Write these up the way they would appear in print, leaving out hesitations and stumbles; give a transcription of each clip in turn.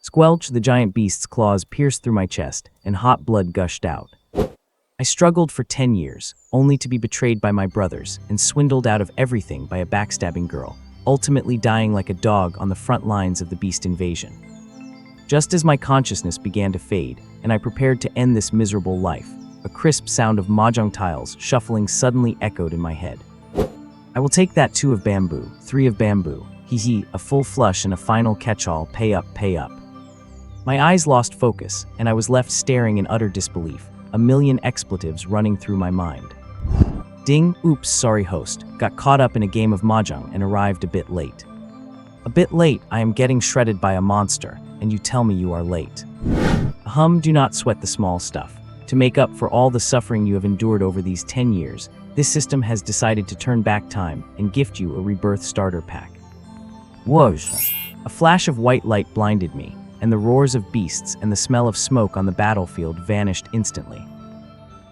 Squelch, the giant beast's claws pierced through my chest, and hot blood gushed out. I struggled for 10 years, only to be betrayed by my brothers and swindled out of everything by a backstabbing girl, ultimately dying like a dog on the front lines of the beast invasion. Just as my consciousness began to fade, and I prepared to end this miserable life, a crisp sound of mahjong tiles shuffling suddenly echoed in my head. I will take that 2 of bamboo, 3 of bamboo, hee, a full flush and a final catch-all, pay up, pay up. My eyes lost focus, and I was left staring in utter disbelief, a million expletives running through my mind. Ding, oops, sorry host, got caught up in a game of mahjong and arrived a bit late. A bit late, I am getting shredded by a monster, and you tell me you are late. Do not sweat the small stuff. To make up for all the suffering you have endured over these 10 years, this system has decided to turn back time and gift you a rebirth starter pack. Whoosh! A flash of white light blinded me, and the roars of beasts and the smell of smoke on the battlefield vanished instantly.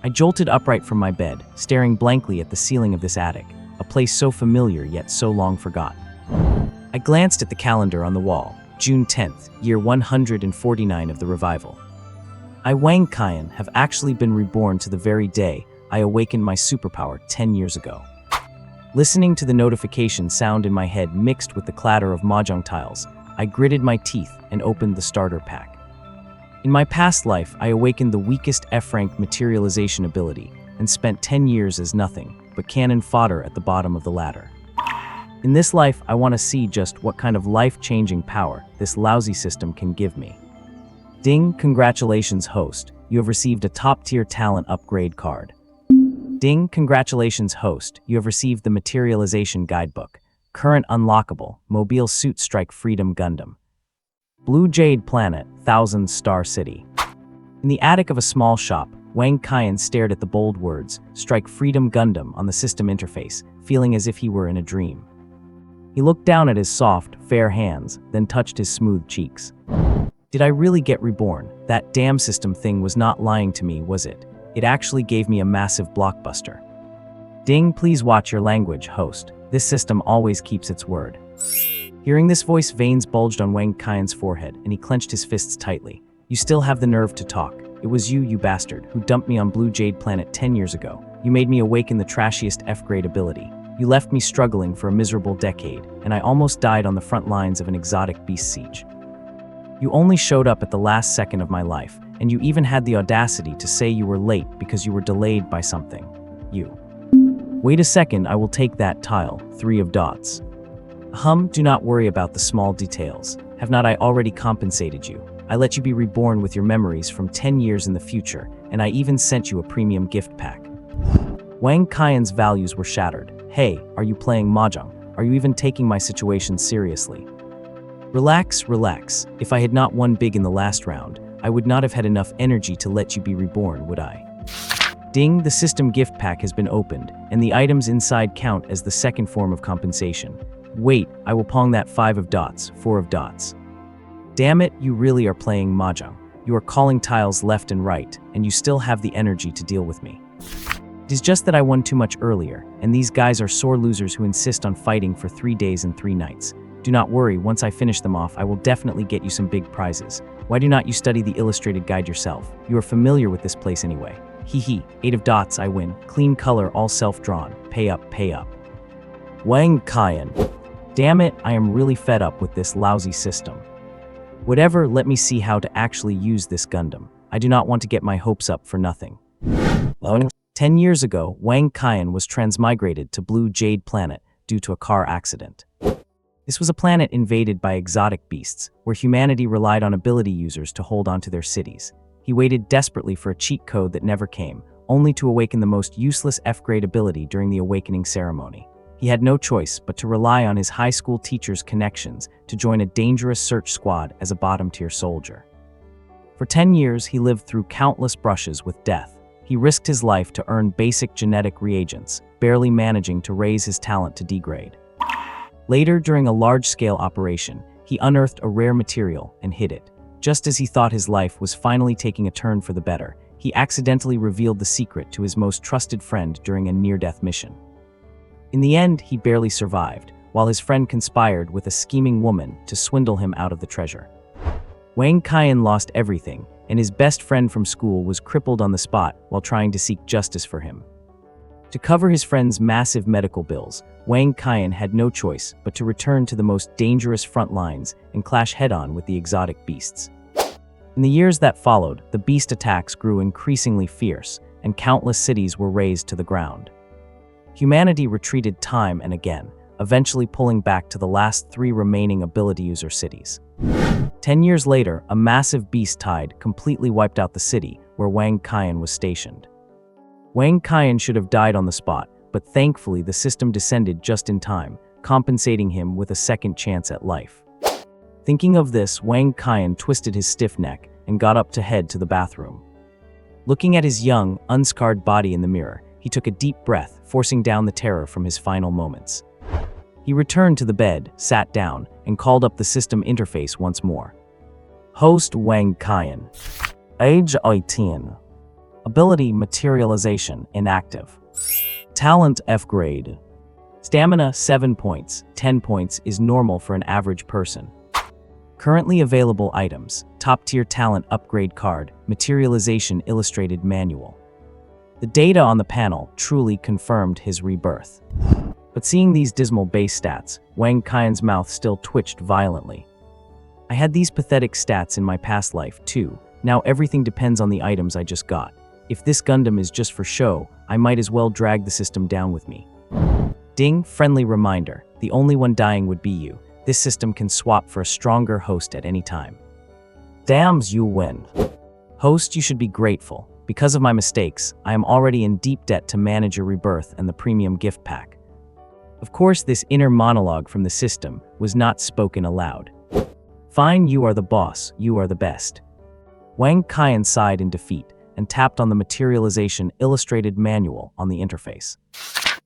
I jolted upright from my bed, staring blankly at the ceiling of this attic, a place so familiar yet so long forgotten. I glanced at the calendar on the wall, June 10th, year 149 of the revival. I, Wang Qian, have actually been reborn to the very day I awakened my superpower 10 years ago. Listening to the notification sound in my head mixed with the clatter of mahjong tiles, I gritted my teeth and opened the starter pack. In my past life, I awakened the weakest F-rank materialization ability and spent 10 years as nothing but cannon fodder at the bottom of the ladder. In this life, I want to see just what kind of life-changing power this lousy system can give me. Ding, congratulations host, you have received a top-tier talent upgrade card. Ding, congratulations host, you have received the materialization guidebook. Current unlockable, Mobile Suit Strike Freedom Gundam. Blue Jade Planet, 1000 Star City. In the attic of a small shop, Wang Qian stared at the bold words, Strike Freedom Gundam, on the system interface, feeling as if he were in a dream. He looked down at his soft, fair hands, then touched his smooth cheeks. Did I really get reborn? That damn system thing was not lying to me, was it? It actually gave me a massive blockbuster. Ding, please watch your language, host. This system always keeps its word. Hearing this voice, veins bulged on Wang Qian's forehead, and he clenched his fists tightly. You still have the nerve to talk. It was you, you bastard, who dumped me on Blue Jade Planet 10 years ago. You made me awaken the trashiest F-grade ability. You left me struggling for a miserable decade, and I almost died on the front lines of an exotic beast siege. You only showed up at the last second of my life, and you even had the audacity to say you were late because you were delayed by something. You. Wait a second, I will take that tile, 3 of dots. Do not worry about the small details. Have not I already compensated you? I let you be reborn with your memories from 10 years in the future, and I even sent you a premium gift pack. Wang Qian's values were shattered. Hey, are you playing mahjong? Are you even taking my situation seriously? Relax, relax. If I had not won big in the last round, I would not have had enough energy to let you be reborn, would I? Ding, the system gift pack has been opened, and the items inside count as the second form of compensation. Wait, I will pong that 5 of dots, 4 of dots. Damn it, you really are playing mahjong. You are calling tiles left and right, and you still have the energy to deal with me. It is just that I won too much earlier, and these guys are sore losers who insist on fighting for 3 days and 3 nights. Do not worry, once I finish them off, I will definitely get you some big prizes. Why do not you study the illustrated guide yourself? You are familiar with this place anyway. Hee, 8 of dots, I win. Clean color, all self-drawn. Pay up, pay up. Wang Qian. Damn it, I am really fed up with this lousy system. Whatever, let me see how to actually use this Gundam. I do not want to get my hopes up for nothing. 10 years ago, Wang Qian was transmigrated to Blue Jade Planet due to a car accident. This was a planet invaded by exotic beasts, where humanity relied on ability users to hold onto their cities. He waited desperately for a cheat code that never came, only to awaken the most useless F-grade ability during the awakening ceremony. He had no choice but to rely on his high school teacher's connections to join a dangerous search squad as a bottom-tier soldier. For 10 years, he lived through countless brushes with death. He risked his life to earn basic genetic reagents, barely managing to raise his talent to D-grade. Later, during a large-scale operation, he unearthed a rare material and hid it. Just as he thought his life was finally taking a turn for the better, he accidentally revealed the secret to his most trusted friend during a near-death mission. In the end, he barely survived, while his friend conspired with a scheming woman to swindle him out of the treasure. Wang Qian lost everything, and his best friend from school was crippled on the spot while trying to seek justice for him. To cover his friend's massive medical bills, Wang Qian had no choice but to return to the most dangerous front lines and clash head-on with the exotic beasts. In the years that followed, the beast attacks grew increasingly fierce, and countless cities were razed to the ground. Humanity retreated time and again, eventually pulling back to the last 3 remaining ability user cities. 10 years later, a massive beast tide completely wiped out the city where Wang Qian was stationed. Wang Qian should have died on the spot, but thankfully the system descended just in time, compensating him with a second chance at life. Thinking of this, Wang Qian twisted his stiff neck and got up to head to the bathroom. Looking at his young, unscarred body in the mirror, he took a deep breath, forcing down the terror from his final moments. He returned to the bed, sat down, and called up the system interface once more. Host Wang Qian. Age 18. Ability Materialization inactive. Talent F grade. Stamina 7 points, 10 points is normal for an average person. Currently available items: top-tier talent upgrade card, materialization illustrated manual. The data on the panel truly confirmed his rebirth. But seeing these dismal base stats, Wang Qian's mouth still twitched violently. I had these pathetic stats in my past life too. Now everything depends on the items I just got. If this Gundam is just for show, I might as well drag the system down with me. Ding, friendly reminder. The only one dying would be you. This system can swap for a stronger host at any time. Dams, you win. Host, you should be grateful. Because of my mistakes, I am already in deep debt to manage your rebirth and the premium gift pack. Of course, this inner monologue from the system was not spoken aloud. Fine, you are the boss, you are the best. Wang Qian sighed in defeat and tapped on the materialization illustrated manual on the interface.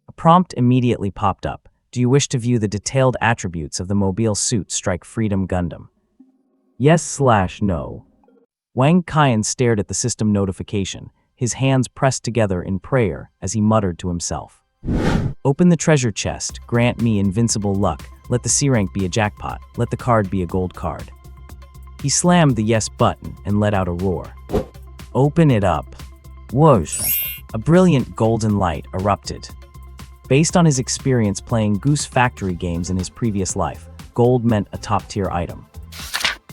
A prompt immediately popped up. Do you wish to view the detailed attributes of the mobile suit Strike Freedom Gundam? Yes/no. Wang Qian stared at the system notification, his hands pressed together in prayer as he muttered to himself. Open the treasure chest, grant me invincible luck, let the C rank be a jackpot, let the card be a gold card. He slammed the yes button and let out a roar. Open it up. Whoosh! A brilliant golden light erupted. Based on his experience playing Goose Factory games in his previous life, gold meant a top-tier item.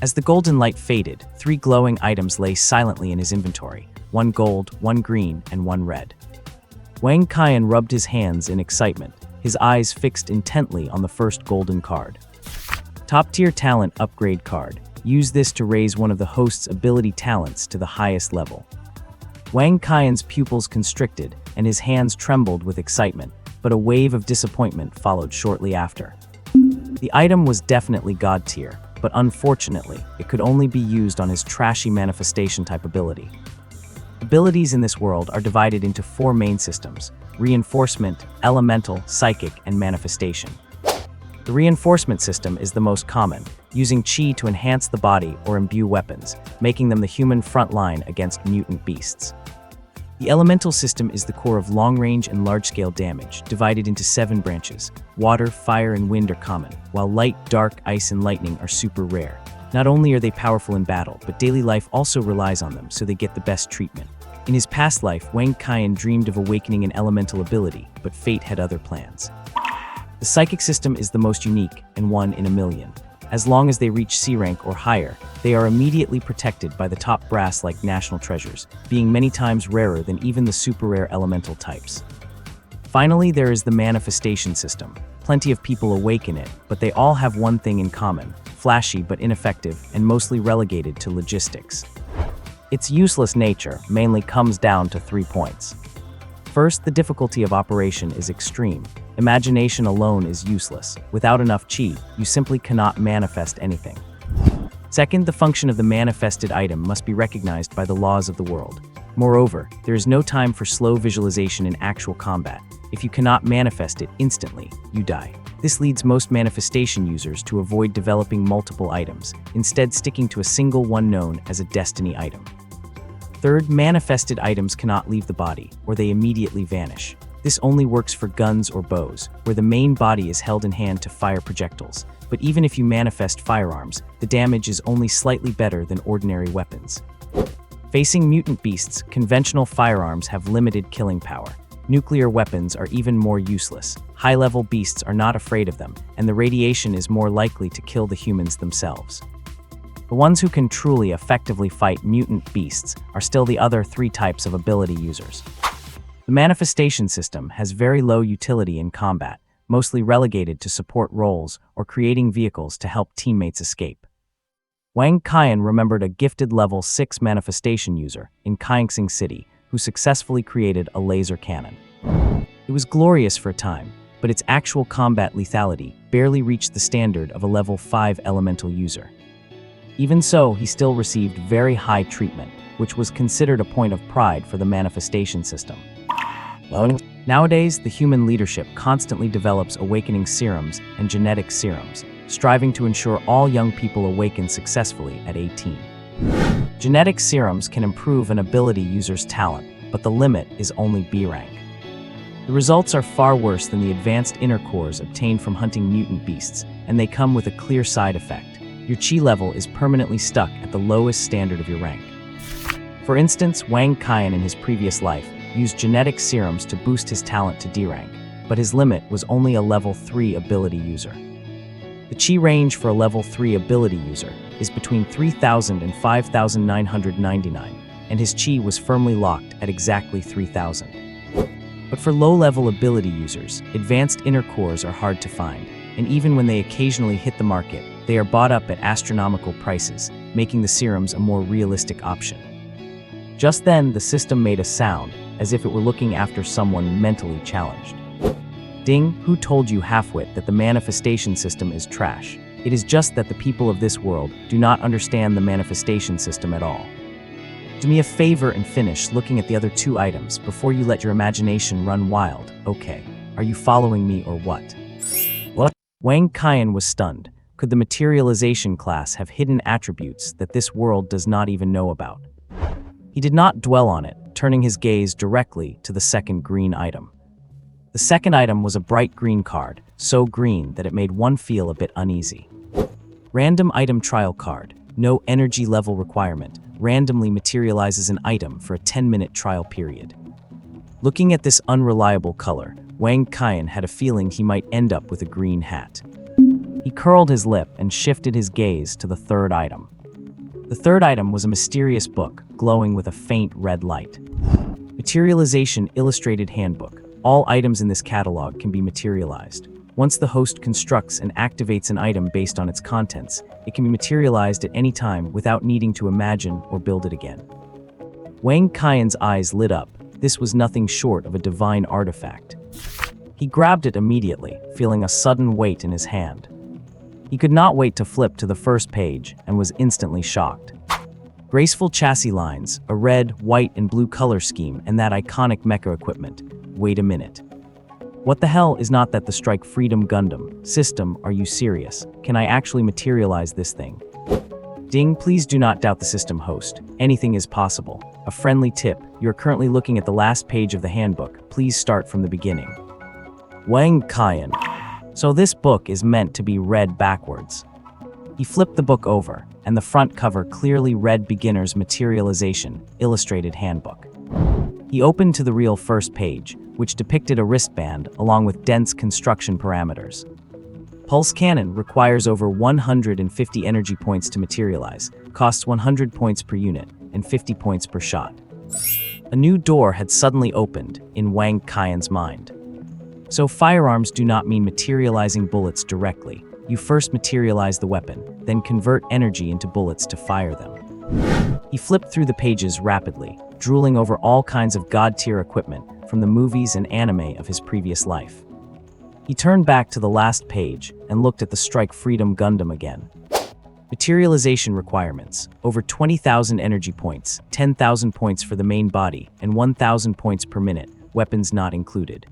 As the golden light faded, 3 glowing items lay silently in his inventory, 1 gold, 1 green, and 1 red. Wang Qian rubbed his hands in excitement, his eyes fixed intently on the first golden card. Top-tier talent upgrade card. Use this to raise one of the host's ability talents to the highest level. Wang Qian's pupils constricted and his hands trembled with excitement, but a wave of disappointment followed shortly after. The item was definitely god tier, but unfortunately, it could only be used on his trashy manifestation type ability. Abilities in this world are divided into 4 main systems: reinforcement, elemental, psychic, and manifestation. The reinforcement system is the most common, using chi to enhance the body or imbue weapons, making them the human front line against mutant beasts. The elemental system is the core of long-range and large-scale damage, divided into 7 branches. Water, fire, and wind are common, while light, dark, ice, and lightning are super rare. Not only are they powerful in battle, but daily life also relies on them, so they get the best treatment. In his past life, Wang Qian dreamed of awakening an elemental ability, but fate had other plans. The psychic system is the most unique, and 1 in a million. As long as they reach C rank or higher, they are immediately protected by the top brass like national treasures, being many times rarer than even the super rare elemental types. Finally, there is the manifestation system. Plenty of people awaken it, but they all have one thing in common: flashy but ineffective and mostly relegated to logistics. Its useless nature mainly comes down to 3 points. First, the difficulty of operation is extreme. Imagination alone is useless. Without enough chi, you simply cannot manifest anything. Second, the function of the manifested item must be recognized by the laws of the world. Moreover, there is no time for slow visualization in actual combat. If you cannot manifest it instantly, you die. This leads most manifestation users to avoid developing multiple items, instead sticking to a single one known as a destiny item. Third, manifested items cannot leave the body, or they immediately vanish. This only works for guns or bows, where the main body is held in hand to fire projectiles. but even if you manifest firearms, the damage is only slightly better than ordinary weapons. Facing mutant beasts, conventional firearms have limited killing power. Nuclear weapons are even more useless. High-level beasts are not afraid of them, and the radiation is more likely to kill the humans themselves. The ones who can truly effectively fight mutant beasts are still the other three types of ability users. The manifestation system has very low utility in combat, mostly relegated to support roles or creating vehicles to help teammates escape. Wang Qian remembered a gifted level 6 manifestation user in Kaixing City who successfully created a laser cannon. It was glorious for a time, but its actual combat lethality barely reached the standard of a level 5 elemental user. Even so, he still received very high treatment, which was considered a point of pride for the manifestation system. Nowadays, the human leadership constantly develops awakening serums and genetic serums, striving to ensure all young people awaken successfully at 18. Genetic serums can improve an ability user's talent, but the limit is only B rank. The results are far worse than the advanced inner cores obtained from hunting mutant beasts, and they come with a clear side effect. Your chi level is permanently stuck at the lowest standard of your rank. For instance, Wang Qian in his previous life used genetic serums to boost his talent to D rank, but his limit was only a level 3 ability user. The chi range for a level 3 ability user is between 3,000 and 5,999, and his chi was firmly locked at exactly 3,000. But for low-level ability users, advanced inner cores are hard to find, and even when they occasionally hit the market, they are bought up at astronomical prices, making the serums a more realistic option. Just then, the system made a sound, as if it were looking after someone mentally challenged. Ding, who told you halfwit that the manifestation system is trash? It is just that the people of this world do not understand the manifestation system at all. Do me a favor and finish looking at the other 2 items before you let your imagination run wild, okay? Are you following me or what? What? Wang Qian was stunned. Could the materialization class have hidden attributes that this world does not even know about? He did not dwell on it, turning his gaze directly to the second green item. The second item was a bright green card, so green that it made one feel a bit uneasy. Random item trial card, no energy level requirement, randomly materializes an item for a 10-minute trial period. Looking at this unreliable color, Wang Qian had a feeling he might end up with a green hat. He curled his lip and shifted his gaze to the third item. The third item was a mysterious book, glowing with a faint red light. Materialization Illustrated Handbook. All items in this catalog can be materialized. Once the host constructs and activates an item based on its contents, it can be materialized at any time without needing to imagine or build it again. Wang Qian's eyes lit up. This was nothing short of a divine artifact. He grabbed it immediately, feeling a sudden weight in his hand. He could not wait to flip to the first page and was instantly shocked. Graceful chassis lines, a red, white, and blue color scheme, and that iconic mecha equipment. Wait a minute. What the hell is not that the Strike Freedom Gundam? System, are you serious? Can I actually materialize this thing? Ding, please do not doubt the system host. Anything is possible. A friendly tip, you're currently looking at the last page of the handbook. Please start from the beginning. Wang Qian. So this book is meant to be read backwards. He flipped the book over, and the front cover clearly read Beginner's Materialization, Illustrated Handbook. He opened to the real first page, which depicted a wristband along with dense construction parameters. Pulse Cannon requires over 150 energy points to materialize, costs 100 points per unit, and 50 points per shot. A new door had suddenly opened in Wang Qian's mind. So firearms do not mean materializing bullets directly. You first materialize the weapon, then convert energy into bullets to fire them. He flipped through the pages rapidly, drooling over all kinds of god-tier equipment from the movies and anime of his previous life. He turned back to the last page and looked at the Strike Freedom Gundam again. Materialization requirements: over 20,000 energy points, 10,000 points for the main body, and 1,000 points per minute, weapons not included.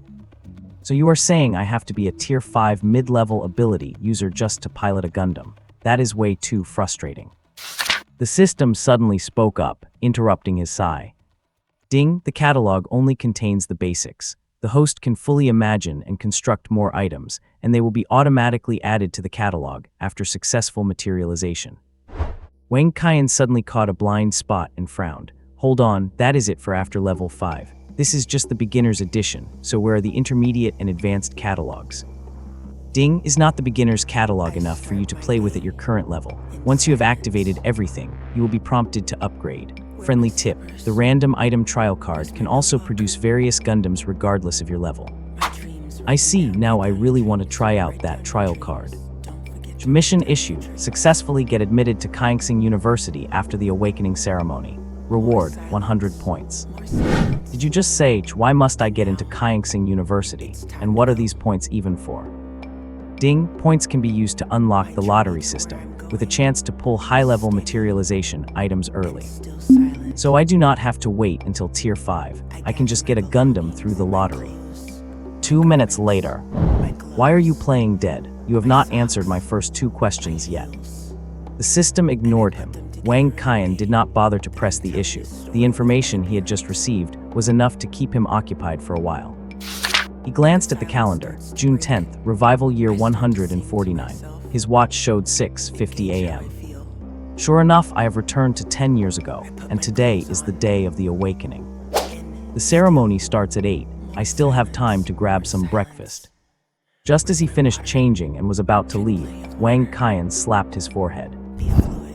So you are saying I have to be a tier 5 mid-level ability user just to pilot a Gundam? That is way too frustrating. The system suddenly spoke up, interrupting his sigh. Ding, the catalog only contains the basics. The host can fully imagine and construct more items, and they will be automatically added to the catalog after successful materialization. Wang Qian suddenly caught a blind spot and frowned. Hold on, that is it for after level 5. This is just the beginner's edition, so where are the intermediate and advanced catalogs? Ding is not the beginner's catalog enough for you to play with at your current level. Once you have activated everything, you will be prompted to upgrade. Friendly tip, the random item trial card can also produce various Gundams regardless of your level. I see, now I really want to try out that trial card. Mission issue, successfully get admitted to Kaixing University after the awakening ceremony. Reward, 100 points. Did you just say, why must I get into Kaixing University? And what are these points even for? Ding, points can be used to unlock the lottery system, with a chance to pull high-level materialization items early. So I do not have to wait until Tier 5, I can just get a Gundam through the lottery. 2 minutes later. Why are you playing dead? You have not answered my first 2 questions yet. The system ignored him. Wang Qian did not bother to press the issue. The information he had just received was enough to keep him occupied for a while. He glanced at the calendar. June 10th, revival year 149. His watch showed 6:50 a.m. Sure enough, I have returned to 10 years ago, and today is the day of the awakening. The ceremony starts at 8. I still have time to grab some breakfast. Just as he finished changing and was about to leave, Wang Qian slapped his forehead.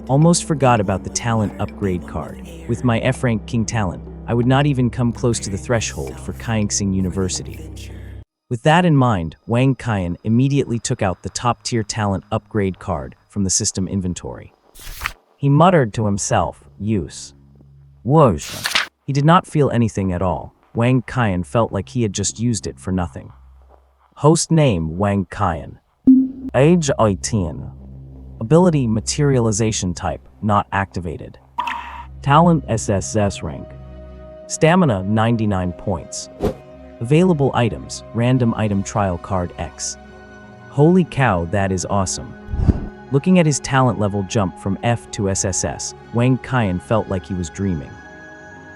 Almost forgot about the talent upgrade card. With my F-rank King talent, I would not even come close to the threshold for Kaixing University. With that in mind, Wang Qian immediately took out the top-tier talent upgrade card from the system inventory. He muttered to himself, use. Whoosh. He did not feel anything at all. Wang Qian felt like he had just used it for nothing. Host name Wang Qian. Age 18. Ability materialization type not activated. Talent SSS rank. Stamina 99 points. Available items random item trial card X. Holy cow, that is awesome. Looking at his talent level jump from F to SSS, Wang Qian felt like he was dreaming.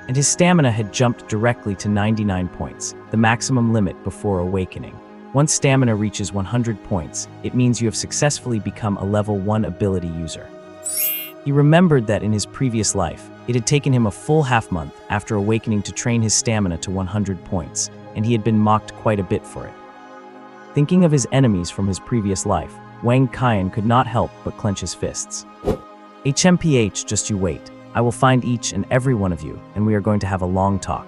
And his stamina had jumped directly to 99 points, the maximum limit before awakening. Once stamina reaches 100 points, it means you have successfully become a level 1 ability user. He remembered that in his previous life, it had taken him a full half-month after awakening to train his stamina to 100 points, and he had been mocked quite a bit for it. Thinking of his enemies from his previous life, Wang Qian could not help but clench his fists. HMPH, just you wait. I will find each and every one of you, and we are going to have a long talk.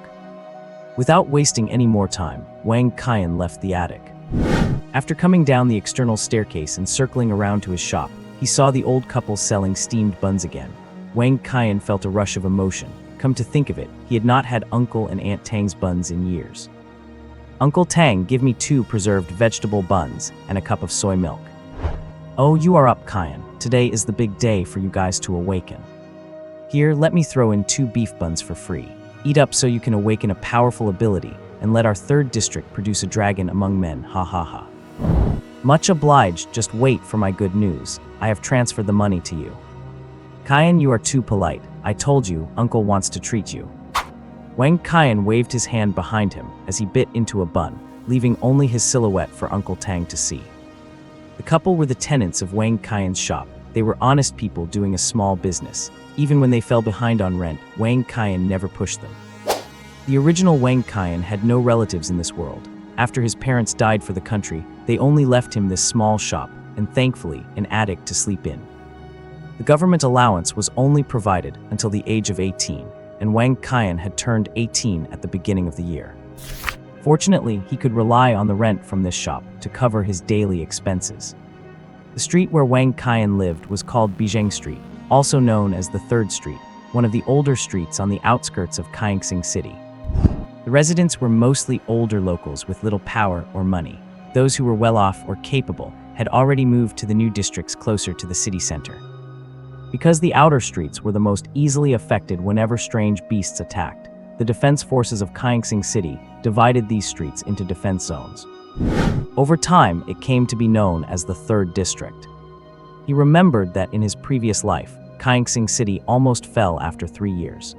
Without wasting any more time, Wang Qian left the attic. After coming down the external staircase and circling around to his shop, he saw the old couple selling steamed buns again. Wang Qian felt a rush of emotion. Come to think of it, he had not had Uncle and Aunt Tang's buns in years. Uncle Tang, give me 2 preserved vegetable buns and a cup of soy milk. Oh, you are up, Qian. Today is the big day for you guys to awaken. Here, let me throw in 2 beef buns for free. Eat up so you can awaken a powerful ability, and let our 3rd district produce a dragon among men, ha ha ha. Much obliged, just wait for my good news. I have transferred the money to you. Qian, you are too polite. I told you, Uncle wants to treat you. Wang Qian waved his hand behind him as he bit into a bun, leaving only his silhouette for Uncle Tang to see. The couple were the tenants of Wang Qian's shop. They were honest people doing a small business. Even when they fell behind on rent, Wang Qian never pushed them. The original Wang Qian had no relatives in this world. After his parents died for the country, they only left him this small shop, and thankfully, an attic to sleep in. The government allowance was only provided until the age of 18, and Wang Qian had turned 18 at the beginning of the year. Fortunately, he could rely on the rent from this shop to cover his daily expenses. The street where Wang Qian lived was called Bijeng Street, also known as the 3rd Street, one of the older streets on the outskirts of Kaixing City. The residents were mostly older locals with little power or money. Those who were well off or capable had already moved to the new districts closer to the city center. Because the outer streets were the most easily affected whenever strange beasts attacked, the defense forces of Kaixing City divided these streets into defense zones. Over time, it came to be known as the 3rd District. He remembered that in his previous life, Kaixing City almost fell after 3 years.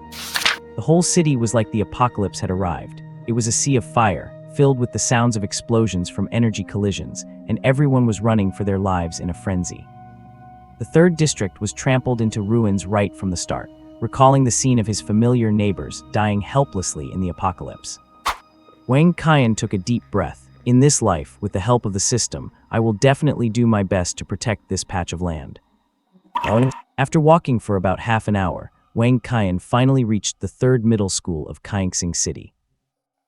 The whole city was like the apocalypse had arrived. It was a sea of fire, filled with the sounds of explosions from energy collisions, and everyone was running for their lives in a frenzy. The third district was trampled into ruins right from the start, recalling the scene of his familiar neighbors dying helplessly in the apocalypse. Wang Qian took a deep breath. In this life, with the help of the system, I will definitely do my best to protect this patch of land. After walking for about half an hour, Wang Qian finally reached the third middle school of Kaixing City.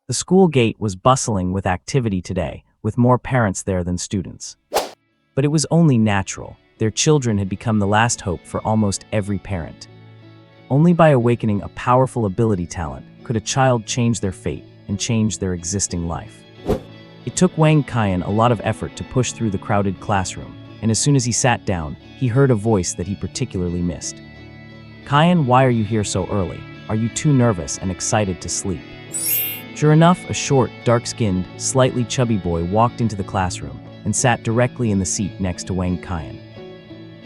The school gate was bustling with activity today, with more parents there than students. But it was only natural. Their children had become the last hope for almost every parent. Only by awakening a powerful ability talent could a child change their fate and change their existing life. It took Wang Qian a lot of effort to push through the crowded classroom, and as soon as he sat down, he heard a voice that he particularly missed. "Qian, why are you here so early? Are you too nervous and excited to sleep?" Sure enough, a short, dark-skinned, slightly chubby boy walked into the classroom and sat directly in the seat next to Wang Qian.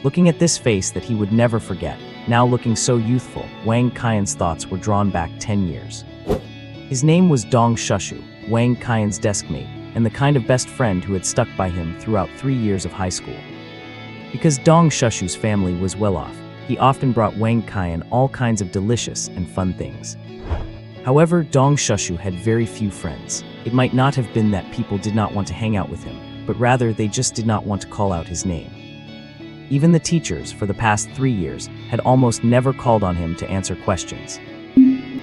Looking at this face that he would never forget, now looking so youthful, Wang Qian's thoughts were drawn back 10 years. His name was Dong Shushu, Wang Qian's deskmate, and the kind of best friend who had stuck by him throughout 3 years of high school. Because Dong Shushu's family was well off, he often brought Wang Qian all kinds of delicious and fun things. However, Dong Shushu had very few friends. It might not have been that people did not want to hang out with him, but rather they just did not want to call out his name. Even the teachers, for the past 3 years, had almost never called on him to answer questions.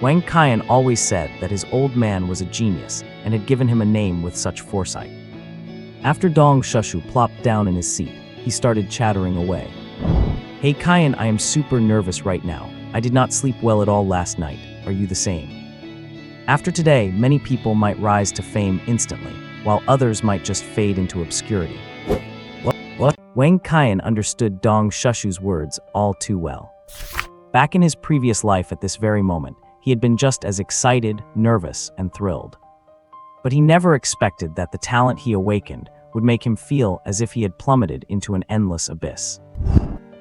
Wang Qian always said that his old man was a genius and had given him a name with such foresight. After Dong Shushu plopped down in his seat, he started chattering away. "Hey Qian, I am super nervous right now. I did not sleep well at all last night. Are you the same? After today, many people might rise to fame instantly, while others might just fade into obscurity." What? Wang Qian understood Dong Shushu's words all too well. Back in his previous life at this very moment, he had been just as excited, nervous, and thrilled. But he never expected that the talent he awakened would make him feel as if he had plummeted into an endless abyss.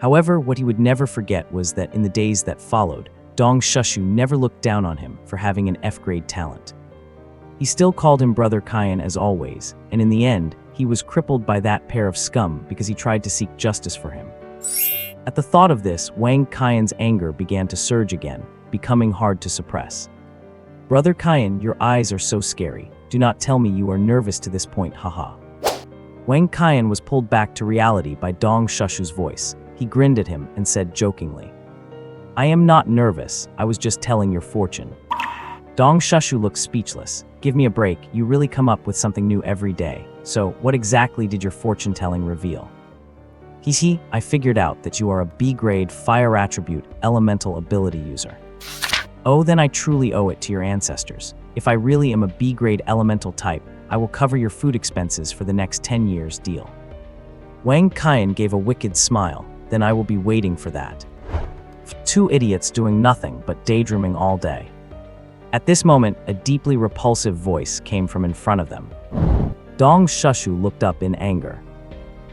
However, what he would never forget was that in the days that followed, Dong Shushu never looked down on him for having an F-grade talent. He still called him Brother Qian as always, and in the end, he was crippled by that pair of scum because he tried to seek justice for him. At the thought of this, Wang Qian's anger began to surge again, becoming hard to suppress. "Brother Qian, your eyes are so scary. Do not tell me you are nervous to this point, haha." Wang Qian was pulled back to reality by Dong Shushu's voice. He grinned at him and said jokingly, "I am not nervous, I was just telling your fortune." Dong Shushu looked speechless. "Give me a break, you really come up with something new every day. So, what exactly did your fortune-telling reveal?" I figured out that you are a B-grade fire attribute elemental ability user." "Oh, then I truly owe it to your ancestors. If I really am a B-grade elemental type, I will cover your food expenses for the next 10 years deal." Wang Qian gave a wicked smile. "Then I will be waiting for that." Two idiots doing nothing but daydreaming all day. At this moment, a deeply repulsive voice came from in front of them. Dong Shushu looked up in anger.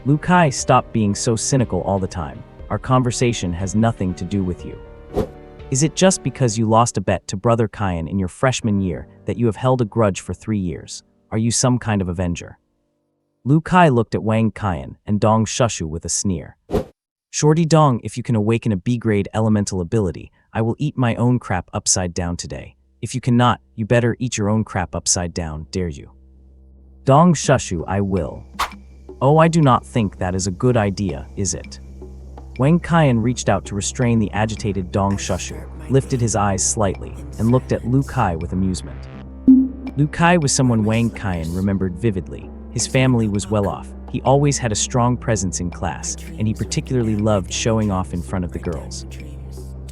"Lu Kai, stop being so cynical all the time. Our conversation has nothing to do with you. Is it just because you lost a bet to Brother Qian in your freshman year that you have held a grudge for 3 years? Are you some kind of avenger?" Lu Kai looked at Wang Qian and Dong Shushu with a sneer. "Shorty Dong, if you can awaken a B-grade elemental ability, I will eat my own crap upside down today. If you cannot, you better eat your own crap upside down, dare you." "Dong Shushu, I will." "Oh, I do not think that is a good idea, is it?" Wang Qian reached out to restrain the agitated Dong Shushu, lifted his eyes slightly, and looked at Lu Kai with amusement. Lu Kai was someone Wang Qian remembered vividly. His family was well off. He always had a strong presence in class, and he particularly loved showing off in front of the girls.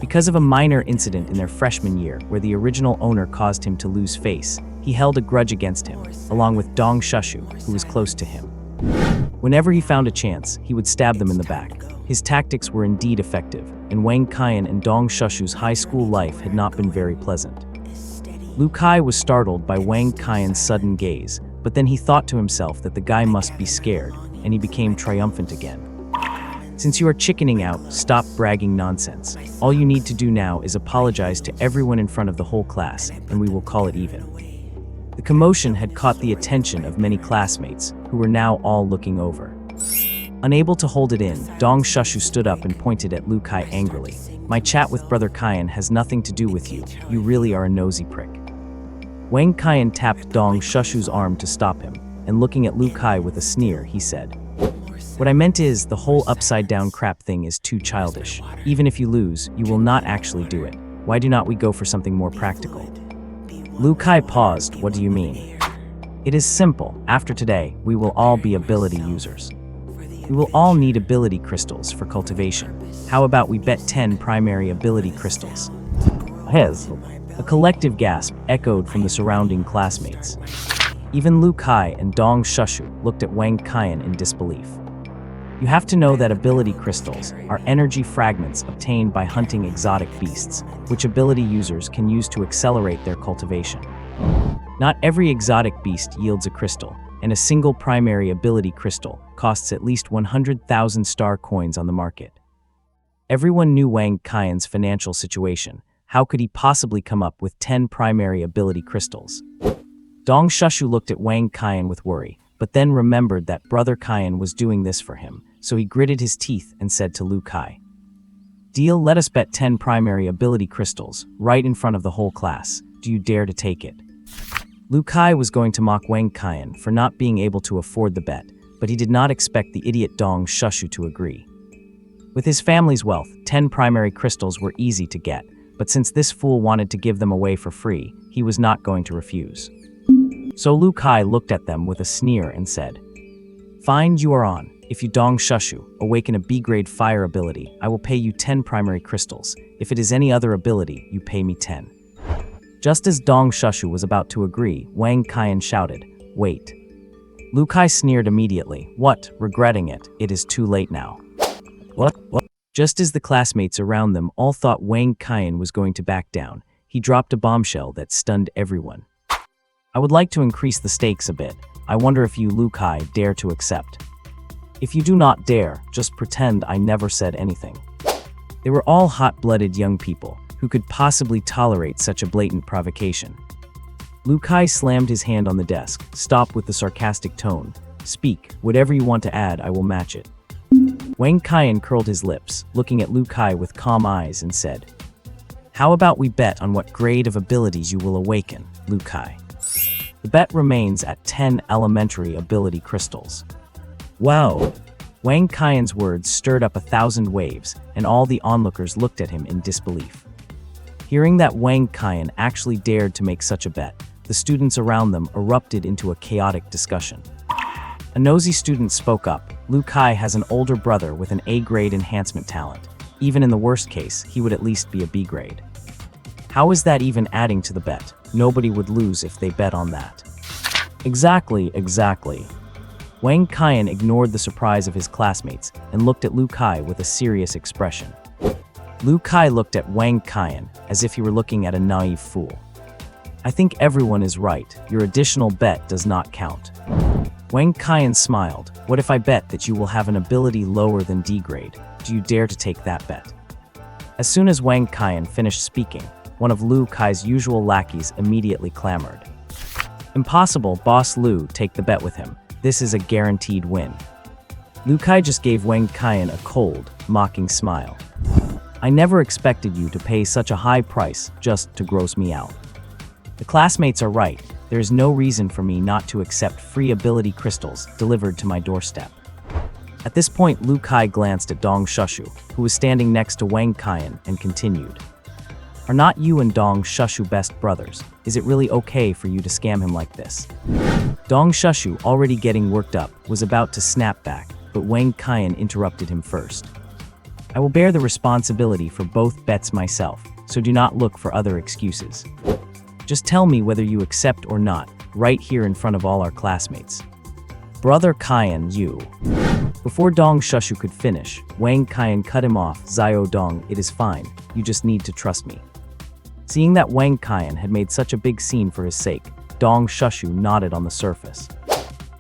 Because of a minor incident in their freshman year where the original owner caused him to lose face, he held a grudge against him, along with Dong Shushu, who was close to him. Whenever he found a chance, he would stab them in the back. His tactics were indeed effective, and Wang Qian and Dong Shushu's high school life had not been very pleasant. Lu Kai was startled by Wang Qian's sudden gaze, but then he thought to himself that the guy must be scared, and he became triumphant again. "Since you are chickening out, stop bragging nonsense. All you need to do now is apologize to everyone in front of the whole class, and we will call it even." The commotion had caught the attention of many classmates, who were now all looking over. Unable to hold it in, Dong Shushu stood up and pointed at Lu Kai angrily. "My chat with Brother Qian has nothing to do with you. You really are a nosy prick." Wang Qian tapped Dong Shushu's arm to stop him, and looking at Lu Kai with a sneer, he said, "What I meant is, the whole upside-down crap thing is too childish. Even if you lose, you will not actually do it. Why do not we go for something more practical?" Lu Kai paused. "What do you mean?" "It is simple. After today, we will all be ability users. We will all need ability crystals for cultivation. How about we bet 10 primary ability crystals?" Hez. A collective gasp echoed from the surrounding classmates. Even Lu Kai and Dong Shushu looked at Wang Qian in disbelief. You have to know that ability crystals are energy fragments obtained by hunting exotic beasts, which ability users can use to accelerate their cultivation. Not every exotic beast yields a crystal, and a single primary ability crystal costs at least 100,000 star coins on the market. Everyone knew Wang Qian's financial situation. How could he possibly come up with 10 primary ability crystals? Dong Shushu looked at Wang Qian with worry, but then remembered that Brother Qian was doing this for him, so he gritted his teeth and said to Lu Kai, "Deal, let us bet 10 primary ability crystals, right in front of the whole class. Do you dare to take it?" Lu Kai was going to mock Wang Qian for not being able to afford the bet, but he did not expect the idiot Dong Shushu to agree. With his family's wealth, 10 primary crystals were easy to get, but since this fool wanted to give them away for free, he was not going to refuse. So Lu Kai looked at them with a sneer and said, "Fine, you are on. If you Dong Shushu awaken a B-grade fire ability, I will pay you 10 primary crystals. If it is any other ability, you pay me 10. Just as Dong Shushu was about to agree, Wang Qian shouted, "Wait." Lu Kai sneered immediately. "What? Regretting it? It is too late now." What? Just as the classmates around them all thought Wang Qian was going to back down, he dropped a bombshell that stunned everyone. "I would like to increase the stakes a bit. I wonder if you, Lu Kai, dare to accept. If you do not dare, just pretend I never said anything." They were all hot-blooded young people who could possibly tolerate such a blatant provocation. Lu Kai slammed his hand on the desk, stopped with the sarcastic tone. "Speak, whatever you want to add, I will match it." Wang Qian curled his lips, looking at Lu Kai with calm eyes and said, "How about we bet on what grade of abilities you will awaken, Lu Kai? The bet remains at 10 elementary ability crystals." Wow! Wang Qian's words stirred up 1,000 waves, and all the onlookers looked at him in disbelief. Hearing that Wang Qian actually dared to make such a bet, the students around them erupted into a chaotic discussion. A nosy student spoke up. "Lu Kai has an older brother with an A-grade enhancement talent. Even in the worst case, he would at least be a B-grade. How is that even adding to the bet? Nobody would lose if they bet on that." Exactly. Wang Qian ignored the surprise of his classmates and looked at Lu Kai with a serious expression. Lu Kai looked at Wang Qian as if he were looking at a naive fool. "I think everyone is right. Your additional bet does not count." Wang Qian smiled. "What if I bet that you will have an ability lower than D grade? Do you dare to take that bet?" As soon as Wang Qian finished speaking, one of Lu Kai's usual lackeys immediately clamored. "Impossible, Boss Lu, take the bet with him. This is a guaranteed win." Lu Kai just gave Wang Qian a cold, mocking smile. "I never expected you to pay such a high price just to gross me out. The classmates are right. There is no reason for me not to accept free ability crystals delivered to my doorstep." At this point, Lu Kai glanced at Dong Shushu, who was standing next to Wang Qian, and continued. "Are not you and Dong Shushu best brothers? Is it really okay for you to scam him like this?" Dong Shushu, already getting worked up, was about to snap back, but Wang Qian interrupted him first. "I will bear the responsibility for both bets myself, so do not look for other excuses. Just tell me whether you accept or not, right here in front of all our classmates." "Brother Qian, you..." Before Dong Shushu could finish, Wang Qian cut him off. "Xiao Dong, it is fine. You just need to trust me." Seeing that Wang Qian had made such a big scene for his sake, Dong Shushu nodded on the surface.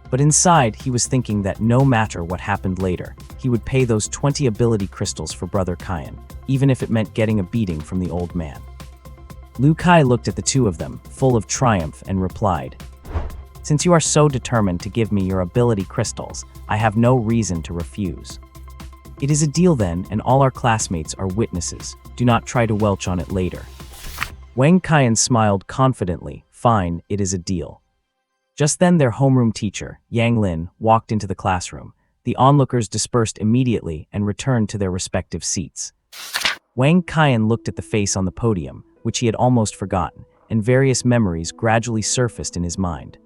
But inside, he was thinking that no matter what happened later, he would pay those 20 ability crystals for Brother Qian, even if it meant getting a beating from the old man. Lu Kai looked at the two of them, full of triumph, and replied, "Since you are so determined to give me your ability crystals, I have no reason to refuse. It is a deal then, and all our classmates are witnesses. Do not try to welch on it later." Wang Qian smiled confidently. "Fine, it is a deal." Just then their homeroom teacher, Yang Lin, walked into the classroom. The onlookers dispersed immediately and returned to their respective seats. Wang Qian looked at the face on the podium, which he had almost forgotten, and various memories gradually surfaced in his mind.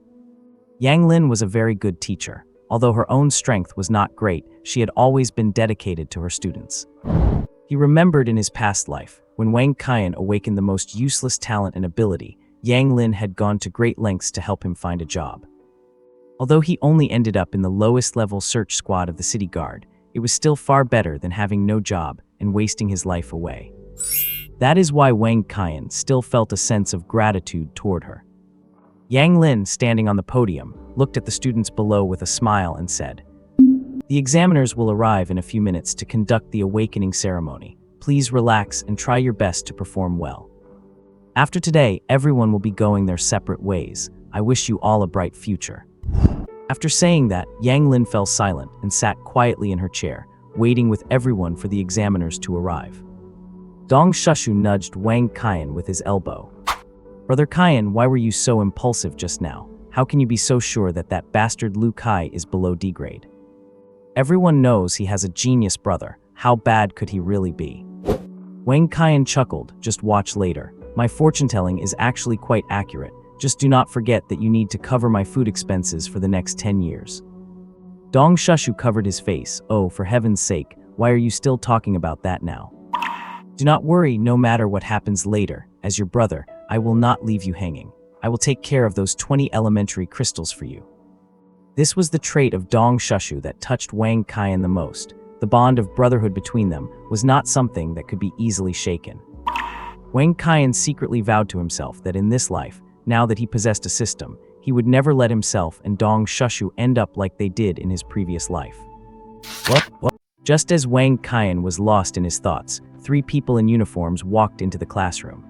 Yang Lin was a very good teacher. Although her own strength was not great, she had always been dedicated to her students. He remembered in his past life, when Wang Qian awakened the most useless talent and ability, Yang Lin had gone to great lengths to help him find a job. Although he only ended up in the lowest level search squad of the city guard, it was still far better than having no job and wasting his life away. That is why Wang Qian still felt a sense of gratitude toward her. Yang Lin, standing on the podium, looked at the students below with a smile and said, "The examiners will arrive in a few minutes to conduct the awakening ceremony. Please relax and try your best to perform well. After today, everyone will be going their separate ways. I wish you all a bright future." After saying that, Yang Lin fell silent and sat quietly in her chair, waiting with everyone for the examiners to arrive. Dong Shushu nudged Wang Qian with his elbow. "Brother Qian, why were you so impulsive just now? How can you be so sure that that bastard Lu Kai is below D grade? Everyone knows he has a genius brother. How bad could he really be?" Wang Qian chuckled. "Just watch later. My fortune-telling is actually quite accurate. Just do not forget that you need to cover my food expenses for the next 10 years. Dong Shushu covered his face. "Oh, for heaven's sake, why are you still talking about that now? Do not worry, no matter what happens later. As your brother, I will not leave you hanging. I will take care of those 20 elementary crystals for you." This was the trait of Dong Shushu that touched Wang Qian the most. The bond of brotherhood between them was not something that could be easily shaken. Wang Qian secretly vowed to himself that in this life, now that he possessed a system, he would never let himself and Dong Shushu end up like they did in his previous life. What? Just as Wang Qian was lost in his thoughts, 3 people in uniforms walked into the classroom.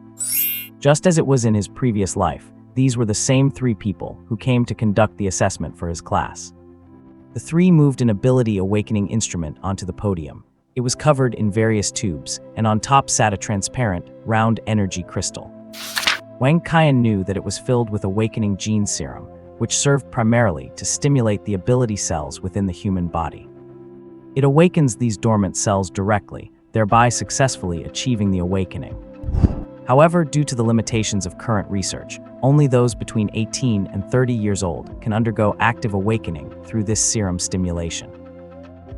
Just as it was in his previous life, these were the same 3 people who came to conduct the assessment for his class. The 3 moved an ability awakening instrument onto the podium. It was covered in various tubes, and on top sat a transparent, round energy crystal. Wang Qian knew that it was filled with awakening gene serum, which served primarily to stimulate the ability cells within the human body. It awakens these dormant cells directly, thereby successfully achieving the awakening. However, due to the limitations of current research, only those between 18 and 30 years old can undergo active awakening through this serum stimulation.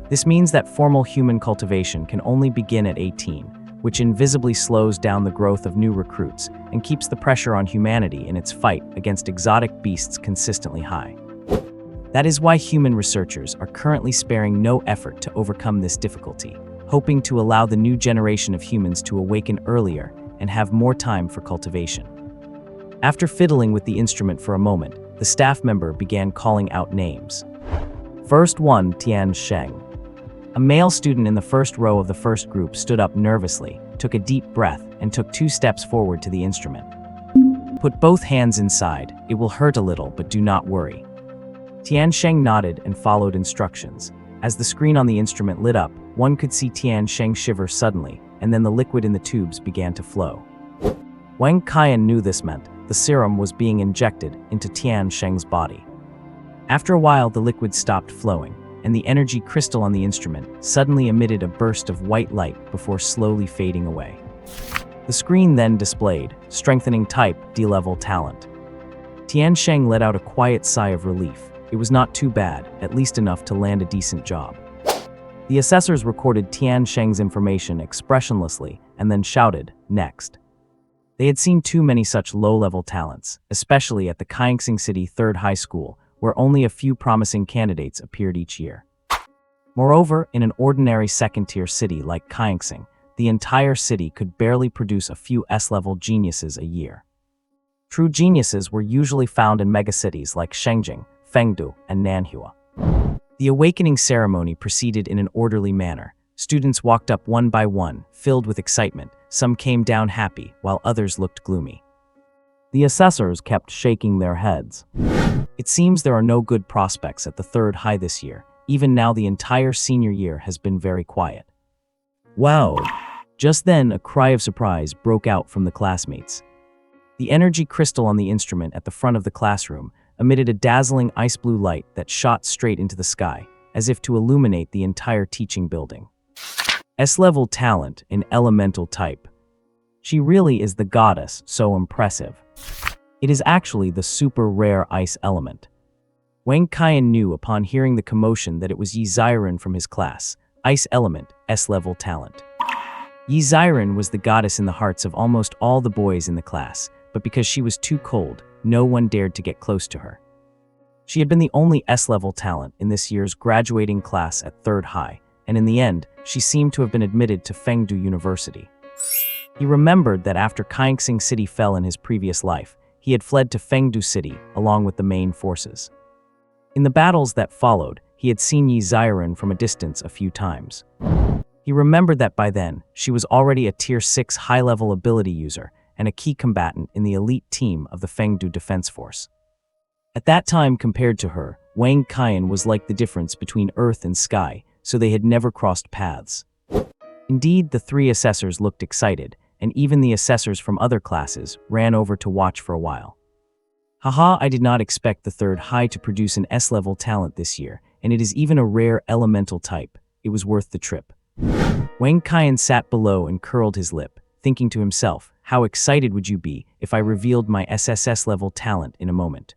This means that formal human cultivation can only begin at 18, which invisibly slows down the growth of new recruits and keeps the pressure on humanity in its fight against exotic beasts consistently high. That is why human researchers are currently sparing no effort to overcome this difficulty, hoping to allow the new generation of humans to awaken earlier and have more time for cultivation. After fiddling with the instrument for a moment, the staff member began calling out names. First one, Tian Sheng. A male student in the first row of the first group stood up nervously, took a deep breath, and took 2 steps forward to the instrument. "Put both hands inside. It will hurt a little, but do not worry." Tian Sheng nodded and followed instructions. As the screen on the instrument lit up, one could see Tian Sheng shiver suddenly, and then the liquid in the tubes began to flow. Wang Qian knew this meant the serum was being injected into Tian Sheng's body. After a while, the liquid stopped flowing, and the energy crystal on the instrument suddenly emitted a burst of white light before slowly fading away. The screen then displayed, strengthening type, D-level talent. Tian Sheng let out a quiet sigh of relief. It was not too bad, at least enough to land a decent job. The assessors recorded Tian Sheng's information expressionlessly and then shouted, "Next." They had seen too many such low-level talents, especially at the Kaixing City 3rd High School, where only a few promising candidates appeared each year. Moreover, in an ordinary second-tier city like Kaixing, the entire city could barely produce a few S-level geniuses a year. True geniuses were usually found in megacities like Shengjing, Fengdu, and Manhwa. The awakening ceremony proceeded in an orderly manner. Students walked up one by one, filled with excitement. Some came down happy, while others looked gloomy. The assessors kept shaking their heads. It seems there are no good prospects at the third high this year. Even now, the entire senior year has been very quiet. Wow! Just then, a cry of surprise broke out from the classmates. The energy crystal on the instrument at the front of the classroom emitted a dazzling ice blue light that shot straight into the sky, as if to illuminate the entire teaching building. S-level talent in elemental type. She really is the goddess, so impressive. It is actually the super rare ice element. Wang Qian knew upon hearing the commotion that it was Yi Ziren from his class, ice element, S-level talent. Yi Ziren was the goddess in the hearts of almost all the boys in the class, but because she was too cold, no one dared to get close to her. She had been the only S-level talent in this year's graduating class at third high, and in the end, she seemed to have been admitted to Fengdu University. He remembered that after Kaixing City fell in his previous life, he had fled to Fengdu City along with the main forces. In the battles that followed, he had seen Yi Ziren from a distance a few times. He remembered that by then, she was already a Tier 6 high-level ability user and a key combatant in the elite team of the Fengdu Defense Force. At that time, compared to her, Wang Qian was like the difference between earth and sky, so they had never crossed paths. Indeed, the three assessors looked excited, and even the assessors from other classes ran over to watch for a while. Haha, I did not expect the third high to produce an S-level talent this year, and it is even a rare elemental type. It was worth the trip. Wang Qian sat below and curled his lip, thinking to himself, how excited would you be if I revealed my SSS-level talent in a moment?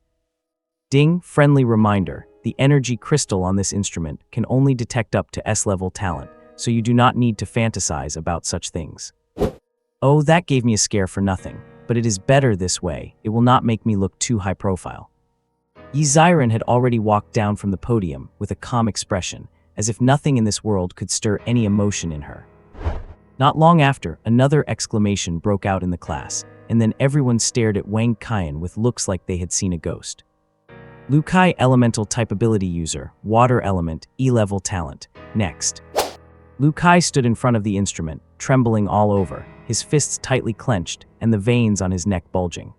Ding, friendly reminder, the energy crystal on this instrument can only detect up to S-level talent, so you do not need to fantasize about such things. Oh, that gave me a scare for nothing, but it is better this way. It will not make me look too high profile. Yi Ziren had already walked down from the podium with a calm expression, as if nothing in this world could stir any emotion in her. Not long after, another exclamation broke out in the class, and then everyone stared at Wang Qian with looks like they had seen a ghost. Lu Kai elemental type ability user, water element, E-level talent. Next. Lu Kai stood in front of the instrument, trembling all over, his fists tightly clenched and the veins on his neck bulging.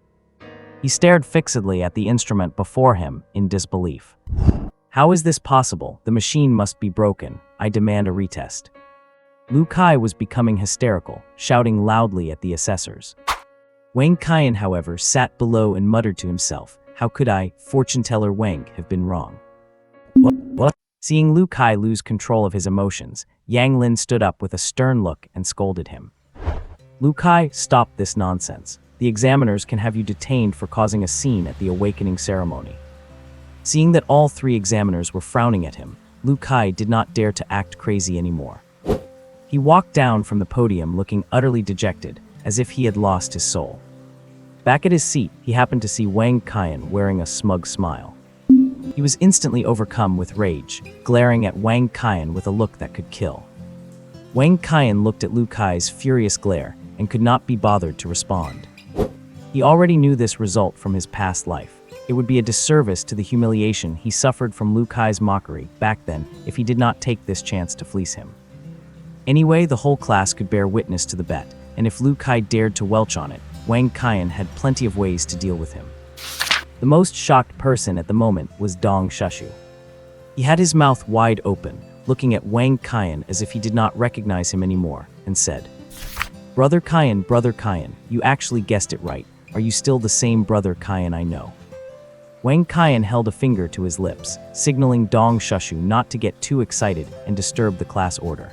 He stared fixedly at the instrument before him in disbelief. How is this possible? The machine must be broken. I demand a retest. Lu Kai was becoming hysterical, shouting loudly at the assessors. Wang Qian, however, sat below and muttered to himself, how could I, fortune teller Wang, have been wrong? What? Seeing Lu Kai lose control of his emotions, Yang Lin stood up with a stern look and scolded him. Lu Kai, stop this nonsense. The examiners can have you detained for causing a scene at the awakening ceremony. Seeing that all three examiners were frowning at him, Lu Kai did not dare to act crazy anymore. He walked down from the podium looking utterly dejected, as if he had lost his soul. Back at his seat, he happened to see Wang Qian wearing a smug smile. He was instantly overcome with rage, glaring at Wang Qian with a look that could kill. Wang Qian looked at Lu Kai's furious glare and could not be bothered to respond. He already knew this result from his past life. It would be a disservice to the humiliation he suffered from Lu Kai's mockery back then if he did not take this chance to fleece him. Anyway, the whole class could bear witness to the bet, and if Lu Kai dared to welch on it, Wang Qian had plenty of ways to deal with him. The most shocked person at the moment was Dong Shushu. He had his mouth wide open, looking at Wang Qian as if he did not recognize him anymore, and said, Brother Qian, you actually guessed it right. Are you still the same Brother Qian I know? Wang Qian held a finger to his lips, signaling Dong Shushu not to get too excited and disturb the class order.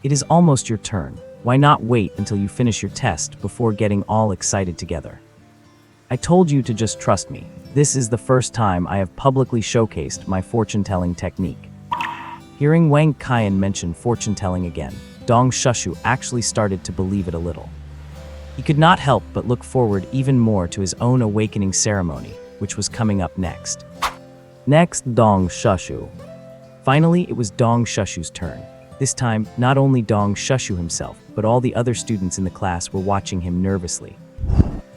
It is almost your turn. Why not wait until you finish your test before getting all excited together? I told you to just trust me. This is the first time I have publicly showcased my fortune-telling technique. Hearing Wang Qian mention fortune-telling again, Dong Shushu actually started to believe it a little. He could not help but look forward even more to his own awakening ceremony, which was coming up next. Next, Dong Shushu. Finally, it was Dong Shushu's turn. This time, not only Dong Shushu himself, but all the other students in the class were watching him nervously.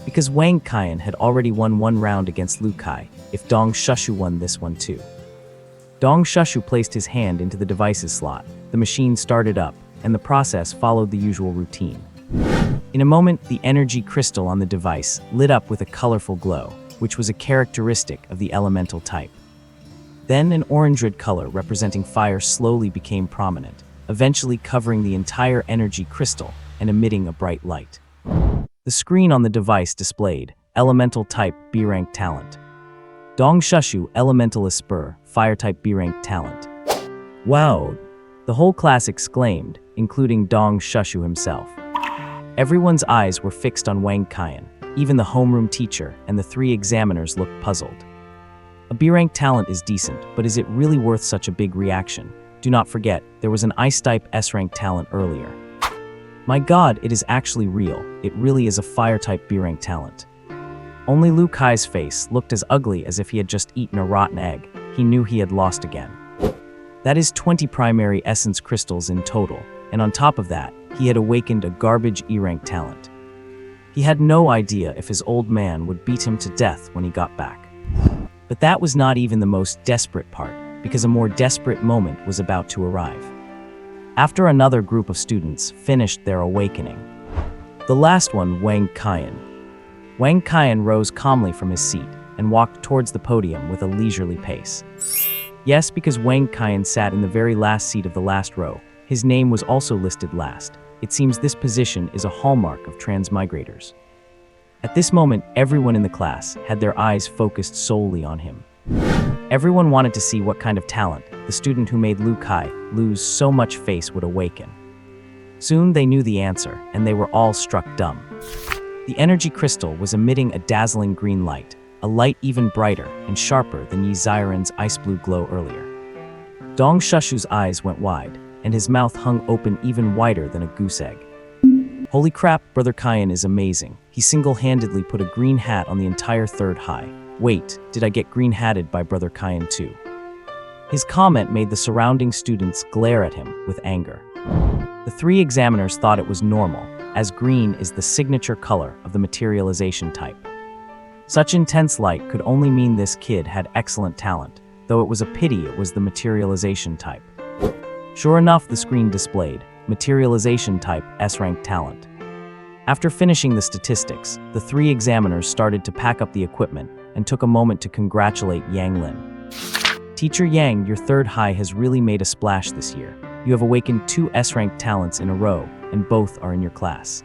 Because Wang Qian had already won one round against Lu Kai, if Dong Shushu won this one too. Dong Shushu placed his hand into the device's slot, the machine started up, and the process followed the usual routine. In a moment, the energy crystal on the device lit up with a colorful glow, which was a characteristic of the elemental type. Then an orange-red color representing fire slowly became prominent, eventually covering the entire energy crystal and emitting a bright light. The screen on the device displayed elemental type B-rank talent. Dong Shushu elemental Esper, fire type B-rank talent. Wow! The whole class exclaimed, including Dong Shushu himself. Everyone's eyes were fixed on Wang Qian. Even the homeroom teacher and the 3 examiners looked puzzled. A B-rank talent is decent, but is it really worth such a big reaction? Do not forget, there was an ice-type S-rank talent earlier. My god, it is actually real. It really is a fire-type B-rank talent. Only Lu Kai's face looked as ugly as if he had just eaten a rotten egg. He knew he had lost again. That is 20 primary essence crystals in total, and on top of that, he had awakened a garbage E-rank talent. He had no idea if his old man would beat him to death when he got back. But that was not even the most desperate part, because a more desperate moment was about to arrive. After another group of students finished their awakening, the last one, Wang Qian. Wang Qian rose calmly from his seat and walked towards the podium with a leisurely pace. Yes, because Wang Qian sat in the very last seat of the last row, his name was also listed last. It seems this position is a hallmark of transmigrators. At this moment, everyone in the class had their eyes focused solely on him. Everyone wanted to see what kind of talent the student who made Lu Kai lose so much face would awaken. Soon they knew the answer, and they were all struck dumb. The energy crystal was emitting a dazzling green light, a light even brighter and sharper than Yi Ziren's ice blue glow earlier. Dong Shushu's eyes went wide, and his mouth hung open even wider than a goose egg. Holy crap, Brother Qian is amazing. He single-handedly put a green hat on the entire third high. Wait, did I get green-hatted by Brother Qian too? His comment made the surrounding students glare at him with anger. The 3 examiners thought it was normal, as green is the signature color of the materialization type. Such intense light could only mean this kid had excellent talent, though it was a pity it was the materialization type. Sure enough, the screen displayed materialization type S-rank talent. After finishing the statistics, the 3 examiners started to pack up the equipment and took a moment to congratulate Yang Lin. Teacher Yang, your third high has really made a splash this year. You have awakened 2 S-rank talents in a row, and both are in your class.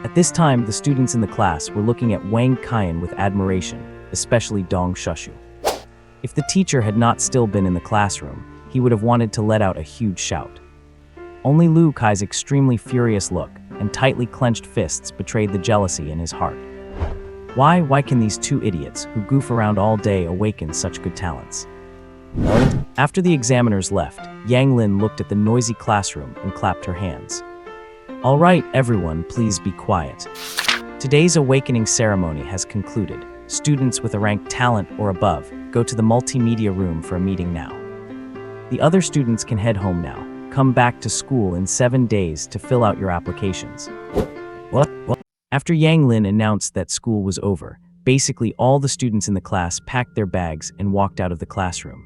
At this time, the students in the class were looking at Wang Qian with admiration, especially Dong Shushu. If the teacher had not still been in the classroom, he would have wanted to let out a huge shout. Only Lu Kai's extremely furious look and tightly clenched fists betrayed the jealousy in his heart. Why can these 2 idiots who goof around all day awaken such good talents? After the examiners left, Yang Lin looked at the noisy classroom and clapped her hands. All right, everyone, please be quiet. Today's awakening ceremony has concluded. Students with a rank talent or above, go to the multimedia room for a meeting now. The other students can head home now. Come back to school in 7 days to fill out your applications. What? After Yang Lin announced that school was over, basically all the students in the class packed their bags and walked out of the classroom.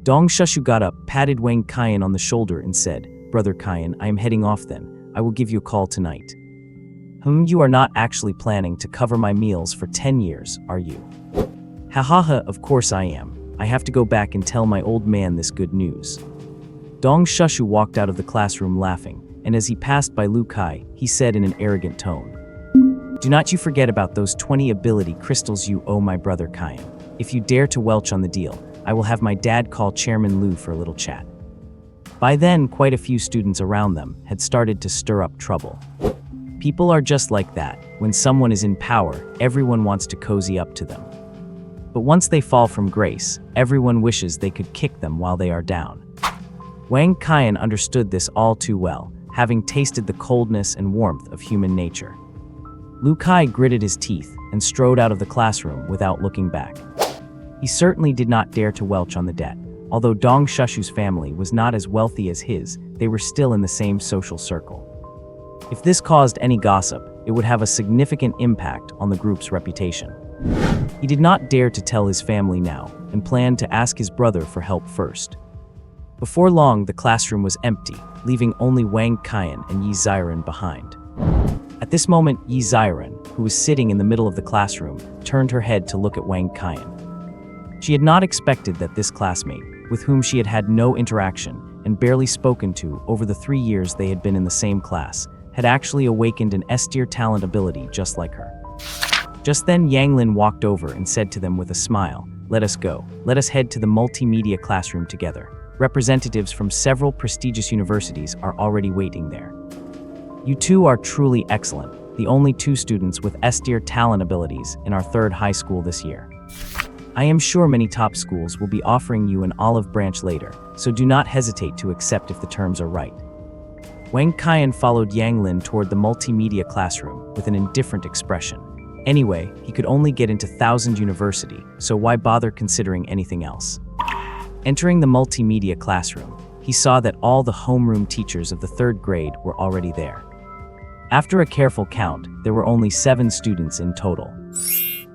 Dong Shushu got up, patted Wang Qian on the shoulder and said, Brother Qian, I am heading off then. I will give you a call tonight. You are not actually planning to cover my meals for 10 years, are you? Ha, of course I am. I have to go back and tell my old man this good news. Dong Shushu walked out of the classroom laughing, and as he passed by Lu Kai, he said in an arrogant tone, Do not you forget about those 20 ability crystals you owe my brother Qian. If you dare to welch on the deal, I will have my dad call Chairman Lu for a little chat. By then, quite a few students around them had started to stir up trouble. People are just like that. When someone is in power, everyone wants to cozy up to them. But once they fall from grace, everyone wishes they could kick them while they are down. Wang Qian understood this all too well, having tasted the coldness and warmth of human nature. Lu Kai gritted his teeth and strode out of the classroom without looking back. He certainly did not dare to welch on the debt. Although Dong Shushu's family was not as wealthy as his, they were still in the same social circle. If this caused any gossip, it would have a significant impact on the group's reputation. He did not dare to tell his family now, and planned to ask his brother for help first. Before long, the classroom was empty, leaving only Wang Qian and Yi Ziren behind. At At this moment, Yi Ziren, who was sitting in the middle of the classroom, turned her head to look at Wang Qian. She had not expected that this classmate, with whom she had had no interaction and barely spoken to over the 3 years they had been in the same class, had actually awakened an S-tier talent ability just like her. Just then, Yang Lin walked over and said to them with a smile, "Let us go. Let us head to the multimedia classroom together. Representatives from several prestigious universities are already waiting there. You two are truly excellent, the only 2 students with S-tier talent abilities in our 3rd high school this year. I am sure many top schools will be offering you an olive branch later, so do not hesitate to accept if the terms are right." Wang Qian followed Yang Lin toward the multimedia classroom with an indifferent expression. Anyway, he could only get into 1000 University, so why bother considering anything else? Entering the multimedia classroom, he saw that all the homeroom teachers of the 3rd grade were already there. After a careful count, there were only 7 students in total.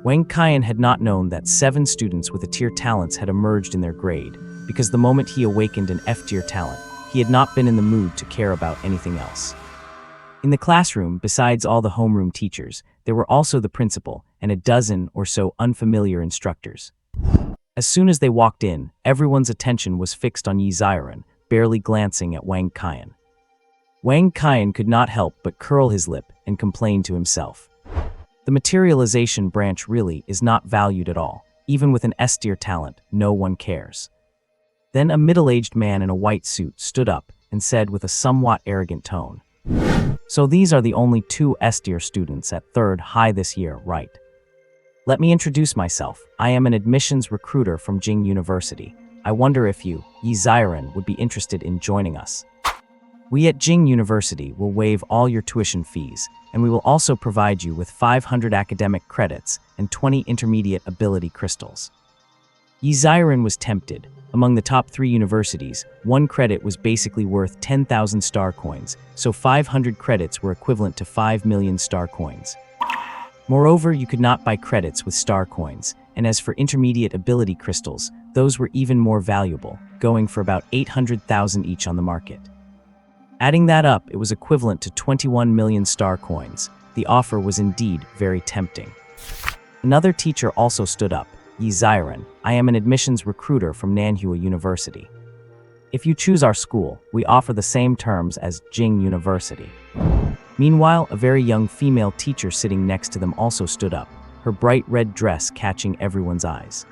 Wang Qian had not known that 7 students with A-tier talents had emerged in their grade, because the moment he awakened an F-tier talent, he had not been in the mood to care about anything else. In the classroom, besides all the homeroom teachers, there were also the principal and a dozen or so unfamiliar instructors. As soon as they walked in, everyone's attention was fixed on Yi Ziren, barely glancing at Wang Qian. Wang Qian could not help but curl his lip and complain to himself. The materialization branch really is not valued at all. Even with an S-tier talent, no one cares. Then a middle-aged man in a white suit stood up and said with a somewhat arrogant tone, "So these are the only 2 S-tier students at 3rd high this year, right? Let me introduce myself. I am an admissions recruiter from Jing University. I wonder if you, Yi Ziren, would be interested in joining us. We at Jing University will waive all your tuition fees, and we will also provide you with 500 academic credits and 20 intermediate ability crystals." Yi Ziren was tempted. Among the top 3 universities, 1 credit was basically worth 10,000 star coins, so 500 credits were equivalent to 5 million star coins. Moreover, you could not buy credits with star coins, and as for intermediate ability crystals, those were even more valuable, going for about 800,000 each on the market. Adding that up, it was equivalent to 21 million star coins. The offer was indeed very tempting. Another teacher also stood up. "Yi Ziren, I am an admissions recruiter from Manhwa University. If you choose our school, we offer the same terms as Jing University." Meanwhile, a very young female teacher sitting next to them also stood up, her bright red dress catching everyone's eyes.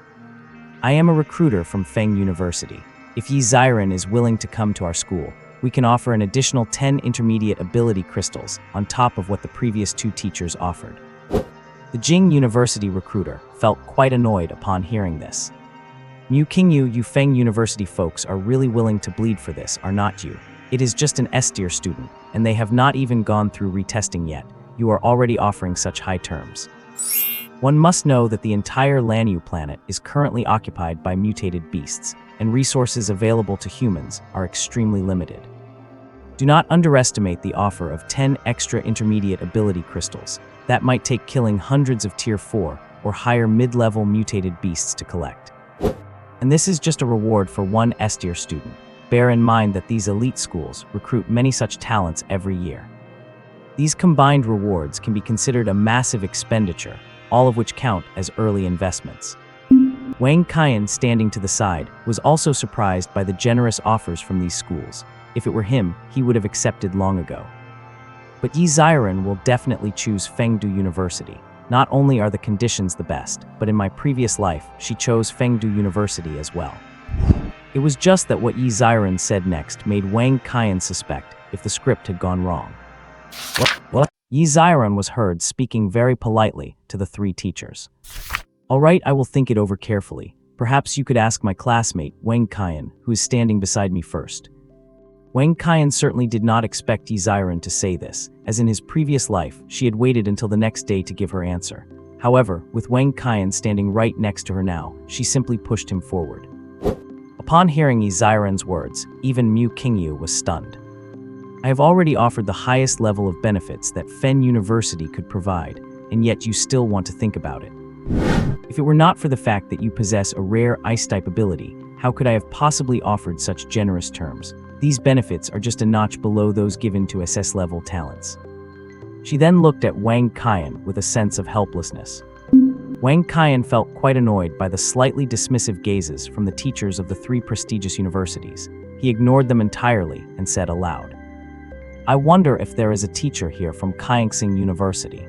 "I am a recruiter from Feng University. If Yi Ziren is willing to come to our school, we can offer an additional 10 intermediate ability crystals on top of what the previous 2 teachers offered." The Jing University recruiter felt quite annoyed upon hearing this. "Mu Qingyu, you Feng University folks are really willing to bleed for this, are not you? It is just an S-tier student, and they have not even gone through retesting yet. You are already offering such high terms. One must know that the entire Lanyu planet is currently occupied by mutated beasts, and resources available to humans are extremely limited. Do not underestimate the offer of 10 extra intermediate ability crystals. That might take killing hundreds of tier 4 or higher mid-level mutated beasts to collect. And this is just a reward for 1 S-tier student. Bear in mind that these elite schools recruit many such talents every year. These combined rewards can be considered a massive expenditure, all of which count as early investments." Wang Qian, standing to the side, was also surprised by the generous offers from these schools. If it were him, he would have accepted long ago. But Yi Ziren will definitely choose Fengdu University. Not only are the conditions the best, but in my previous life, she chose Fengdu University as well. It was just that what Yi Ziren said next made Wang Qian suspect if the script had gone wrong. What? Yi Ziren was heard speaking very politely to the 3 teachers. "All right, I will think it over carefully. Perhaps you could ask my classmate, Wang Qian, who is standing beside me first." Wang Qian certainly did not expect Yi Ziren to say this, as in his previous life, she had waited until the next day to give her answer. However, with Wang Qian standing right next to her now, she simply pushed him forward. Upon hearing Yi Ziren's words, even Mu Qingyu was stunned. "I have already offered the highest level of benefits that Fen University could provide, and yet you still want to think about it. If it were not for the fact that you possess a rare ice-type ability, how could I have possibly offered such generous terms? These benefits are just a notch below those given to SS-level talents." She then looked at Wang Qian with a sense of helplessness. Wang Qian felt quite annoyed by the slightly dismissive gazes from the teachers of the 3 prestigious universities. He ignored them entirely and said aloud, "I wonder if there is a teacher here from Kaixing University."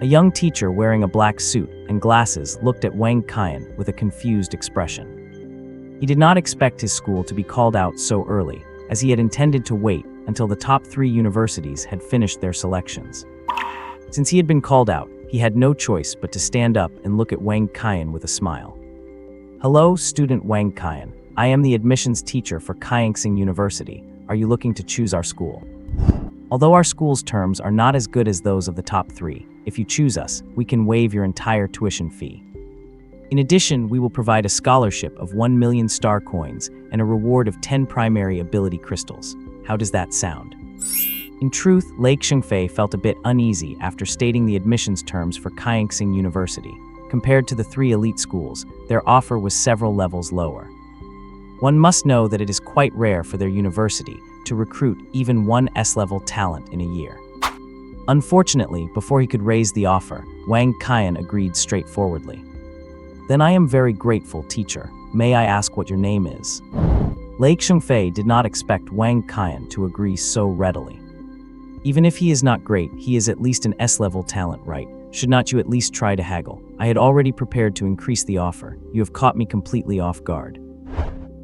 A young teacher wearing a black suit and glasses looked at Wang Qian with a confused expression. He did not expect his school to be called out so early, as he had intended to wait until the top 3 universities had finished their selections. Since he had been called out, he had no choice but to stand up and look at Wang Qian with a smile. "Hello, student Wang Qian. I am the admissions teacher for Kaixing University. Are you looking to choose our school? Although our school's terms are not as good as those of the top 3, if you choose us, we can waive your entire tuition fee. In addition, we will provide a scholarship of 1 million star coins and a reward of 10 primary ability crystals. How does that sound?" In truth, Lake Shengfei felt a bit uneasy after stating the admissions terms for Kaixing University. Compared to the 3 elite schools, their offer was several levels lower. One must know that it is quite rare for their university to recruit even one S-level talent in a year. Unfortunately, before he could raise the offer, Wang Qian agreed straightforwardly. "Then I am very grateful, teacher. May I ask what your name is?" Lake Shengfei did not expect Wang Qian to agree so readily. "Even if he is not great, he is at least an S-level talent, right? Should not you at least try to haggle? I had already prepared to increase the offer. You have caught me completely off guard."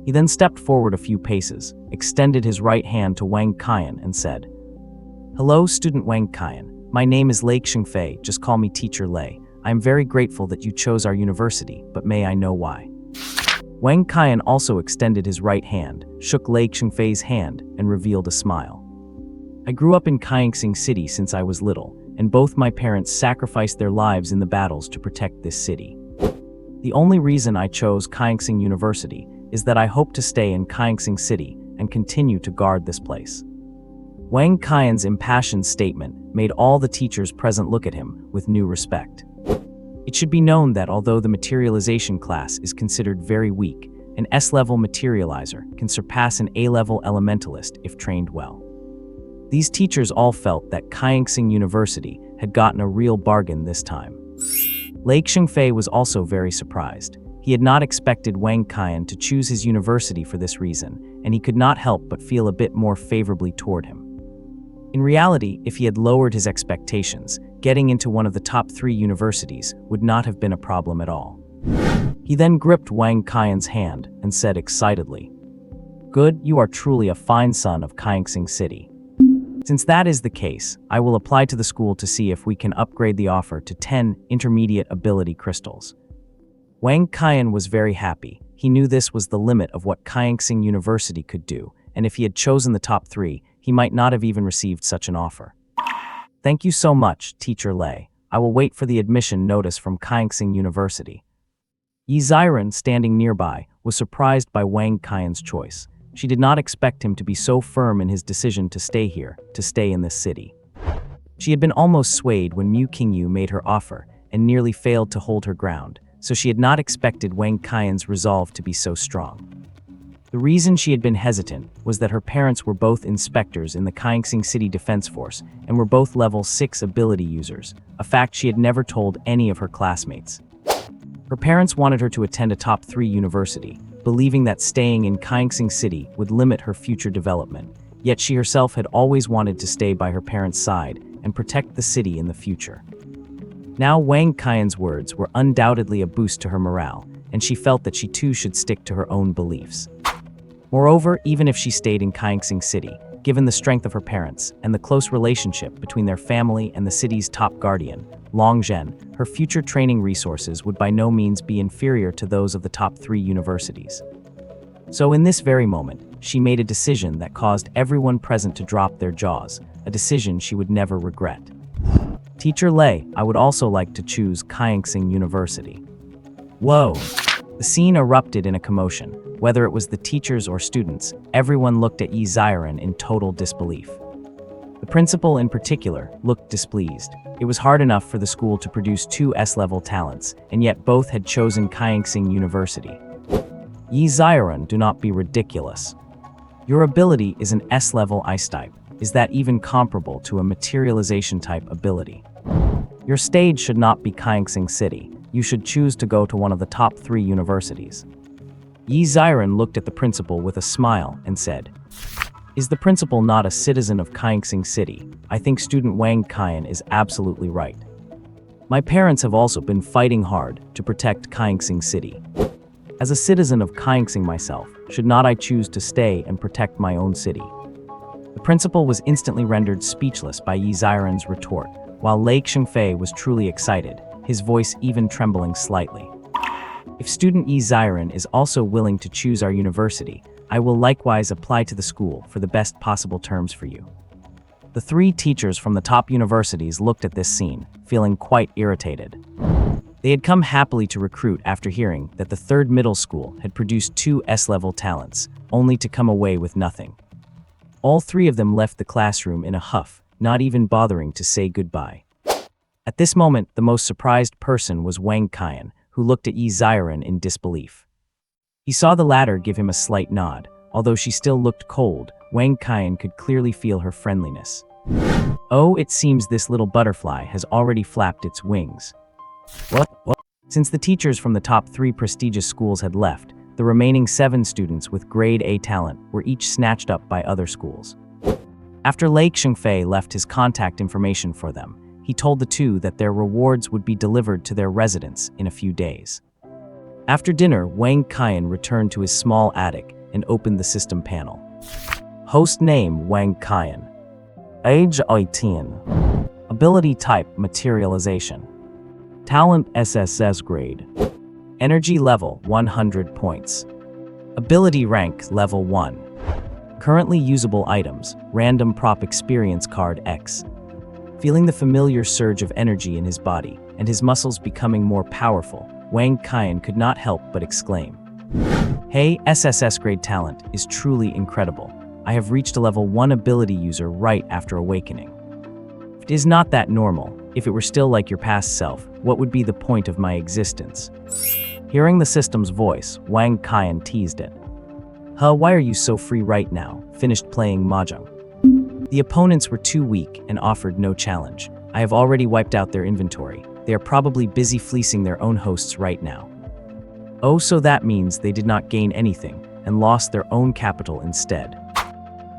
He then stepped forward a few paces, extended his right hand to Wang Qian and said, "Hello, student Wang Qian. My name is Lake Shengfei. Just call me Teacher Lei. I am very grateful that you chose our university, but may I know why?" Wang Qian also extended his right hand, shook Lake Shengfei's hand, and revealed a smile. "I grew up in Kaixing City since I was little, and both my parents sacrificed their lives in the battles to protect this city. The only reason I chose Kaixing University is that I hope to stay in Kaixing City and continue to guard this place." Wang Qian's impassioned statement made all the teachers present look at him with new respect. It should be known that although the materialization class is considered very weak, an S-level materializer can surpass an A-level elementalist if trained well. These teachers all felt that Kaixing University had gotten a real bargain this time. Lake Shengfei was also very surprised. He had not expected Wang Qian to choose his university for this reason, and he could not help but feel a bit more favorably toward him. In reality, if he had lowered his expectations, getting into one of the top 3 universities would not have been a problem at all. He then gripped Wang Qian's hand and said excitedly, "Good, you are truly a fine son of Kaixing City. Since that is the case, I will apply to the school to see if we can upgrade the offer to 10 intermediate ability crystals." Wang Qian was very happy. He knew this was the limit of what Kaixing University could do, and if he had chosen the top 3, he might not have even received such an offer. "Thank you so much, Teacher Lei. I will wait for the admission notice from Kaixing University." Yi Ziren, standing nearby, was surprised by Wang Qian's choice. She did not expect him to be so firm in his decision to stay here, to stay in this city. She had been almost swayed when Mu Qingyu made her offer and nearly failed to hold her ground, so she had not expected Wang Qian's resolve to be so strong. The reason she had been hesitant was that her parents were both inspectors in the Kaixing City Defense Force and were both level 6 ability users, a fact she had never told any of her classmates. Her parents wanted her to attend a top 3 university, believing that staying in Kaixing City would limit her future development, yet she herself had always wanted to stay by her parents' side and protect the city in the future. Now Wang Qian's words were undoubtedly a boost to her morale, and she felt that she too should stick to her own beliefs. Moreover, even if she stayed in Kaixing City, given the strength of her parents and the close relationship between their family and the city's top guardian, Long Zhen, her future training resources would by no means be inferior to those of the top 3 universities. So in this very moment, she made a decision that caused everyone present to drop their jaws, a decision she would never regret. "Teacher Lei, I would also like to choose Kaixing University." Whoa! The scene erupted in a commotion. Whether it was the teachers or students, everyone looked at Yi Ziren in total disbelief. The principal in particular looked displeased. It was hard enough for the school to produce 2 S-level talents, and yet both had chosen Kaixing University. "Yi Ziren, do not be ridiculous. Your ability is an S-level ice type. Is that even comparable to a materialization-type ability? Your stage should not be Kaixing City. You should choose to go to one of the top 3 universities. Yi Ziren looked at the principal with a smile and said, "Is the principal not a citizen of Kaixing City? I think student Wang Qian is absolutely right. My parents have also been fighting hard to protect Kaixing City. As a citizen of Kaixing myself, should not I choose to stay and protect my own city?" The principal was instantly rendered speechless by Yi Ziren's retort, while Lake Shengfei was truly excited, his voice even trembling slightly. "If student Yi Ziren is also willing to choose our university, I will likewise apply to the school for the best possible terms for you." The 3 teachers from the top universities looked at this scene, feeling quite irritated. They had come happily to recruit after hearing that the 3rd middle school had produced 2 S-level talents, only to come away with nothing. All 3 of them left the classroom in a huff, not even bothering to say goodbye. At this moment, the most surprised person was Wang Qian, who looked at Yi Ziren in disbelief. He saw the latter give him a slight nod. Although she still looked cold, Wang Qian could clearly feel her friendliness. "Oh, it seems this little butterfly has already flapped its wings." What? Since the teachers from the top 3 prestigious schools had left, the remaining 7 students with grade A talent were each snatched up by other schools. After Lake Shengfei left his contact information for them, he told the 2 that their rewards would be delivered to their residence in a few days. After dinner, Wang Qian returned to his small attic and opened the system panel. Host name Wang Qian. Age 18. Ability type materialization. Talent SSS grade. Energy level 100 points. Ability rank level 1. Currently usable items, random prop experience card X. Feeling the familiar surge of energy in his body and his muscles becoming more powerful, Wang Qian could not help but exclaim, "Hey, SSS grade talent is truly incredible. I have reached a level 1 ability user right after awakening. It is not that normal. If it were still like your past self, what would be the point of my existence?" Hearing the system's voice, Wang Qian teased it. Why are you so free right now? Finished playing Mahjong." The opponents were too weak and offered no challenge. I have already wiped out their inventory. They are probably busy fleecing their own hosts right now. Oh, so that means they did not gain anything and lost their own capital instead.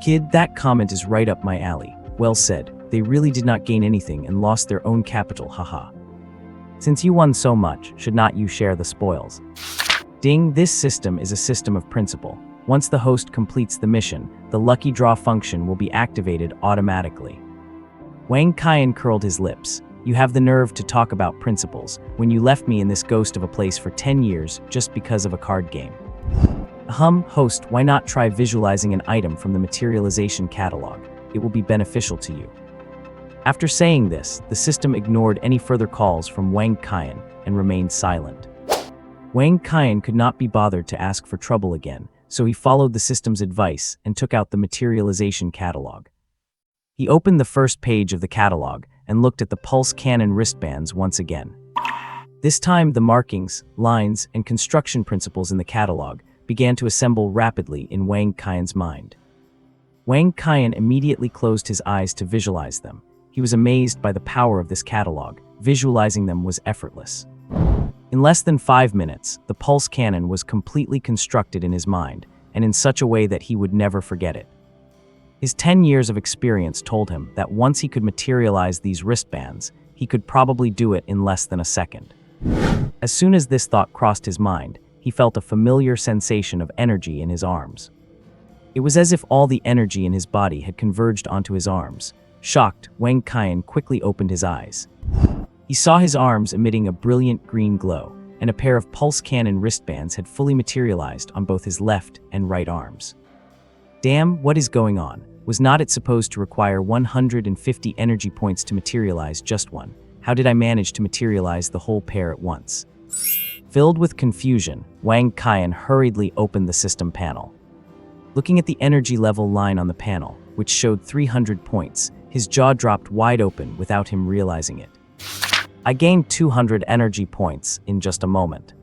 Kid, that comment is right up my alley. Well said. They really did not gain anything and lost their own capital, haha. Since you won so much, should not you share the spoils? Ding, this system is a system of principle. Once the host completes the mission, the lucky draw function will be activated automatically. Wang Qian curled his lips. You have the nerve to talk about principles when you left me in this ghost of a place for 10 years just because of a card game. Host, why not try visualizing an item from the materialization catalog? It will be beneficial to you. After saying this, the system ignored any further calls from Wang Qian and remained silent. Wang Qian could not be bothered to ask for trouble again, so he followed the system's advice and took out the materialization catalog. He opened the first page of the catalog and looked at the pulse cannon wristbands once again. This time, the markings, lines, and construction principles in the catalog began to assemble rapidly in Wang Qian's mind. Wang Qian immediately closed his eyes to visualize them. He was amazed by the power of this catalog. Visualizing them was effortless. In less than 5 minutes, the pulse cannon was completely constructed in his mind, and in such a way that he would never forget it. His 10 years of experience told him that once he could materialize these wristbands, he could probably do it in less than a second. As soon as this thought crossed his mind, he felt a familiar sensation of energy in his arms. It was as if all the energy in his body had converged onto his arms. Shocked, Wang Qian quickly opened his eyes. He saw his arms emitting a brilliant green glow, and a pair of pulse cannon wristbands had fully materialized on both his left and right arms. Damn, what is going on? Was not it supposed to require 150 energy points to materialize just one? How did I manage to materialize the whole pair at once? Filled with confusion, Wang Qian hurriedly opened the system panel. Looking at the energy level line on the panel, which showed 300 points, his jaw dropped wide open without him realizing it. I gained 200 energy points in just a moment.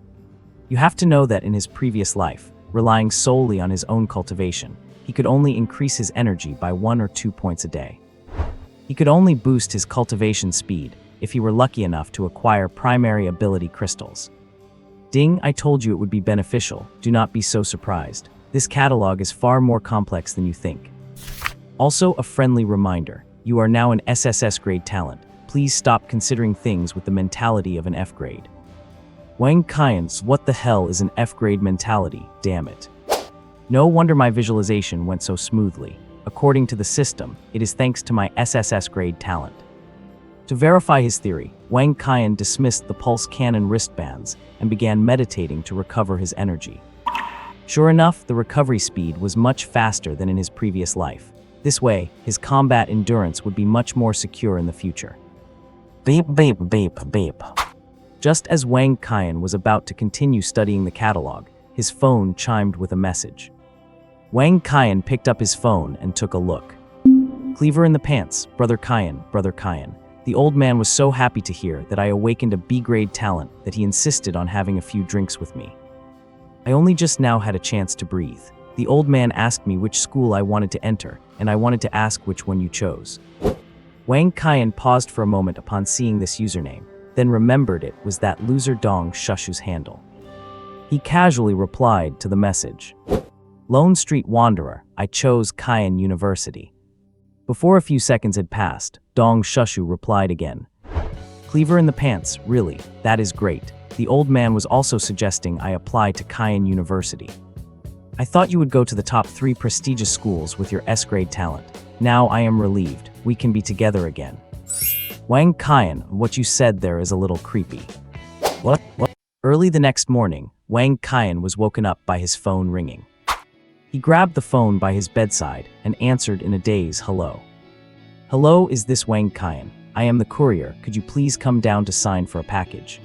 You have to know that in his previous life, relying solely on his own cultivation, he could only increase his energy by 1 or 2 points a day. He could only boost his cultivation speed if he were lucky enough to acquire primary ability crystals. Ding, I told you it would be beneficial. Do not be so surprised. This catalog is far more complex than you think. Also, a friendly reminder. You are now an SSS grade talent. Please stop considering things with the mentality of an F grade. Wang Qian's what the hell is an F grade mentality, damn it. No wonder my visualization went so smoothly. According to the system, it is thanks to my SSS grade talent. To verify his theory, Wang Qian dismissed the pulse cannon wristbands and began meditating to recover his energy. Sure enough, the recovery speed was much faster than in his previous life. This way, his combat endurance would be much more secure in the future. Beep, beep, beep, beep. Just as Wang Qian was about to continue studying the catalog, his phone chimed with a message. Wang Qian picked up his phone and took a look. Cleaver in the pants, Brother Qian, Brother Qian. The old man was so happy to hear that I awakened a B-grade talent that he insisted on having a few drinks with me. I only just now had a chance to breathe. The old man asked me which school I wanted to enter, and I wanted to ask which one you chose. Wang Qian paused for a moment upon seeing this username, then remembered it was that loser Dong Shushu's handle. He casually replied to the message. Lone Street Wanderer, I chose Qian University. Before a few seconds had passed, Dong Shushu replied again. Cleaver in the pants, really, that is great. The old man was also suggesting I apply to Qian University. I thought you would go to the top 3 prestigious schools with your S-grade talent. Now I am relieved, we can be together again. Wang Qian, what you said there is a little creepy. What? Early the next morning, Wang Qian was woken up by his phone ringing. He grabbed the phone by his bedside and answered in a daze, hello. Hello, is this Wang Qian? I am the courier, could you please come down to sign for a package?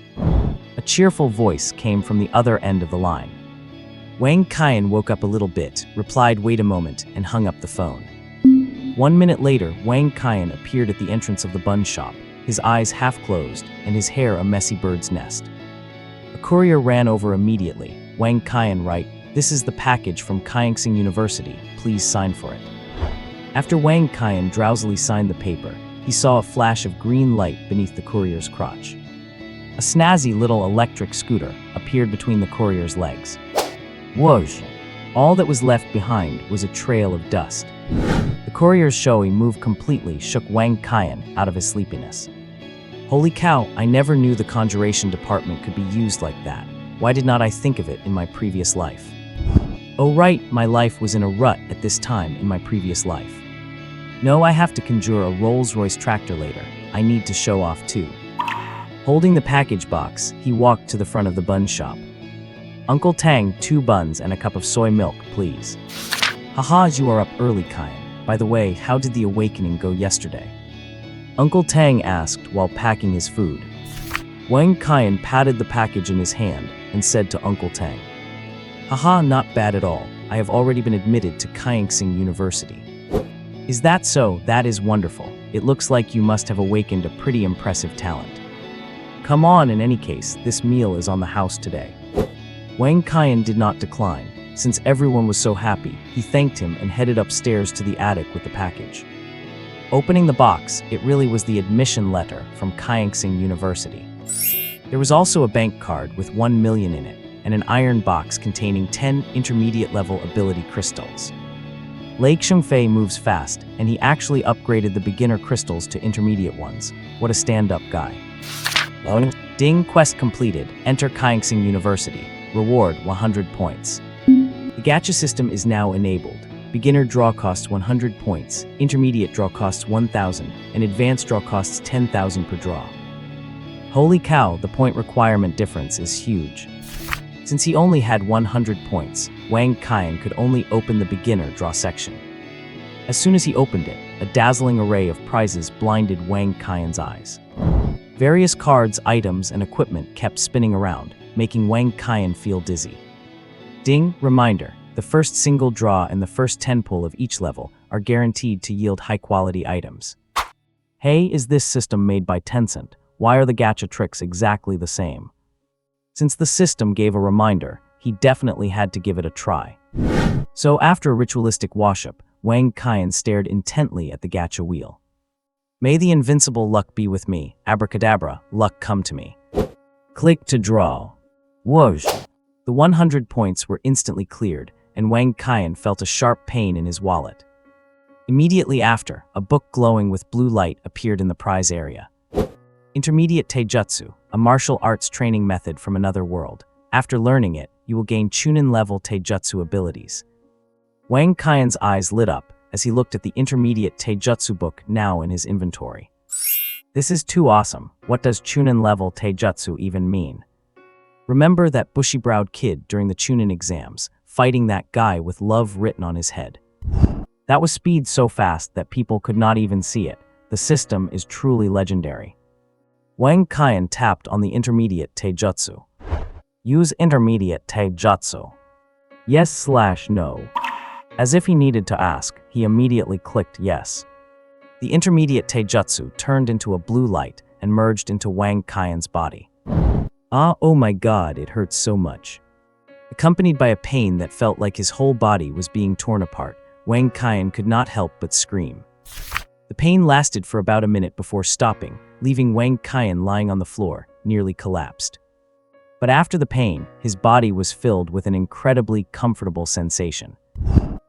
A cheerful voice came from the other end of the line. Wang Qian woke up a little bit, replied wait a moment, and hung up the phone. 1 minute later, Wang Qian appeared at the entrance of the bun shop, his eyes half closed and his hair a messy bird's nest. A courier ran over immediately. Wang Qian, right? This is the package from Kaixing University, please sign for it. After Wang Qian drowsily signed the paper, he saw a flash of green light beneath the courier's crotch. A snazzy little electric scooter appeared between the courier's legs. Whoosh! All that was left behind was a trail of dust. The courier's showy move completely shook Wang Qian out of his sleepiness. Holy cow, I never knew the conjuration department could be used like that. Why did not I think of it in my previous life? Oh right, my life was in a rut at this time in my previous life. No, I have to conjure a Rolls-Royce tractor later. I need to show off too. Holding the package box, he walked to the front of the bun shop. Uncle Tang, 2 buns and a cup of soy milk, please. Haha, you are up early, Qian. By the way, how did the awakening go yesterday? Uncle Tang asked while packing his food. Wang Qian patted the package in his hand and said to Uncle Tang, Haha, not bad at all. I have already been admitted to Kaixing University. Is that so? That is wonderful. It looks like you must have awakened a pretty impressive talent. Come on, in any case, this meal is on the house today. Wang Qian did not decline. Since everyone was so happy, he thanked him and headed upstairs to the attic with the package. Opening the box, it really was the admission letter from Kaixing University. There was also a bank card with 1 million in it, and an iron box containing 10 intermediate-level ability crystals. Lake Shengfei moves fast, and he actually upgraded the beginner crystals to intermediate ones. What a stand-up guy. Ding, quest completed. Enter Kaixing University. Reward 100 points. The gacha system is now enabled. Beginner draw costs 100 points, intermediate draw costs 1,000, and advanced draw costs 10,000 per draw. Holy cow, the point requirement difference is huge. Since he only had 100 points, Wang Qian could only open the beginner draw section. As soon as he opened it, a dazzling array of prizes blinded Wang Qian's eyes. Various cards, items, and equipment kept spinning around, making Wang Qian feel dizzy. Ding, reminder, the first single draw and the first 10 pull of each level are guaranteed to yield high-quality items. Hey, is this system made by Tencent? Why are the gacha tricks exactly the same? Since the system gave a reminder, he definitely had to give it a try. So after a ritualistic wash-up, Wang Qian stared intently at the gacha wheel. May the invincible luck be with me. Abracadabra, luck come to me. Click to draw. Whoosh. The 100 points were instantly cleared, and Wang Qian felt a sharp pain in his wallet. Immediately after, a book glowing with blue light appeared in the prize area. Intermediate Taijutsu, a martial arts training method from another world. After learning it, you will gain Chunin level Taijutsu abilities. Wang Qian's eyes lit up as he looked at the intermediate Taijutsu book now in his inventory. This is too awesome. What does Chunin level Taijutsu even mean? Remember that bushy-browed kid during the Chunin exams, fighting that guy with love written on his head? That was speed so fast that people could not even see it. The system is truly legendary. Wang Qian tapped on the intermediate Taijutsu. Use intermediate Taijutsu. Yes/no. As if he needed to ask, he immediately clicked yes. The intermediate Taijutsu turned into a blue light and merged into Wang Qian's body. Oh my god, it hurts so much. Accompanied by a pain that felt like his whole body was being torn apart, Wang Qian could not help but scream. The pain lasted for about a minute before stopping, leaving Wang Qian lying on the floor, nearly collapsed. But after the pain, his body was filled with an incredibly comfortable sensation.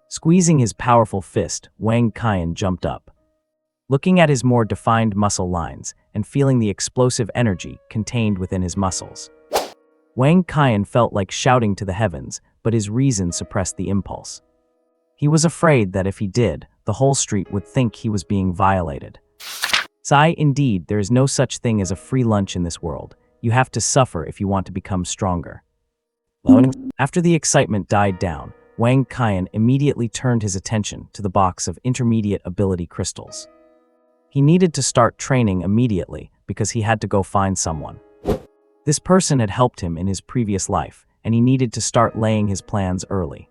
Squeezing his powerful fist, Wang Qian jumped up. Looking at his more defined muscle lines and feeling the explosive energy contained within his muscles, Wang Qian felt like shouting to the heavens, but his reason suppressed the impulse. He was afraid that if he did, the whole street would think he was being violated. Sigh, indeed, there is no such thing as a free lunch in this world. You have to suffer if you want to become stronger. After the excitement died down, Wang Qian immediately turned his attention to the box of intermediate ability crystals. He needed to start training immediately because he had to go find someone. This person had helped him in his previous life, and he needed to start laying his plans early.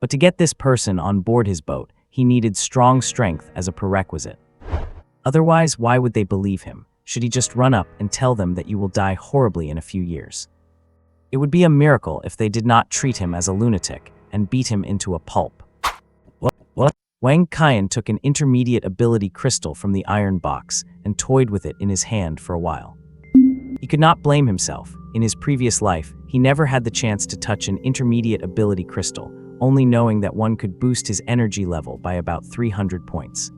But to get this person on board his boat, he needed strong strength as a prerequisite. Otherwise, why would they believe him? Should he just run up and tell them that you will die horribly in a few years? It would be a miracle if they did not treat him as a lunatic and beat him into a pulp. What? Wang Qian took an intermediate ability crystal from the iron box and toyed with it in his hand for a while. He could not blame himself. In his previous life, he never had the chance to touch an intermediate ability crystal, only knowing that one could boost his energy level by about 300 points.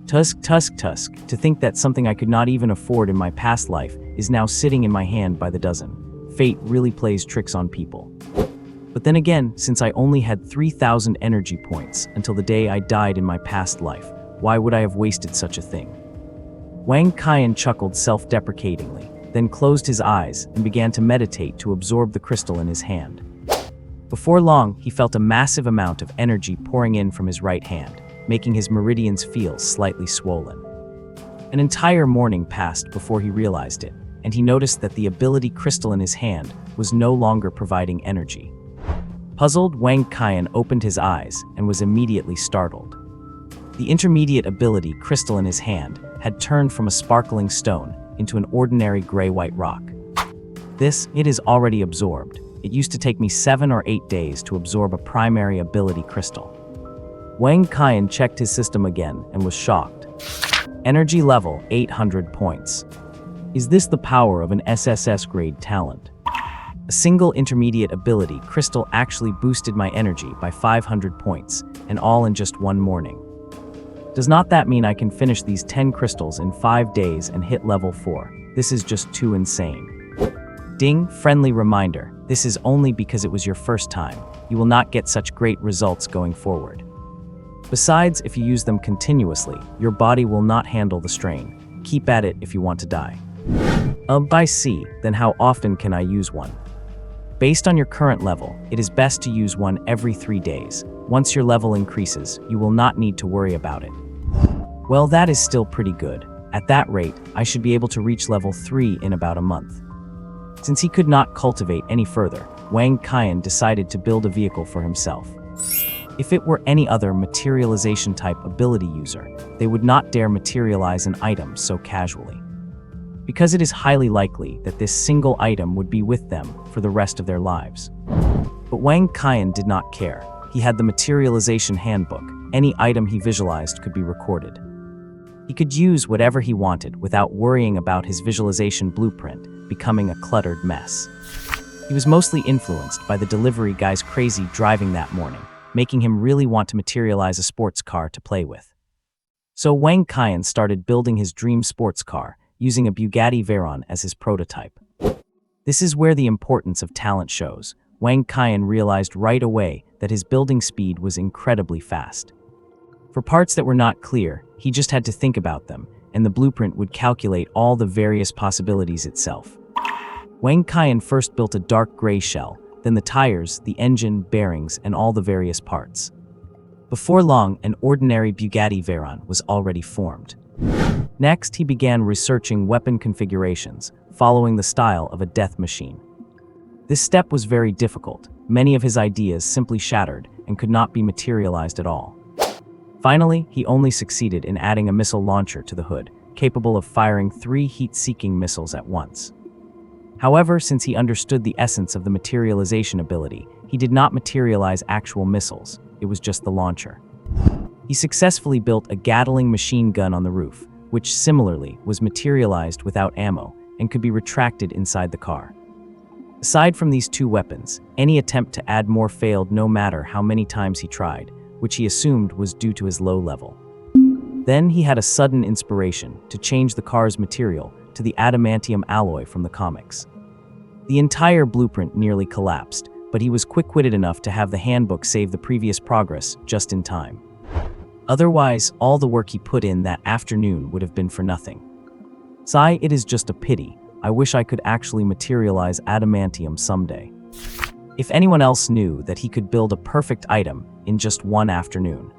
Tusk, to think that something I could not even afford in my past life is now sitting in my hand by the dozen. Fate really plays tricks on people. But then again, since I only had 3,000 energy points until the day I died in my past life, why would I have wasted such a thing? Wang Qian chuckled self-deprecatingly, then closed his eyes and began to meditate to absorb the crystal in his hand. Before long, he felt a massive amount of energy pouring in from his right hand, making his meridians feel slightly swollen. An entire morning passed before he realized it, and he noticed that the ability crystal in his hand was no longer providing energy. Puzzled, Wang Qian opened his eyes and was immediately startled. The intermediate ability crystal in his hand had turned from a sparkling stone into an ordinary gray-white rock. It is already absorbed. It used to take me 7 or 8 days to absorb a primary ability crystal. Wang Qian checked his system again and was shocked. Energy level 800 points. Is this the power of an SSS grade talent? A single intermediate ability crystal actually boosted my energy by 500 points, and all in just one morning. Does not that mean I can finish these 10 crystals in 5 days and hit level 4? This is just too insane. Ding, friendly reminder. This is only because it was your first time. You will not get such great results going forward. Besides, if you use them continuously, your body will not handle the strain. Keep at it if you want to die. I see, then how often can I use one? Based on your current level, it is best to use one every 3 days. Once your level increases, you will not need to worry about it. Well, that is still pretty good. At that rate, I should be able to reach level 3 in about a month. Since he could not cultivate any further, Wang Qian decided to build a vehicle for himself. If it were any other materialization type ability user, they would not dare materialize an item so casually, because it is highly likely that this single item would be with them for the rest of their lives. But Wang Qian did not care. He had the materialization handbook. Any item he visualized could be recorded. He could use whatever he wanted without worrying about his visualization blueprint becoming a cluttered mess. He was mostly influenced by the delivery guy's crazy driving that morning, making him really want to materialize a sports car to play with. So Wang Qian started building his dream sports car, using a Bugatti Veyron as his prototype. This is where the importance of talent shows. Wang Qian realized right away that his building speed was incredibly fast. For parts that were not clear, he just had to think about them, and the blueprint would calculate all the various possibilities itself. Wang Qian first built a dark gray shell, then the tires, the engine, bearings, and all the various parts. Before long, an ordinary Bugatti Veyron was already formed. Next, he began researching weapon configurations, following the style of a death machine. This step was very difficult. Many of his ideas simply shattered and could not be materialized at all. Finally, he only succeeded in adding a missile launcher to the hood, capable of firing 3 heat-seeking missiles at once. However, since he understood the essence of the materialization ability, he did not materialize actual missiles. It was just the launcher. He successfully built a Gatling machine gun on the roof, which similarly was materialized without ammo and could be retracted inside the car. Aside from these 2 weapons, any attempt to add more failed no matter how many times he tried, which he assumed was due to his low level. Then he had a sudden inspiration to change the car's material to the adamantium alloy from the comics. The entire blueprint nearly collapsed, but he was quick-witted enough to have the handbook save the previous progress just in time. Otherwise, all the work he put in that afternoon would have been for nothing. Sigh, it is just a pity. I wish I could actually materialize adamantium someday. If anyone else knew that he could build a perfect item in just one afternoon,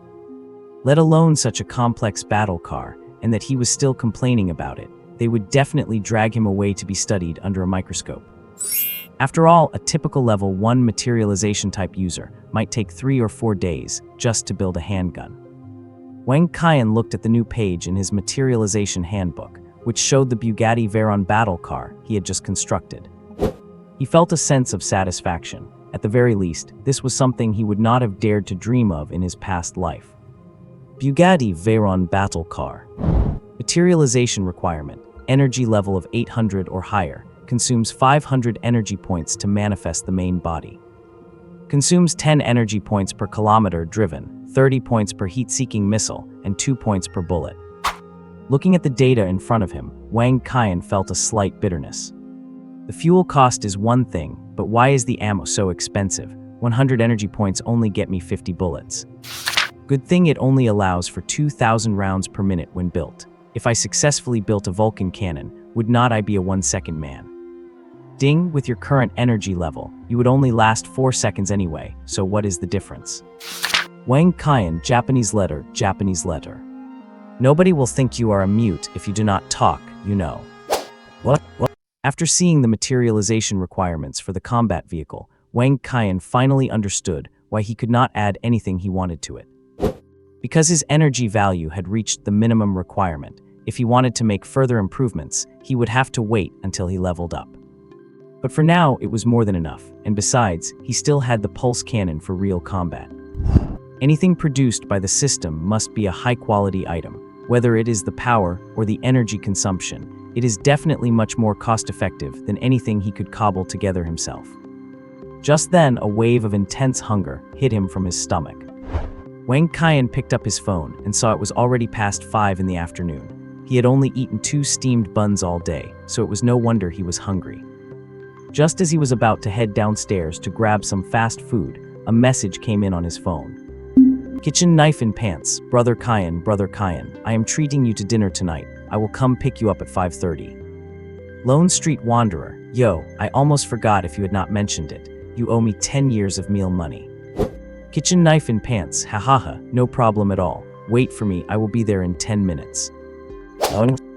let alone such a complex battle car, and that he was still complaining about it, they would definitely drag him away to be studied under a microscope. After all, a typical level 1 materialization type user might take 3 or 4 days just to build a handgun. Wang Qian looked at the new page in his materialization handbook, which showed the Bugatti Veyron battle car he had just constructed. He felt a sense of satisfaction. At the very least, this was something he would not have dared to dream of in his past life. Bugatti Veyron battle car. Materialization requirement, energy level of 800 or higher, consumes 500 energy points to manifest the main body. Consumes 10 energy points per kilometer driven, 30 points per heat-seeking missile, and 2 points per bullet. Looking at the data in front of him, Wang Qian felt a slight bitterness. The fuel cost is one thing, but why is the ammo so expensive? 100 energy points only get me 50 bullets. Good thing it only allows for 2,000 rounds per minute when built. If I successfully built a Vulcan cannon, would not I be a 1-second man? Ding, with your current energy level, you would only last 4 seconds anyway, so what is the difference? Wang Qian, Japanese letter, Japanese letter. Nobody will think you are a mute if you do not talk, you know. What? After seeing the materialization requirements for the combat vehicle, Wang Qian finally understood why he could not add anything he wanted to it. Because his energy value had reached the minimum requirement, if he wanted to make further improvements, he would have to wait until he leveled up. But for now, it was more than enough, and besides, he still had the pulse cannon for real combat. Anything produced by the system must be a high-quality item. Whether it is the power or the energy consumption, it is definitely much more cost-effective than anything he could cobble together himself. Just then, a wave of intense hunger hit him from his stomach. Wang Qian picked up his phone and saw it was already past 5 in the afternoon. He had only eaten 2 steamed buns all day, so it was no wonder he was hungry. Just as he was about to head downstairs to grab some fast food, a message came in on his phone. Kitchen knife in pants, Brother Qian, I am treating you to dinner tonight. I will come pick you up at 5:30. Lone Street Wanderer, yo, I almost forgot if you had not mentioned it. You owe me 10 years of meal money. Kitchen knife in pants, hahaha, no problem at all. Wait for me, I will be there in 10 minutes.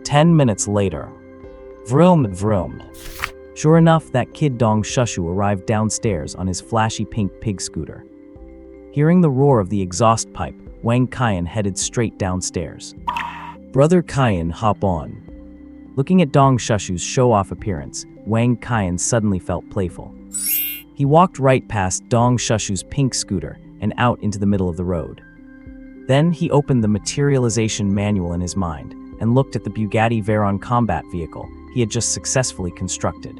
10 minutes later. Vroom. Sure enough, that kid Dong Shushu arrived downstairs on his flashy pink pig scooter. Hearing the roar of the exhaust pipe, Wang Qian headed straight downstairs. Brother Qian, hop on. Looking at Dong Shushu's show-off appearance, Wang Qian suddenly felt playful. He walked right past Dong Shushu's pink scooter and out into the middle of the road. Then he opened the materialization manual in his mind and looked at the Bugatti Veyron combat vehicle he had just successfully constructed.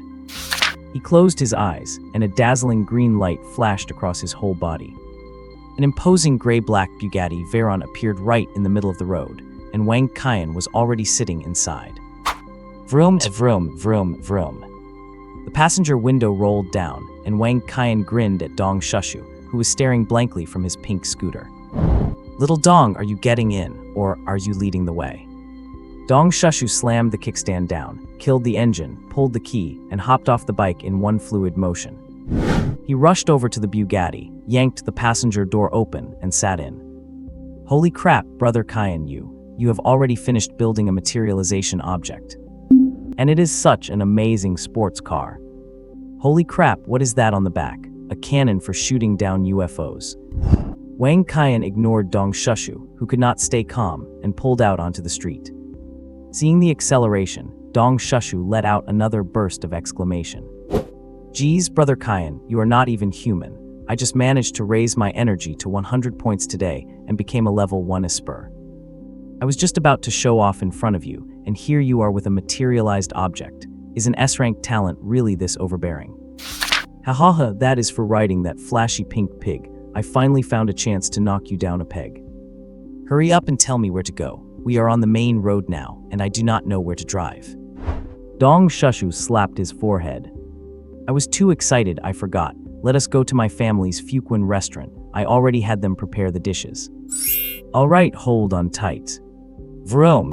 He closed his eyes, and a dazzling green light flashed across his whole body. An imposing gray-black Bugatti Veyron appeared right in the middle of the road, and Wang Qian was already sitting inside. Vroom, vroom, vroom, vroom. The passenger window rolled down, and Wang Qian grinned at Dong Shushu, who was staring blankly from his pink scooter. "Little Dong, are you getting in, or are you leading the way?" Dong Shushu slammed the kickstand down, killed the engine, pulled the key, and hopped off the bike in one fluid motion. He rushed over to the Bugatti, yanked the passenger door open, and sat in. "Holy crap, Brother Qian, you have already finished building a materialization object. And it is such an amazing sports car. Holy crap, what is that on the back? A cannon for shooting down UFOs." Wang Qian ignored Dong Shushu, who could not stay calm, and pulled out onto the street. Seeing the acceleration, Dong Shushu let out another burst of exclamation. "Geez, Brother Qian, you are not even human. I just managed to raise my energy to 100 points today and became a level 1 Esper. I was just about to show off in front of you, and here you are with a materialized object. Is an S-rank talent really this overbearing? Ha, that is for riding that flashy pink pig. I finally found a chance to knock you down a peg. Hurry up and tell me where to go. We are on the main road now, and I do not know where to drive." Dong Shushu slapped his forehead. "I was too excited, I forgot. Let us go to my family's Fuquan restaurant. I already had them prepare the dishes." "All right, hold on tight." Vroom!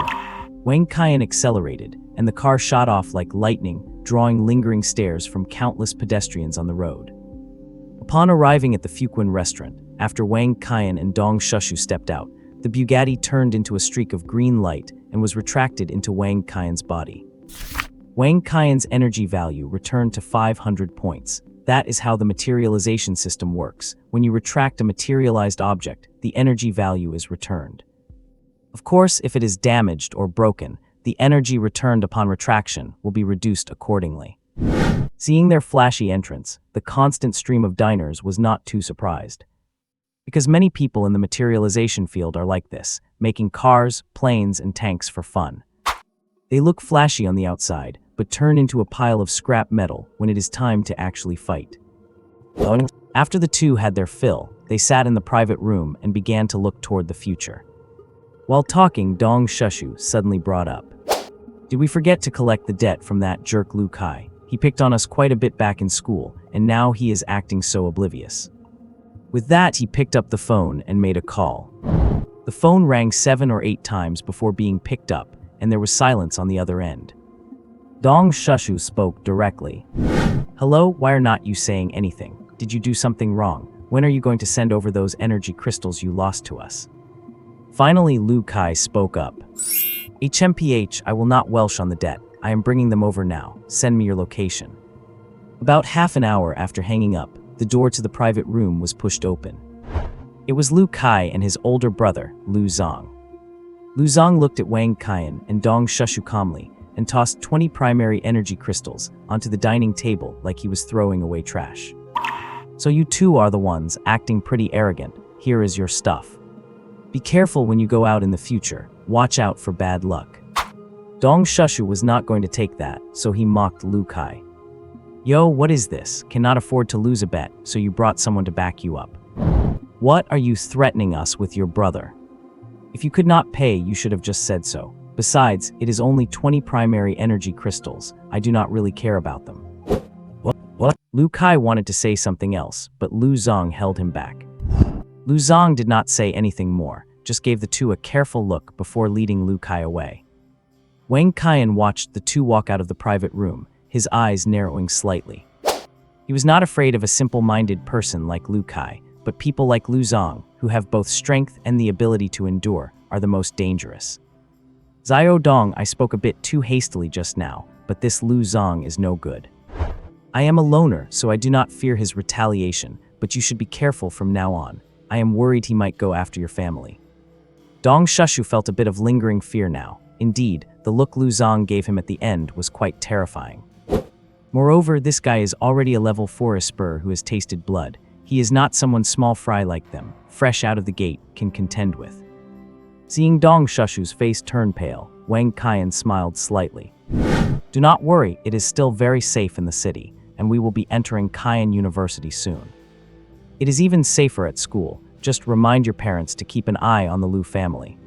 Wang Qian accelerated, and the car shot off like lightning, drawing lingering stares from countless pedestrians on the road. Upon arriving at the Fuquan restaurant, after Wang Qian and Dong Shushu stepped out, the Bugatti turned into a streak of green light and was retracted into Wang Qian's body. Wang Qian's energy value returned to 500 points. That is how the materialization system works. When you retract a materialized object, the energy value is returned. Of course, if it is damaged or broken, the energy returned upon retraction will be reduced accordingly. Seeing their flashy entrance, the constant stream of diners was not too surprised. Because many people in the materialization field are like this, making cars, planes, and tanks for fun. They look flashy on the outside, but turn into a pile of scrap metal when it is time to actually fight. After the two had their fill, they sat in the private room and began to look toward the future. While talking, Dong Shushu suddenly brought up, "Did we forget to collect the debt from that jerk Lu Kai? He picked on us quite a bit back in school, and now he is acting so oblivious." With that, he picked up the phone and made a call. The phone rang 7 or 8 times before being picked up, and there was silence on the other end. Dong Shushu spoke directly. "Hello, why are not you saying anything? Did you do something wrong? When are you going to send over those energy crystals you lost to us?" Finally, Lu Kai spoke up. "HMPH, I will not welsh on the debt. I am bringing them over now. Send me your location." About half an hour after hanging up, the door to the private room was pushed open. It was Lu Kai and his older brother, Lu Zong. Lu Zong looked at Wang Qian and Dong Shushu calmly and tossed 20 primary energy crystals onto the dining table like he was throwing away trash. "So you two are the ones acting pretty arrogant. Here is your stuff. Be careful when you go out in the future. Watch out for bad luck." Dong Shushu was not going to take that, so he mocked Lu Kai. "Yo, what is this? Cannot afford to lose a bet, so you brought someone to back you up. What are you threatening us with your brother? If you could not pay, you should have just said so. Besides, it is only 20 primary energy crystals. I do not really care about them." What? Lu Kai wanted to say something else, but Lu Zong held him back. Lu Zong did not say anything more, just gave the two a careful look before leading Lu Kai away. Wang Qian watched the two walk out of the private room, his eyes narrowing slightly. He was not afraid of a simple-minded person like Lu Kai, but people like Lu Zong, who have both strength and the ability to endure, are the most dangerous. "Xiao Dong, I spoke a bit too hastily just now, but this Lu Zong is no good. I am a loner, so I do not fear his retaliation, but you should be careful from now on. I am worried he might go after your family." Dong Shushu felt a bit of lingering fear now. Indeed, the look Lu Zong gave him at the end was quite terrifying. Moreover, this guy is already a level 4 Esper who has tasted blood. He is not someone small fry like them, fresh out of the gate, can contend with. Seeing Dong Shushu's face turn pale, Wang Qian smiled slightly. Do not worry, it is still very safe in the city, and we will be entering Qian University soon. It is even safer at school. Just remind your parents to keep an eye on the Lu family.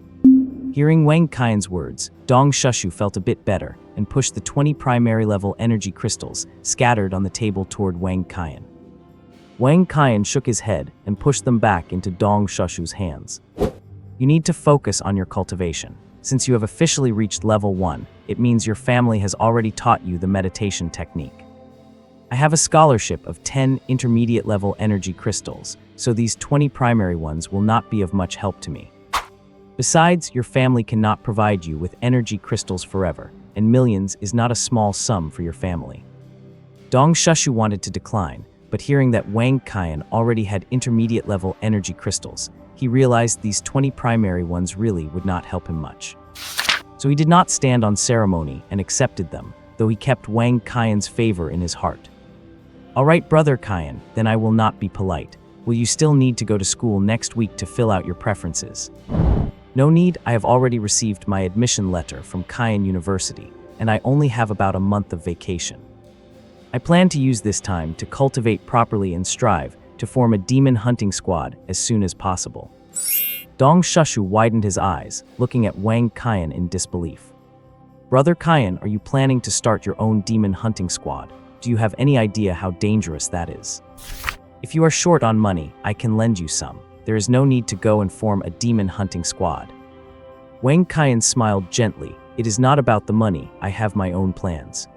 Hearing Wang Qian's words, Dong Shushu felt a bit better and pushed the 20 primary level energy crystals scattered on the table toward Wang Qian. Wang Qian shook his head and pushed them back into Dong Shushu's hands. You need to focus on your cultivation. Since you have officially reached level 1, it means your family has already taught you the meditation technique. I have a scholarship of 10 intermediate level energy crystals, so these 20 primary ones will not be of much help to me. Besides, your family cannot provide you with energy crystals forever, and millions is not a small sum for your family. Dong Shushu wanted to decline, but hearing that Wang Qian already had intermediate level energy crystals, he realized these 20 primary ones really would not help him much. So he did not stand on ceremony and accepted them, though he kept Wang Qian's favor in his heart. All right, brother Qian, then I will not be polite. Will you still need to go to school next week to fill out your preferences? No need, I have already received my admission letter from Qian University, and I only have about a month of vacation. I plan to use this time to cultivate properly and strive to form a demon hunting squad as soon as possible. Dong Shushu widened his eyes, looking at Wang Qian in disbelief. Brother Qian, are you planning to start your own demon hunting squad? Do you have any idea how dangerous that is? If you are short on money, I can lend you some. There is no need to go and form a demon hunting squad. Wang Qian smiled gently. It is not about the money, I have my own plans.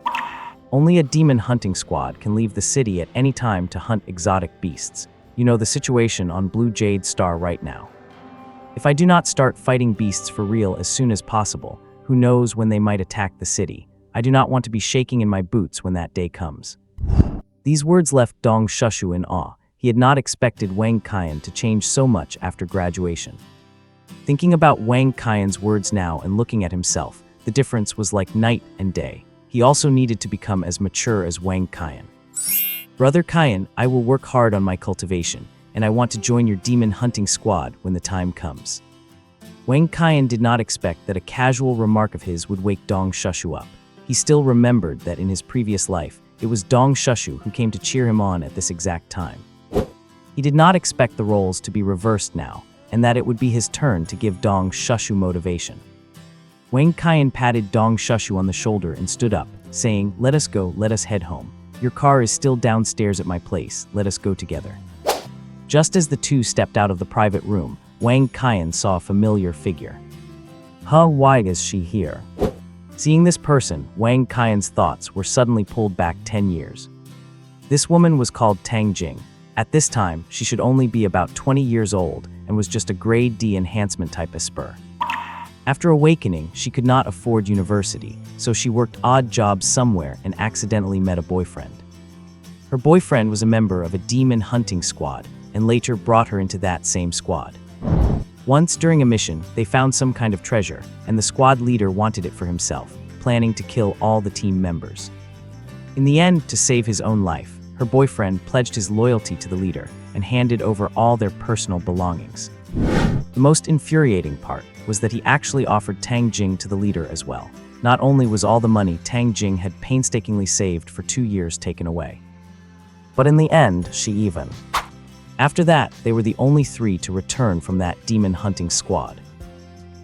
Only a demon hunting squad can leave the city at any time to hunt exotic beasts. You know the situation on Blue Jade Star right now. If I do not start fighting beasts for real as soon as possible, who knows when they might attack the city. I do not want to be shaking in my boots when that day comes. These words left Dong Shushu in awe. He had not expected Wang Qian to change so much after graduation. Thinking about Wang Qian's words now and looking at himself, the difference was like night and day. He also needed to become as mature as Wang Qian. Brother Qian, I will work hard on my cultivation, and I want to join your demon hunting squad when the time comes. Wang Qian did not expect that a casual remark of his would wake Dong Shushu up. He still remembered that in his previous life, it was Dong Shushu who came to cheer him on at this exact time. He did not expect the roles to be reversed now, and that it would be his turn to give Dong Shushu motivation. Wang Qian patted Dong Shushu on the shoulder and stood up, saying, "Let us go, let us head home. Your car is still downstairs at my place, let us go together." Just as the two stepped out of the private room, Wang Qian saw a familiar figure. Why is she here? Seeing this person, Wang Qian's thoughts were suddenly pulled back 10 years. This woman was called Tang Jing. At this time, she should only be about 20 years old and was just a grade D enhancement type Esper. After awakening, she could not afford university, so she worked odd jobs somewhere and accidentally met a boyfriend. Her boyfriend was a member of a demon hunting squad and later brought her into that same squad. Once during a mission, they found some kind of treasure, and the squad leader wanted it for himself, planning to kill all the team members. In the end, to save his own life, her boyfriend pledged his loyalty to the leader and handed over all their personal belongings. The most infuriating part was that he actually offered Tang Jing to the leader as well. Not only was all the money Tang Jing had painstakingly saved for 2 years taken away, but in the end, she even. After that, they were the only 3 to return from that demon hunting squad.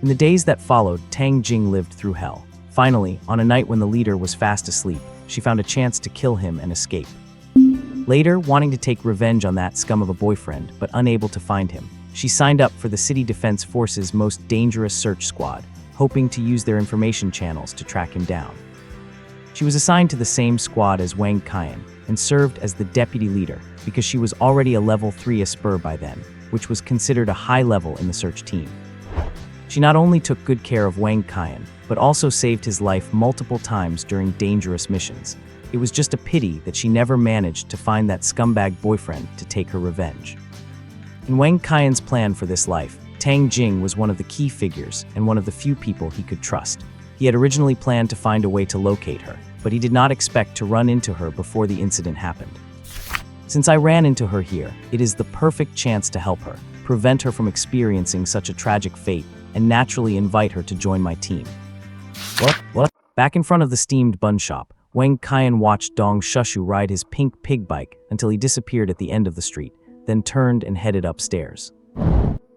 In the days that followed, Tang Jing lived through hell. Finally, on a night when the leader was fast asleep, she found a chance to kill him and escape. Later, wanting to take revenge on that scum of a boyfriend, but unable to find him, she signed up for the City Defense Force's most dangerous search squad, hoping to use their information channels to track him down. She was assigned to the same squad as Wang Qian and served as the deputy leader because she was already a level 3 Esper by then, which was considered a high level in the search team. She not only took good care of Wang Qian, but also saved his life multiple times during dangerous missions. It was just a pity that she never managed to find that scumbag boyfriend to take her revenge. In Wang Qian's plan for this life, Tang Jing was one of the key figures and one of the few people he could trust. He had originally planned to find a way to locate her, but he did not expect to run into her before the incident happened. Since I ran into her here, it is the perfect chance to help her, prevent her from experiencing such a tragic fate, and naturally invite her to join my team. What? Back in front of the steamed bun shop, Wang Qian watched Dong Shushu ride his pink pig bike until he disappeared at the end of the street, then turned and headed upstairs.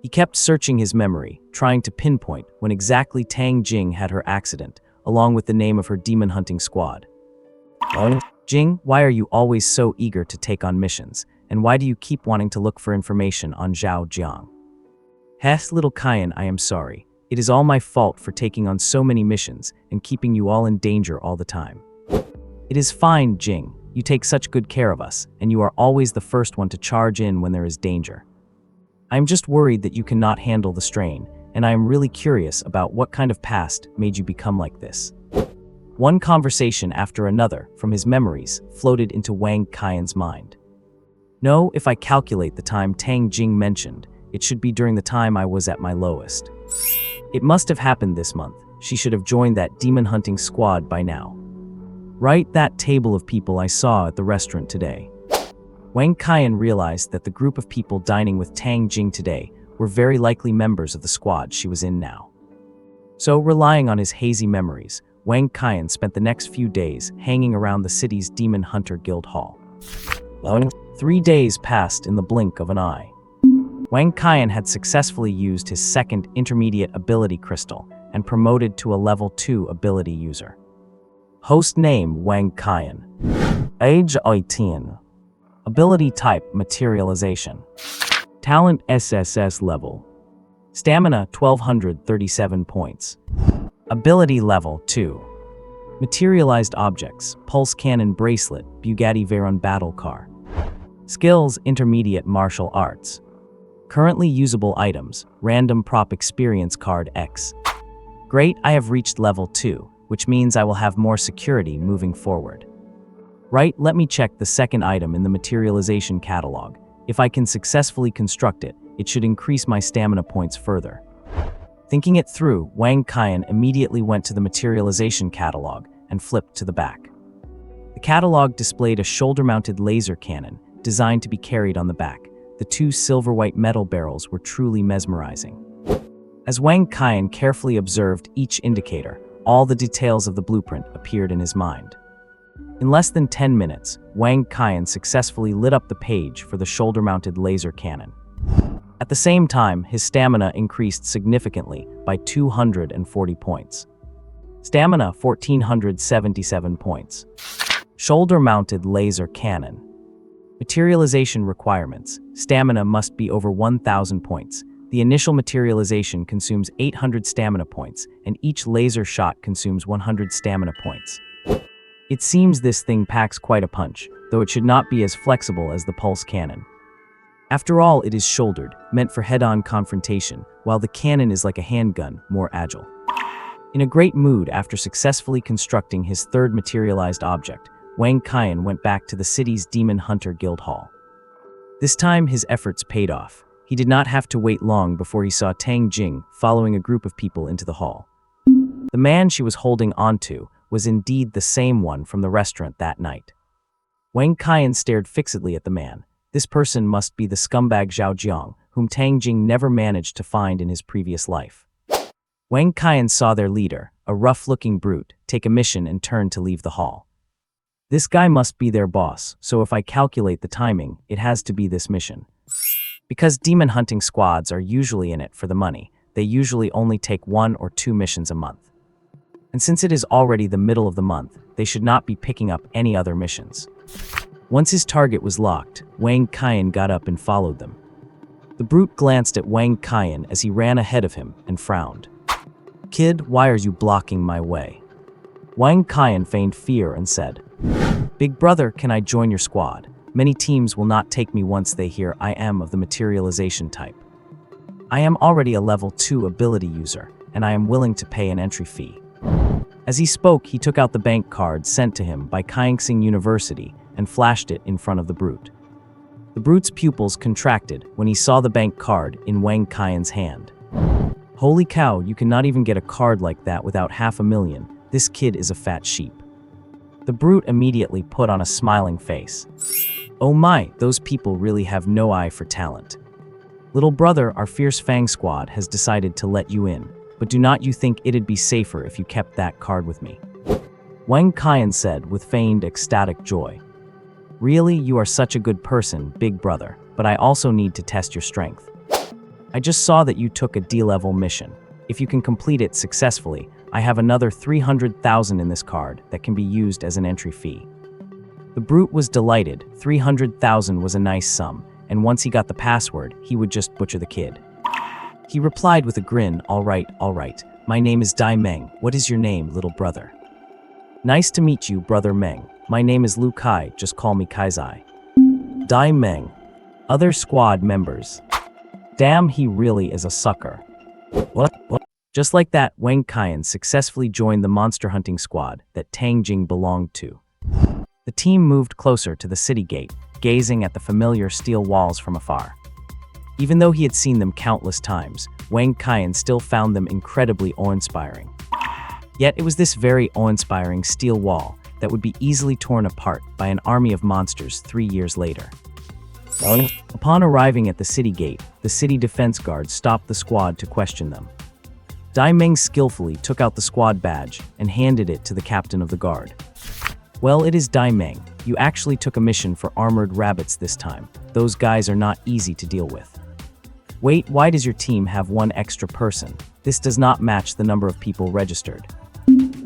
He kept searching his memory, trying to pinpoint when exactly Tang Jing had her accident, along with the name of her demon hunting squad. Jing, why are you always so eager to take on missions, and why do you keep wanting to look for information on Zhao Jiang? Little Qian, I am sorry. It is all my fault for taking on so many missions and keeping you all in danger all the time. It is fine, Jing. You take such good care of us, and you are always the first one to charge in when there is danger. I am just worried that you cannot handle the strain, and I am really curious about what kind of past made you become like this. One conversation after another from his memories floated into Wang Qian's mind. No, if I calculate the time Tang Jing mentioned, it should be during the time I was at my lowest. It must have happened this month. She should have joined that demon hunting squad by now. Right, that table of people I saw at the restaurant today. Wang Qian realized that the group of people dining with Tang Jing today were very likely members of the squad she was in now. So, relying on his hazy memories, Wang Qian spent the next few days hanging around the city's Demon Hunter Guild Hall. 3 days passed in the blink of an eye. Wang Qian had successfully used his second intermediate ability crystal and promoted to a level 2 ability user. Host name Wang Qian. Age 18. Ability type Materialization. Talent SSS level. Stamina 1237 points. Ability level 2. Materialized objects, Pulse Cannon Bracelet, Bugatti Veyron Battle Car. Skills Intermediate Martial Arts. Currently usable items, Random Prop Experience Card X. Great, I have reached level 2, which means I will have more security moving forward. Right, let me check the second item in the materialization catalog. If I can successfully construct it, it should increase my stamina points further. Thinking it through, Wang Qian immediately went to the materialization catalog and flipped to the back. The catalog displayed a shoulder-mounted laser cannon designed to be carried on the back. The 2 silver-white metal barrels were truly mesmerizing. As Wang Qian carefully observed each indicator, all the details of the blueprint appeared in his mind. In less than 10 minutes, Wang Qian successfully lit up the page for the shoulder-mounted laser cannon. At the same time, his stamina increased significantly by 240 points. Stamina 1477 points. Shoulder-mounted laser cannon. Materialization requirements. Stamina must be over 1000 points. The initial materialization consumes 800 stamina points, and each laser shot consumes 100 stamina points. It seems this thing packs quite a punch, though it should not be as flexible as the pulse cannon. After all, it is shouldered, meant for head-on confrontation, while the cannon is like a handgun, more agile. In a great mood after successfully constructing his third materialized object, Wang Qian went back to the city's Demon Hunter Guild Hall. This time, his efforts paid off. He did not have to wait long before he saw Tang Jing following a group of people into the hall. The man she was holding onto was indeed the same one from the restaurant that night. Wang Qian stared fixedly at the man. This person must be the scumbag Zhao Jiang, whom Tang Jing never managed to find in his previous life. Wang Qian saw their leader, a rough-looking brute, take a mission and turn to leave the hall. This guy must be their boss, so if I calculate the timing, it has to be this mission. Because demon hunting squads are usually in it for the money, they usually only take 1 or 2 missions a month. And since it is already the middle of the month, they should not be picking up any other missions. Once his target was locked, Wang Qian got up and followed them. The brute glanced at Wang Qian as he ran ahead of him and frowned. "Kid, why are you blocking my way?" Wang Qian feigned fear and said, "Big brother, can I join your squad? Many teams will not take me once they hear I am of the materialization type. I am already a level 2 ability user, and I am willing to pay an entry fee." As he spoke, he took out the bank card sent to him by Kaingsing University and flashed it in front of the brute. The brute's pupils contracted when he saw the bank card in Wang Qian's hand. "Holy cow, you cannot even get a card like that without 500,000. This kid is a fat sheep." The brute immediately put on a smiling face. Oh my, those people really have no eye for talent. Little brother, our fierce Fang squad has decided to let you in, but do not you think it'd be safer if you kept that card with me? Wang Qian said with feigned ecstatic joy. Really, you are such a good person, big brother, but I also need to test your strength. I just saw that you took a D-level mission. If you can complete it successfully, I have another 300,000 in this card that can be used as an entry fee. The brute was delighted. 300,000 was a nice sum, and once he got the password, he would just butcher the kid. He replied with a grin, all right, my name is Dai Meng. What is your name, little brother? Nice to meet you, brother Meng. My name is Lu Kai, just call me Kaizai. Dai Meng. Other squad members. Damn, he really is a sucker. What? Just like that, Wang Qian successfully joined the monster hunting squad that Tang Jing belonged to. The team moved closer to the city gate, gazing at the familiar steel walls from afar. Even though he had seen them countless times, Wang Qian still found them incredibly awe-inspiring. Yet it was this very awe-inspiring steel wall that would be easily torn apart by an army of monsters 3 years later. Upon arriving at the city gate, the city defense guard stopped the squad to question them. Dai Meng skillfully took out the squad badge and handed it to the captain of the guard. Well, it is Dai Meng. You actually took a mission for armored rabbits this time. Those guys are not easy to deal with. Wait, why does your team have one extra person? This does not match the number of people registered.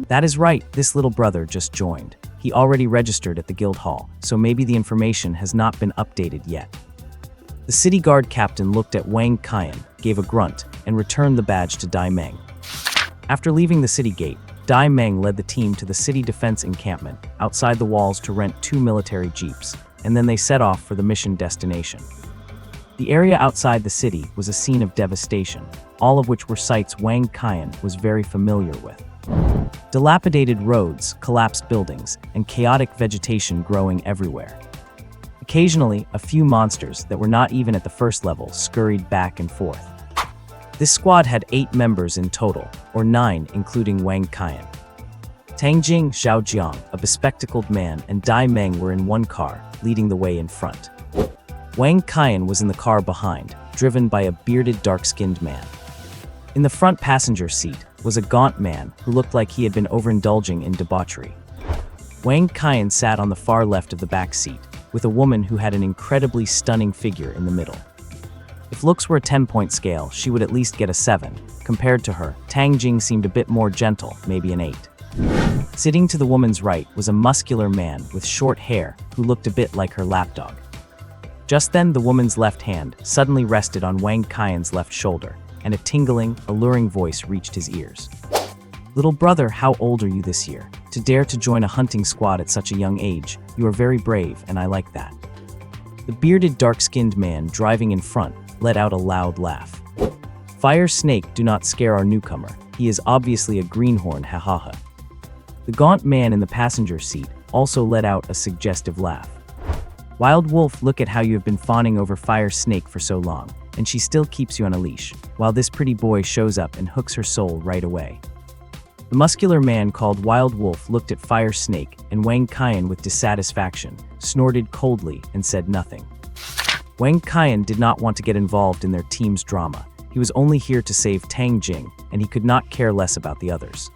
That is right, this little brother just joined. He already registered at the guild hall, so maybe the information has not been updated yet. The city guard captain looked at Wang Qian, gave a grunt, and returned the badge to Dai Meng. After leaving the city gate, Dai Meng led the team to the city defense encampment outside the walls to rent 2 military jeeps, and then they set off for the mission destination. The area outside the city was a scene of devastation, all of which were sights Wang Qian was very familiar with. Dilapidated roads, collapsed buildings, and chaotic vegetation growing everywhere. Occasionally, a few monsters that were not even at the first level scurried back and forth. This squad had 8 members in total, or 9 including Wang Qian. Tang Jing, Xiao Jiang, a bespectacled man, and Dai Meng were in one car, leading the way in front. Wang Qian was in the car behind, driven by a bearded, dark-skinned man. In the front passenger seat was a gaunt man who looked like he had been overindulging in debauchery. Wang Qian sat on the far left of the back seat, with a woman who had an incredibly stunning figure in the middle. If looks were a 10-point scale, she would at least get a 7. Compared to her, Tang Jing seemed a bit more gentle, maybe an 8. Sitting to the woman's right was a muscular man with short hair who looked a bit like her lapdog. Just then, the woman's left hand suddenly rested on Wang Qian's left shoulder, and a tingling, alluring voice reached his ears. Little brother, how old are you this year? To dare to join a hunting squad at such a young age, you are very brave, and I like that. The bearded, dark-skinned man driving in front let out a loud laugh. Fire snake, do not scare our newcomer. He is obviously a greenhorn, ha ha ha. The gaunt man in the passenger seat also let out a suggestive laugh. Wild wolf, look at how you have been fawning over Fire Snake for so long, and she still keeps you on a leash, while this pretty boy shows up and hooks her soul right away. The muscular man called Wild Wolf looked at Fire Snake and Wang Qian with dissatisfaction, snorted coldly, and said nothing. Wang Qian did not want to get involved in their team's drama. He was only here to save Tang Jing, and he could not care less about the others.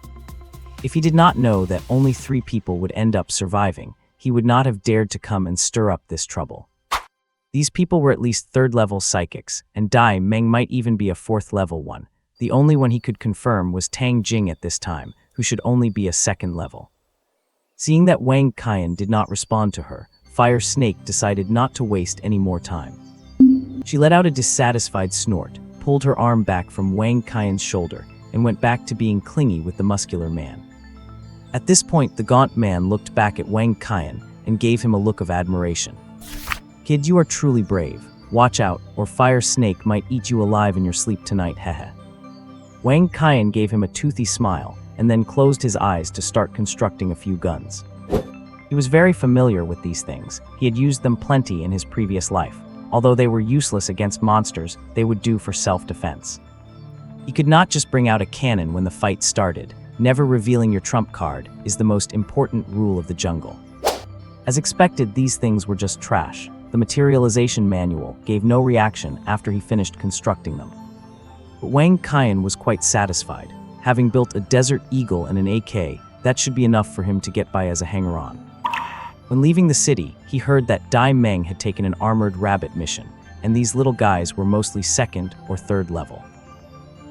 If he did not know that only 3 people would end up surviving, he would not have dared to come and stir up this trouble. These people were at least 3rd-level psychics, and Dai Meng might even be a 4th-level one. The only one he could confirm was Tang Jing at this time, who should only be a 2nd level. Seeing that Wang Qian did not respond to her, Fire Snake decided not to waste any more time. She let out a dissatisfied snort, pulled her arm back from Wang Qian's shoulder, and went back to being clingy with the muscular man. At this point, the gaunt man looked back at Wang Qian and gave him a look of admiration. Kid, you are truly brave. Watch out, or Fire Snake might eat you alive in your sleep tonight, hehe. Wang Qian gave him a toothy smile, and then closed his eyes to start constructing a few guns. He was very familiar with these things. He had used them plenty in his previous life. Although they were useless against monsters, they would do for self-defense. He could not just bring out a cannon when the fight started. never revealing your trump card is the most important rule of the jungle. As expected, these things were just trash. The materialization manual gave no reaction after he finished constructing them. But Wang Qian was quite satisfied. Having built a desert eagle and an AK, that should be enough for him to get by as a hanger-on. When leaving the city, he heard that Dai Meng had taken an armored rabbit mission, and these little guys were mostly 2nd or 3rd level.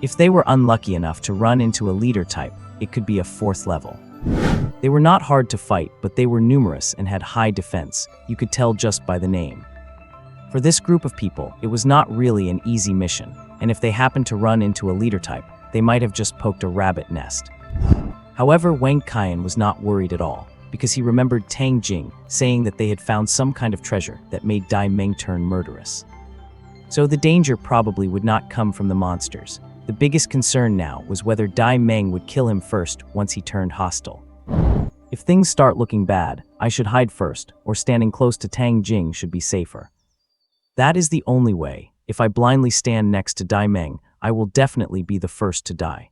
If they were unlucky enough to run into a leader type, it could be a 4th level. They were not hard to fight, but they were numerous and had high defense. You could tell just by the name. For this group of people, it was not really an easy mission, and if they happened to run into a leader type, they might have just poked a rabbit nest. However, Wang Qian was not worried at all, because he remembered Tang Jing saying that they had found some kind of treasure that made Dai Meng turn murderous. So the danger probably would not come from the monsters. The biggest concern now was whether Dai Meng would kill him first once he turned hostile. If things start looking bad, I should hide first, or standing close to Tang Jing should be safer. That is the only way. If I blindly stand next to Dai Meng, I will definitely be the first to die.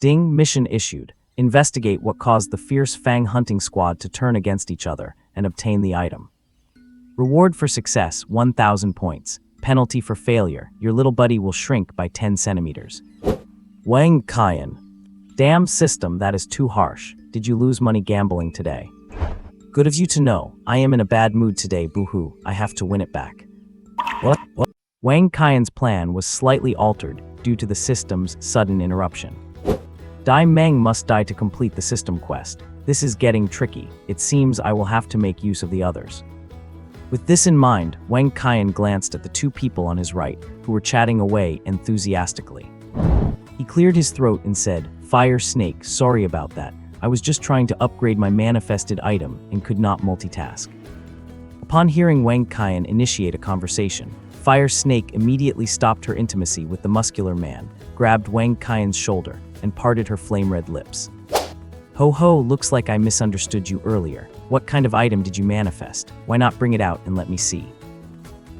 Ding, mission issued. Investigate what caused the fierce Fang hunting squad to turn against each other and obtain the item. Reward for success, 1,000 points. Penalty for failure, your little buddy will shrink by 10 centimeters. Wang Qian. Damn system, that is too harsh. Did you lose money gambling today? Good of you to know. I am in a bad mood today, boo-hoo. I have to win it back. What? Wang Qian's plan was slightly altered due to the system's sudden interruption. Dai Meng must die to complete the system quest. This is getting tricky. It seems I will have to make use of the others. With this in mind, Wang Qian glanced at the 2 people on his right, who were chatting away enthusiastically. He cleared his throat and said, "Fire Snake, sorry about that. I was just trying to upgrade my manifested item and could not multitask." Upon hearing Wang Qian initiate a conversation, Fire Snake immediately stopped her intimacy with the muscular man, grabbed Wang Qian's shoulder, and parted her flame-red lips. "Ho ho, looks like I misunderstood you earlier. What kind of item did you manifest? Why not bring it out and let me see?"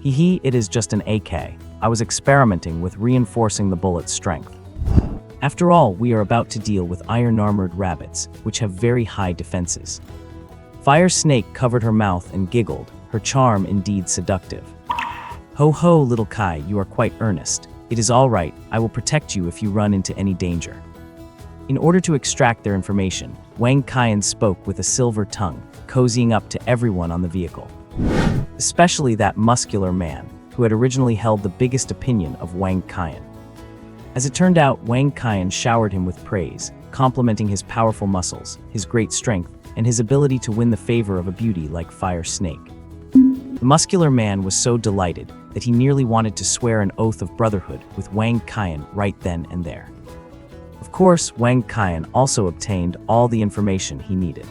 "Hee, it is just an AK. I was experimenting with reinforcing the bullet's strength. After all, we are about to deal with iron-armored rabbits, which have very high defenses." Fire Snake covered her mouth and giggled, her charm indeed seductive. "Ho ho, little Kai, you are quite earnest. It is all right, I will protect you if you run into any danger." In order to extract their information, Wang Qian spoke with a silver tongue, cozying up to everyone on the vehicle. Especially that muscular man, who had originally held the biggest opinion of Wang Qian. As it turned out, Wang Qian showered him with praise, complimenting his powerful muscles, his great strength, and his ability to win the favor of a beauty like Fire Snake. The muscular man was so delighted that he nearly wanted to swear an oath of brotherhood with Wang Qian right then and there. Of course, Wang Qian also obtained all the information he needed.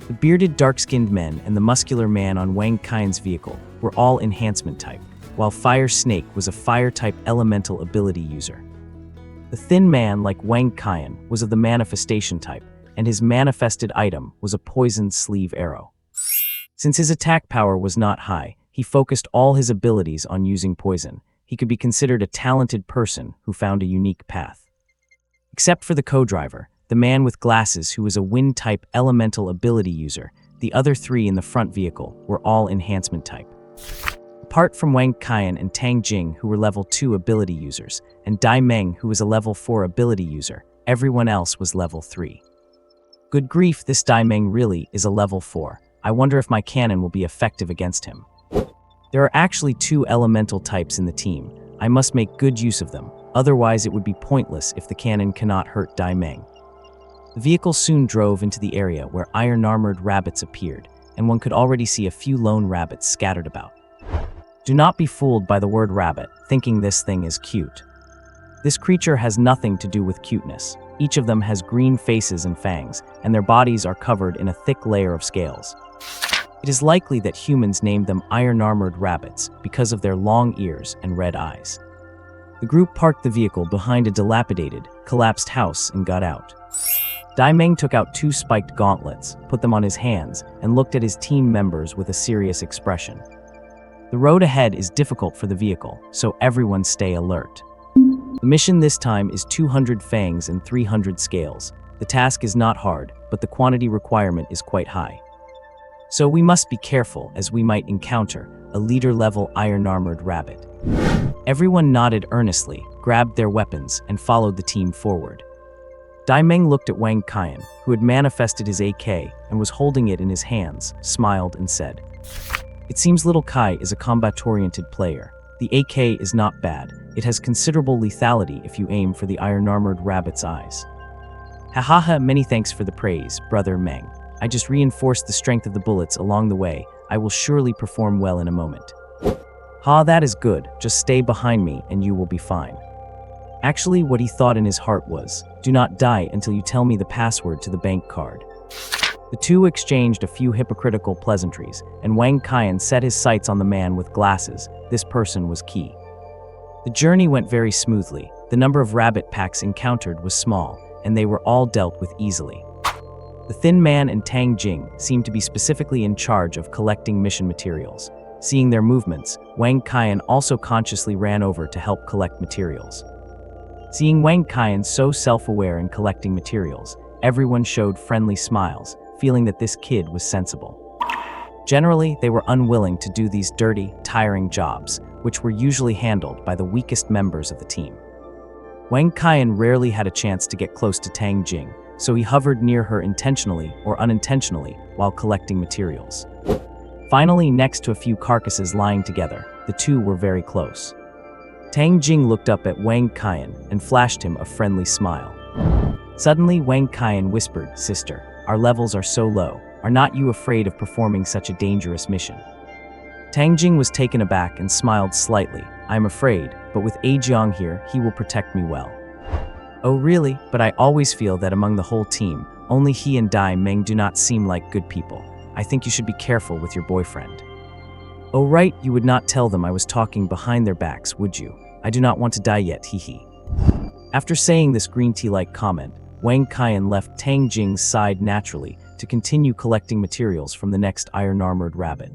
The bearded, dark-skinned men and the muscular man on Wang Qian's vehicle were all enhancement type, while Fire Snake was a fire-type elemental ability user. The thin man, like Wang Qian, was of the manifestation type, and his manifested item was a poisoned sleeve arrow. Since his attack power was not high, he focused all his abilities on using poison. He could be considered a talented person who found a unique path. Except for the co-driver, the man with glasses who was a wind-type elemental ability user, the other 3 in the front vehicle were all enhancement type. Apart from Wang Qian and Tang Jing, who were level 2 ability users, and Dai Meng, who was a level 4 ability user, everyone else was level 3. Good grief, this Dai Meng really is a level 4. I wonder if my cannon will be effective against him. There are actually 2 elemental types in the team. I must make good use of them, otherwise it would be pointless if the cannon cannot hurt Dai Meng. The vehicle soon drove into the area where iron-armored rabbits appeared, and one could already see a few lone rabbits scattered about. Do not be fooled by the word rabbit, thinking this thing is cute. This creature has nothing to do with cuteness. Each of them has green faces and fangs, and their bodies are covered in a thick layer of scales. It is likely that humans named them iron-armored rabbits because of their long ears and red eyes. The group parked the vehicle behind a dilapidated, collapsed house and got out. Dai Meng took out 2 spiked gauntlets, put them on his hands, and looked at his team members with a serious expression. The road ahead is difficult for the vehicle, so everyone stay alert. The mission this time is 200 fangs and 300 scales. The task is not hard, but the quantity requirement is quite high. So we must be careful, as we might encounter a leader-level iron-armored rabbit. Everyone nodded earnestly, grabbed their weapons, and followed the team forward. Dai Meng looked at Wang Qian, who had manifested his AK and was holding it in his hands, smiled and said, "It seems little Kai is a combat-oriented player. The AK is not bad. It has considerable lethality if you aim for the iron-armored rabbit's eyes." "Ha ha ha, many thanks for the praise, brother Meng. I just reinforced the strength of the bullets along the way. I will surely perform well in a moment." "Ha, that is good. Just stay behind me and you will be fine." Actually, what he thought in his heart was, "Do not die until you tell me the password to the bank card." The two exchanged a few hypocritical pleasantries, and Wang Qian set his sights on the man with glasses. This person was key. The journey went very smoothly. The number of rabbit packs encountered was small, and they were all dealt with easily. The Thin Man and Tang Jing seemed to be specifically in charge of collecting mission materials. Seeing their movements, Wang Qian also consciously ran over to help collect materials. Seeing Wang Qian so self-aware in collecting materials, everyone showed friendly smiles, feeling that this kid was sensible. Generally, they were unwilling to do these dirty, tiring jobs, which were usually handled by the weakest members of the team. Wang Qian rarely had a chance to get close to Tang Jing, so he hovered near her intentionally or unintentionally while collecting materials. Finally, next to a few carcasses lying together, the two were very close. Tang Jing looked up at Wang Qian and flashed him a friendly smile. Suddenly, Wang Qian whispered, "Sister, our levels are so low. Are not you afraid of performing such a dangerous mission?" Tang Jing was taken aback and smiled slightly. "I am afraid, but with A Jiang here, he will protect me well." "Oh really? But I always feel that among the whole team, only he and Dai Meng do not seem like good people. I think you should be careful with your boyfriend." "Oh right, you would not tell them I was talking behind their backs, would you? I do not want to die yet, hee." After saying this green tea-like comment, Wang Qian left Tang Jing's side naturally to continue collecting materials from the next iron-armored rabbit.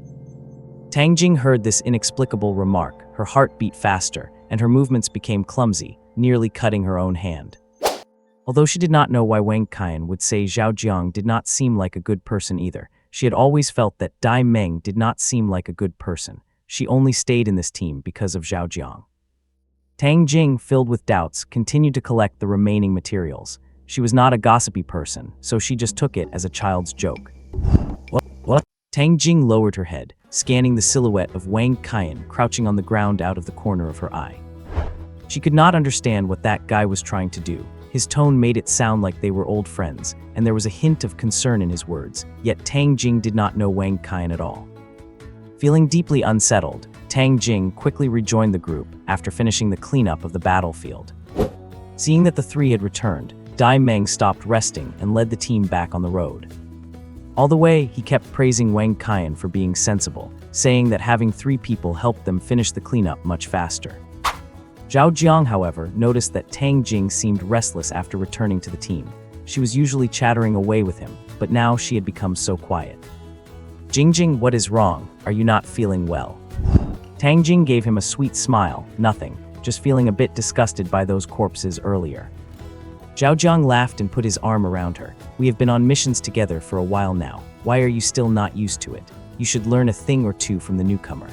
Tang Jing heard this inexplicable remark. Her heart beat faster, and her movements became clumsy, nearly cutting her own hand. Although she did not know why Wang Qian would say Zhao Jiang did not seem like a good person either, she had always felt that Dai Meng did not seem like a good person. She only stayed in this team because of Zhao Jiang. Tang Jing, filled with doubts, continued to collect the remaining materials. She was not a gossipy person, so she just took it as a child's joke. What? Tang Jing lowered her head, scanning the silhouette of Wang Qian crouching on the ground out of the corner of her eye. She could not understand what that guy was trying to do. His tone made it sound like they were old friends, and there was a hint of concern in his words, yet Tang Jing did not know Wang Qian at all. Feeling deeply unsettled, Tang Jing quickly rejoined the group after finishing the cleanup of the battlefield. Seeing that the three had returned, Dai Meng stopped resting and led the team back on the road. All the way, he kept praising Wang Qian for being sensible, saying that having three people helped them finish the cleanup much faster. Zhao Jiang, however, noticed that Tang Jing seemed restless after returning to the team. She was usually chattering away with him, but now she had become so quiet. "Jing, what is wrong? Are you not feeling well?" Tang Jing gave him a sweet smile. "Nothing, just feeling a bit disgusted by those corpses earlier." Zhao Jiang laughed and put his arm around her. "We have been on missions together for a while now. Why are you still not used to it? You should learn a thing or two from the newcomer."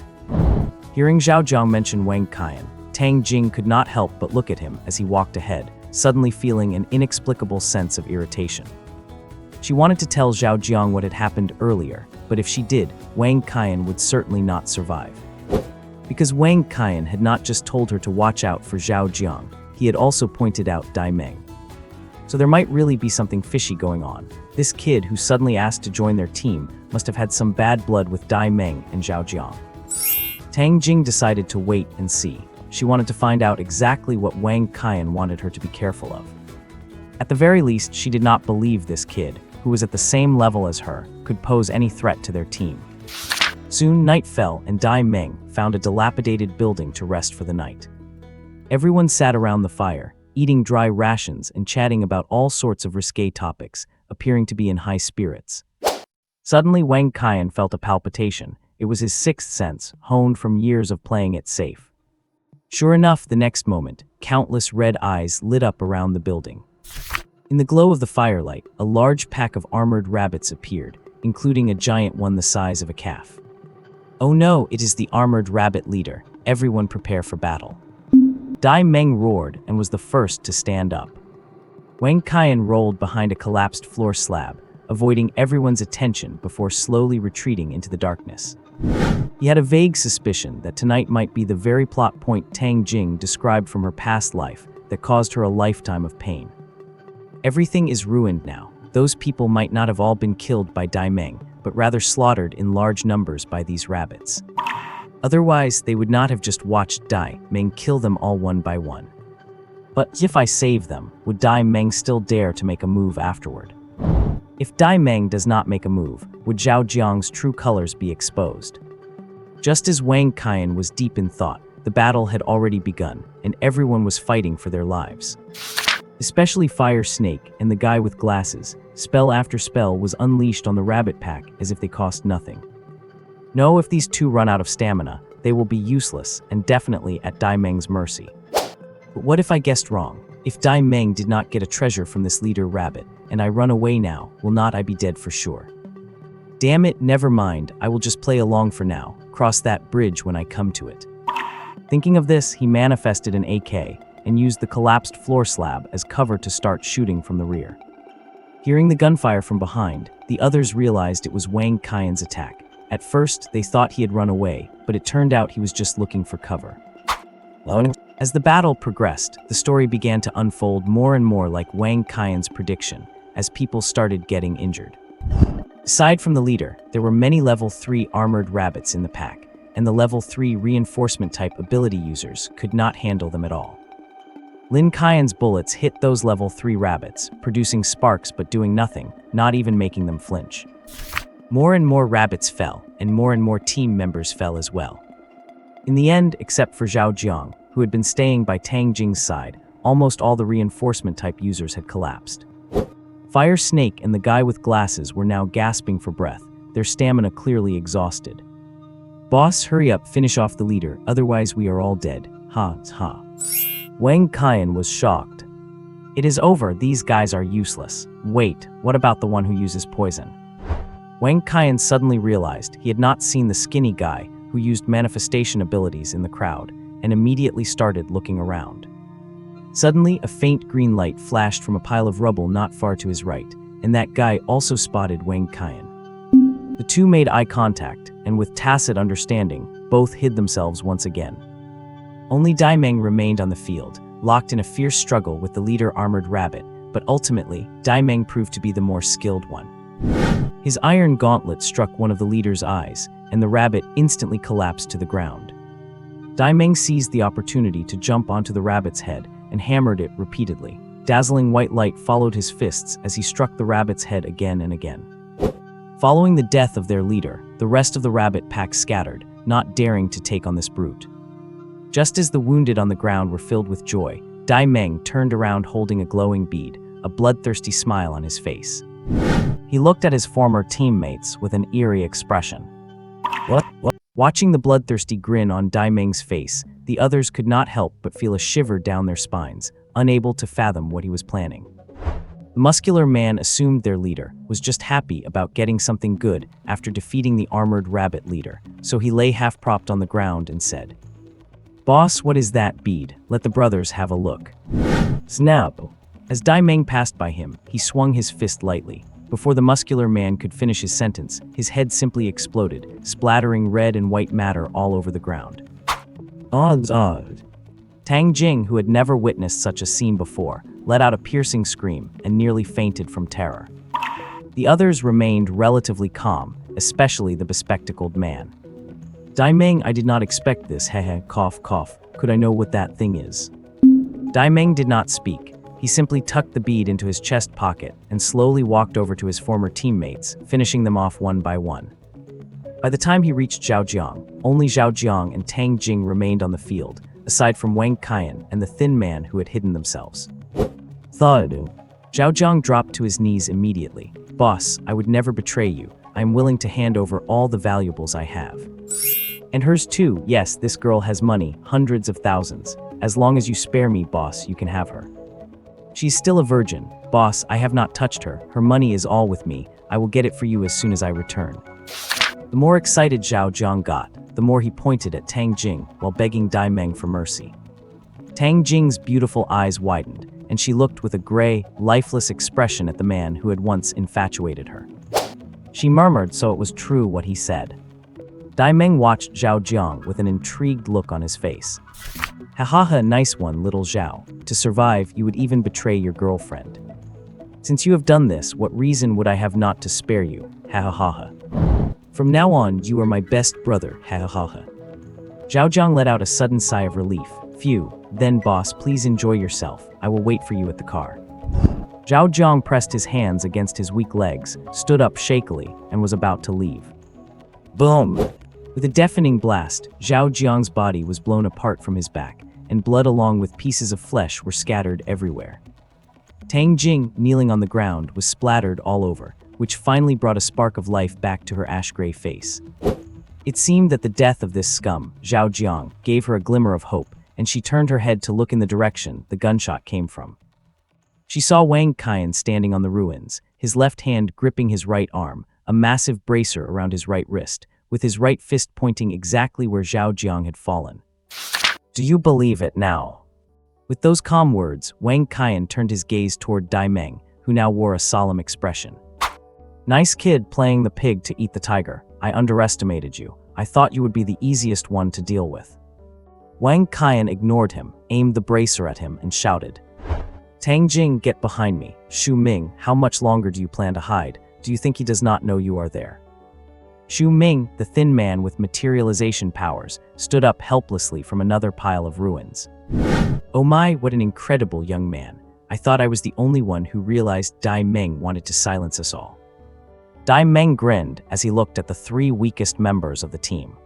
Hearing Zhao Jiang mention Wang Qian, Tang Jing could not help but look at him as he walked ahead, suddenly feeling an inexplicable sense of irritation. She wanted to tell Zhao Jiang what had happened earlier, but if she did, Wang Qian would certainly not survive. Because Wang Qian had not just told her to watch out for Zhao Jiang, he had also pointed out Dai Meng. So there might really be something fishy going on. This kid who suddenly asked to join their team must have had some bad blood with Dai Meng and Zhao Jiang. Tang Jing decided to wait and see. She wanted to find out exactly what Wang Qian wanted her to be careful of. At the very least, she did not believe this kid, who was at the same level as her, could pose any threat to their team. Soon night fell and Dai Meng found a dilapidated building to rest for the night. Everyone sat around the fire, eating dry rations and chatting about all sorts of risque topics, appearing to be in high spirits. Suddenly Wang Qian felt a palpitation. It was his sixth sense, honed from years of playing it safe. Sure enough, the next moment, countless red eyes lit up around the building. In the glow of the firelight, a large pack of armored rabbits appeared, including a giant one the size of a calf. Oh no, it is the armored rabbit leader. Everyone prepare for battle. Dai Meng roared and was the first to stand up. Wang Qian rolled behind a collapsed floor slab, avoiding everyone's attention before slowly retreating into the darkness. He had a vague suspicion that tonight might be the very plot point Tang Jing described from her past life that caused her a lifetime of pain. Everything is ruined now. Those people might not have all been killed by Dai Meng, but rather slaughtered in large numbers by these rabbits. Otherwise, they would not have just watched Dai Meng kill them all one by one. But if I save them, would Dai Meng still dare to make a move afterward? If Dai Meng does not make a move, would Zhao Jiang's true colors be exposed? Just as Wang Qian was deep in thought, the battle had already begun, and everyone was fighting for their lives. Especially Fire Snake and the guy with glasses, spell after spell was unleashed on the rabbit pack as if they cost nothing. No, if these two run out of stamina, they will be useless and definitely at Dai Meng's mercy. But what if I guessed wrong? If Dai Meng did not get a treasure from this leader rabbit, and I run away now, will not I be dead for sure? Damn it, never mind, I will just play along for now, cross that bridge when I come to it. Thinking of this, he manifested an AK, and used the collapsed floor slab as cover to start shooting from the rear. Hearing the gunfire from behind, the others realized it was Wang Qian's attack. At first, they thought he had run away, but it turned out he was just looking for cover. As the battle progressed, the story began to unfold more and more like Wang Qian's prediction, as people started getting injured. Aside from the leader, there were many level 3 armored rabbits in the pack, and the level 3 reinforcement type ability users could not handle them at all. Lin Qian's bullets hit those level 3 rabbits, producing sparks but doing nothing, not even making them flinch. More and more rabbits fell, and more team members fell as well. In the end, except for Zhao Jiang, who had been staying by Tang Jing's side, almost all the reinforcement type users had collapsed. Fire Snake and the guy with glasses were now gasping for breath, their stamina clearly exhausted. Boss, hurry up, finish off the leader, otherwise we are all dead. Ha, ha. Wang Qian was shocked. It is over, these guys are useless. Wait, what about the one who uses poison? Wang Qian suddenly realized he had not seen the skinny guy who used manifestation abilities in the crowd, and immediately started looking around. Suddenly, a faint green light flashed from a pile of rubble not far to his right, and that guy also spotted Wang Qian. The two made eye contact, and with tacit understanding, both hid themselves once again. Only Dai Meng remained on the field, locked in a fierce struggle with the leader armored rabbit, but ultimately, Dai Meng proved to be the more skilled one. His iron gauntlet struck one of the leader's eyes, and the rabbit instantly collapsed to the ground. Dai Meng seized the opportunity to jump onto the rabbit's head and hammered it repeatedly. Dazzling white light followed his fists as he struck the rabbit's head again and again. Following the death of their leader, the rest of the rabbit pack scattered, not daring to take on this brute. Just as the wounded on the ground were filled with joy, Dai Meng turned around holding a glowing bead, a bloodthirsty smile on his face. He looked at his former teammates with an eerie expression. What? Watching the bloodthirsty grin on Dai Meng's face, the others could not help but feel a shiver down their spines, unable to fathom what he was planning. The muscular man assumed their leader was just happy about getting something good after defeating the armored rabbit leader, so he lay half-propped on the ground and said, "Boss, what is that bead? Let the brothers have a look." Snap! As Dai Meng passed by him, he swung his fist lightly. Before the muscular man could finish his sentence, his head simply exploded, splattering red and white matter all over the ground. Odds. Tang Jing, who had never witnessed such a scene before, let out a piercing scream and nearly fainted from terror. The others remained relatively calm, especially the bespectacled man. Dai Meng, I did not expect this, hehe, cough, cough, could I know what that thing is? Dai Meng did not speak. He simply tucked the bead into his chest pocket and slowly walked over to his former teammates, finishing them off one by one. By the time he reached Zhao Jiang, only Zhao Jiang and Tang Jing remained on the field, aside from Wang Qian and the thin man who had hidden themselves. Thud. Zhao Jiang dropped to his knees immediately. Boss, I would never betray you. I am willing to hand over all the valuables I have. And hers too. Yes, this girl has money, hundreds of thousands. As long as you spare me, boss, you can have her. She's still a virgin, Boss, I have not touched her. Her money is all with me. I will get it for you as soon as I return. The more excited Zhao Jiang got, the more he pointed at Tang Jing while begging Dai Meng for mercy. Tang Jing's beautiful eyes widened, and she looked with a gray, lifeless expression at the man who had once infatuated her. She murmured so it was true what he said. Dai Meng watched Zhao Jiang with an intrigued look on his face. Ha ha ha, nice one, little Zhao. To survive, you would even betray your girlfriend. Since you have done this, what reason would I have not to spare you? Ha ha ha ha. From now on, you are my best brother. Ha ha ha ha. Zhao Jiang let out a sudden sigh of relief. Phew, then boss, please enjoy yourself. I will wait for you at the car. Zhao Jiang pressed his hands against his weak legs, stood up shakily, and was about to leave. Boom! With a deafening blast, Zhao Jiang's body was blown apart from his back, and blood along with pieces of flesh were scattered everywhere. Tang Jing, kneeling on the ground, was splattered all over, which finally brought a spark of life back to her ash-gray face. It seemed that the death of this scum, Zhao Jiang, gave her a glimmer of hope, and she turned her head to look in the direction the gunshot came from. She saw Wang Qian standing on the ruins, his left hand gripping his right arm, a massive bracer around his right wrist, with his right fist pointing exactly where Zhao Jiang had fallen. Do you believe it now? With those calm words, Wang Qian turned his gaze toward Dai Meng, who now wore a solemn expression. Nice kid playing the pig to eat the tiger. I underestimated you. I thought you would be the easiest one to deal with. Wang Qian ignored him, aimed the bracer at him, and shouted. Tang Jing, get behind me. Xu Ming, how much longer do you plan to hide? Do you think he does not know you are there? Xu Ming, the thin man with materialization powers, stood up helplessly from another pile of ruins. Oh my, what an incredible young man. I thought I was the only one who realized Dai Meng wanted to silence us all. Dai Meng grinned as he looked at the three weakest members of the team.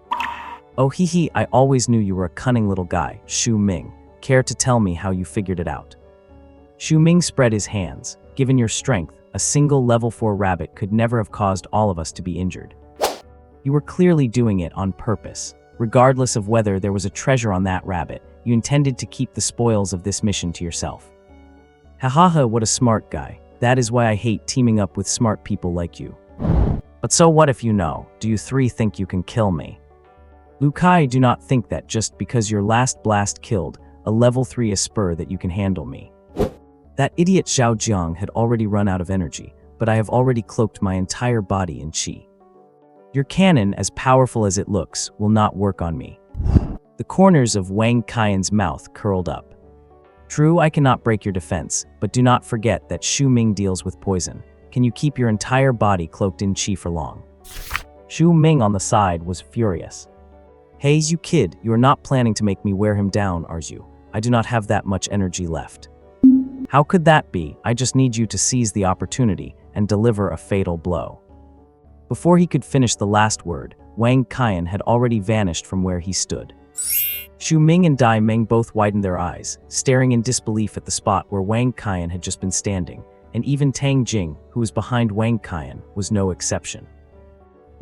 Oh hee hee, I always knew you were a cunning little guy, Xu Ming. Care to tell me how you figured it out? Xu Ming spread his hands. Given your strength, a single level 4 rabbit could never have caused all of us to be injured. You were clearly doing it on purpose. Regardless of whether there was a treasure on that rabbit, you intended to keep the spoils of this mission to yourself. Ha ha ha, what a smart guy. That is why I hate teaming up with smart people like you. But so what if you know? Do you three think you can kill me? Lu Kai, do not think that just because your last blast killed a level 3 Esper that you can handle me. That idiot Zhao Jiang had already run out of energy, but I have already cloaked my entire body in qi. Your cannon, as powerful as it looks, will not work on me. The corners of Wang Qian's mouth curled up. True, I cannot break your defense, but do not forget that Xu Ming deals with poison. Can you keep your entire body cloaked in qi for long? Xu Ming on the side was furious. Hey, you kid, you are not planning to make me wear him down, are you? I do not have that much energy left. How could that be? I just need you to seize the opportunity and deliver a fatal blow. Before he could finish the last word, Wang Qian had already vanished from where he stood. Xu Ming and Dai Meng both widened their eyes, staring in disbelief at the spot where Wang Qian had just been standing, and even Tang Jing, who was behind Wang Qian, was no exception.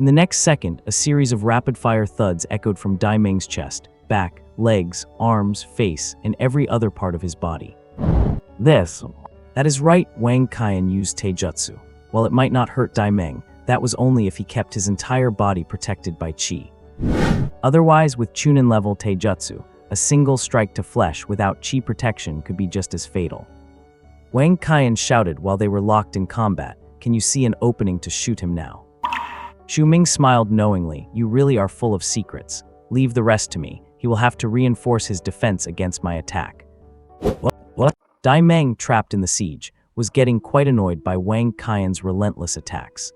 In the next second, a series of rapid-fire thuds echoed from Dai Meng's chest, back, legs, arms, face, and every other part of his body. That is right, Wang Qian used taijutsu. While it might not hurt Dai Meng, that was only if he kept his entire body protected by qi. Otherwise, with Chunin level taijutsu, a single strike to flesh without qi protection could be just as fatal. Wang Qian shouted while they were locked in combat, "Can you see an opening to shoot him now?" Xu Ming smiled knowingly. You really are full of secrets. Leave the rest to me. He will have to reinforce his defense against my attack. What? Dai Meng, trapped in the siege, was getting quite annoyed by Wang Qian's relentless attacks.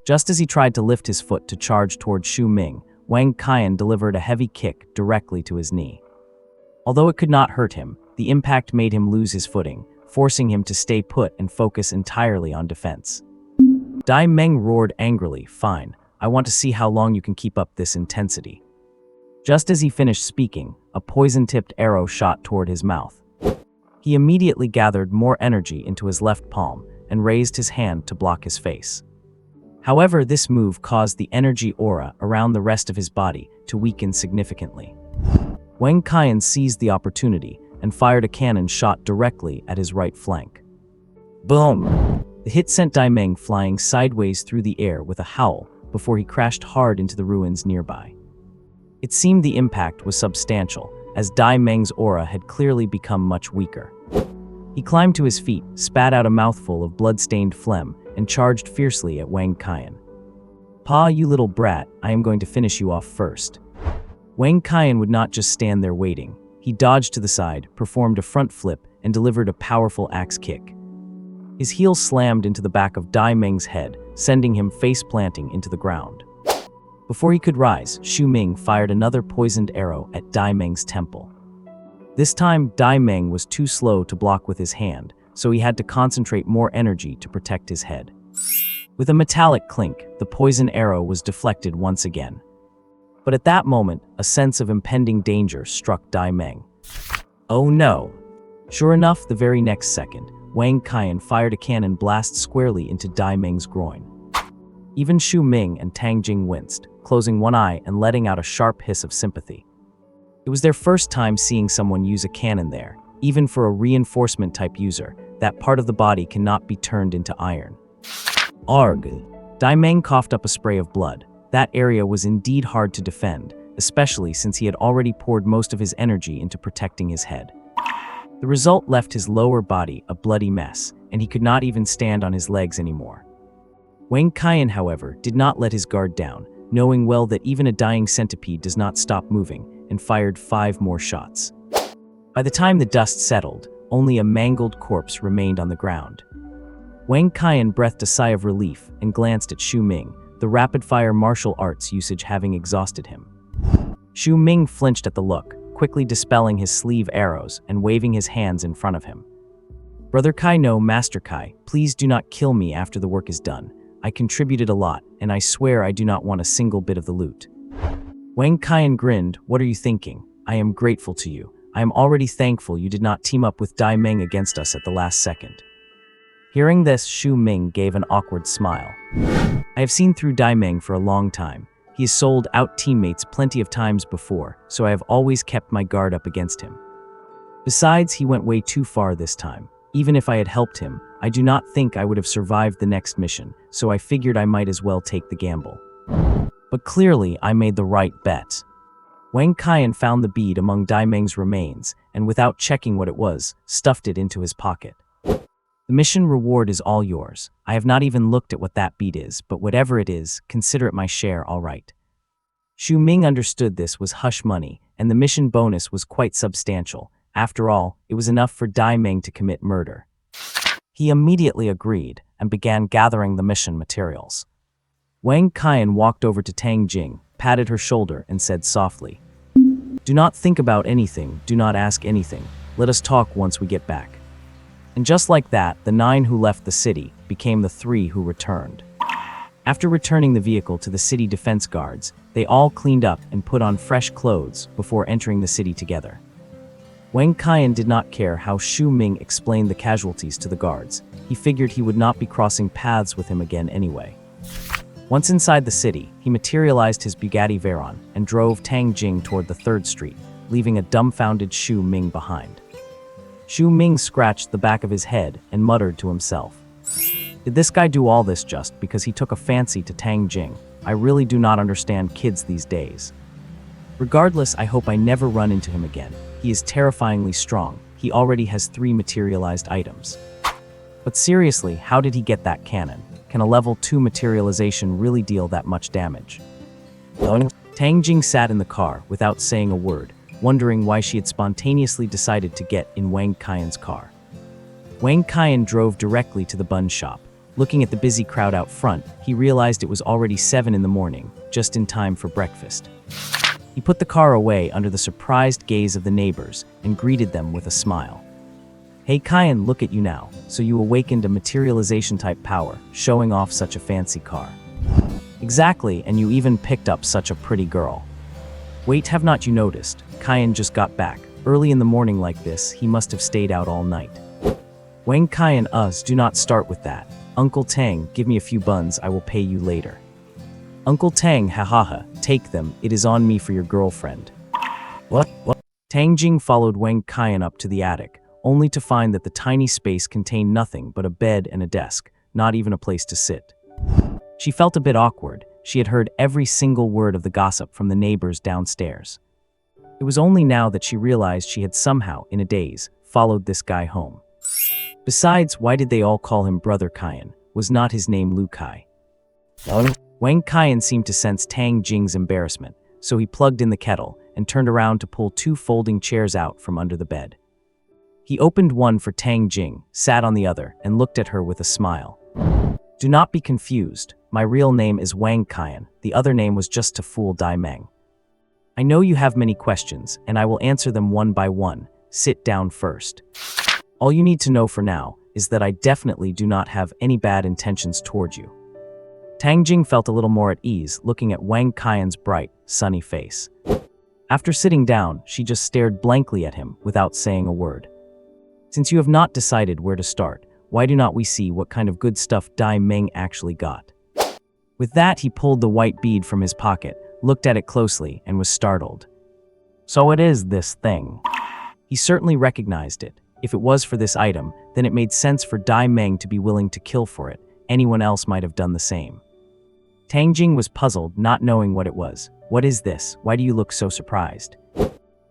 Just as he tried to lift his foot to charge toward Xu Ming, Wang Qian delivered a heavy kick directly to his knee. Although it could not hurt him, the impact made him lose his footing, forcing him to stay put and focus entirely on defense. Dai Meng roared angrily, "Fine, I want to see how long you can keep up this intensity." Just as he finished speaking, a poison-tipped arrow shot toward his mouth. He immediately gathered more energy into his left palm and raised his hand to block his face. However, this move caused the energy aura around the rest of his body to weaken significantly. Wang Qian seized the opportunity and fired a cannon shot directly at his right flank. Boom! The hit sent Dai Meng flying sideways through the air with a howl before he crashed hard into the ruins nearby. It seemed the impact was substantial, as Dai Meng's aura had clearly become much weaker. He climbed to his feet, spat out a mouthful of blood-stained phlegm, and charged fiercely at Wang Qian. "Pa, you little brat, I am going to finish you off first." Wang Qian would not just stand there waiting. He dodged to the side, performed a front flip, and delivered a powerful axe kick. His heel slammed into the back of Dai Meng's head, sending him face-planting into the ground. Before he could rise, Xu Ming fired another poisoned arrow at Dai Meng's temple. This time, Dai Meng was too slow to block with his hand, so he had to concentrate more energy to protect his head. With a metallic clink, the poison arrow was deflected once again. But at that moment, a sense of impending danger struck Dai Meng. Oh no! Sure enough, the very next second, Wang Qian fired a cannon blast squarely into Dai Meng's groin. Even Xu Ming and Tang Jing winced, closing one eye and letting out a sharp hiss of sympathy. It was their first time seeing someone use a cannon there. Even for a reinforcement-type user, that part of the body cannot be turned into iron. Arg! Dai Meng coughed up a spray of blood. That area was indeed hard to defend, especially since he had already poured most of his energy into protecting his head. The result left his lower body a bloody mess, and he could not even stand on his legs anymore. Wang Qian, however, did not let his guard down, knowing well that even a dying centipede does not stop moving, and fired 5 more shots. By the time the dust settled, only a mangled corpse remained on the ground. Wang Qian breathed a sigh of relief and glanced at Xu Ming, the rapid-fire martial arts usage having exhausted him. Xu Ming flinched at the look, quickly dispelling his sleeve arrows and waving his hands in front of him. "Brother Kai, no, Master Kai, please do not kill me after the work is done. I contributed a lot, and I swear I do not want a single bit of the loot." Wang Qian grinned. "What are you thinking? I am grateful to you. I am already thankful you did not team up with Dai Meng against us at the last second." Hearing this, Xu Ming gave an awkward smile. "I have seen through Dai Meng for a long time. He has sold out teammates plenty of times before, so I have always kept my guard up against him. Besides, he went way too far this time. Even if I had helped him, I do not think I would have survived the next mission, so I figured I might as well take the gamble. But clearly, I made the right bet." Wang Qian found the bead among Dai Meng's remains, and without checking what it was, stuffed it into his pocket. "The mission reward is all yours. I have not even looked at what that bead is, but whatever it is, consider it my share, all right." Xu Ming understood this was hush money, and the mission bonus was quite substantial. After all, it was enough for Dai Meng to commit murder. He immediately agreed and began gathering the mission materials. Wang Qian walked over to Tang Jing, patted her shoulder, and said softly, "Do not think about anything, do not ask anything. Let us talk once we get back." And just like that, the 9 who left the city became the 3 who returned. After returning the vehicle to the city defense guards, they all cleaned up and put on fresh clothes before entering the city together. Wang Qian did not care how Xu Ming explained the casualties to the guards. He figured he would not be crossing paths with him again anyway. Once inside the city, he materialized his Bugatti Veyron and drove Tang Jing toward the 3rd Street, leaving a dumbfounded Xu Ming behind. Xu Ming scratched the back of his head and muttered to himself, "Did this guy do all this just because he took a fancy to Tang Jing? I really do not understand kids these days. Regardless, I hope I never run into him again. He is terrifyingly strong. He already has 3 materialized items. But seriously, how did he get that cannon? Can a level 2 materialization really deal that much damage?" Tang Jing sat in the car without saying a word, wondering why she had spontaneously decided to get in Wang Qian's car. Wang Qian drove directly to the bun shop. Looking at the busy crowd out front, he realized it was already 7 in the morning, just in time for breakfast. He put the car away under the surprised gaze of the neighbors and greeted them with a smile. "Hey Qian, look at you now. So you awakened a materialization-type power, showing off such a fancy car." "Exactly, and you even picked up such a pretty girl." "Wait, have not you noticed? Qian just got back. Early in the morning like this, he must have stayed out all night." Wang Qian, do not start with that. Uncle Tang, give me a few buns, I will pay you later." "Uncle Tang, ha, take them, it is on me for your girlfriend." What? Tang Jing followed Wang Qian up to the attic, only to find that the tiny space contained nothing but a bed and a desk, not even a place to sit. She felt a bit awkward. She had heard every single word of the gossip from the neighbors downstairs. It was only now that she realized she had somehow, in a daze, followed this guy home. Besides, why did they all call him Brother Qian? Was not his name Lu Kai? Wang Qian seemed to sense Tang Jing's embarrassment, so he plugged in the kettle and turned around to pull 2 folding chairs out from under the bed. He opened one for Tang Jing, sat on the other, and looked at her with a smile. Do not be confused. My real name is Wang Qian. The other name was just to fool Dai Meng. I know you have many questions, and I will answer them one by one. Sit down first. All you need to know for now is that I definitely do not have any bad intentions towards you. Tang Jing felt a little more at ease looking at Wang Qian's bright, sunny face. After sitting down, she just stared blankly at him without saying a word. Since you have not decided where to start, why do not we see what kind of good stuff Dai Meng actually got? With that, he pulled the white bead from his pocket, looked at it closely, and was startled. So it is this thing. He certainly recognized it. If it was for this item, then it made sense for Dai Meng to be willing to kill for it. Anyone else might have done the same. Tang Jing was puzzled, not knowing what it was. What is this? Why do you look so surprised?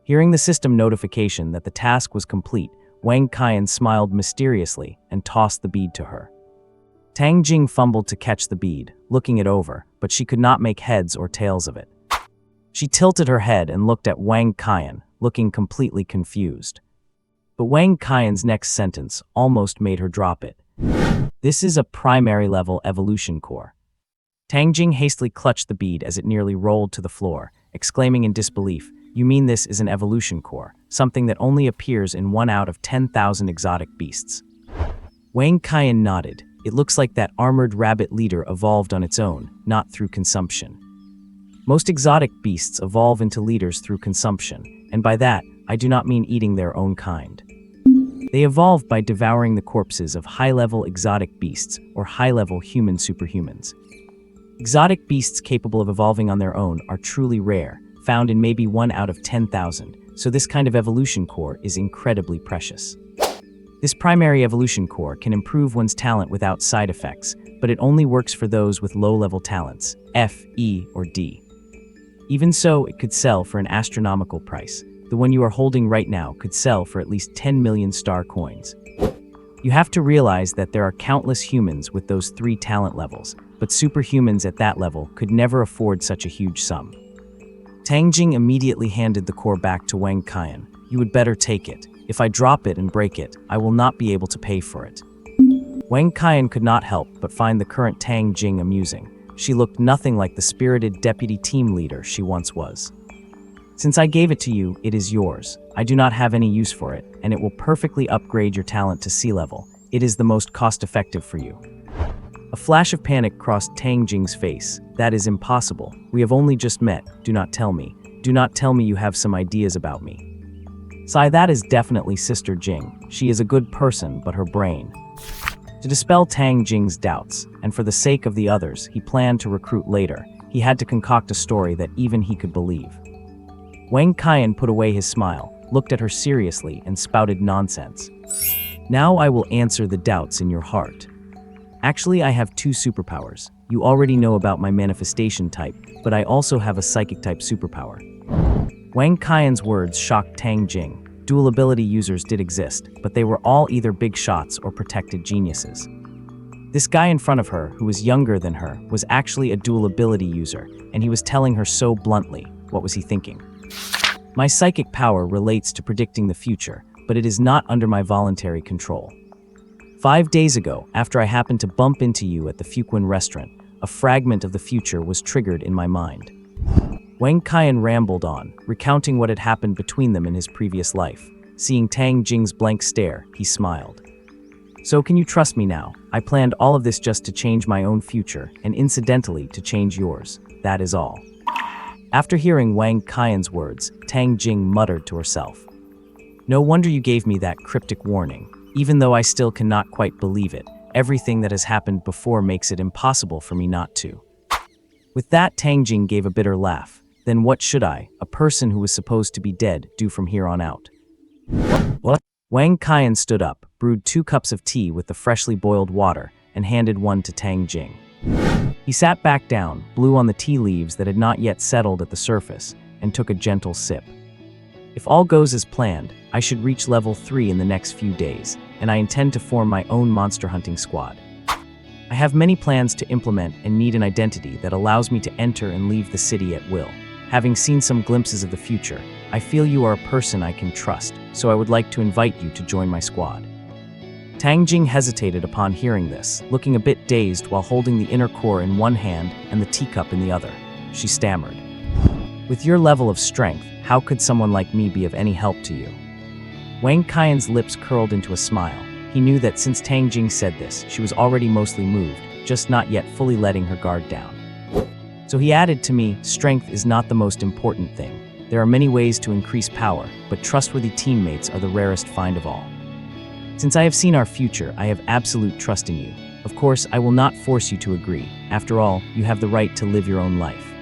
Hearing the system notification that the task was complete, Wang Qian smiled mysteriously and tossed the bead to her. Tang Jing fumbled to catch the bead, looking it over, but she could not make heads or tails of it. She tilted her head and looked at Wang Qian, looking completely confused. But Wang Qian's next sentence almost made her drop it. This is a primary level evolution core. Tang Jing hastily clutched the bead as it nearly rolled to the floor, exclaiming in disbelief, "You mean this is an evolution core, something that only appears in 1 out of 10,000 exotic beasts?" Wang Qian nodded. It looks like that armored rabbit leader evolved on its own, not through consumption. Most exotic beasts evolve into leaders through consumption, and by that, I do not mean eating their own kind. They evolve by devouring the corpses of high-level exotic beasts or high-level human superhumans. Exotic beasts capable of evolving on their own are truly rare, found in maybe 1 out of 10,000, so this kind of evolution core is incredibly precious. This primary evolution core can improve one's talent without side effects, but it only works for those with low-level talents, F, E, or D. Even so, it could sell for an astronomical price. The one you are holding right now could sell for at least 10 million star coins. You have to realize that there are countless humans with those 3 talent levels, but superhumans at that level could never afford such a huge sum. Tang Jing immediately handed the core back to Wang Qian. You would better take it. If I drop it and break it, I will not be able to pay for it. Wang Qian could not help but find the current Tang Jing amusing. She looked nothing like the spirited deputy team leader she once was. Since I gave it to you, it is yours. I do not have any use for it, and it will perfectly upgrade your talent to sea level. It is the most cost-effective for you. A flash of panic crossed Tang Jing's face. That is impossible. We have only just met. Do not tell me. Do not tell me you have some ideas about me. Sigh, that is definitely Sister Jing. She is a good person, but her brain. To dispel Tang Jing's doubts, and for the sake of the others he planned to recruit later, he had to concoct a story that even he could believe. Wang Qian put away his smile, looked at her seriously, and spouted nonsense. Now I will answer the doubts in your heart. Actually, I have 2 superpowers. You already know about my manifestation type, but I also have a psychic type superpower. Wang Qian's words shocked Tang Jing. Dual ability users did exist, but they were all either big shots or protected geniuses. This guy in front of her, who was younger than her, was actually a dual ability user, and he was telling her so bluntly. What was he thinking? My psychic power relates to predicting the future, but it is not under my voluntary control. 5 days ago, after I happened to bump into you at the Fuquan restaurant, a fragment of the future was triggered in my mind. Wang Qian rambled on, recounting what had happened between them in his previous life. Seeing Tang Jing's blank stare, he smiled. So can you trust me now? I planned all of this just to change my own future, and incidentally to change yours. That is all. After hearing Wang Qian's words, Tang Jing muttered to herself. No wonder you gave me that cryptic warning. Even though I still cannot quite believe it, everything that has happened before makes it impossible for me not to. With that, Tang Jing gave a bitter laugh. Then what should I, a person who was supposed to be dead, do from here on out? What? Wang Qian stood up, brewed 2 cups of tea with the freshly boiled water, and handed one to Tang Jing. He sat back down, blew on the tea leaves that had not yet settled at the surface, and took a gentle sip. If all goes as planned, I should reach level 3 in the next few days, and I intend to form my own monster hunting squad. I have many plans to implement and need an identity that allows me to enter and leave the city at will. Having seen some glimpses of the future, I feel you are a person I can trust, so I would like to invite you to join my squad. Tang Jing hesitated upon hearing this, looking a bit dazed while holding the inner core in one hand and the teacup in the other. She stammered, "With your level of strength, how could someone like me be of any help to you?" Wang Qian's lips curled into a smile. He knew that since Tang Jing said this, she was already mostly moved, just not yet fully letting her guard down. So he added to me, "Strength is not the most important thing. There are many ways to increase power, but trustworthy teammates are the rarest find of all. Since I have seen our future, I have absolute trust in you. Of course, I will not force you to agree. After all, you have the right to live your own life.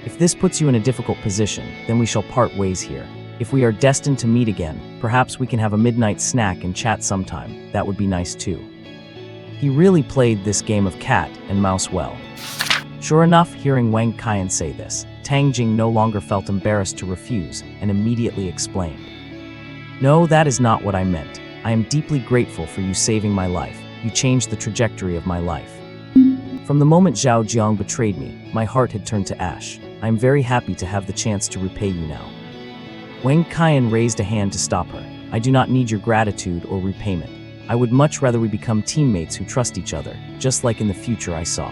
If this puts you in a difficult position, then we shall part ways here. If we are destined to meet again, perhaps we can have a midnight snack and chat sometime. That would be nice too." He really played this game of cat and mouse well. Sure enough, hearing Wang Qian say this, Tang Jing no longer felt embarrassed to refuse and immediately explained, "No, that is not what I meant. I am deeply grateful for you saving my life. You changed the trajectory of my life. From the moment Zhao Jiang betrayed me, my heart had turned to ash. I am very happy to have the chance to repay you now." Wang Qian raised a hand to stop her. "I do not need your gratitude or repayment. I would much rather we become teammates who trust each other, just like in the future I saw.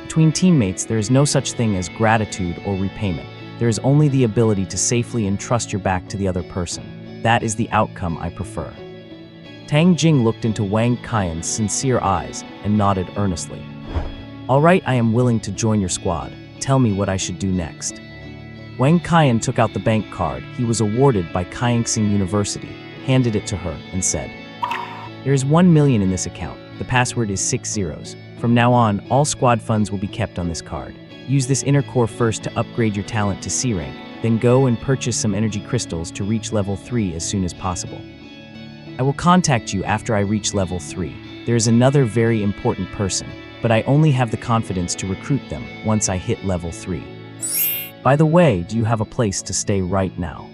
Between teammates, there is no such thing as gratitude or repayment. There is only the ability to safely entrust your back to the other person. That is the outcome I prefer." Tang Jing looked into Wang Qian's sincere eyes and nodded earnestly. "All right, I am willing to join your squad. Tell me what I should do next." Wang Qian took out the bank card he was awarded by Kaixing University, handed it to her, and said, "There is 1 million in this account. The password is 6 zeros. From now on, all squad funds will be kept on this card. Use this inner core first to upgrade your talent to C rank, then go and purchase some energy crystals to reach level 3 as soon as possible. I will contact you after I reach level 3. There is another very important person, but I only have the confidence to recruit them once I hit level 3. By the way, do you have a place to stay right now?"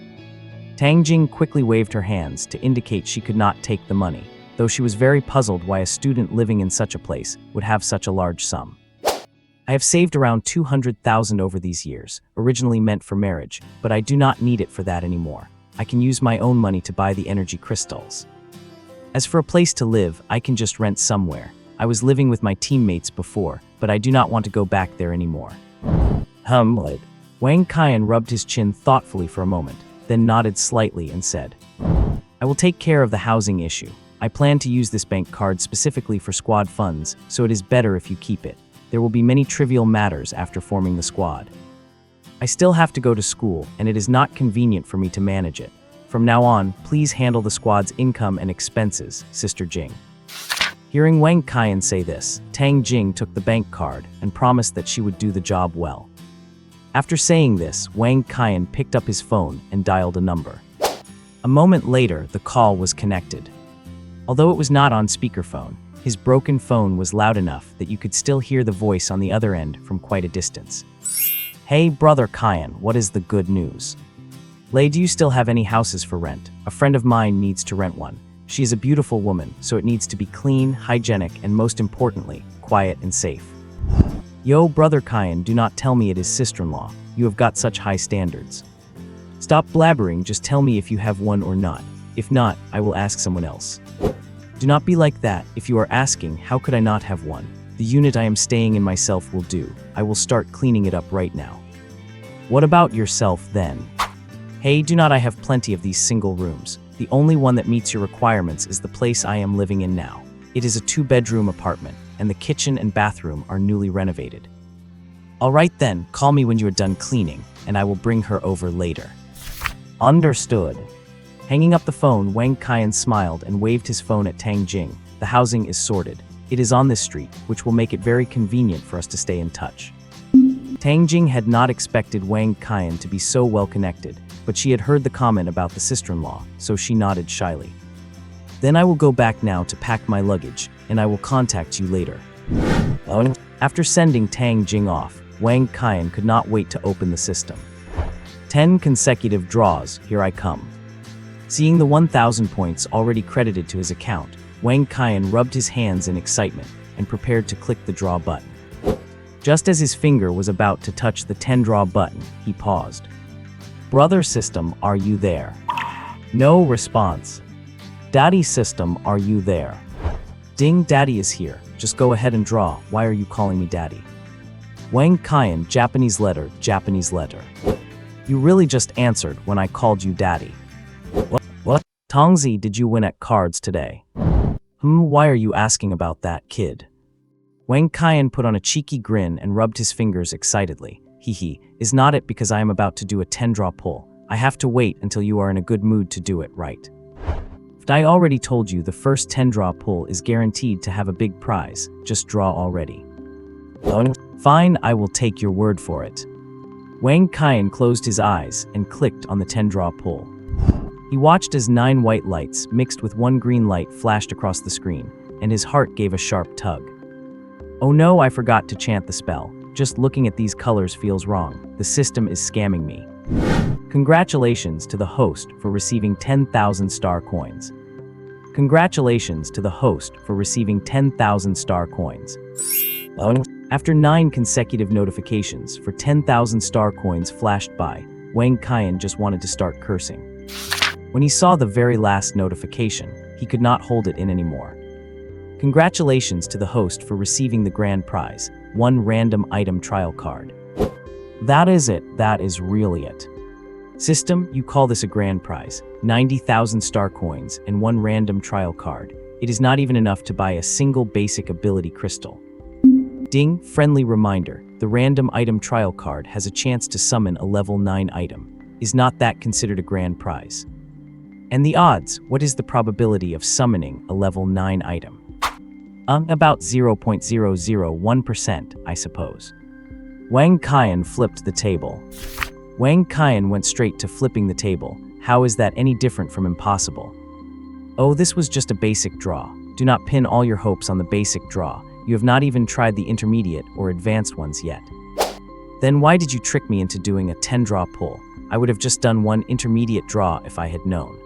Tang Jing quickly waved her hands to indicate she could not take the money, though she was very puzzled why a student living in such a place would have such a large sum. "I have saved around 200,000 over these years, originally meant for marriage, but I do not need it for that anymore. I can use my own money to buy the energy crystals. As for a place to live, I can just rent somewhere. I was living with my teammates before, but I do not want to go back there anymore." Wang Qian rubbed his chin thoughtfully for a moment, then nodded slightly and said, "I will take care of the housing issue. I plan to use this bank card specifically for squad funds, so it is better if you keep it. There will be many trivial matters after forming the squad. I still have to go to school, and it is not convenient for me to manage it. From now on, please handle the squad's income and expenses, Sister Jing." Hearing Wang Qian say this, Tang Jing took the bank card and promised that she would do the job well. After saying this, Wang Qian picked up his phone and dialed a number. A moment later, the call was connected. Although it was not on speakerphone, his broken phone was loud enough that you could still hear the voice on the other end from quite a distance. "Hey, brother Qian, what is the good news? Lei, do you still have any houses for rent? A friend of mine needs to rent one. She is a beautiful woman, so it needs to be clean, hygienic, and most importantly, quiet and safe." "Yo, brother Qian, do not tell me it is sister-in-law. You have got such high standards. Stop blabbering, just tell me if you have one or not. If not, I will ask someone else." "Do not be like that. If you are asking, how could I not have one? The unit I am staying in myself will do. I will start cleaning it up right now." "What about yourself, then?" "Hey, do not I have plenty of these single rooms. The only one that meets your requirements is the place I am living in now. It is a 2-bedroom apartment, and the kitchen and bathroom are newly renovated." "All right then, call me when you are done cleaning, and I will bring her over later." "Understood." Hanging up the phone, Wang Qian smiled and waved his phone at Tang Jing. "The housing is sorted. It is on this street, which will make it very convenient for us to stay in touch." Tang Jing had not expected Wang Qian to be so well connected, but she had heard the comment about the sister-in-law, so she nodded shyly. Then I will go back now to pack my luggage, and I will contact you later. After sending Tang Jing off, Wang Qian could not wait to open the system. 10 consecutive draws, here I come. Seeing the 1,000 points already credited to his account, Wang Qian rubbed his hands in excitement and prepared to click the draw button. Just as his finger was about to touch the 10 draw button, he paused. Brother system, are you there? No response. Daddy system, are you there? Ding, daddy is here. Just go ahead and draw. Why are you calling me daddy? Wang Qian, Japanese letter, Japanese letter. You really just answered when I called you daddy. What? Tongzi, did you win at cards today? Why are you asking about that, kid? Wang Qian put on a cheeky grin and rubbed his fingers excitedly. Hee, is not it because I am about to do a 10-draw pull? I have to wait until you are in a good mood to do it, right? I already told you the first 10-draw pull is guaranteed to have a big prize. Just draw already. Fine, I will take your word for it. Wang Qian closed his eyes and clicked on the 10-draw pull. He watched as 9 white lights mixed with 1 green light flashed across the screen, and his heart gave a sharp tug. Oh no, I forgot to chant the spell. Just looking at these colors feels wrong. The system is scamming me. Congratulations to the host for receiving 10,000 star coins. Congratulations to the host for receiving 10,000 star coins. After 9 consecutive notifications for 10,000 star coins flashed by, Wang Qian just wanted to start cursing. When he saw the very last notification, he could not hold it in anymore. Congratulations to the host for receiving the grand prize, 1 random item trial card. That is it, that is really it. System, you call this a grand prize, 90,000 star coins and 1 random trial card. It is not even enough to buy a single basic ability crystal. Ding, friendly reminder, the random item trial card has a chance to summon a level 9 item. Is not that considered a grand prize? And the odds, what is the probability of summoning a level 9 item? About 0.001%, I suppose. Wang Qian flipped the table. Wang Qian went straight to flipping the table. How is that any different from impossible? Oh, this was just a basic draw. Do not pin all your hopes on the basic draw. You have not even tried the intermediate or advanced ones yet. Then why did you trick me into doing a 10-draw pull? I would have just done 1 intermediate draw if I had known.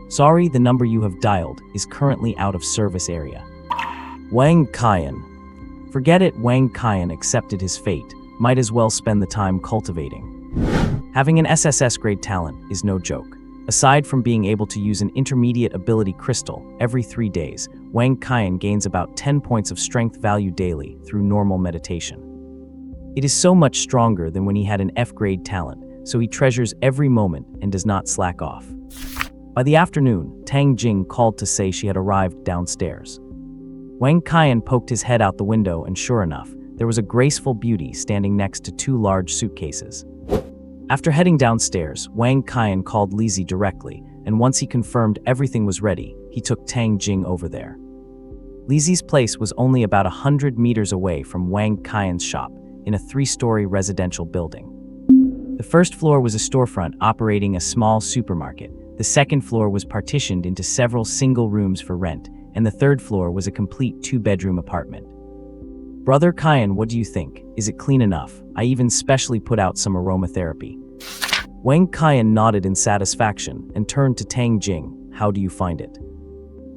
Sorry, the number you have dialed is currently out of service area. Wang Qian. Forget it, Wang Qian accepted his fate. Might as well spend the time cultivating. Having an SSS grade talent is no joke. Aside from being able to use an intermediate ability crystal every 3 days, Wang Qian gains about 10 points of strength value daily through normal meditation. It is so much stronger than when he had an F grade talent, so he treasures every moment and does not slack off. By the afternoon, Tang Jing called to say she had arrived downstairs. Wang Qian poked his head out the window and sure enough, there was a graceful beauty standing next to 2 large suitcases. After heading downstairs, Wang Qian called Lizzie directly, and once he confirmed everything was ready, he took Tang Jing over there. Lizzie's place was only about 100 meters away from Wang Qian's shop, in a 3-story residential building. The first floor was a storefront operating a small supermarket. The second floor was partitioned into several single rooms for rent, and the third floor was a complete 2-bedroom apartment. Brother Qian, what do you think? Is it clean enough? I even specially put out some aromatherapy. Wang Qian nodded in satisfaction and turned to Tang Jing. How do you find it?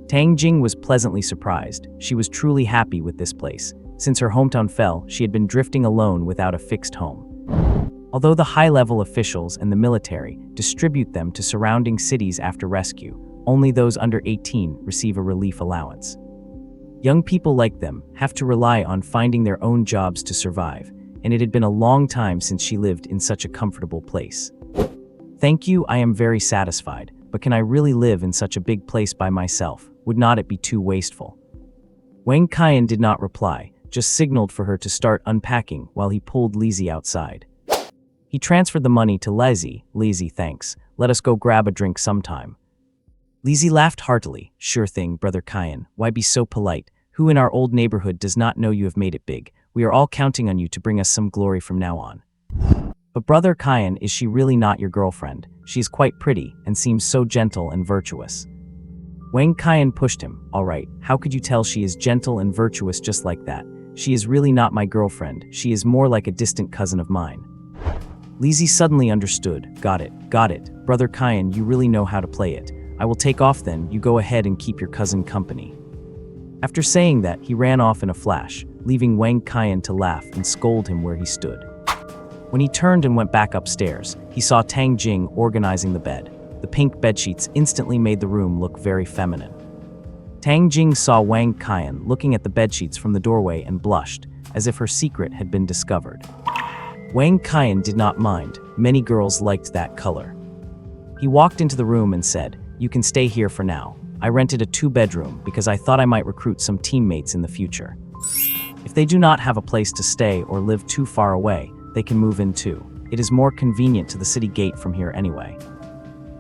Tang Jing was pleasantly surprised. She was truly happy with this place. Since her hometown fell, she had been drifting alone without a fixed home. Although the high-level officials and the military distribute them to surrounding cities after rescue, only those under 18 receive a relief allowance. Young people like them have to rely on finding their own jobs to survive, and it had been a long time since she lived in such a comfortable place. Thank you, I am very satisfied, but can I really live in such a big place by myself? Would not it be too wasteful? Wang Qian did not reply, just signaled for her to start unpacking while he pulled Lizzie outside. He transferred the money to Lizzie. Lizzie, thanks. Let us go grab a drink sometime. Lizzie laughed heartily. Sure thing, Brother Qian. Why be so polite? Who in our old neighborhood does not know you have made it big? We are all counting on you to bring us some glory from now on. But Brother Qian, is she really not your girlfriend? She is quite pretty and seems so gentle and virtuous. Wang Qian pushed him. All right, how could you tell she is gentle and virtuous just like that? She is really not my girlfriend. She is more like a distant cousin of mine. Lizzie suddenly understood. Got it. Brother Qian, you really know how to play it. I will take off then, you go ahead and keep your cousin company. After saying that, he ran off in a flash, leaving Wang Qian to laugh and scold him where he stood. When he turned and went back upstairs, he saw Tang Jing organizing the bed. The pink bedsheets instantly made the room look very feminine. Tang Jing saw Wang Qian looking at the bedsheets from the doorway and blushed, as if her secret had been discovered. Wang Qian did not mind. Many girls liked that color. He walked into the room and said, "You can stay here for now. I rented a 2-bedroom because I thought I might recruit some teammates in the future. If they do not have a place to stay or live too far away, they can move in too. It is more convenient to the city gate from here anyway."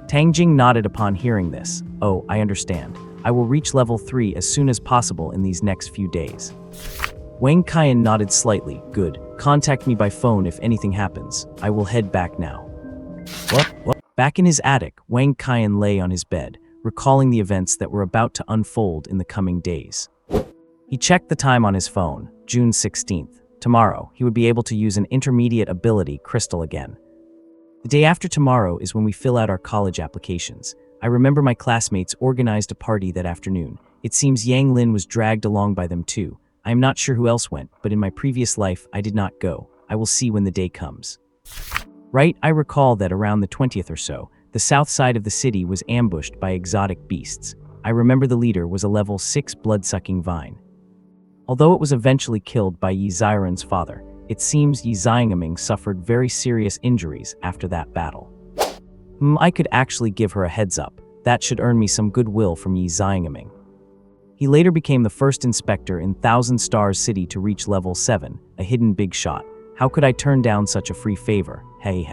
Tang Jing nodded upon hearing this. "Oh, I understand. I will reach level 3 as soon as possible in these next few days." Wang Qian nodded slightly. "Good. Contact me by phone if anything happens. I will head back now." What? Back in his attic, Wang Qian lay on his bed, recalling the events that were about to unfold in the coming days. He checked the time on his phone. June 16th. Tomorrow, he would be able to use an intermediate ability, Crystal, again. The day after tomorrow is when we fill out our college applications. I remember my classmates organized a party that afternoon. It seems Yang Lin was dragged along by them too. I am not sure who else went, but in my previous life, I did not go. I will see when the day comes. Right, I recall that around the 20th or so, the south side of the city was ambushed by exotic beasts. I remember the leader was a level 6 blood-sucking vine. Although it was eventually killed by Yi Ziren's father, it seems Yi Xiangming suffered very serious injuries after that battle. I could actually give her a heads up. That should earn me some goodwill from Yi Xiangming. He later became the first inspector in Thousand Stars City to reach level 7, a hidden big shot. How could I turn down such a free favor? Hey.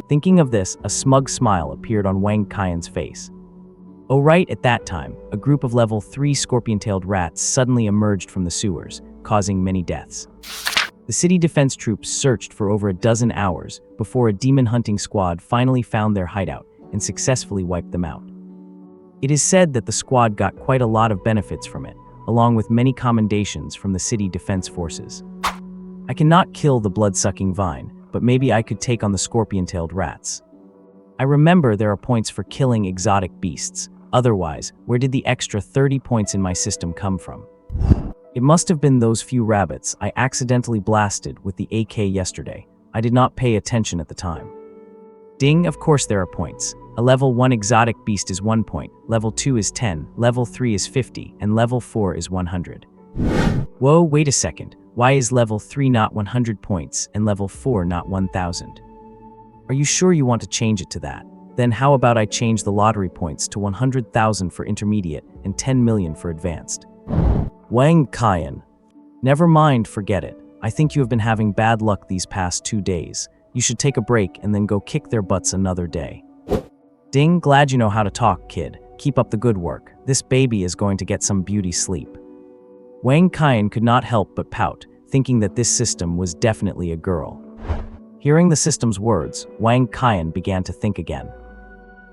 Thinking of this, a smug smile appeared on Wang Qian's face. Oh right, at that time, a group of level 3 scorpion-tailed rats suddenly emerged from the sewers, causing many deaths. The city defense troops searched for over a dozen hours before a demon hunting squad finally found their hideout and successfully wiped them out. It is said that the squad got quite a lot of benefits from it, along with many commendations from the city defense forces. I cannot kill the blood-sucking vine, but maybe I could take on the scorpion-tailed rats. I remember there are points for killing exotic beasts. Otherwise, where did the extra 30 points in my system come from? It must have been those few rabbits I accidentally blasted with the AK yesterday. I did not pay attention at the time. Ding, of course there are points. A level 1 exotic beast is 1 point, level 2 is 10, level 3 is 50, and level 4 is 100. Whoa, wait a second. Why is level 3 not 100 points and level 4 not 1000? Are you sure you want to change it to that? Then how about I change the lottery points to 100,000 for intermediate and 10 million for advanced? Wang Qian. Never mind, forget it. I think you have been having bad luck these past 2 days. You should take a break and then go kick their butts another day. Ding, glad you know how to talk, kid. Keep up the good work. This baby is going to get some beauty sleep. Wang Qian could not help but pout, thinking that this system was definitely a girl. Hearing the system's words, Wang Qian began to think again.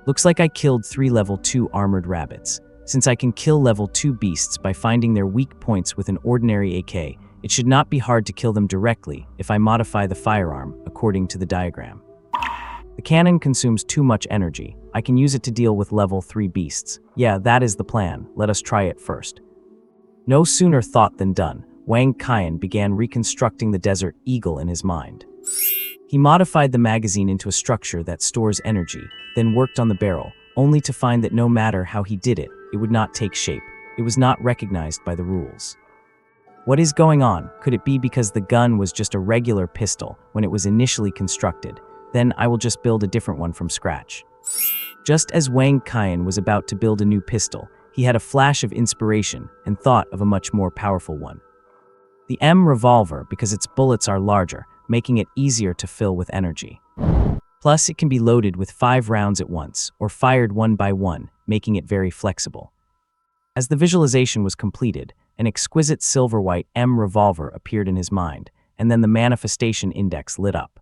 Looks like I killed 3 level 2 armored rabbits. Since I can kill level 2 beasts by finding their weak points with an ordinary AK, it should not be hard to kill them directly if I modify the firearm according to the diagram. The cannon consumes too much energy. I can use it to deal with level 3 beasts. Yeah, that is the plan. Let us try it first. No sooner thought than done. Wang Qian began reconstructing the desert eagle in his mind. He modified the magazine into a structure that stores energy, then worked on the barrel, only to find that no matter how he did it, it would not take shape. It was not recognized by the rules. What is going on? Could it be because the gun was just a regular pistol when it was initially constructed? Then I will just build a different one from scratch. Just as Wang Qian was about to build a new pistol, he had a flash of inspiration and thought of a much more powerful one. The M revolver, because its bullets are larger, making it easier to fill with energy. Plus, it can be loaded with 5 rounds at once, or fired one by one, making it very flexible. As the visualization was completed, an exquisite silver-white M revolver appeared in his mind, and then the manifestation index lit up.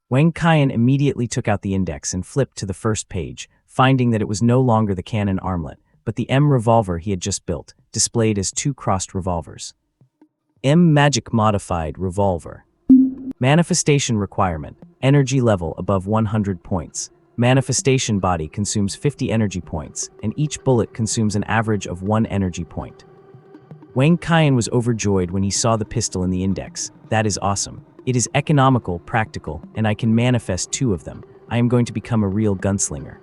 Wang Qian immediately took out the index and flipped to the first page, finding that it was no longer the cannon armlet, but the M revolver he had just built, displayed as two crossed revolvers. M Magic Modified Revolver. Manifestation requirement, energy level above 100 points. Manifestation body consumes 50 energy points, and each bullet consumes an average of 1 energy point. Wang Qian was overjoyed when he saw the pistol in the index. That is awesome. It is economical, practical, and I can manifest 2 of them. I am going to become a real gunslinger.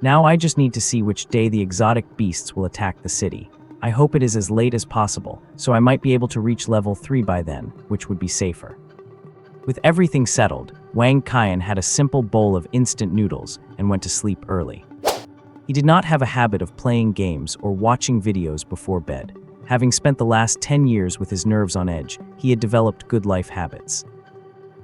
Now I just need to see which day the exotic beasts will attack the city. I hope it is as late as possible, so I might be able to reach level 3 by then, which would be safer. With everything settled, Wang Qian had a simple bowl of instant noodles and went to sleep early. He did not have a habit of playing games or watching videos before bed. Having spent the last 10 years with his nerves on edge, he had developed good life habits.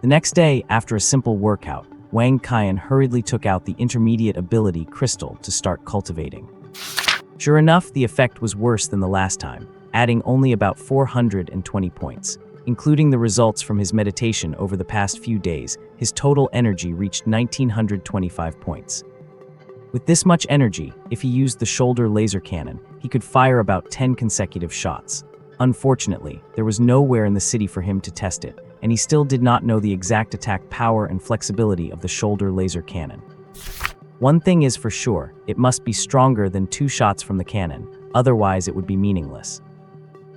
The next day, after a simple workout, Wang Qian hurriedly took out the intermediate ability crystal to start cultivating. Sure enough, the effect was worse than the last time, adding only about 420 points. Including the results from his meditation over the past few days, his total energy reached 1925 points. With this much energy, if he used the shoulder laser cannon, he could fire about 10 consecutive shots. Unfortunately, there was nowhere in the city for him to test it, and he still did not know the exact attack power and flexibility of the shoulder laser cannon. One thing is for sure, it must be stronger than 2 shots from the cannon, otherwise it would be meaningless.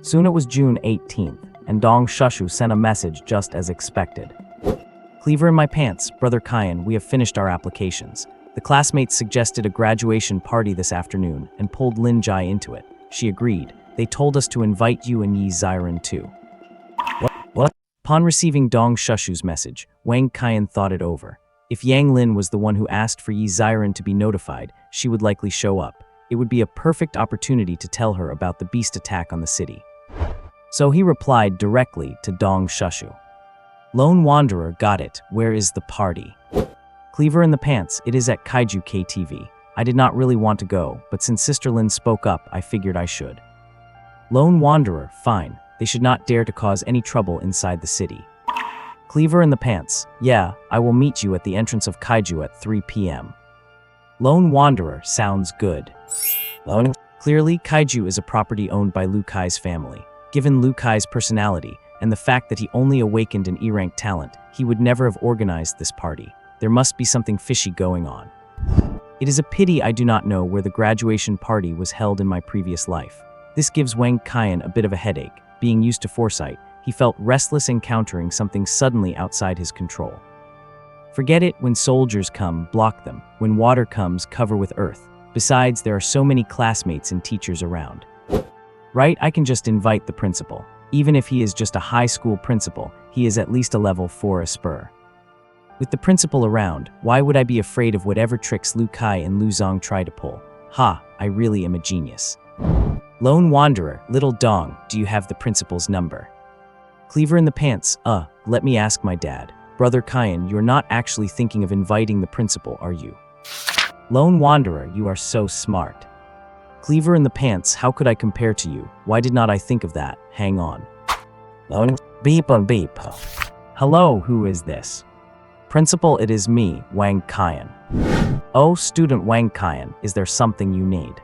Soon it was June 18th, and Dong Shushu sent a message just as expected. Cleaver in my pants, Brother Qian, we have finished our applications. The classmates suggested a graduation party this afternoon and pulled Lin Jai into it. She agreed. They told us to invite you and Yi Ziren too. What? Upon receiving Dong Shushu's message, Wang Qian thought it over. If Yang Lin was the one who asked for Yi Ziren to be notified, she would likely show up. It would be a perfect opportunity to tell her about the beast attack on the city. So he replied directly to Dong Shushu. Lone Wanderer, got it. Where is the party? Cleaver in the pants, it is at Kaiju KTV. I did not really want to go, but since Sister Lin spoke up, I figured I should. Lone Wanderer, fine. They should not dare to cause any trouble inside the city. Cleaver in the pants, yeah, I will meet you at the entrance of Kaiju at 3 p.m. Lone Wanderer, sounds good. Clearly, Kaiju is a property owned by Lu Kai's family. Given Lu Kai's personality, and the fact that he only awakened an E-rank talent, he would never have organized this party. There must be something fishy going on. It is a pity I do not know where the graduation party was held in my previous life. This gives Wang Qian a bit of a headache. Being used to foresight, he felt restless encountering something suddenly outside his control. Forget it, when soldiers come, block them. When water comes, cover with earth. Besides, there are so many classmates and teachers around. Right, I can just invite the principal. Even if he is just a high school principal, he is at least a level 4 Esper. With the principal around, why would I be afraid of whatever tricks Lu Kai and Lu Zong try to pull? Ha, I really am a genius. Lone Wanderer, Little Dong, do you have the principal's number? Cleaver in the pants, let me ask my dad. Brother Qian, you're not actually thinking of inviting the principal, are you? Lone Wanderer, you are so smart. Cleaver in the pants, how could I compare to you? Why did not I think of that? Hang on. Beep on beep. Hello, who is this? Principal, it is me, Wang Qian. Oh, student Wang Qian, is there something you need?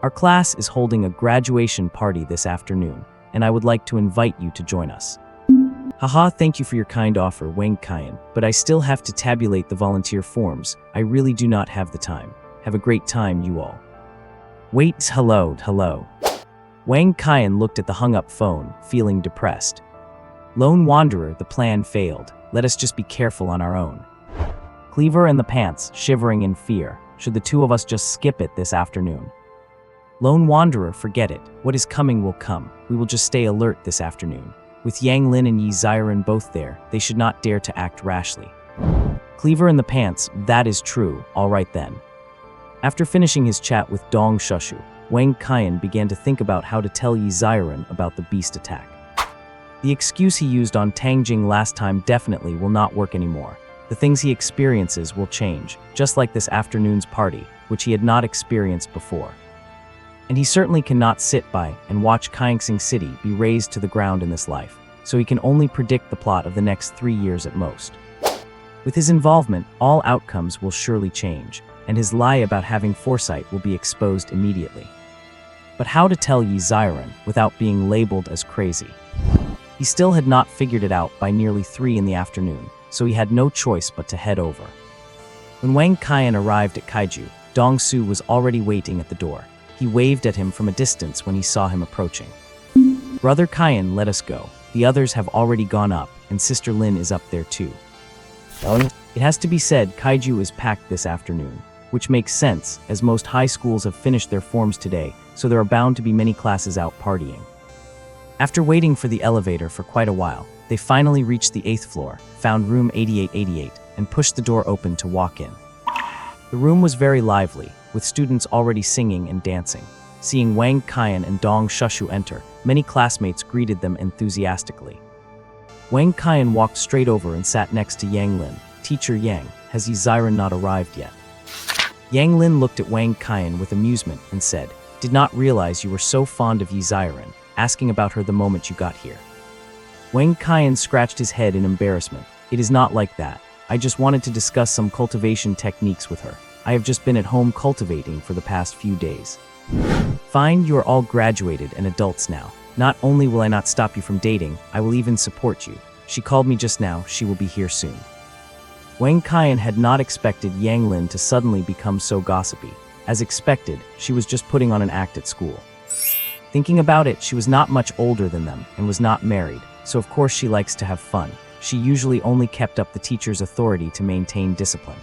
Our class is holding a graduation party this afternoon, and I would like to invite you to join us. Haha, thank you for your kind offer, Wang Qian, but I still have to tabulate the volunteer forms. I really do not have the time. Have a great time, you all. Wait, hello. Wang Qian looked at the hung-up phone, feeling depressed. Lone Wanderer, the plan failed. Let us just be careful on our own. Cleaver in the pants, shivering in fear. Should the two of us just skip it this afternoon? Lone Wanderer, forget it. What is coming will come. We will just stay alert this afternoon. With Yang Lin and Yi Ziren both there, they should not dare to act rashly. Cleaver in the pants, that is true. All right then. After finishing his chat with Dong Shushu, Wang Qian began to think about how to tell Yi Ziren about the beast attack. The excuse he used on Tangjing last time definitely will not work anymore. The things he experiences will change, just like this afternoon's party, which he had not experienced before. And he certainly cannot sit by and watch Kaingsing City be razed to the ground in this life, so he can only predict the plot of the next 3 years at most. With his involvement, all outcomes will surely change, and his lie about having foresight will be exposed immediately. But how to tell Yi Ziren without being labeled as crazy? He still had not figured it out by nearly 3 in the afternoon, so he had no choice but to head over. When Wang Qian arrived at Kaiju, Dong Su was already waiting at the door. He waved at him from a distance when he saw him approaching. "Brother Qian, let us go. The others have already gone up, and Sister Lin is up there too." It has to be said, Kaiju is packed this afternoon, which makes sense, as most high schools have finished their forms today, so there are bound to be many classes out partying. After waiting for the elevator for quite a while, they finally reached the 8th floor, found room 8888, and pushed the door open to walk in. The room was very lively, with students already singing and dancing. Seeing Wang Qian and Dong Shushu enter, many classmates greeted them enthusiastically. Wang Qian walked straight over and sat next to Yang Lin. "Teacher Yang, has Yi Ziren not arrived yet?" Yang Lin looked at Wang Qian with amusement and said, "Did not realize you were so fond of Yi Ziren, asking about her the moment you got here." Wang Qian scratched his head in embarrassment. "It is not like that. I just wanted to discuss some cultivation techniques with her. I have just been at home cultivating for the past few days." "Fine, you are all graduated and adults now. Not only will I not stop you from dating, I will even support you. She called me just now, she will be here soon." Wang Qian had not expected Yang Lin to suddenly become so gossipy. As expected, she was just putting on an act at school. Thinking about it, she was not much older than them and was not married, so of course she likes to have fun. She usually only kept up the teacher's authority to maintain discipline.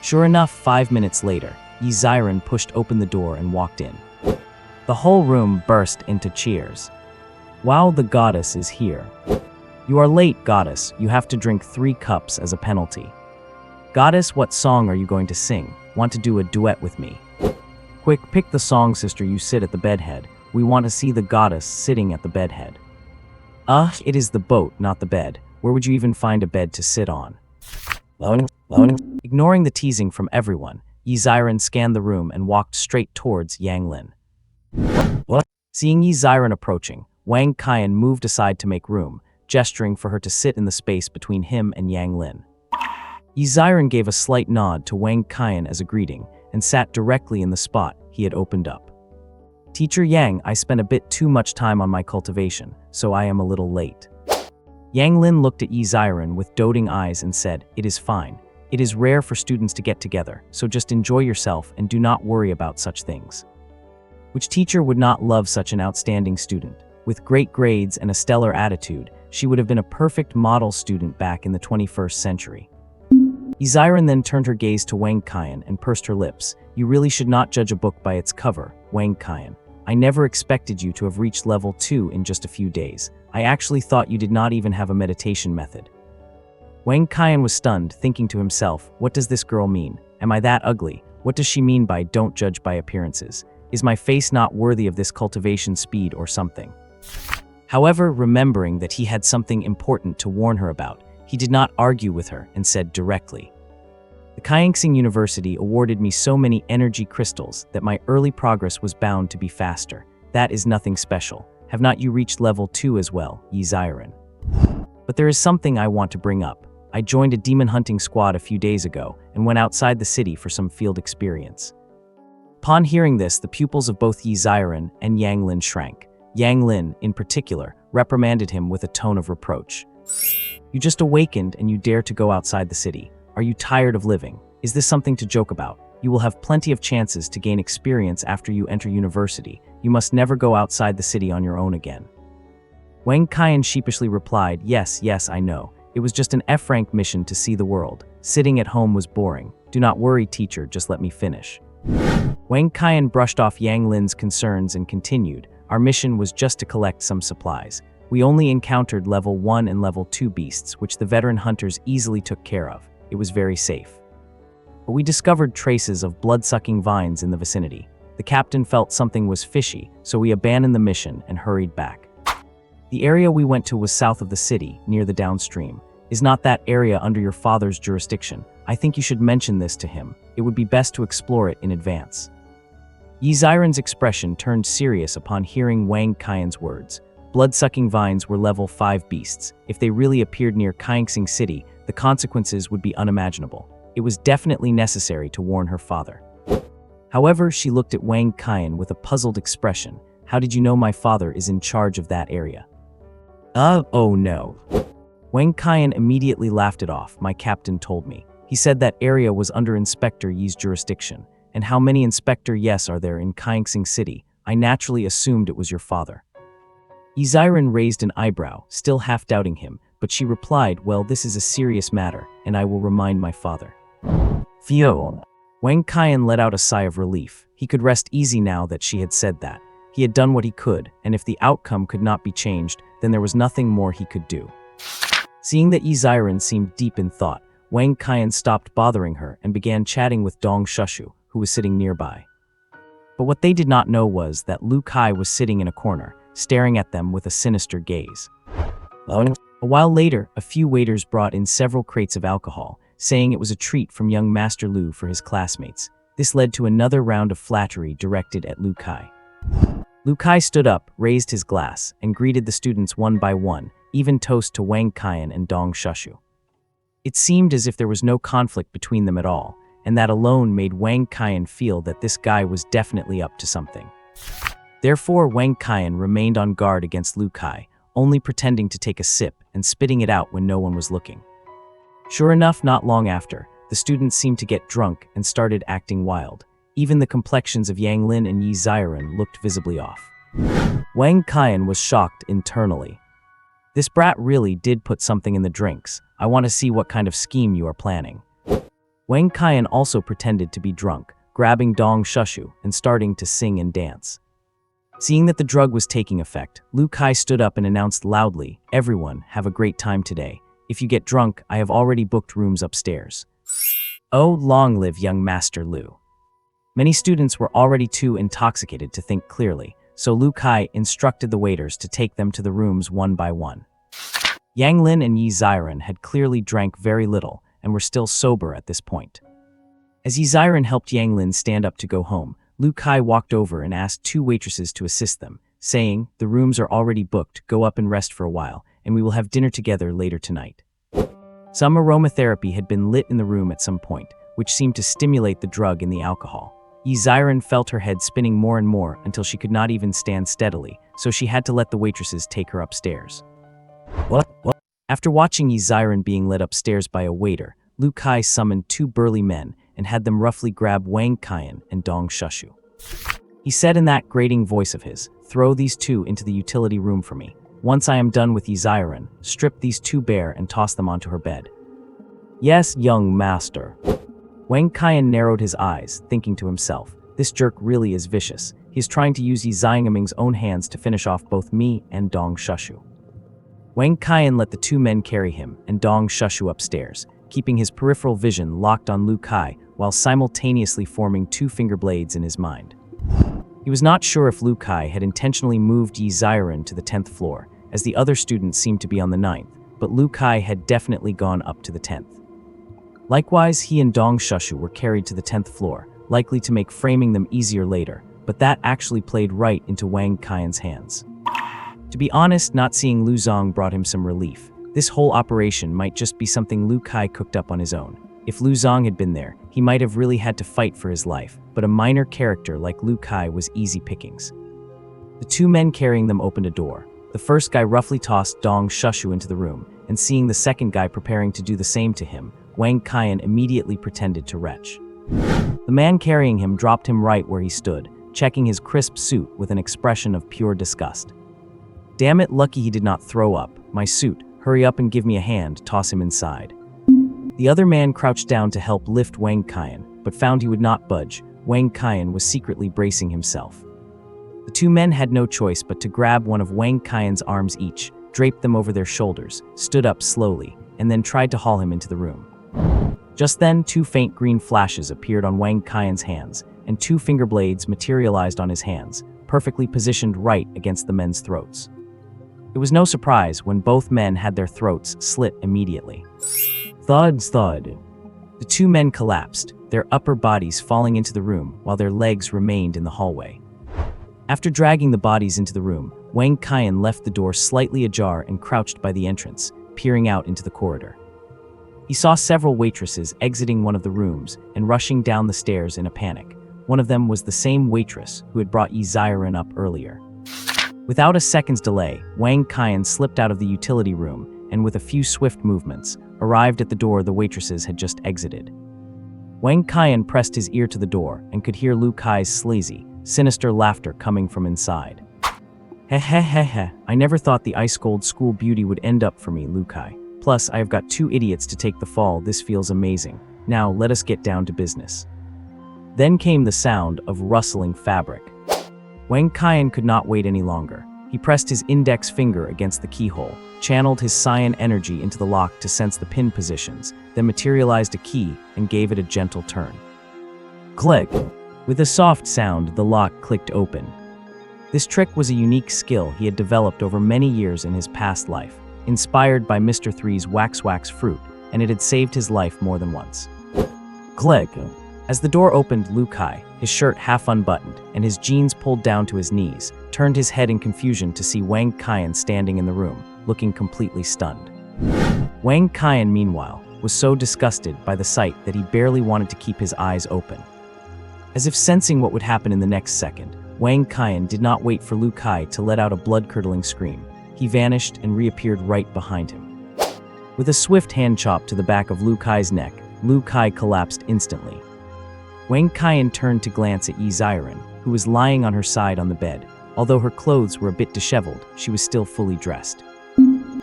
Sure enough, 5 minutes later, Yi Ziren pushed open the door and walked in. The whole room burst into cheers. "Wow, the goddess is here." "You are late, goddess. You have to drink 3 cups as a penalty." "Goddess, what song are you going to sing? Want to do a duet with me?" "Quick, pick the song, sister. You sit at the bedhead. We want to see the goddess sitting at the bedhead." It is the boat, not the bed. Where would you even find a bed to sit on?" Ignoring the teasing from everyone, Yi Ziren scanned the room and walked straight towards Yang Lin. What? Seeing Yi Ziren approaching, Wang Qian moved aside to make room, gesturing for her to sit in the space between him and Yang Lin. Yi Ziren gave a slight nod to Wang Qian as a greeting and sat directly in the spot he had opened up. "Teacher Yang, I spent a bit too much time on my cultivation, so I am a little late." Yang Lin looked at Yi Ziren with doting eyes and said, "It is fine. It is rare for students to get together, so just enjoy yourself and do not worry about such things." Which teacher would not love such an outstanding student? With great grades and a stellar attitude, she would have been a perfect model student back in the 21st century. Yi Ziren then turned her gaze to Wang Qian and pursed her lips. "You really should not judge a book by its cover, Wang Qian. I never expected you to have reached level 2 in just a few days. I actually thought you did not even have a meditation method." Wang Qian was stunned, thinking to himself, "What does this girl mean? Am I that ugly? What does she mean by don't judge by appearances? Is my face not worthy of this cultivation speed or something?" However, remembering that he had something important to warn her about, he did not argue with her and said directly, "The Kaingsing University awarded me so many energy crystals that my early progress was bound to be faster. That is nothing special. Have not you reached level 2 as well, Yi Ziren? But there is something I want to bring up. I joined a demon hunting squad a few days ago and went outside the city for some field experience." Upon hearing this, the pupils of both Yi Ziren and Yang Lin shrank. Yang Lin, in particular, reprimanded him with a tone of reproach. "You just awakened and you dare to go outside the city. Are you tired of living? Is this something to joke about? You will have plenty of chances to gain experience after you enter university. You must never go outside the city on your own again." Wang Qian sheepishly replied, Yes, I know. It was just an F-rank mission to see the world. Sitting at home was boring. Do not worry, teacher, just let me finish." Wang Qian brushed off Yang Lin's concerns and continued, "Our mission was just to collect some supplies. We only encountered level 1 and level 2 beasts, which the veteran hunters easily took care of. It was very safe. But we discovered traces of blood-sucking vines in the vicinity. The captain felt something was fishy, so we abandoned the mission and hurried back. The area we went to was south of the city, near the downstream. Is not that area under your father's jurisdiction? I think you should mention this to him. It would be best to explore it in advance." Yi Ziren's expression turned serious upon hearing Wang Qian's words. Blood-sucking vines were level 5 beasts. If they really appeared near Kaingsing City, the the consequences would be unimaginable. It was definitely necessary to warn her father. However, she looked at Wang Qian with a puzzled expression. How did you know my father is in charge of that area? Oh no. Wang Qian immediately laughed it off. My captain told me. He said that area was under Inspector Yi's jurisdiction. And how many Inspector Yes are there in Kaingsing City? I naturally assumed it was your father. Yi Ziren raised an eyebrow, still half doubting him, but she replied, well, this is a serious matter, and I will remind my father. Fiona. Wang Qian let out a sigh of relief. He could rest easy now that she had said that. He had done what he could, and if the outcome could not be changed, then there was nothing more he could do. Seeing that Yi Ziren seemed deep in thought, Wang Qian stopped bothering her and began chatting with Dong Shushu, who was sitting nearby. But what they did not know was that Lu Kai was sitting in a corner, staring at them with a sinister gaze. A while later, a few waiters brought in several crates of alcohol, saying it was a treat from young Master Lu for his classmates. This led to another round of flattery directed at Lu Kai. Lu Kai stood up, raised his glass, and greeted the students one by one, even toast to Wang Qian and Dong Shushu. It seemed as if there was no conflict between them at all, and that alone made Wang Qian feel that this guy was definitely up to something. Therefore, Wang Qian remained on guard against Lu Kai, only pretending to take a sip and spitting it out when no one was looking. Sure enough, not long after, the students seemed to get drunk and started acting wild. Even the complexions of Yang Lin and Yi Ziren looked visibly off. Wang Qian was shocked internally. This brat really did put something in the drinks. I want to see what kind of scheme you are planning. Wang Qian also pretended to be drunk, grabbing Dong Shushu and starting to sing and dance. Seeing that the drug was taking effect, Lu Kai stood up and announced loudly, everyone, have a great time today. If you get drunk, I have already booked rooms upstairs. Oh, long live young Master Lu. Many students were already too intoxicated to think clearly, so Lu Kai instructed the waiters to take them to the rooms one by one. Yang Lin and Yi Ziren had clearly drank very little and were still sober at this point. As Yi Ziren helped Yang Lin stand up to go home, Lu Kai walked over and asked two waitresses to assist them, saying, the rooms are already booked, go up and rest for a while, and we will have dinner together later tonight. Some aromatherapy had been lit in the room at some point, which seemed to stimulate the drug in the alcohol. Yi Ziren felt her head spinning more and more until she could not even stand steadily, so she had to let the waitresses take her upstairs. What? After watching Yi Ziren being led upstairs by a waiter, Lu Kai summoned two burly men and had them roughly grab Wang Qian and Dong Shushu. He said in that grating voice of his, throw these two into the utility room for me. Once I am done with Yi Ziren, strip these two bare and toss them onto her bed. Yes, young master. Wang Qian narrowed his eyes, thinking to himself, this jerk really is vicious. He is trying to use Yi Ziren's own hands to finish off both me and Dong Shushu. Wang Qian let the two men carry him and Dong Shushu upstairs, keeping his peripheral vision locked on Lu Kai while simultaneously forming two finger blades in his mind. He was not sure if Lu Kai had intentionally moved Yi Ziren to the 10th floor, as the other students seemed to be on the 9th, but Lu Kai had definitely gone up to the 10th. Likewise, he and Dong Shushu were carried to the 10th floor, likely to make framing them easier later, but that actually played right into Wang Qian's hands. To be honest, not seeing Lu Zong brought him some relief. This whole operation might just be something Lu Kai cooked up on his own. If Lu Zong had been there, he might have really had to fight for his life, but a minor character like Lu Kai was easy pickings. The two men carrying them opened a door. The first guy roughly tossed Dong Shushu into the room, and seeing the second guy preparing to do the same to him, Wang Qian immediately pretended to retch. The man carrying him dropped him right where he stood, checking his crisp suit with an expression of pure disgust. Damn it, lucky he did not throw up. My suit, hurry up and give me a hand, toss him inside. The other man crouched down to help lift Wang Qian, but found he would not budge. Wang Qian was secretly bracing himself. The two men had no choice but to grab one of Wang Qian's arms each, draped them over their shoulders, stood up slowly, and then tried to haul him into the room. Just then, two faint green flashes appeared on Wang Qian's hands, and two finger blades materialized on his hands, perfectly positioned right against the men's throats. It was no surprise when both men had their throats slit immediately. Thud, thud. The two men collapsed, their upper bodies falling into the room while their legs remained in the hallway. After dragging the bodies into the room, Wang Qian left the door slightly ajar and crouched by the entrance, peering out into the corridor. He saw several waitresses exiting one of the rooms and rushing down the stairs in a panic. One of them was the same waitress who had brought Yi Ziren up earlier. Without a second's delay, Wang Qian slipped out of the utility room and with a few swift movements, arrived at the door the waitresses had just exited. Wang Qian pressed his ear to the door and could hear Lu Kai's sleazy, sinister laughter coming from inside. Heh heh heh heh, I never thought the ice-cold school beauty would end up for me, Lu Kai. Plus, I have got 2 idiots to take the fall, this feels amazing. Now, let us get down to business. Then came the sound of rustling fabric. Wang Qian could not wait any longer. He pressed his index finger against the keyhole, channeled his cyan energy into the lock to sense the pin positions, then materialized a key and gave it a gentle turn. Click! With a soft sound, the lock clicked open. This trick was a unique skill he had developed over many years in his past life, inspired by Mr. Three's wax fruit, and it had saved his life more than once. Click! As the door opened, Lu Kai, his shirt half unbuttoned and his jeans pulled down to his knees, turned his head in confusion to see Wang Qian standing in the room, looking completely stunned. Wang Qian, meanwhile, was so disgusted by the sight that he barely wanted to keep his eyes open. As if sensing what would happen in the next second, Wang Qian did not wait for Lu Kai to let out a blood-curdling scream. He vanished and reappeared right behind him. With a swift hand chop to the back of Lu Kai's neck, Lu Kai collapsed instantly. Wang Qian turned to glance at Yi Ziren, who was lying on her side on the bed. Although her clothes were a bit disheveled, she was still fully dressed.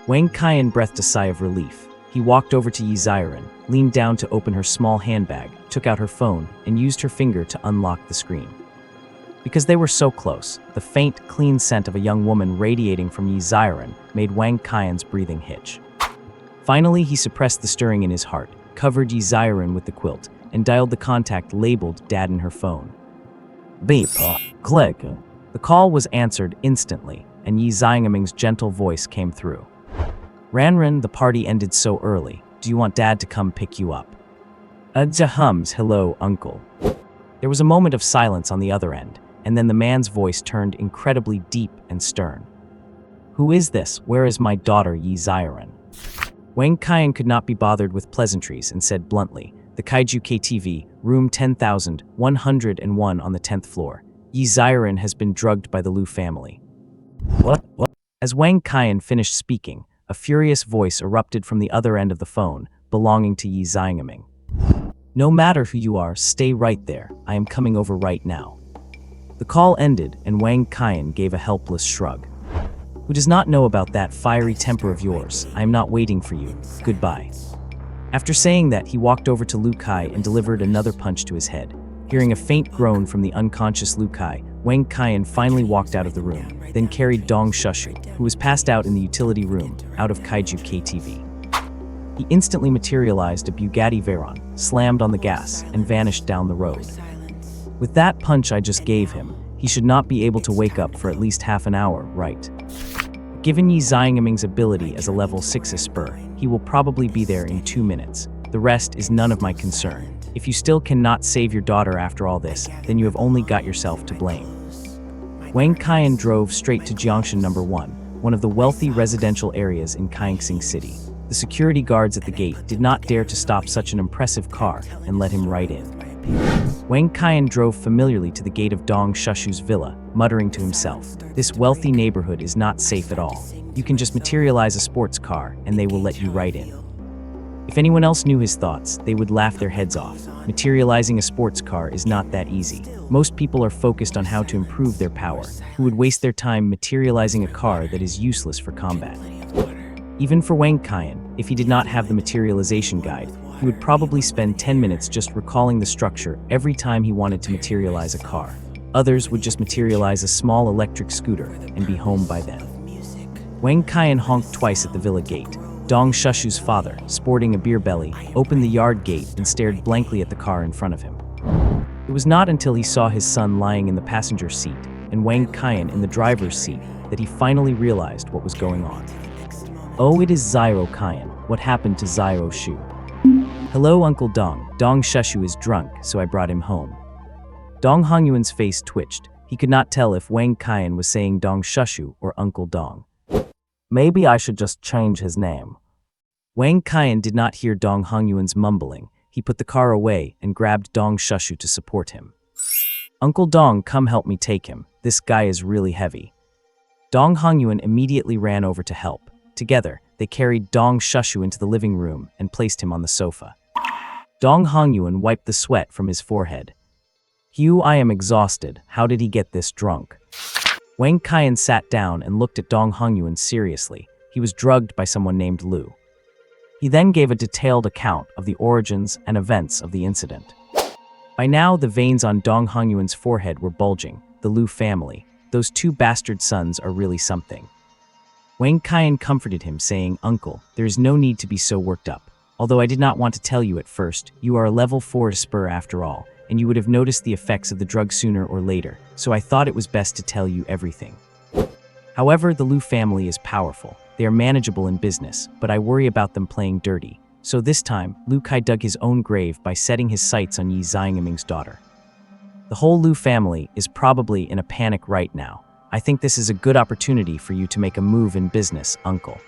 Wang Qian breathed a sigh of relief. He walked over to Yi Ziren, leaned down to open her small handbag, took out her phone, and used her finger to unlock the screen. Because they were so close, the faint, clean scent of a young woman radiating from Yi Ziren made Wang Qian's breathing hitch. Finally, he suppressed the stirring in his heart, covered Yi Ziren with the quilt, and dialed the contact labeled Dad in her phone. Beep. Click. The call was answered instantly, and Yi Ziren's gentle voice came through. Ranran, the party ended so early. Do you want Dad to come pick you up? Hums, hello, Uncle. There was a moment of silence on the other end, and then the man's voice turned incredibly deep and stern. Who is this? Where is my daughter, Yi Ziren? Wang Qian could not be bothered with pleasantries and said bluntly, the Kaiju KTV, room 10,101 on the 10th floor. Yi Ziren has been drugged by the Lu family. What? As Wang Qian finished speaking, a furious voice erupted from the other end of the phone, belonging to Yi Ziren. No matter who you are, stay right there. I am coming over right now. The call ended, and Wang Qian gave a helpless shrug. Who does not know about that fiery temper of yours? I am not waiting for you. Goodbye. After saying that, he walked over to Lu Kai and delivered another punch to his head. Hearing a faint groan from the unconscious Lu Kai, Wang Qian finally walked out of the room, then carried Dong Shushu, who was passed out in the utility room, out of Kaiju KTV. He instantly materialized a Bugatti Veyron, slammed on the gas, and vanished down the road. With that punch I just gave him, he should not be able to wake up for at least half an hour, right? Given Yi Ziren's ability as a level 6 Esper, he will probably be there in 2 minutes. The rest is none of my concern. If you still cannot save your daughter after all this, then you have only got yourself to blame. Wang Qian drove straight to Jiangshan No. 1, one of the wealthy residential areas in Kaixing City. The security guards at the gate did not dare to stop such an impressive car and let him right in. Wang Qian drove familiarly to the gate of Dong Shushu's villa, muttering to himself, this wealthy neighborhood is not safe at all. You can just materialize a sports car and they will let you right in. If anyone else knew his thoughts, they would laugh their heads off. Materializing a sports car is not that easy. Most people are focused on how to improve their power, who would waste their time materializing a car that is useless for combat. Even for Wang Qian, if he did not have the materialization guide, he would probably spend 10 minutes just recalling the structure every time he wanted to materialize a car. Others would just materialize a small electric scooter and be home by then. Wang Qian honked twice at the villa gate. Dong Shushu's father, sporting a beer belly, opened the yard gate and stared blankly at the car in front of him. It was not until he saw his son lying in the passenger seat and Wang Qian in the driver's seat that he finally realized what was going on. Oh, it is Zyro Qian. What happened to Zyro Shu? Hello, Uncle Dong. Dong Shushu is drunk, so I brought him home. Dong Hongyuan's face twitched. He could not tell if Wang Qian was saying Dong Shushu or Uncle Dong. Maybe I should just change his name. Wang Qian did not hear Dong Hongyuan's mumbling. He put the car away and grabbed Dong Shushu to support him. "Uncle Dong, come help me take him. This guy is really heavy." Dong Hongyuan immediately ran over to help. Together, they carried Dong Shushu into the living room and placed him on the sofa. Dong Hongyuan wiped the sweat from his forehead. "Hugh, I am exhausted. How did he get this drunk?" Wang Qian sat down and looked at Dong Hongyuan seriously. He was drugged by someone named Lu. He then gave a detailed account of the origins and events of the incident. By now, the veins on Dong Hongyuan's forehead were bulging. The Lu family, those two bastard sons, are really something. Wang Qian comforted him, saying, "Uncle, there is no need to be so worked up. Although I did not want to tell you at first, you are a level 4 spur after all, and you would have noticed the effects of the drug sooner or later, so I thought it was best to tell you everything. However, the Lu family is powerful. They are manageable in business, but I worry about them playing dirty. So this time, Lu Kai dug his own grave by setting his sights on Yi Xiangming's daughter. The whole Lu family is probably in a panic right now. I think this is a good opportunity for you to make a move in business, uncle."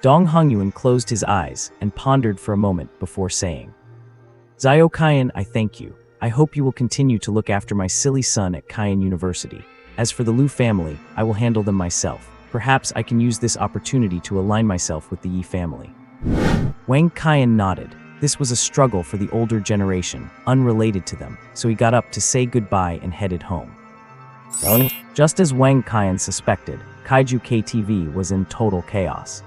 Dong Hongyuan closed his eyes and pondered for a moment before saying, "Zio Qian, I thank you. I hope you will continue to look after my silly son at Qian University. As for the Lu family, I will handle them myself. Perhaps I can use this opportunity to align myself with the Yi family." Wang Qian nodded. This was a struggle for the older generation, unrelated to them, so he got up to say goodbye and headed home. Just as Wang Qian suspected, Kaiju KTV was in total chaos.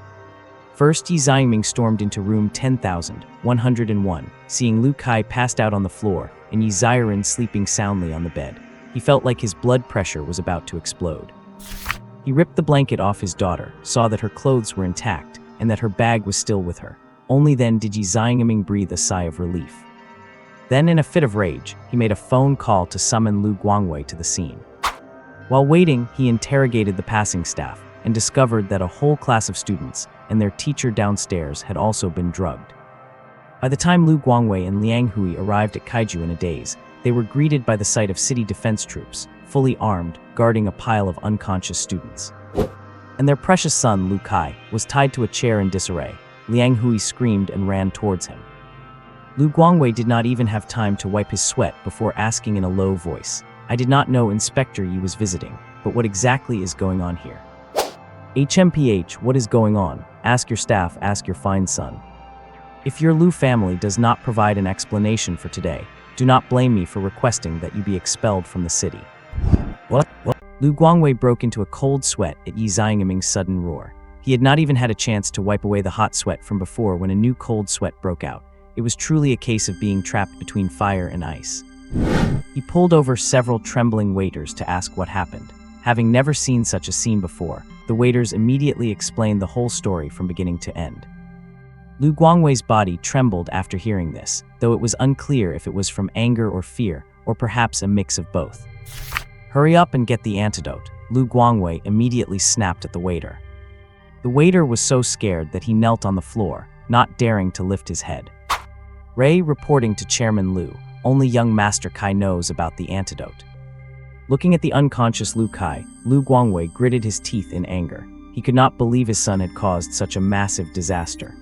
First, Yi Xiangming stormed into room 10,101, seeing Lu Kai passed out on the floor and Yi Xiaoren sleeping soundly on the bed. He felt like his blood pressure was about to explode. He ripped the blanket off his daughter, saw that her clothes were intact, and that her bag was still with her. Only then did Yi Xiangming breathe a sigh of relief. Then, in a fit of rage, he made a phone call to summon Lu Guangwei to the scene. While waiting, he interrogated the passing staff and discovered that a whole class of students and their teacher downstairs had also been drugged. By the time Lu Guangwei and Liang Hui arrived at Kaiju in a daze, they were greeted by the sight of city defense troops, fully armed, guarding a pile of unconscious students. And their precious son, Lu Kai, was tied to a chair in disarray. Liang Hui screamed and ran towards him. Lu Guangwei did not even have time to wipe his sweat before asking in a low voice, "I did not know Inspector Yi was visiting, but what exactly is going on here?" "HMPH, what is going on? Ask your staff, ask your fine son. If your Lu family does not provide an explanation for today, do not blame me for requesting that you be expelled from the city." What? Lu Guangwei broke into a cold sweat at Yi Xiangming's sudden roar. He had not even had a chance to wipe away the hot sweat from before when a new cold sweat broke out. It was truly a case of being trapped between fire and ice. He pulled over several trembling waiters to ask what happened. Having never seen such a scene before, the waiters immediately explained the whole story from beginning to end. Lu Guangwei's body trembled after hearing this, though it was unclear if it was from anger or fear, or perhaps a mix of both. "Hurry up and get the antidote," Lu Guangwei immediately snapped at the waiter. The waiter was so scared that he knelt on the floor, not daring to lift his head. Ray reporting to Chairman Lu, "Only young Master Kai knows about the antidote." Looking at the unconscious Lu Kai, Lu Guangwei gritted his teeth in anger. He could not believe his son had caused such a massive disaster.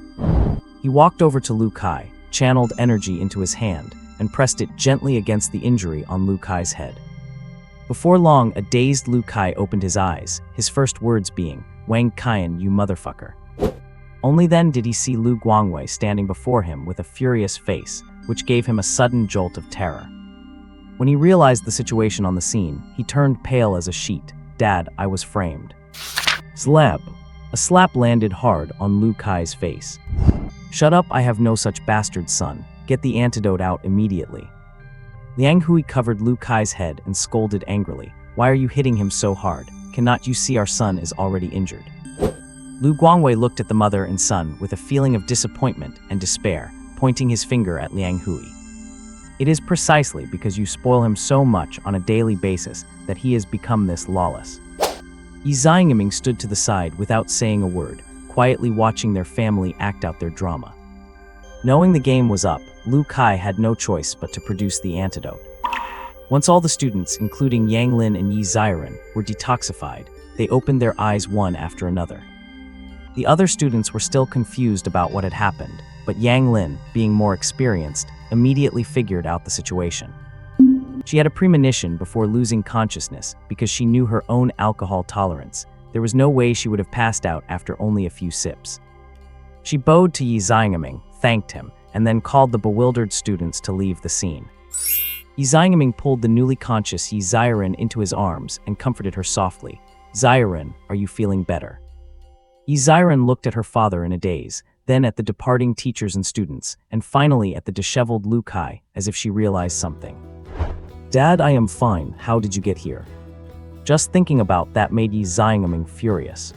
He walked over to Lu Kai, channeled energy into his hand, and pressed it gently against the injury on Lu Kai's head. Before long, a dazed Lu Kai opened his eyes, his first words being, "Wang Qian, you motherfucker." Only then did he see Lu Guangwei standing before him with a furious face, which gave him a sudden jolt of terror. When he realized the situation on the scene, he turned pale as a sheet. "Dad, I was framed." Slap! A slap landed hard on Lu Kai's face. "Shut up, I have no such bastard son. Get the antidote out immediately." Liang Hui covered Lu Kai's head and scolded angrily. "Why are you hitting him so hard? Cannot you see our son is already injured?" Lu Guangwei looked at the mother and son with a feeling of disappointment and despair, pointing his finger at Liang Hui. "It is precisely because you spoil him so much on a daily basis that he has become this lawless." Yi Xiangming stood to the side without saying a word, quietly watching their family act out their drama. Knowing the game was up, Lu Kai had no choice but to produce the antidote. Once all the students, including Yang Lin and Yi Xiaoren, were detoxified, they opened their eyes one after another. The other students were still confused about what had happened, but Yang Lin, being more experienced, immediately figured out the situation. She had a premonition before losing consciousness because she knew her own alcohol tolerance. There was no way she would have passed out after only a few sips. She bowed to Yi Xiangming, thanked him, and then called the bewildered students to leave the scene. Yi Xiangming pulled the newly conscious Yi Xiren into his arms and comforted her softly. "Xiren, are you feeling better?" Yi Xiren looked at her father in a daze, then at the departing teachers and students, and finally at the disheveled Lu Kai, as if she realized something. "Dad, I am fine. How did you get here?" Just thinking about that made Yi Xiangming furious.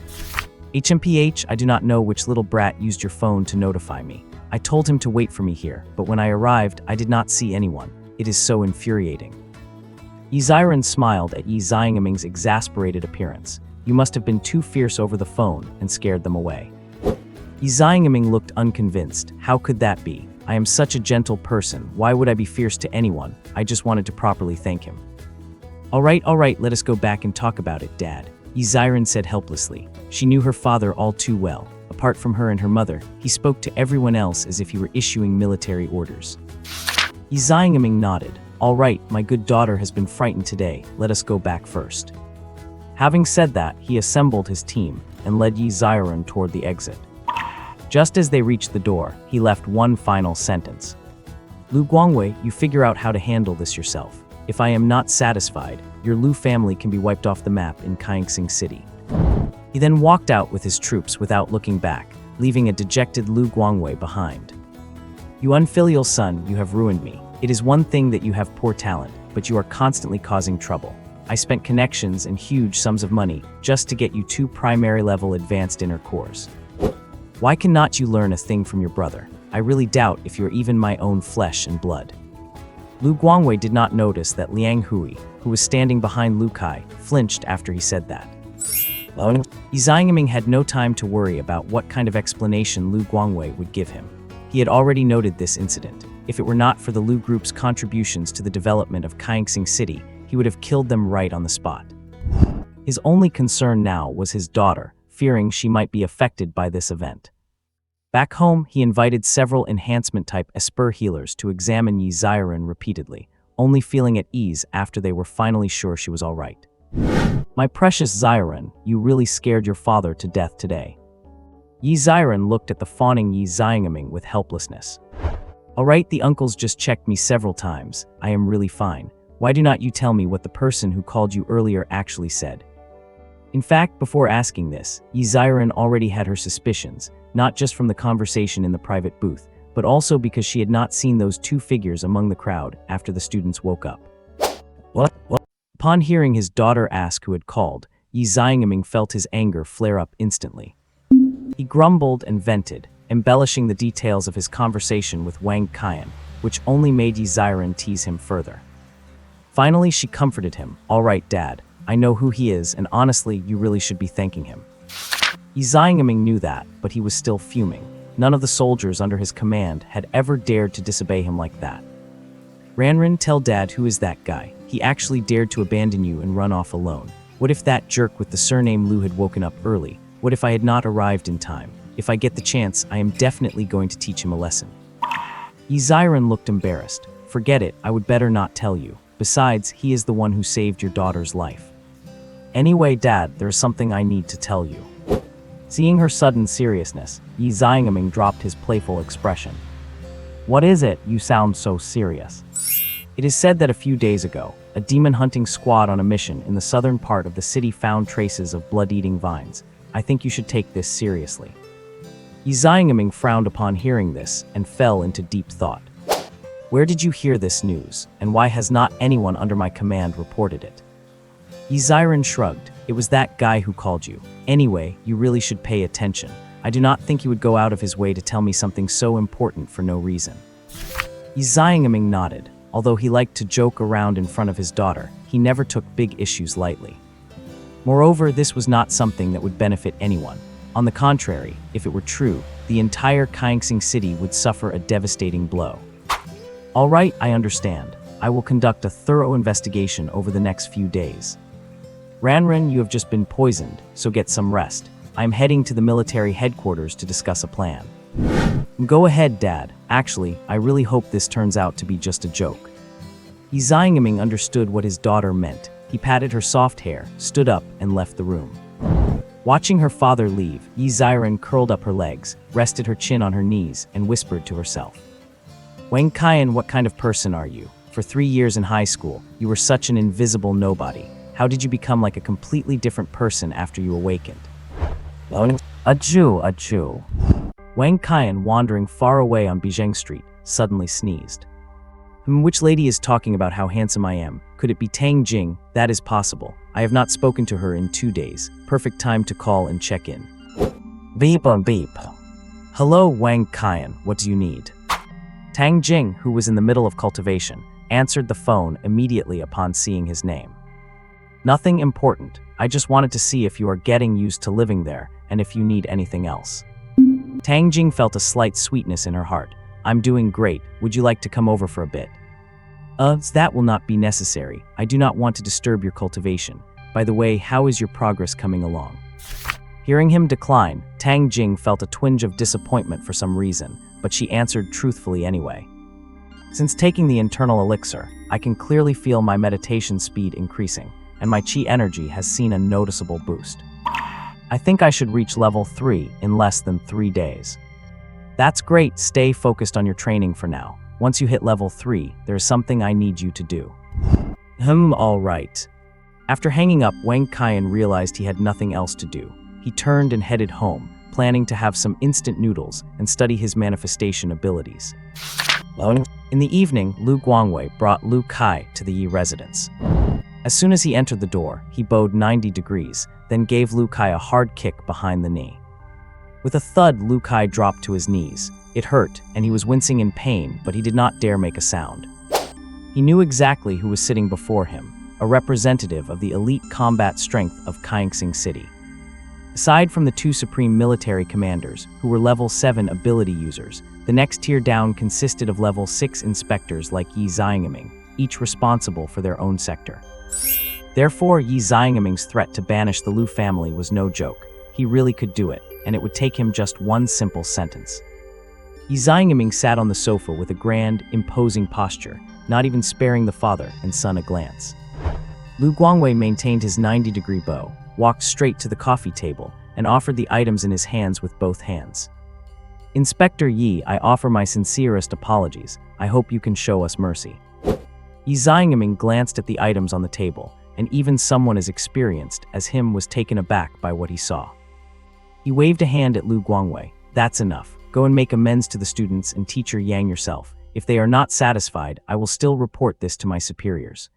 "HMPH, I do not know which little brat used your phone to notify me. I told him to wait for me here, but when I arrived, I did not see anyone. It is so infuriating." Yi Xiren smiled at Yi Xiangming's exasperated appearance. "You must have been too fierce over the phone and scared them away." Yi Xiangming looked unconvinced. "How could that be? I am such a gentle person. Why would I be fierce to anyone? I just wanted to properly thank him." All right, let us go back and talk about it, Dad," Yi Xiren said helplessly. She knew her father all too well. Apart from her and her mother, he spoke to everyone else as if he were issuing military orders. Yi Xiangming nodded. "All right, my good daughter has been frightened today. Let us go back first." Having said that, he assembled his team and led Yi Xiren toward the exit. Just as they reached the door, he left one final sentence. "Lu Guangwei, you figure out how to handle this yourself. If I am not satisfied, your Lu family can be wiped off the map in Kaixing City." He then walked out with his troops without looking back, leaving a dejected Lu Guangwei behind. "You unfilial son, you have ruined me. It is one thing that you have poor talent, but you are constantly causing trouble. I spent connections and huge sums of money just to get you 2 primary-level advanced inner cores. Why cannot you learn a thing from your brother? I really doubt if you're even my own flesh and blood." Lu Guangwei did not notice that Liang Hui, who was standing behind Lu Kai, flinched after he said that. Yi Xiangming had no time to worry about what kind of explanation Lu Guangwei would give him. He had already noted this incident. If it were not for the Lu group's contributions to the development of Kaixing City, he would have killed them right on the spot. His only concern now was his daughter, fearing she might be affected by this event. Back home, he invited several enhancement-type Esper healers to examine Yi Xiren repeatedly, only feeling at ease after they were finally sure she was all right. "My precious Xiren, you really scared your father to death today." Yi Xiren looked at the fawning Yi Xiangming with helplessness. "All right, the uncles just checked me several times. I am really fine. Why do not you tell me what the person who called you earlier actually said?" In fact, before asking this, Yi Xiren already had her suspicions, not just from the conversation in the private booth, but also because she had not seen those 2 figures among the crowd after the students woke up. What? Upon hearing his daughter ask who had called, Yi Xiangming felt his anger flare up instantly. He grumbled and vented, embellishing the details of his conversation with Wang Qian, which only made Yi Xiren tease him further. Finally, she comforted him. "All right, Dad, I know who he is, and honestly, you really should be thanking him." Yi Xiangming knew that, but he was still fuming. None of the soldiers under his command had ever dared to disobey him like that. "Ranran, tell Dad who is that guy. He actually dared to abandon you and run off alone. What if that jerk with the surname Lu had woken up early? What if I had not arrived in time? If I get the chance, I am definitely going to teach him a lesson." Yi Xiren looked embarrassed. "Forget it, I would better not tell you. Besides, he is the one who saved your daughter's life." "Anyway, Dad, there is something I need to tell you." Seeing her sudden seriousness, Yi Xiangming dropped his playful expression. "What is it? You sound so serious." It is said that a few days ago, a demon-hunting squad on a mission in the southern part of the city found traces of blood-eating vines. I think you should take this seriously. Yi Xiangming frowned upon hearing this and fell into deep thought. Where did you hear this news, and why has not anyone under my command reported it? Yi Xiren shrugged. It was that guy who called you. Anyway, you really should pay attention. I do not think he would go out of his way to tell me something so important for no reason. Yi Xiangming nodded. Although he liked to joke around in front of his daughter, he never took big issues lightly. Moreover, this was not something that would benefit anyone. On the contrary, if it were true, the entire Kaixing City would suffer a devastating blow. All right, I understand. I will conduct a thorough investigation over the next few days. Ranran, you have just been poisoned, so get some rest. I'm heading to the military headquarters to discuss a plan. Go ahead, Dad. Actually, I really hope this turns out to be just a joke. Yi Xiangming understood what his daughter meant. He patted her soft hair, stood up, and left the room. Watching her father leave, Yi Xiren curled up her legs, rested her chin on her knees, and whispered to herself. Wang Qian, what kind of person are you? For 3 years in high school, you were such an invisible nobody. How did you become like a completely different person after you awakened? Achoo. Wang Qian, wandering far away on Beijing Street, suddenly sneezed. Which lady is talking about how handsome I am? Could it be Tang Jing? That is possible. I have not spoken to her in 2 days. Perfect time to call and check in. Beep. Hello, Wang Qian. What do you need? Tang Jing, who was in the middle of cultivation, answered the phone immediately upon seeing his name. Nothing important. I just wanted to see if you are getting used to living there and if you need anything else. Tang Jing felt a slight sweetness in her heart. I'm doing great. Would you like to come over for a bit? That will not be necessary. I do not want to disturb your cultivation. By the way, how is your progress coming along? Hearing him decline, Tang Jing felt a twinge of disappointment for some reason, but she answered truthfully anyway. Since taking the internal elixir, I can clearly feel my meditation speed increasing, and my chi energy has seen a noticeable boost. I think I should reach level 3 in less than 3 days. That's great. Stay focused on your training for now. Once you hit level 3, there's something I need you to do. All right. After hanging up, Wang Qian realized he had nothing else to do. He turned and headed home, planning to have some instant noodles and study his manifestation abilities. In the evening, Lu Guangwei brought Lu Kai to the Yi residence. As soon as he entered the door, he bowed 90 degrees, then gave Lu Kai a hard kick behind the knee. With a thud, Lu Kai dropped to his knees. It hurt, and he was wincing in pain, but he did not dare make a sound. He knew exactly who was sitting before him, a representative of the elite combat strength of Kaixing City. Aside from the 2 supreme military commanders, who were level 7 ability users, the next tier down consisted of level 6 inspectors like Yi Xiangming, each responsible for their own sector. Therefore, Yi Xiangming's threat to banish the Lu family was no joke. He really could do it, and it would take him just one simple sentence. Yi Xiangming sat on the sofa with a grand, imposing posture, not even sparing the father and son a glance. Lu Guangwei maintained his 90-degree bow, walked straight to the coffee table, and offered the items in his hands with both hands. Inspector Yi, I offer my sincerest apologies. I hope you can show us mercy. Yi Xiangming glanced at the items on the table, and even someone as experienced as him was taken aback by what he saw. He waved a hand at Lu Guangwei. That's enough. Go and make amends to the students and teacher Yang yourself. If they are not satisfied, I will still report this to my superiors.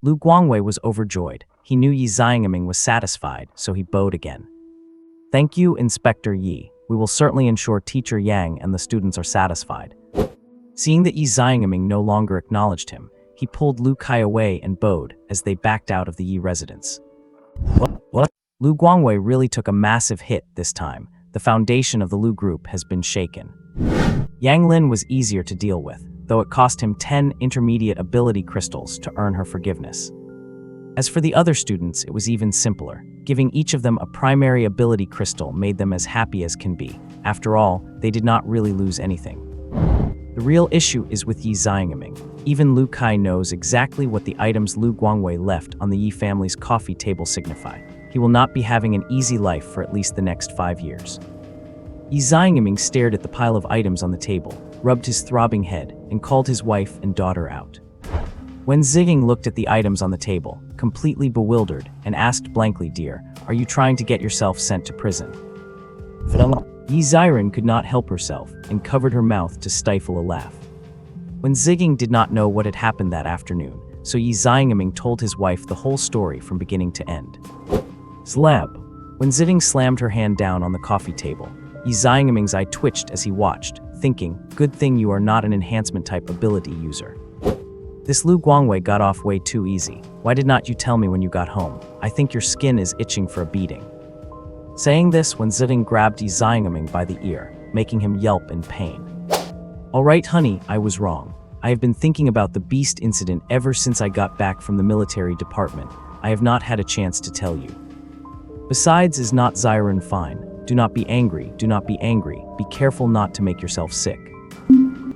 Lu Guangwei was overjoyed. He knew Yi Xiangming was satisfied, so he bowed again. Thank you, Inspector Yi. We will certainly ensure teacher Yang and the students are satisfied. Seeing that Yi Xiangming no longer acknowledged him, he pulled Lu Kai away and bowed as they backed out of the Yi residence. What? Lu Guangwei really took a massive hit this time. The foundation of the Lu group has been shaken. Yang Lin was easier to deal with, though it cost him 10 intermediate ability crystals to earn her forgiveness. As for the other students, it was even simpler. Giving each of them a primary ability crystal made them as happy as can be. After all, they did not really lose anything. The real issue is with Yi Xiangming. Even Lu Kai knows exactly what the items Lu Guangwei left on the Yi family's coffee table signify. He will not be having an easy life for at least the next 5 years. Yi Xiangming stared at the pile of items on the table, rubbed his throbbing head, and called his wife and daughter out. When Ziging looked at the items on the table, completely bewildered, and asked blankly, "Dear, are you trying to get yourself sent to prison?" Yi Xiren could not help herself and covered her mouth to stifle a laugh. When Ziging did not know what had happened that afternoon, so Yi Xiangming told his wife the whole story from beginning to end. Slap! When Ziging slammed her hand down on the coffee table, Yi Xiangming's eye twitched as he watched, thinking, good thing you are not an enhancement-type ability user. This Lu Guangwei got off way too easy. Why did not you tell me when you got home? I think your skin is itching for a beating. Saying this when Ziding grabbed Yi Xiangming by the ear, making him yelp in pain. Alright honey, I was wrong. I have been thinking about the beast incident ever since I got back from the military department. I have not had a chance to tell you. Besides, is not Xiren fine? Do not be angry, do not be angry, be careful not to make yourself sick.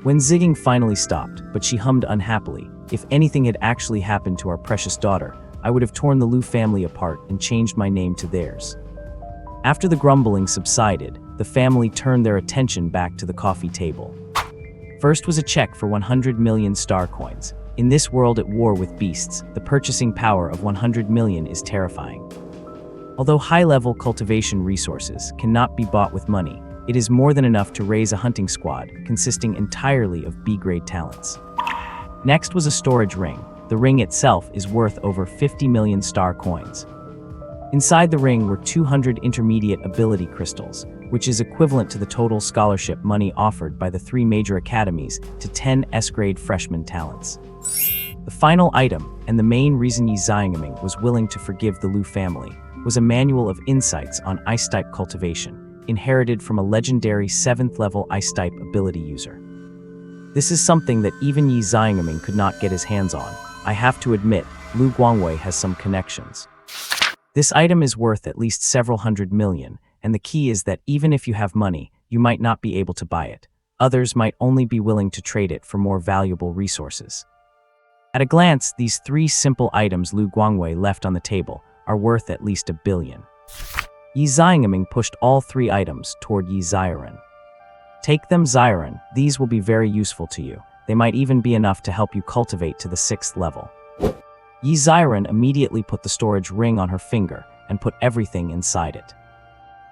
When zigging finally stopped, but she hummed unhappily, if anything had actually happened to our precious daughter, I would have torn the Lu family apart and changed my name to theirs. After the grumbling subsided, the family turned their attention back to the coffee table. First was a check for 100 million star coins. In this world at war with beasts, the purchasing power of 100 million is terrifying. Although high-level cultivation resources cannot be bought with money, it is more than enough to raise a hunting squad consisting entirely of B-grade talents. Next was a storage ring. The ring itself is worth over 50 million star coins. Inside the ring were 200 intermediate ability crystals, which is equivalent to the total scholarship money offered by the 3 major academies to 10 S-grade freshman talents. The final item, and the main reason Yi Xiangming was willing to forgive the Lu family, was a manual of insights on ice-type cultivation, inherited from a legendary 7th-level ice-type ability user. This is something that even Yi Xiangming could not get his hands on. I have to admit, Lu Guangwei has some connections. This item is worth at least several hundred million, and the key is that even if you have money, you might not be able to buy it. Others might only be willing to trade it for more valuable resources. At a glance, these 3 simple items Lu Guangwei left on the table are worth at least 1 billion. Yi Xiangming pushed all 3 items toward Yi Xiren. Take them, Xiren. These will be very useful to you. They might even be enough to help you cultivate to the 6th level. Yi Xiren immediately put the storage ring on her finger and put everything inside it.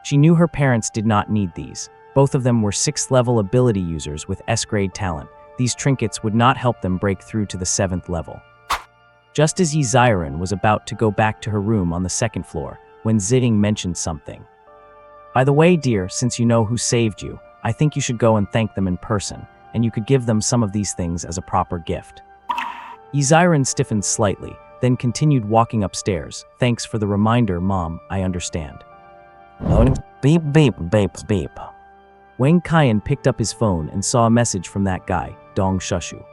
She knew her parents did not need these. Both of them were 6th level ability users with S-grade talent. These trinkets would not help them break through to the 7th level. Just as Yi Xiren was about to go back to her room on the 2nd floor, when Ziding mentioned something. By the way, dear, since you know who saved you, I think you should go and thank them in person, and you could give them some of these things as a proper gift. Yi Xiren stiffened slightly, then continued walking upstairs. Thanks for the reminder, Mom, I understand. Beep, beep, beep, beep. Wang Qian picked up his phone and saw a message from that guy, Dong Shushu.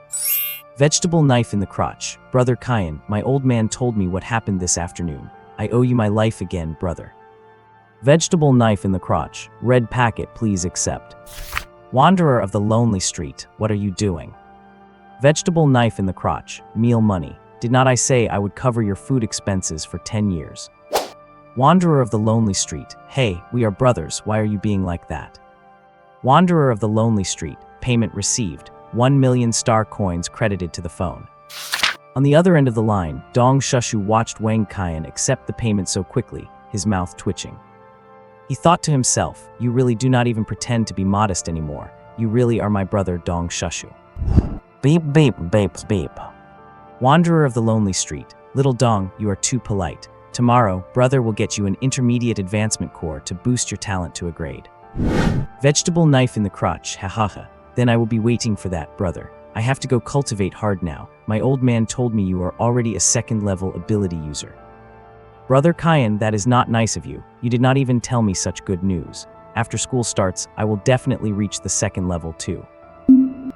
Vegetable knife in the crotch. Brother Qian, my old man told me what happened this afternoon. I owe you my life again, brother. Vegetable knife in the crotch. Red packet, please accept. Wanderer of the lonely street, what are you doing? Vegetable knife in the crotch. Meal money. Did not I say I would cover your food expenses for 10 years? Wanderer of the lonely street. Hey, we are brothers, why are you being like that? Wanderer of the lonely street. Payment received. 1 million star coins credited to the phone. On the other end of the line, Dong Shushu watched Wang Qian accept the payment so quickly, his mouth twitching. He thought to himself, you really do not even pretend to be modest anymore. You really are my brother Dong Shushu. Beep, beep, beep, beep. Wanderer of the lonely street. Little Dong, you are too polite. Tomorrow, brother will get you an intermediate advancement core to boost your talent to a grade. Vegetable knife in the crotch, hahaha. Then I will be waiting for that, brother. I have to go cultivate hard now. My old man told me you are already a 2nd level ability user. Brother Qian, that is not nice of you. You did not even tell me such good news. After school starts, I will definitely reach the 2nd level too.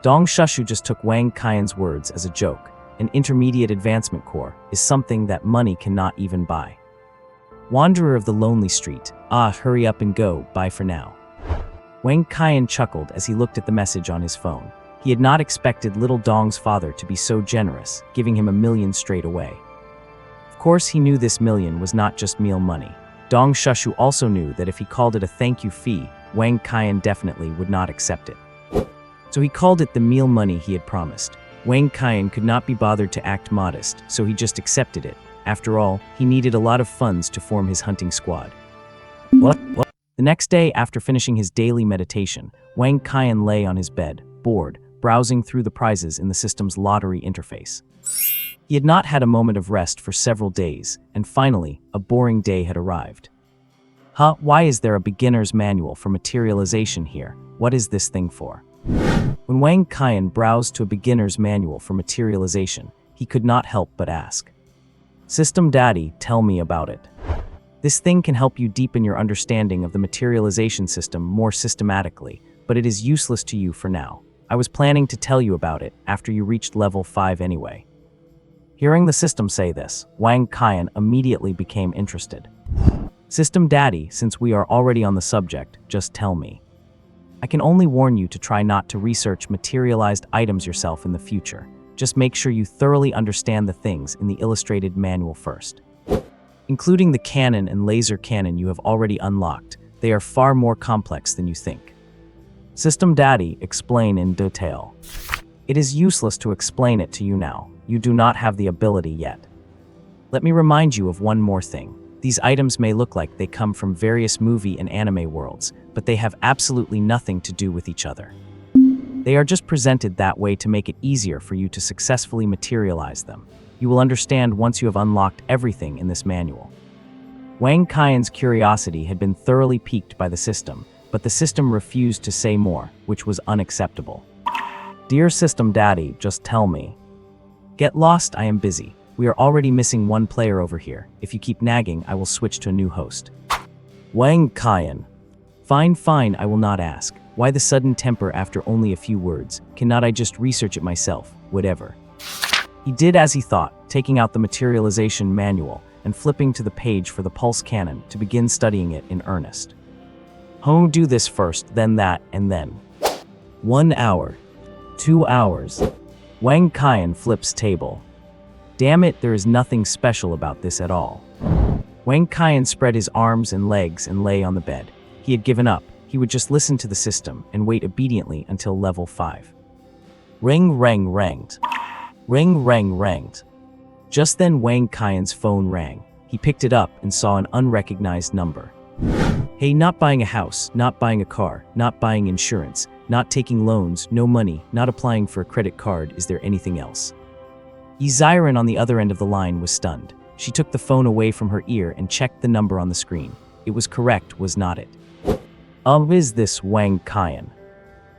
Dong Shushu just took Wang Qian's words as a joke. An intermediate advancement core is something that money cannot even buy. Wanderer of the lonely street. Ah, hurry up and go, bye for now. Wang Qian chuckled as he looked at the message on his phone. He had not expected little Dong's father to be so generous, giving him 1 million straight away. Of course, he knew this million was not just meal money. Dong Shushu also knew that if he called it a thank you fee, Wang Qian definitely would not accept it. So he called it the meal money he had promised. Wang Qian could not be bothered to act modest, so he just accepted it. After all, he needed a lot of funds to form his hunting squad. What? The next day, after finishing his daily meditation, Wang Qian lay on his bed, bored, browsing through the prizes in the system's lottery interface. He had not had a moment of rest for several days, and finally, a boring day had arrived. Why is there a beginner's manual for materialization here? What is this thing for? When Wang Qian browsed to a beginner's manual for materialization, he could not help but ask. System Daddy, tell me about it. This thing can help you deepen your understanding of the materialization system more systematically, but it is useless to you for now. I was planning to tell you about it after you reached level 5 anyway. Hearing the system say this, Wang Qian immediately became interested. System Daddy, since we are already on the subject, just tell me. I can only warn you to try not to research materialized items yourself in the future. Just make sure you thoroughly understand the things in the illustrated manual first. Including the cannon and laser cannon you have already unlocked, they are far more complex than you think. System Daddy, explain in detail. It is useless to explain it to you now. You do not have the ability yet. Let me remind you of one more thing. These items may look like they come from various movie and anime worlds, but they have absolutely nothing to do with each other. They are just presented that way to make it easier for you to successfully materialize them. You will understand once you have unlocked everything in this manual. Wang Qian's curiosity had been thoroughly piqued by the system, but the system refused to say more, which was unacceptable. Dear System Daddy, just tell me. Get lost, I am busy. We are already missing one player over here. If you keep nagging, I will switch to a new host. Wang Qian. Fine, I will not ask. Why the sudden temper after only a few words? Cannot I just research it myself? Whatever. He did as he thought, taking out the materialization manual and flipping to the page for the pulse cannon to begin studying it in earnest. Do this first, then that, and then. 1 hour. 2 hours. Wang Qian flips table. Damn it, there is nothing special about this at all. Wang Qian spread his arms and legs and lay on the bed. He had given up. He would just listen to the system and wait obediently until level 5. Ring, ranged. Ring, ranged. Just then Wang Qian's phone rang. He picked it up and saw an unrecognized number. Hey, not buying a house, not buying a car, not buying insurance, not taking loans, no money, not applying for a credit card, is there anything else? Yiziren on the other end of the line was stunned. She took the phone away from her ear and checked the number on the screen. It was correct, was not it? Is this Wang Qian?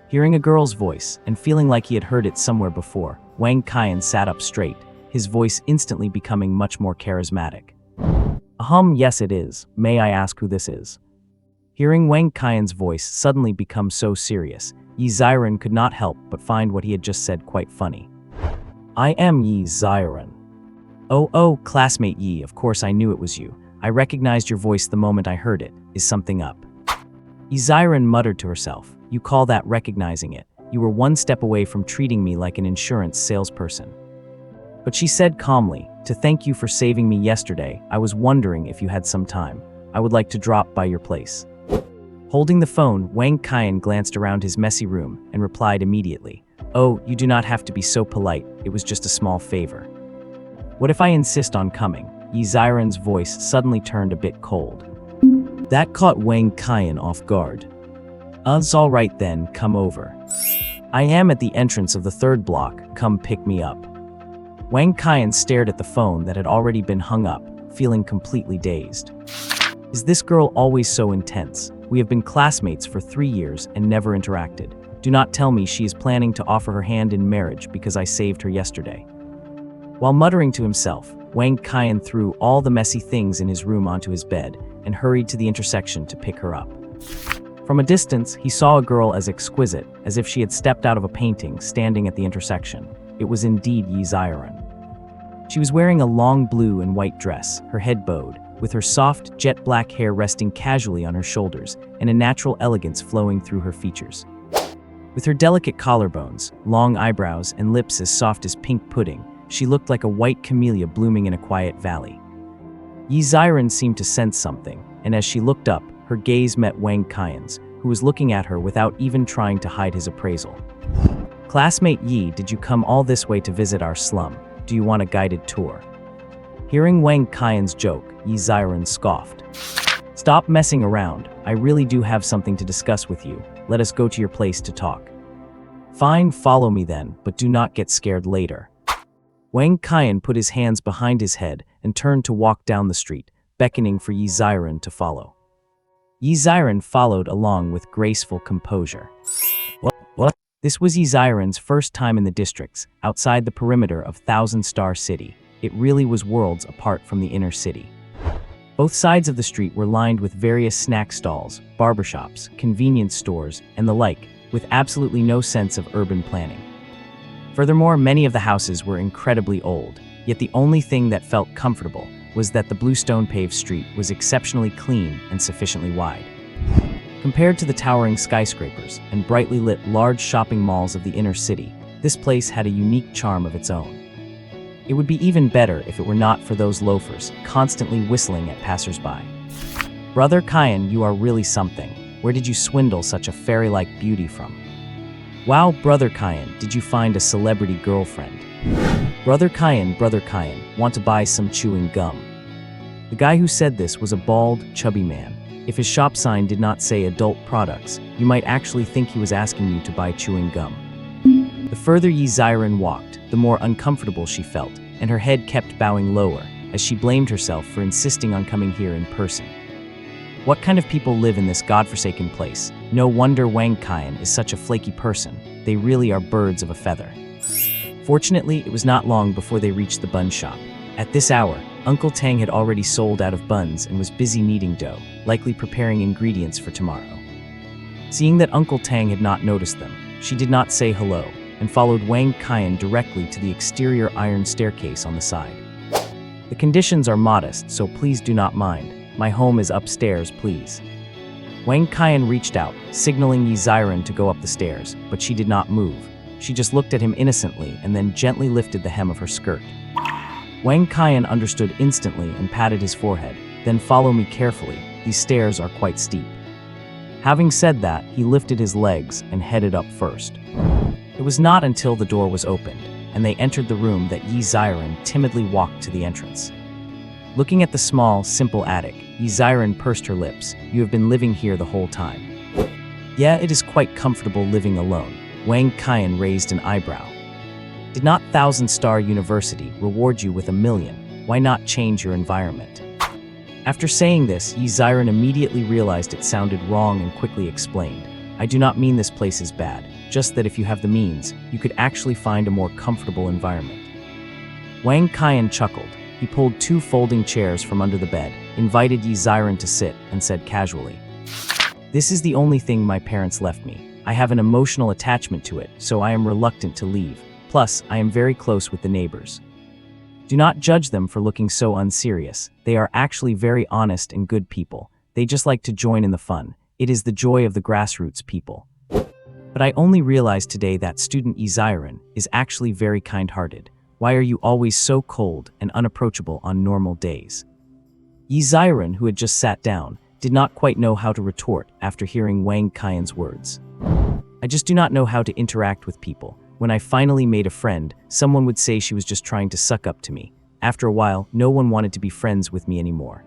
Hearing a girl's voice and feeling like he had heard it somewhere before, Wang Qian sat up straight, his voice instantly becoming much more charismatic. Yes it is. May I ask who this is? Hearing Wang Qian's voice suddenly become so serious, Yiziren could not help but find what he had just said quite funny. I am Yiziren. Oh, classmate Yi, of course I knew it was you. I recognized your voice the moment I heard it. Is something up? Yiziren muttered to herself. You call that recognizing it? You were one step away from treating me like an insurance salesperson. But she said calmly, to thank you for saving me yesterday, I was wondering if you had some time. I would like to drop by your place. Holding the phone, Wang Qian glanced around his messy room and replied immediately. Oh, you do not have to be so polite, it was just a small favor. What if I insist on coming? Yiziren's voice suddenly turned a bit cold. That caught Wang Qian off guard. It's all right then, come over. I am at the entrance of the 3rd block, come pick me up. Wang Qian stared at the phone that had already been hung up, feeling completely dazed. Is this girl always so intense? We have been classmates for 3 years and never interacted. Do not tell me she is planning to offer her hand in marriage because I saved her yesterday. While muttering to himself, Wang Qian threw all the messy things in his room onto his bed and hurried to the intersection to pick her up. From a distance, he saw a girl as exquisite as if she had stepped out of a painting standing at the intersection. It was indeed Yiziren. She was wearing a long blue and white dress, her head bowed, with her soft, jet black hair resting casually on her shoulders and a natural elegance flowing through her features. With her delicate collarbones, long eyebrows, and lips as soft as pink pudding, she looked like a white camellia blooming in a quiet valley. Yiziren seemed to sense something, and as she looked up, her gaze met Wang Qian's, who was looking at her without even trying to hide his appraisal. Classmate Yi, did you come all this way to visit our slum? Do you want a guided tour? Hearing Wang Qian's joke, Yiziren scoffed. Stop messing around. I really do have something to discuss with you. Let us go to your place to talk. Fine, follow me then, but do not get scared later. Wang Qian put his hands behind his head and turned to walk down the street, beckoning for Yiziren to follow. Yiziren followed along with graceful composure. What? This was Yiziren's first time in the districts, outside the perimeter of Thousand Star City. It really was worlds apart from the inner city. Both sides of the street were lined with various snack stalls, barbershops, convenience stores, and the like, with absolutely no sense of urban planning. Furthermore, many of the houses were incredibly old, yet the only thing that felt comfortable was that the bluestone paved street was exceptionally clean and sufficiently wide. Compared to the towering skyscrapers and brightly lit large shopping malls of the inner city, this place had a unique charm of its own. It would be even better if it were not for those loafers constantly whistling at passersby. Brother Qian, you are really something. Where did you swindle such a fairy-like beauty from? Wow, Brother Qian, did you find a celebrity girlfriend? Brother Qian, want to buy some chewing gum? The guy who said this was a bald, chubby man. If his shop sign did not say adult products, you might actually think he was asking you to buy chewing gum. The further Yi Ziren walked, the more uncomfortable she felt, and her head kept bowing lower, as she blamed herself for insisting on coming here in person. What kind of people live in this godforsaken place? No wonder Wang Qian is such a flaky person. They really are birds of a feather. Fortunately, it was not long before they reached the bun shop. At this hour, Uncle Tang had already sold out of buns and was busy kneading dough, likely preparing ingredients for tomorrow. Seeing that Uncle Tang had not noticed them, she did not say hello, and followed Wang Qian directly to the exterior iron staircase on the side. The conditions are modest, so please do not mind. My home is upstairs, please. Wang Qian reached out, signaling Yi Ziren to go up the stairs, but she did not move. She just looked at him innocently and then gently lifted the hem of her skirt. Wang Qian understood instantly and patted his forehead. Then follow me carefully, these stairs are quite steep. Having said that, he lifted his legs and headed up first. It was not until the door was opened, and they entered the room that Yi Ziren timidly walked to the entrance. Looking at the small, simple attic, Yi Ziren pursed her lips. You have been living here the whole time. Yeah, it is quite comfortable living alone. Wang Qian raised an eyebrow. Did not Thousand Star University reward you with $1 million? Why not change your environment? After saying this, Yi Ziren immediately realized it sounded wrong and quickly explained. I do not mean this place is bad, just that if you have the means, you could actually find a more comfortable environment. Wang Qian chuckled. He pulled 2 folding chairs from under the bed, invited Yi Ziren to sit, and said casually, "This is the only thing my parents left me. I have an emotional attachment to it, so I am reluctant to leave. Plus, I am very close with the neighbors. Do not judge them for looking so unserious. They are actually very honest and good people. They just like to join in the fun. It is the joy of the grassroots people. But I only realized today that student Yi Ziren is actually very kind-hearted. Why are you always so cold and unapproachable on normal days?" Yi Ziren, who had just sat down, did not quite know how to retort after hearing Wang Qian's words. I just do not know how to interact with people. When I finally made a friend, someone would say she was just trying to suck up to me. After a while, no one wanted to be friends with me anymore.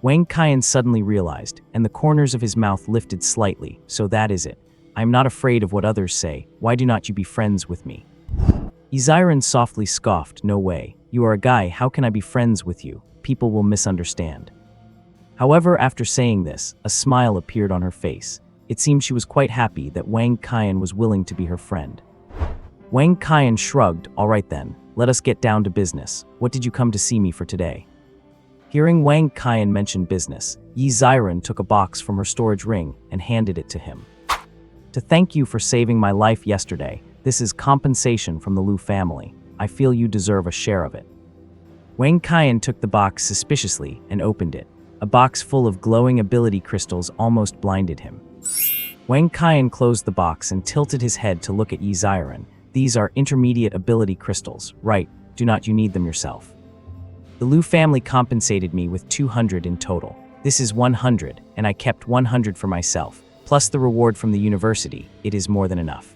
Wang Qian suddenly realized, and the corners of his mouth lifted slightly, so that is it. I am not afraid of what others say. Why do not you be friends with me? Yi Ziren softly scoffed, no way. You are a guy, how can I be friends with you? People will misunderstand. However, after saying this, a smile appeared on her face. It seemed she was quite happy that Wang Qian was willing to be her friend. Wang Qian shrugged, all right then, let us get down to business. What did you come to see me for today? Hearing Wang Qian mention business, Yi Ziren took a box from her storage ring and handed it to him. To thank you for saving my life yesterday. This is compensation from the Liu family. I feel you deserve a share of it. Wang Qian took the box suspiciously and opened it. A box full of glowing ability crystals almost blinded him. Wang Qian closed the box and tilted his head to look at Yi Ziren. These are intermediate ability crystals, right? Do not you need them yourself? The Liu family compensated me with 200 in total. This is 100, and I kept 100 for myself. Plus the reward from the university, it is more than enough.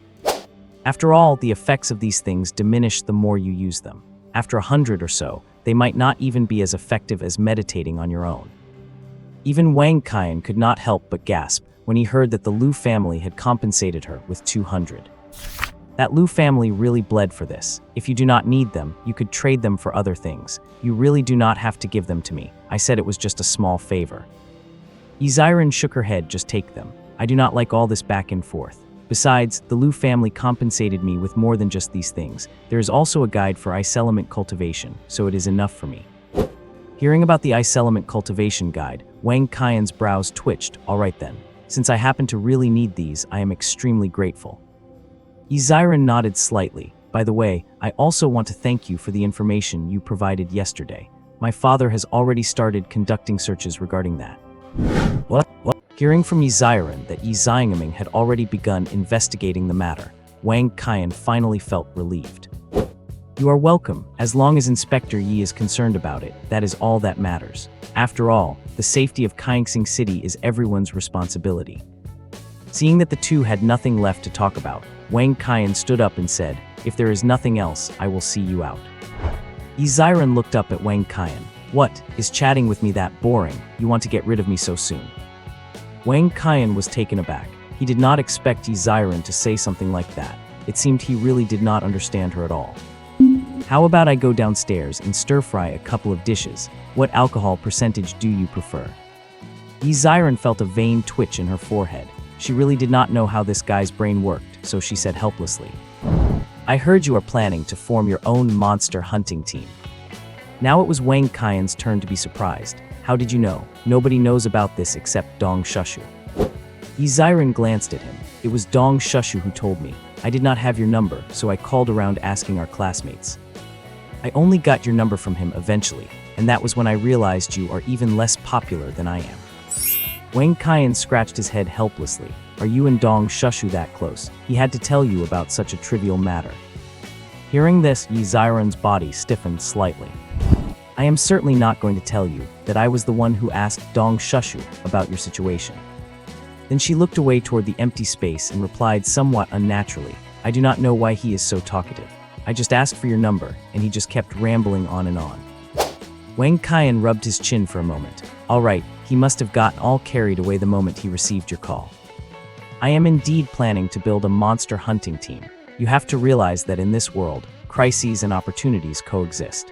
After all, the effects of these things diminish the more you use them. After 100 or so, they might not even be as effective as meditating on your own. Even Wang Qian could not help but gasp when he heard that the Liu family had compensated her with 200. That Liu family really bled for this. If you do not need them, you could trade them for other things. You really do not have to give them to me. I said it was just a small favor. Yi Ziren shook her head, just take them. I do not like all this back and forth. Besides, the Liu family compensated me with more than just these things. There is also a guide for ice element cultivation, so it is enough for me. Hearing about the ice element cultivation guide, Wang Qian's brows twitched. All right then. Since I happen to really need these, I am extremely grateful. Yi Ziren nodded slightly. By the way, I also want to thank you for the information you provided yesterday. My father has already started conducting searches regarding that. What? Hearing from Yi Ziren that Yi Xiangming had already begun investigating the matter, Wang Qian finally felt relieved. You are welcome. As long as Inspector Yi is concerned about it, that is all that matters. After all, the safety of Kaixing City is everyone's responsibility. Seeing that the two had nothing left to talk about, Wang Qian stood up and said, "If there is nothing else, I will see you out." Yi Ziren looked up at Wang Qian. "What, is chatting with me that boring? You want to get rid of me so soon?" Wang Qian was taken aback. He did not expect Yi Ziren to say something like that. It seemed he really did not understand her at all. "How about I go downstairs and stir-fry a couple of dishes? What alcohol percentage do you prefer?" Yi Ziren felt a vain twitch in her forehead. She really did not know how this guy's brain worked, so she said helplessly, "I heard you are planning to form your own monster hunting team." Now it was Wang Qian's turn to be surprised. "How did you know? Nobody knows about this except Dong Shushu." Yi Ziren glanced at him. "It was Dong Shushu who told me. I did not have your number, so I called around asking our classmates. I only got your number from him eventually, and that was when I realized you are even less popular than I am." Wang Qian scratched his head helplessly. "Are you and Dong Shushu that close? He had to tell you about such a trivial matter." Hearing this, Yi Ziren's body stiffened slightly. "I am certainly not going to tell you that I was the one who asked Dong Shushu about your situation." Then she looked away toward the empty space and replied somewhat unnaturally, "I do not know why he is so talkative. I just asked for your number, and he just kept rambling on and on." Wang Qian rubbed his chin for a moment. "All right, he must have gotten all carried away the moment he received your call. I am indeed planning to build a monster hunting team. You have to realize that in this world, crises and opportunities coexist.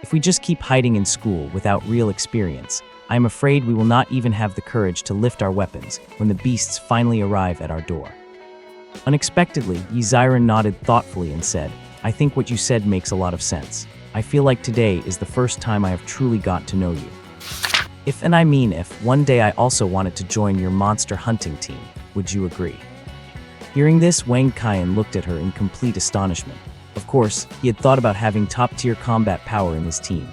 If we just keep hiding in school without real experience, I am afraid we will not even have the courage to lift our weapons when the beasts finally arrive at our door." Unexpectedly, Yi Ziren nodded thoughtfully and said, "I think what you said makes a lot of sense. I feel like today is the first time I have truly got to know you. If, and I mean if, one day I also wanted to join your monster hunting team, would you agree?" Hearing this, Wang Qian looked at her in complete astonishment. Of course, he had thought about having top-tier combat power in his team.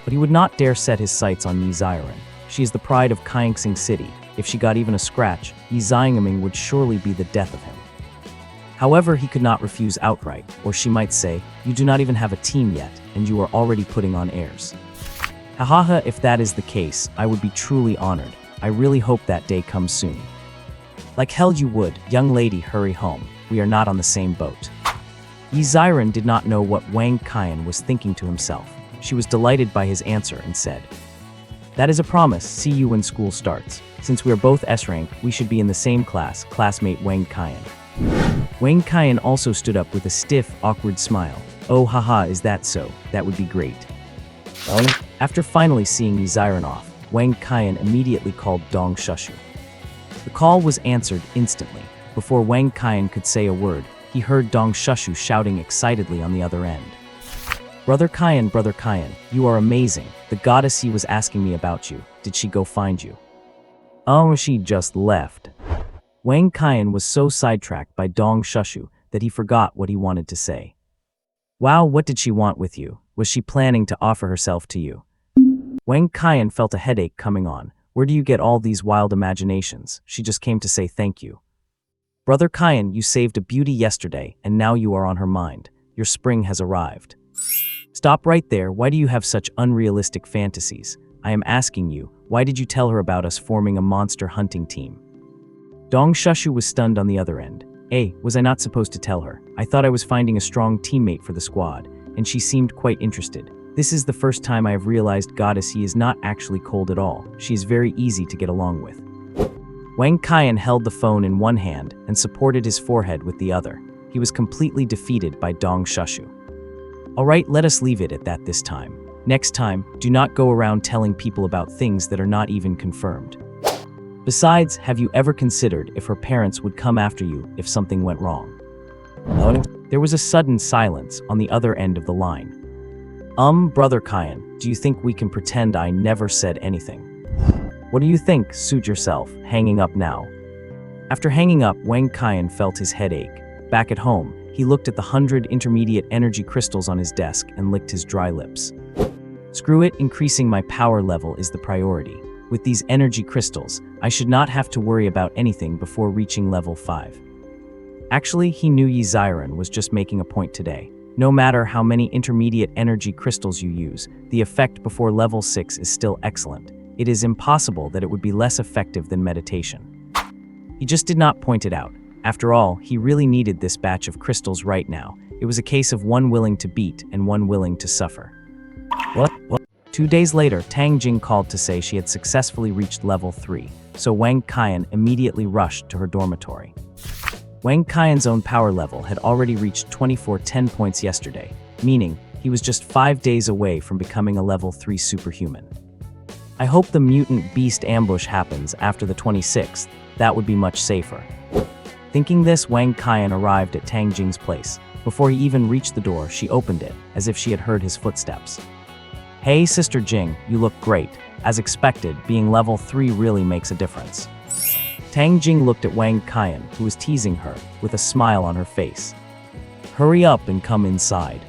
But he would not dare set his sights on Yi Ziren. She is the pride of Kaixing City. If she got even a scratch, Yi Xiangming would surely be the death of him. However, he could not refuse outright, or she might say, "You do not even have a team yet, and you are already putting on airs." Hahaha, if that is the case, I would be truly honored. I really hope that day comes soon. Like hell you would, young lady, hurry home. We are not on the same boat. Yi Ziren did not know what Wang Qian was thinking to himself. She was delighted by his answer and said, "That is a promise. See you when school starts. Since we are both S-rank, we should be in the same class, classmate Wang Qian." Wang Qian also stood up with a stiff, awkward smile. "Oh haha, is that so? That would be great." After finally seeing Yi Ziren off, Wang Qian immediately called Dong Shushu. The call was answered instantly. Before Wang Qian could say a word, he heard Dong Shushu shouting excitedly on the other end. Brother Qian, you are amazing. The goddess Yi was asking me about you. Did she go find you?" "Oh, she just left." Wang Qian was so sidetracked by Dong Shushu that he forgot what he wanted to say. "Wow, what did she want with you? Was she planning to offer herself to you?" Wang Qian felt a headache coming on. "Where do you get all these wild imaginations? She just came to say thank you." "Brother Qian, you saved a beauty yesterday, and now you are on her mind. Your spring has arrived." "Stop right there. Why do you have such unrealistic fantasies? I am asking you, why did you tell her about us forming a monster hunting team?" Dong Shushu was stunned on the other end. Was I not supposed to tell her? I thought I was finding a strong teammate for the squad, and she seemed quite interested. This is the first time I have realized Goddess Yi is not actually cold at all. She is very easy to get along with. Wang Qian held the phone in one hand and supported his forehead with the other. He was completely defeated by Dong Shushu. "Alright, let us leave it at that this time. Next time, do not go around telling people about things that are not even confirmed. Besides, have you ever considered if her parents would come after you if something went wrong?" There was a sudden silence on the other end of the line. Brother Qian, do you think we can pretend I never said anything?" "What do you think? Suit yourself. Hanging up now." After hanging up, Wang Qian felt his head ache. Back at home, he looked at the 100 intermediate energy crystals on his desk and licked his dry lips. Screw it, increasing my power level is the priority. With these energy crystals, I should not have to worry about anything before reaching level 5. Actually, he knew Yi Ziren was just making a point today. No matter how many intermediate energy crystals you use, the effect before level 6 is still excellent. It is impossible that it would be less effective than meditation. He just did not point it out. After all, he really needed this batch of crystals right now. It was a case of one willing to beat and one willing to suffer. What? 2 days later, Tang Jing called to say she had successfully reached level 3, so Wang Qian immediately rushed to her dormitory. Wang Qian's own power level had already reached 2410 points yesterday, meaning he was just 5 days away from becoming a level 3 superhuman. I hope the mutant beast ambush happens after the 26th, that would be much safer. Thinking this, Wang Qian arrived at Tang Jing's place. Before he even reached the door, she opened it, as if she had heard his footsteps. Hey, Sister Jing, you look great. As expected, being level 3 really makes a difference. Tang Jing looked at Wang Qian, who was teasing her, with a smile on her face. Hurry up and come inside.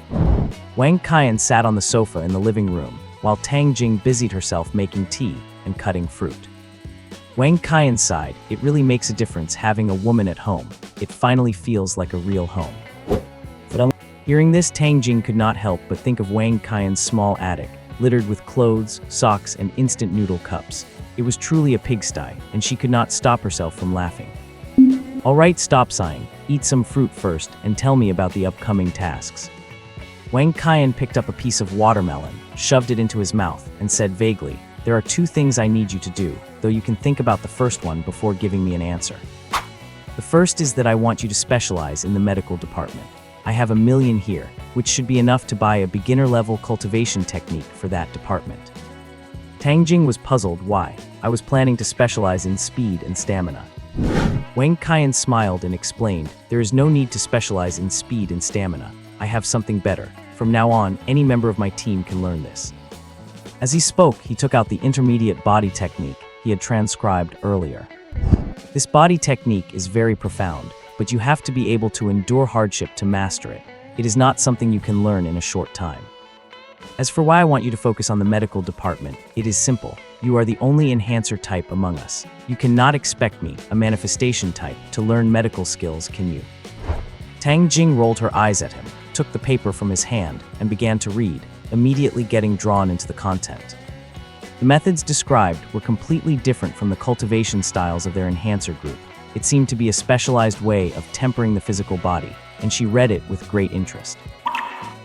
Wang Qian sat on the sofa in the living room, while Tang Jing busied herself making tea and cutting fruit. Wang Qian sighed, it really makes a difference having a woman at home. It finally feels like a real home. Hearing this, Tang Jing could not help but think of Wang Qian's small attic, littered with clothes, socks, and instant noodle cups. It was truly a pigsty, and she could not stop herself from laughing. All right, stop sighing, eat some fruit first, and tell me about the upcoming tasks. Wang Qian picked up a piece of watermelon, shoved it into his mouth, and said vaguely, there are 2 things I need you to do, though you can think about the first one before giving me an answer. The first is that I want you to specialize in the medical department. I have 1 million here, which should be enough to buy a beginner-level cultivation technique for that department. Tang Jing was puzzled why. I was planning to specialize in speed and stamina. Wang Qian smiled and explained, there is no need to specialize in speed and stamina. I have something better. From now on, any member of my team can learn this. As he spoke, he took out the intermediate body technique he had transcribed earlier. This body technique is very profound, but you have to be able to endure hardship to master it. It is not something you can learn in a short time. As for why I want you to focus on the medical department, it is simple. You are the only enhancer type among us. You cannot expect me, a manifestation type, to learn medical skills, can you? Tang Jing rolled her eyes at him, took the paper from his hand, and began to read, immediately getting drawn into the content. The methods described were completely different from the cultivation styles of their enhancer group. It seemed to be a specialized way of tempering the physical body, and she read it with great interest.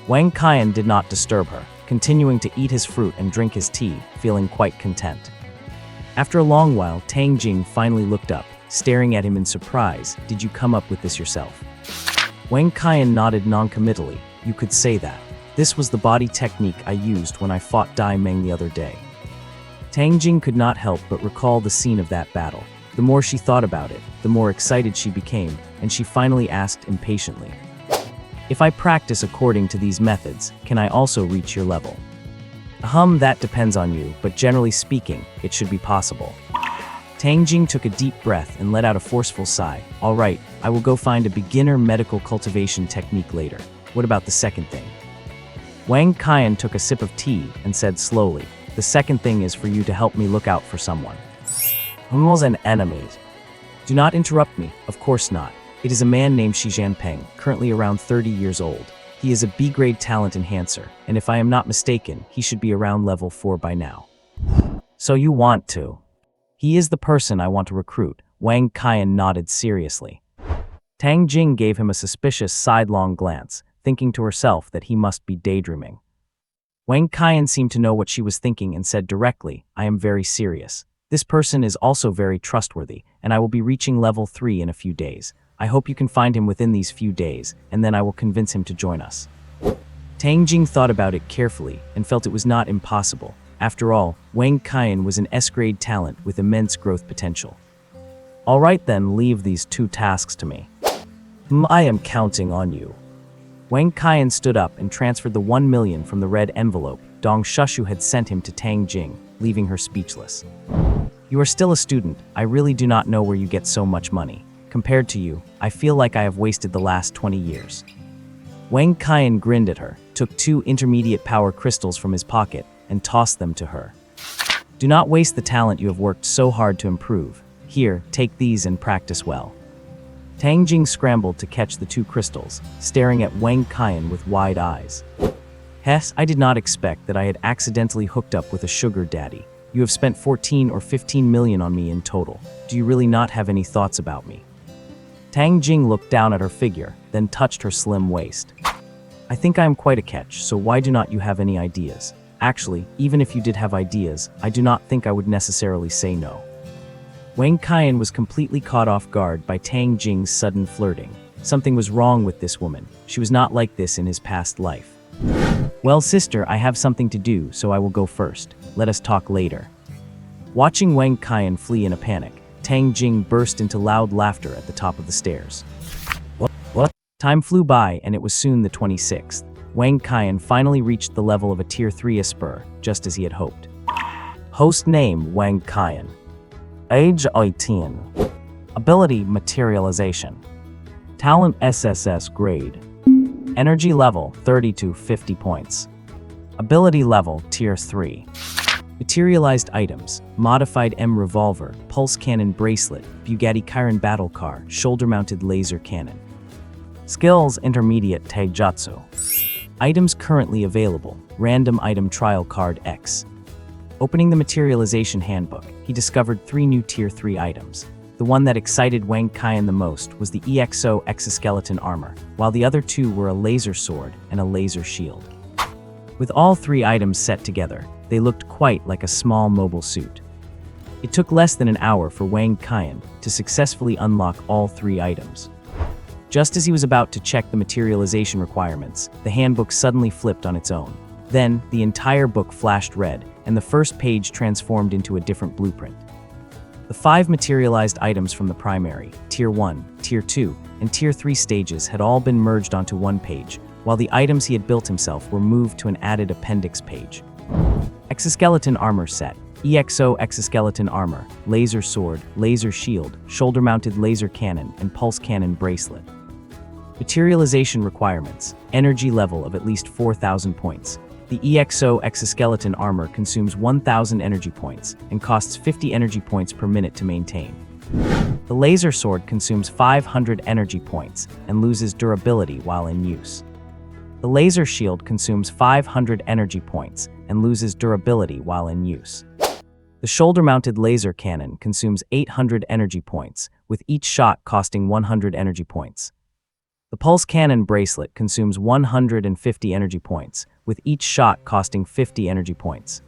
Wang Qian did not disturb her, continuing to eat his fruit and drink his tea, feeling quite content. After a long while, Tang Jing finally looked up, staring at him in surprise. Did you come up with this yourself? Wang Qian nodded noncommittally. You could say that. This was the body technique I used when I fought Dai Meng the other day. Tang Jing could not help but recall the scene of that battle. The more she thought about it, the more excited she became, and she finally asked impatiently, if I practice according to these methods, can I also reach your level? That depends on you, but generally speaking, it should be possible. Tang Jing took a deep breath and let out a forceful sigh. All right, I will go find a beginner medical cultivation technique later. What about the second thing? Wang Qian took a sip of tea and said slowly, the second thing is for you to help me look out for someone. Humans and enemies. Do not interrupt me, of course not. It is a man named Shi Jianpeng, currently around 30 years old. He is a B-grade talent enhancer, and if I am not mistaken, he should be around level 4 by now. So you want to? He is the person I want to recruit. Wang Qian nodded seriously. Tang Jing gave him a suspicious sidelong glance, thinking to herself that he must be daydreaming. Wang Qian seemed to know what she was thinking and said directly, I am very serious. This person is also very trustworthy, and I will be reaching level 3 in a few days. I hope you can find him within these few days, and then I will convince him to join us. Tang Jing thought about it carefully and felt it was not impossible. After all, Wang Qian was an S-grade talent with immense growth potential. All right then, leave these 2 tasks to me. I am counting on you. Wang Qian stood up and transferred the 1 million from the red envelope Dong Shushu had sent him to Tang Jing, leaving her speechless. You are still a student. I really do not know where you get so much money. Compared to you, I feel like I have wasted the last 20 years. Wang Qian grinned at her, took 2 intermediate power crystals from his pocket, and tossed them to her. Do not waste the talent you have worked so hard to improve. Here, take these and practice well. Tang Jing scrambled to catch the 2 crystals, staring at Wang Qian with wide eyes. Hess, I did not expect that I had accidentally hooked up with a sugar daddy. You have spent 14 or 15 million on me in total. Do you really not have any thoughts about me? Tang Jing looked down at her figure, then touched her slim waist. I think I am quite a catch, so why do not you have any ideas? Actually, even if you did have ideas, I do not think I would necessarily say no. Wang Qian was completely caught off guard by Tang Jing's sudden flirting. Something was wrong with this woman. She was not like this in his past life. Well, sister, I have something to do, so I will go first. Let us talk later. Watching Wang Qian flee in a panic, Tang Jing burst into loud laughter at the top of the stairs. What? Time flew by, and it was soon the 26th. Wang Qian finally reached the level of a Tier 3 Esper, just as he had hoped. Host name Wang Qian. Age 18. Ability Materialization. Talent SSS grade. Energy level 30 to 50 points. Ability level Tier 3. Materialized items: Modified M Revolver, Pulse Cannon Bracelet, Bugatti Chiron Battle Car, Shoulder-Mounted Laser Cannon. Skills Intermediate Taijutsu. Items currently available: Random Item Trial Card X. Opening the Materialization Handbook, he discovered 3 new Tier 3 items. The one that excited Wang Qian the most was the EXO Exoskeleton Armor, while the other 2 were a laser sword and a laser shield. With all 3 items set together, they looked quite like a small mobile suit. It took less than an hour for Wang Qian to successfully unlock all 3 items. Just as he was about to check the materialization requirements, the handbook suddenly flipped on its own. Then, the entire book flashed red, and the first page transformed into a different blueprint. The 5 materialized items from the primary, Tier 1, Tier 2, and Tier 3 stages had all been merged onto one page, while the items he had built himself were moved to an added appendix page. Exoskeleton Armor Set. EXO Exoskeleton Armor, Laser Sword, Laser Shield, Shoulder-Mounted Laser Cannon, and Pulse Cannon Bracelet. Materialization requirements: Energy level of at least 4,000 points. The EXO Exoskeleton Armor consumes 1,000 energy points and costs 50 energy points per minute to maintain. The Laser Sword consumes 500 energy points and loses durability while in use. The Laser Shield consumes 500 energy points and loses durability while in use. The Shoulder-Mounted Laser Cannon consumes 800 energy points, with each shot costing 100 energy points. The Pulse Cannon Bracelet consumes 150 energy points, with each shot costing 50 energy points.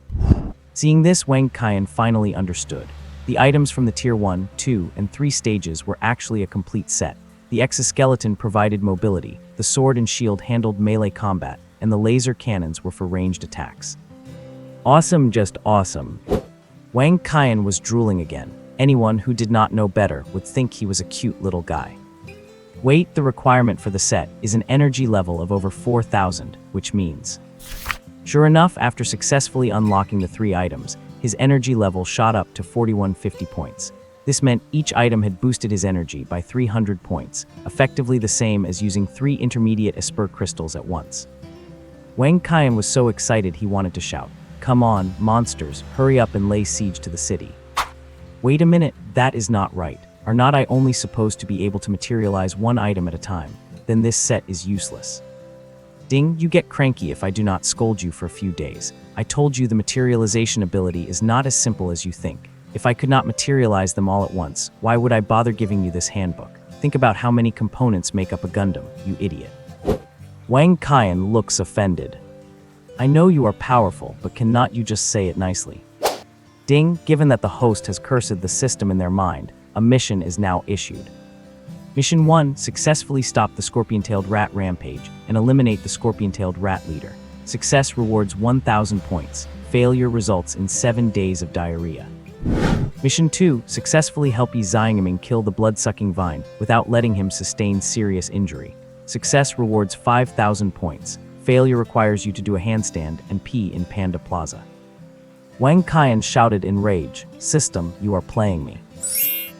Seeing this, Wang Qian finally understood. The items from the Tier 1, 2, and 3 stages were actually a complete set. The exoskeleton provided mobility, the sword and shield handled melee combat, and the laser cannons were for ranged attacks. Awesome, just awesome. Wang Qian was drooling again. Anyone who did not know better would think he was a cute little guy. Wait, the requirement for the set is an energy level of over 4,000, which means... Sure enough, after successfully unlocking the 3 items, his energy level shot up to 4150 points. This meant each item had boosted his energy by 300 points, effectively the same as using 3 intermediate Esper crystals at once. Wang Qian was so excited he wanted to shout, "Come on, monsters, hurry up and lay siege to the city." Wait a minute, that is not right. Are not I only supposed to be able to materialize 1 item at a time? Then this set is useless. Ding, you get cranky if I do not scold you for a few days. I told you the materialization ability is not as simple as you think. If I could not materialize them all at once, why would I bother giving you this handbook? Think about how many components make up a Gundam, you idiot. Wang Qian looks offended. I know you are powerful, but cannot you just say it nicely? Ding, given that the host has cursed the system in their mind, a mission is now issued. Mission 1, successfully stop the scorpion-tailed rat rampage and eliminate the scorpion-tailed rat leader. Success rewards 1,000 points. Failure results in 7 days of diarrhea. Mission 2, successfully help Yi Xiangming kill the blood-sucking vine without letting him sustain serious injury. Success rewards 5,000 points. Failure requires you to do a handstand and pee in Panda Plaza. Wang Qian shouted in rage, "System, you are playing me."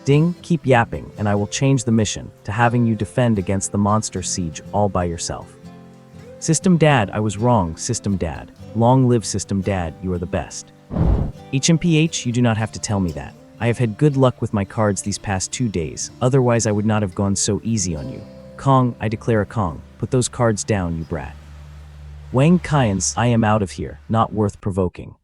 Ding, keep yapping, and I will change the mission to having you defend against the monster siege all by yourself. System Dad, I was wrong, System Dad. Long live System Dad, you are the best. HMPH, you do not have to tell me that. I have had good luck with my cards these past 2 days, otherwise I would not have gone so easy on you. Kong, I declare a Kong. Put those cards down, you brat. Wang Qian's, I am out of here, not worth provoking.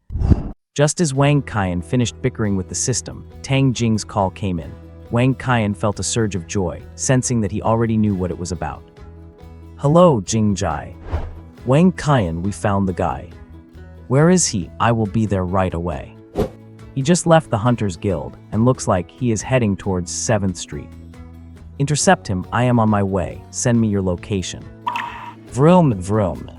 Just as Wang Qian finished bickering with the system, Tang Jing's call came in. Wang Qian felt a surge of joy, sensing that he already knew what it was about. Hello, Jingjai. Wang Qian, we found the guy. Where is he? I will be there right away. He just left the Hunters Guild and looks like he is heading towards 7th Street. Intercept him, I am on my way. Send me your location. Vroom, vroom.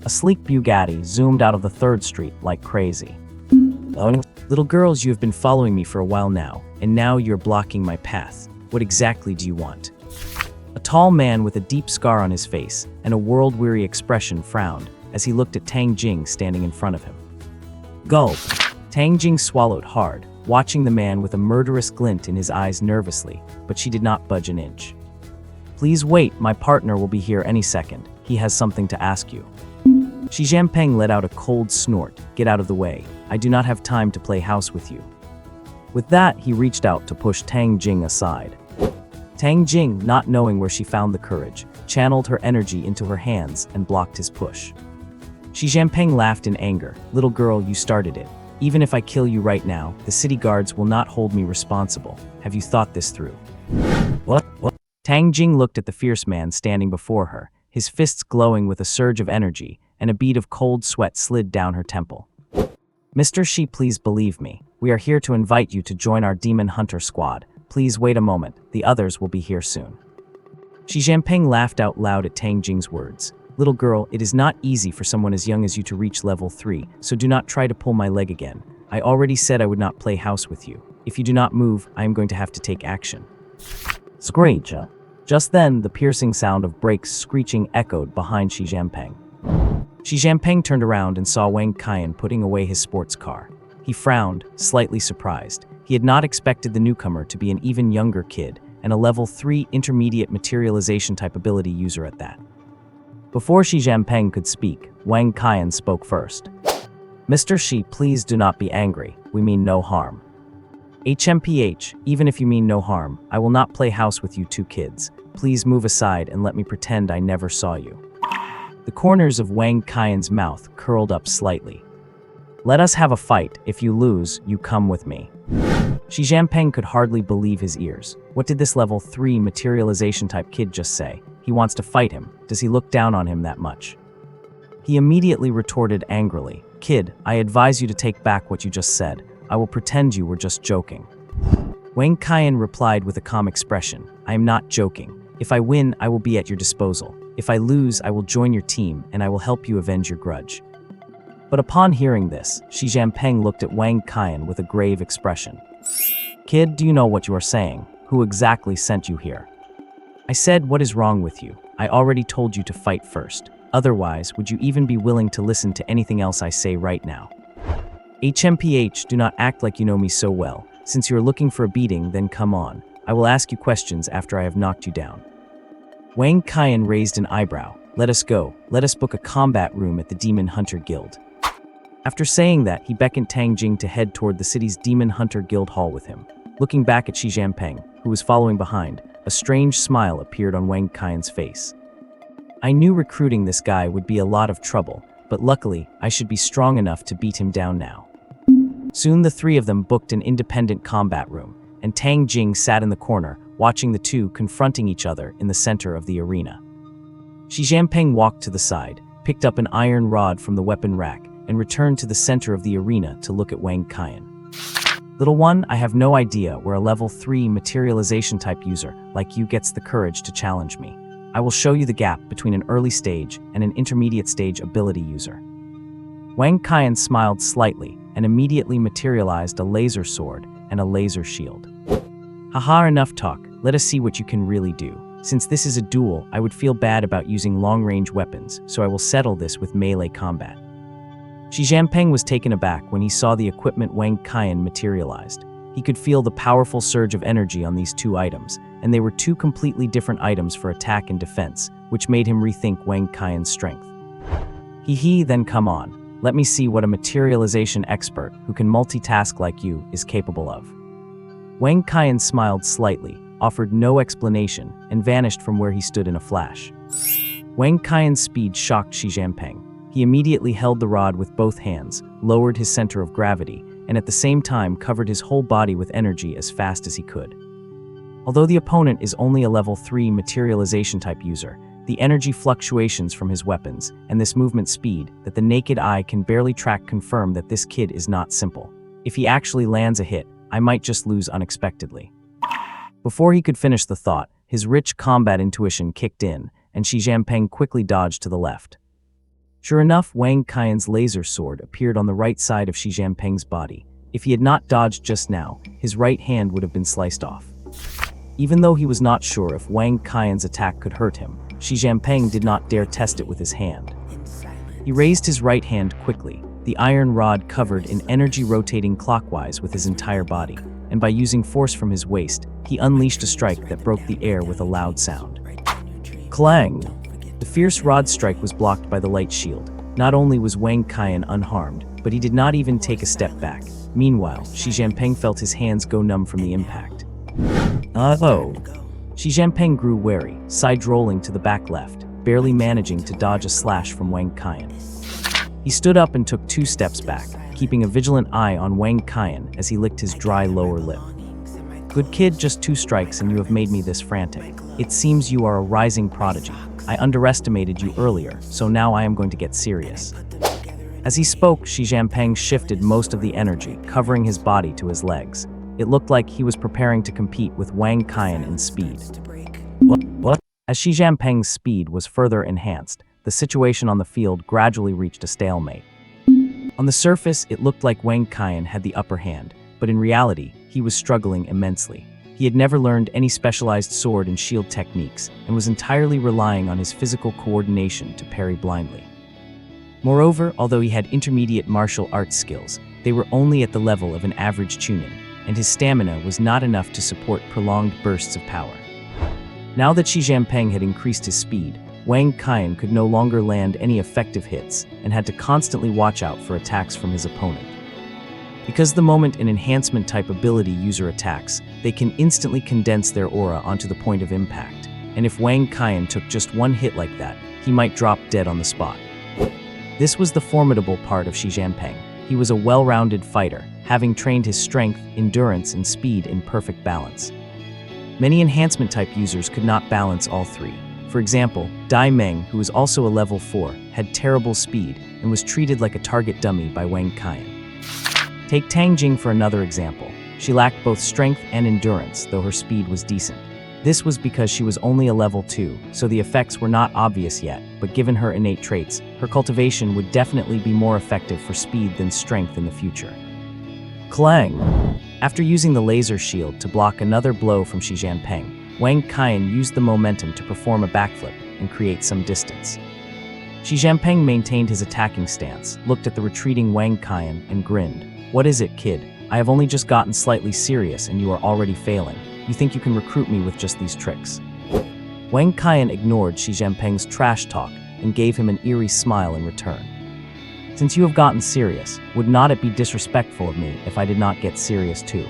A sleek Bugatti zoomed out of the 3rd Street like crazy. Little girls, you have been following me for a while now, and now you're blocking my path. What exactly do you want? A tall man with a deep scar on his face and a world-weary expression frowned as he looked at Tang Jing standing in front of him. Gulp! Tang Jing swallowed hard, watching the man with a murderous glint in his eyes nervously, but she did not budge an inch. Please wait, my partner will be here any second. He has something to ask you. Xi Jinping let out a cold snort. Get out of the way. I do not have time to play house with you. With that, he reached out to push Tang Jing aside. Tang Jing, not knowing where she found the courage, channeled her energy into her hands and blocked his push. Xi Jinping laughed in anger. Little girl, you started it. Even if I kill you right now, the city guards will not hold me responsible. Have you thought this through? What? Tang Jing looked at the fierce man standing before her, his fists glowing with a surge of energy, and a bead of cold sweat slid down her temple. Mr. Shi, please believe me. We are here to invite you to join our demon hunter squad. Please wait a moment. The others will be here soon. Xi Jinping laughed out loud at Tang Jing's words. Little girl, it is not easy for someone as young as you to reach level 3, so do not try to pull my leg again. I already said I would not play house with you. If you do not move, I am going to have to take action. Screech. Just then, the piercing sound of brakes screeching echoed behind Xi Jinping. Xi Jinping turned around and saw Wang Qian putting away his sports car. He frowned, slightly surprised. He had not expected the newcomer to be an even younger kid, and a level 3 intermediate materialization type ability user at that. Before Xi Jinping could speak, Wang Qian spoke first. Mr. Shi, please do not be angry. We mean no harm. HMPH, even if you mean no harm, I will not play house with you two kids. Please move aside and let me pretend I never saw you. The corners of Wang Qian's mouth curled up slightly. Let us have a fight. If you lose, you come with me. Xi Jinping could hardly believe his ears. What did this level 3 materialization type kid just say? He wants to fight him. Does he look down on him that much? He immediately retorted angrily. Kid, I advise you to take back what you just said. I will pretend you were just joking. Wang Qian replied with a calm expression. I am not joking. If I win, I will be at your disposal. If I lose, I will join your team and I will help you avenge your grudge. But upon hearing this, Xi Jinping looked at Wang Qian with a grave expression. Kid, do you know what you are saying? Who exactly sent you here? I said, what is wrong with you? I already told you to fight first. Otherwise, would you even be willing to listen to anything else I say right now? HMPH, do not act like you know me so well. Since you are looking for a beating, then come on. I will ask you questions after I have knocked you down. Wang Qian raised an eyebrow. Let us go. Let us book a combat room at the Demon Hunter Guild. After saying that, he beckoned Tang Jing to head toward the city's Demon Hunter Guild hall with him. Looking back at Xi Jinping, who was following behind, a strange smile appeared on Wang Qian's face. I knew recruiting this guy would be a lot of trouble, but luckily, I should be strong enough to beat him down now. Soon the three of them booked an independent combat room, and Tang Jing sat in the corner, watching the two confronting each other in the center of the arena. Xi Jinping walked to the side, picked up an iron rod from the weapon rack, and returned to the center of the arena to look at Wang Qian. Little one, I have no idea where a level 3 materialization type user like you gets the courage to challenge me. I will show you the gap between an early stage and an intermediate stage ability user. Wang Qian smiled slightly and immediately materialized a laser sword and a laser shield. Haha, enough talk. Let us see what you can really do. Since this is a duel, I would feel bad about using long-range weapons, so I will settle this with melee combat. Xi Jinping was taken aback when he saw the equipment Wang Qian materialized. He could feel the powerful surge of energy on these two items, and they were two completely different items for attack and defense, which made him rethink Wang Qian's strength. Then come on. Let me see what a materialization expert who can multitask like you is capable of. Wang Qian smiled slightly, offered no explanation, and vanished from where he stood in a flash. Wang Qian's speed shocked Xi Jinping. He immediately held the rod with both hands, lowered his center of gravity, and at the same time covered his whole body with energy as fast as he could. Although the opponent is only a level 3 materialization type user, the energy fluctuations from his weapons and this movement speed that the naked eye can barely track confirm that this kid is not simple. If he actually lands a hit, I might just lose unexpectedly. Before he could finish the thought, his rich combat intuition kicked in, and Xi Jinping quickly dodged to the left. Sure enough, Wang Qian's laser sword appeared on the right side of Xi Jinping's body. If he had not dodged just now, his right hand would have been sliced off. Even though he was not sure if Wang Qian's attack could hurt him, Xi Jinping did not dare test it with his hand. He raised his right hand quickly, the iron rod covered in energy rotating clockwise with his entire body, and by using force from his waist, he unleashed a strike that broke the air with a loud sound. Clang! The fierce rod strike was blocked by the light shield. Not only was Wang Qian unharmed, but he did not even take a step back. Meanwhile, Xi Jinping felt his hands go numb from the impact. Oh! Xi Jinping grew wary, side-rolling to the back left, barely managing to dodge a slash from Wang Qian. He stood up and took 2 steps back, keeping a vigilant eye on Wang Qian as he licked his dry lower lip. Good kid, just 2 strikes and you have made me this frantic. It seems you are a rising prodigy. I underestimated you earlier, so now I am going to get serious. As he spoke, Xi Jinping shifted most of the energy, covering his body to his legs. It looked like he was preparing to compete with Wang Qian in speed. What? As Xi Jinping's speed was further enhanced, the situation on the field gradually reached a stalemate. On the surface, it looked like Wang Qian had the upper hand, but in reality, he was struggling immensely. He had never learned any specialized sword and shield techniques and was entirely relying on his physical coordination to parry blindly. Moreover, although he had intermediate martial arts skills, they were only at the level of an average chunin, and his stamina was not enough to support prolonged bursts of power. Now that Xi Jinping had increased his speed, Wang Qian could no longer land any effective hits and had to constantly watch out for attacks from his opponent. Because the moment an enhancement type ability user attacks, they can instantly condense their aura onto the point of impact, and if Wang Qian took just 1 hit like that, he might drop dead on the spot. This was the formidable part of Xi Jinping. He was a well-rounded fighter, having trained his strength, endurance, and speed in perfect balance. Many enhancement type users could not balance all 3. For example, Dai Meng, who was also a level 4, had terrible speed and was treated like a target dummy by Wang Qian. Take Tang Jing for another example. She lacked both strength and endurance, though her speed was decent. This was because she was only a level 2, so the effects were not obvious yet, but given her innate traits, her cultivation would definitely be more effective for speed than strength in the future. Clang! After using the laser shield to block another blow from Xi Jinping, Wang Qian used the momentum to perform a backflip and create some distance. Xi Jinping maintained his attacking stance, looked at the retreating Wang Qian, and grinned. What is it, kid? I have only just gotten slightly serious and you are already failing. You think you can recruit me with just these tricks? Wang Qian ignored Xi Jinping's trash talk and gave him an eerie smile in return. Since you have gotten serious, would not it be disrespectful of me if I did not get serious too?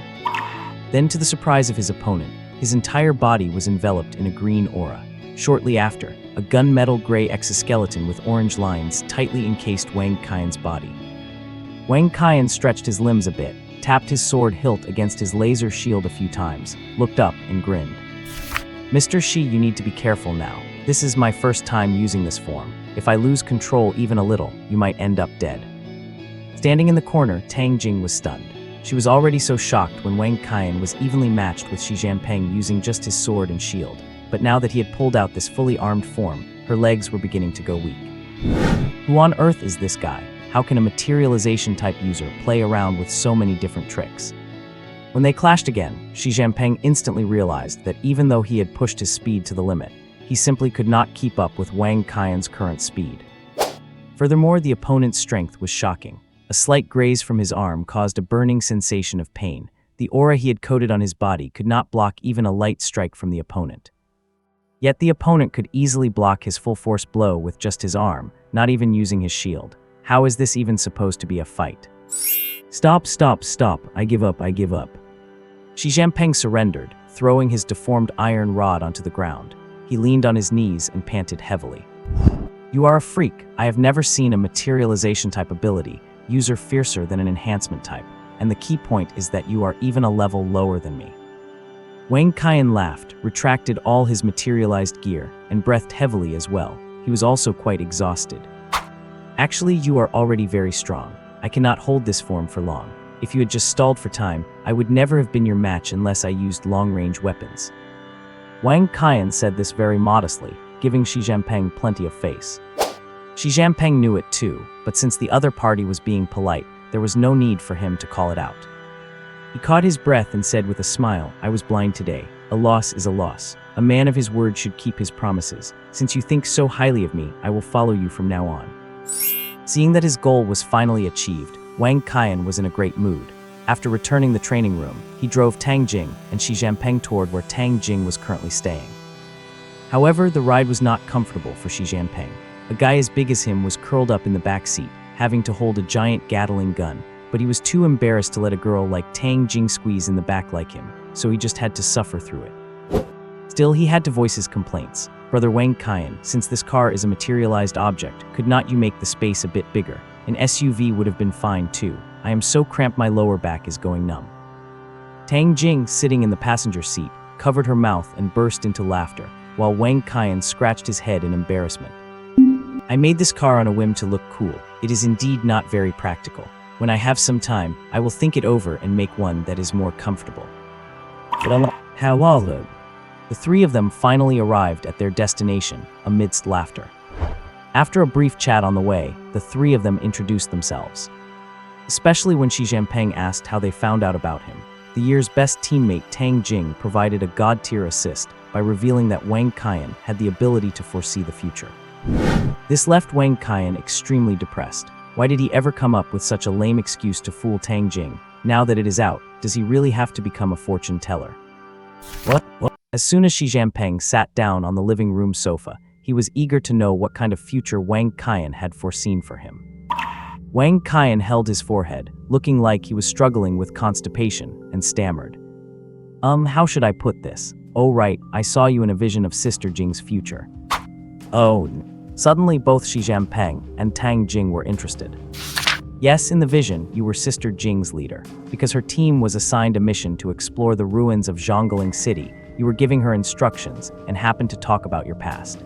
Then, to the surprise of his opponent, his entire body was enveloped in a green aura. Shortly after, a gunmetal gray exoskeleton with orange lines tightly encased Wang Qian's body. Wang Qian stretched his limbs a bit, tapped his sword hilt against his laser shield a few times, looked up and grinned. Mr. Xi, you need to be careful now. This is my first time using this form. If I lose control even a little, you might end up dead. Standing in the corner, Tang Jing was stunned. She was already so shocked when Wang Qian was evenly matched with Xi Jinping using just his sword and shield, but now that he had pulled out this fully armed form, her legs were beginning to go weak. Who on earth is this guy? How can a materialization type user play around with so many different tricks? When they clashed again, Xi Jinping instantly realized that even though he had pushed his speed to the limit, he simply could not keep up with Wang Qian's current speed. Furthermore, the opponent's strength was shocking. A slight graze from his arm caused a burning sensation of pain. The aura he had coated on his body could not block even a light strike from the opponent. Yet the opponent could easily block his full force blow with just his arm, not even using his shield. How is this even supposed to be a fight? Stop, stop, stop, I give up, I give up. Xi Jinping surrendered, throwing his deformed iron rod onto the ground. He leaned on his knees and panted heavily. You are a freak. I have never seen a materialization type ability, user fiercer than an enhancement type, and the key point is that you are even a level lower than me. Wang Qian laughed, retracted all his materialized gear, and breathed heavily as well. He was also quite exhausted. Actually, you are already very strong. I cannot hold this form for long. If you had just stalled for time, I would never have been your match unless I used long-range weapons. Wang Qian said this very modestly, giving Xi Jinping plenty of face. Xi Jinping knew it too, but since the other party was being polite, there was no need for him to call it out. He caught his breath and said with a smile, I was blind today. A loss is a loss. A man of his word should keep his promises. Since you think so highly of me, I will follow you from now on. Seeing that his goal was finally achieved, Wang Qian was in a great mood. After returning the training room, he drove Tang Jing and Xi Jinping toward where Tang Jing was currently staying. However, the ride was not comfortable for Xi Jinping. A guy as big as him was curled up in the back seat, having to hold a giant Gatling gun, but he was too embarrassed to let a girl like Tang Jing squeeze in the back like him, so he just had to suffer through it. Still, he had to voice his complaints. Brother Wang Qian, since this car is a materialized object, could not you make the space a bit bigger? An SUV would have been fine too. I am so cramped my lower back is going numb. Tang Jing, sitting in the passenger seat, covered her mouth and burst into laughter, while Wang Qian scratched his head in embarrassment. I made this car on a whim to look cool. It is indeed not very practical. When I have some time, I will think it over and make one that is more comfortable. The three of them finally arrived at their destination, amidst laughter. After a brief chat on the way, the three of them introduced themselves. Especially when Xi Jinping asked how they found out about him, the year's best teammate Tang Jing provided a god-tier assist by revealing that Wang Qian had the ability to foresee the future. This left Wang Qian extremely depressed. Why did he ever come up with such a lame excuse to fool Tang Jing? Now that it is out, does he really have to become a fortune teller? What? As soon as Xi Jinping sat down on the living room sofa, he was eager to know what kind of future Wang Qian had foreseen for him. Wang Qian held his forehead, looking like he was struggling with constipation, and stammered. How should I put this? Oh right, I saw you in a vision of Sister Jing's future. Oh. Suddenly both Xi Jinping and Tang Jing were interested. Yes, in the vision, you were Sister Jing's leader. Because her team was assigned a mission to explore the ruins of Zhongling City, you were giving her instructions and happened to talk about your past.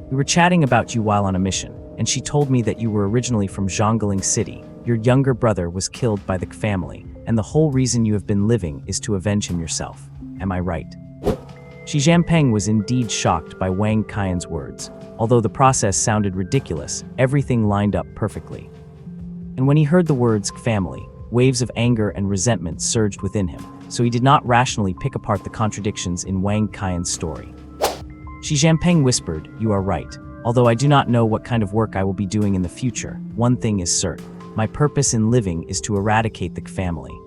We were chatting about you while on a mission, and she told me that you were originally from Zhongling City. Your younger brother was killed by the family, and the whole reason you have been living is to avenge him yourself. Am I right? Xi Jinping was indeed shocked by Wang Qian's words. Although the process sounded ridiculous, everything lined up perfectly. And when he heard the words family, waves of anger and resentment surged within him, so he did not rationally pick apart the contradictions in Wang Qian's story. Xi Jinping whispered, you are right. Although I do not know what kind of work I will be doing in the future, one thing is certain. My purpose in living is to eradicate the family.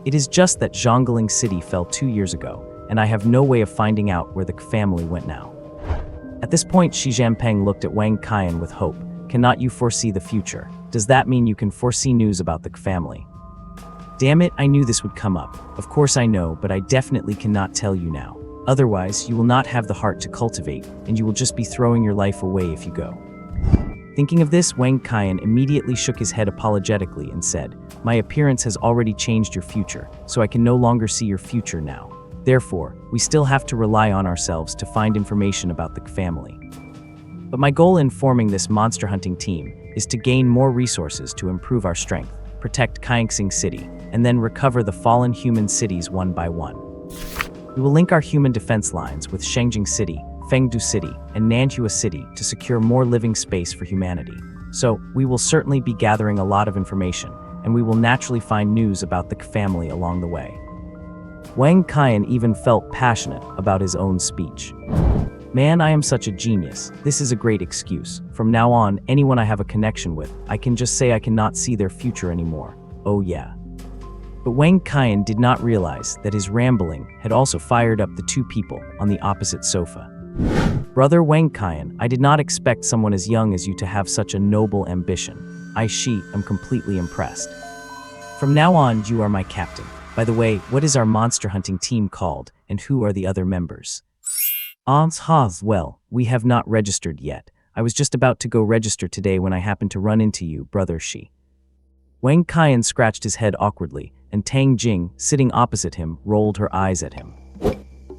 It is just that Zhongling City fell 2 years ago, and I have no way of finding out where the family went now. At this point, Xi Jinping looked at Wang Qian with hope. Cannot you foresee the future? Does that mean you can foresee news about the family? Damn it, I knew this would come up. Of course I know, but I definitely cannot tell you now. Otherwise, you will not have the heart to cultivate, and you will just be throwing your life away if you go. Thinking of this, Wang Qian immediately shook his head apologetically and said, my appearance has already changed your future, so I can no longer see your future now. Therefore, we still have to rely on ourselves to find information about the family. But my goal in forming this monster hunting team is to gain more resources to improve our strength, protect Kaixing City, and then recover the fallen human cities one by one. We will link our human defense lines with Shengjing City, Fengdu City, and Nanhua City to secure more living space for humanity. So, we will certainly be gathering a lot of information, and we will naturally find news about the family along the way. Wang Qian even felt passionate about his own speech. Man, I am such a genius. This is a great excuse. From now on, anyone I have a connection with, I can just say I cannot see their future anymore. Oh yeah. But Wang Qian did not realize that his rambling had also fired up the two people on the opposite sofa. Brother Wang Qian, I did not expect someone as young as you to have such a noble ambition. I am completely impressed. From now on, you are my captain. By the way, what is our monster hunting team called, and who are the other members? Well, we have not registered yet. I was just about to go register today when I happened to run into you, Brother Shi. Wang Qian scratched his head awkwardly, and Tang Jing, sitting opposite him, rolled her eyes at him.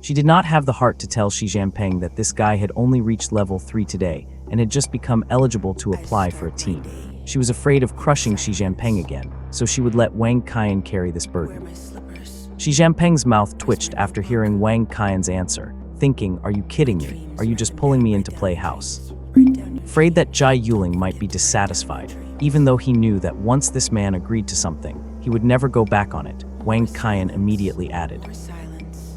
She did not have the heart to tell Xi Jinping that this guy had only reached level 3 today and had just become eligible to apply for a team. She was afraid of crushing Xi Jinping again, so she would let Wang Qian carry this burden. Xi Jinping's mouth twitched after hearing Wang Qian's answer, thinking, are you kidding me? Are you just pulling me into play house? Afraid that Jai Yuling might be dissatisfied, even though he knew that once this man agreed to something, he would never go back on it, Wang Qian immediately added.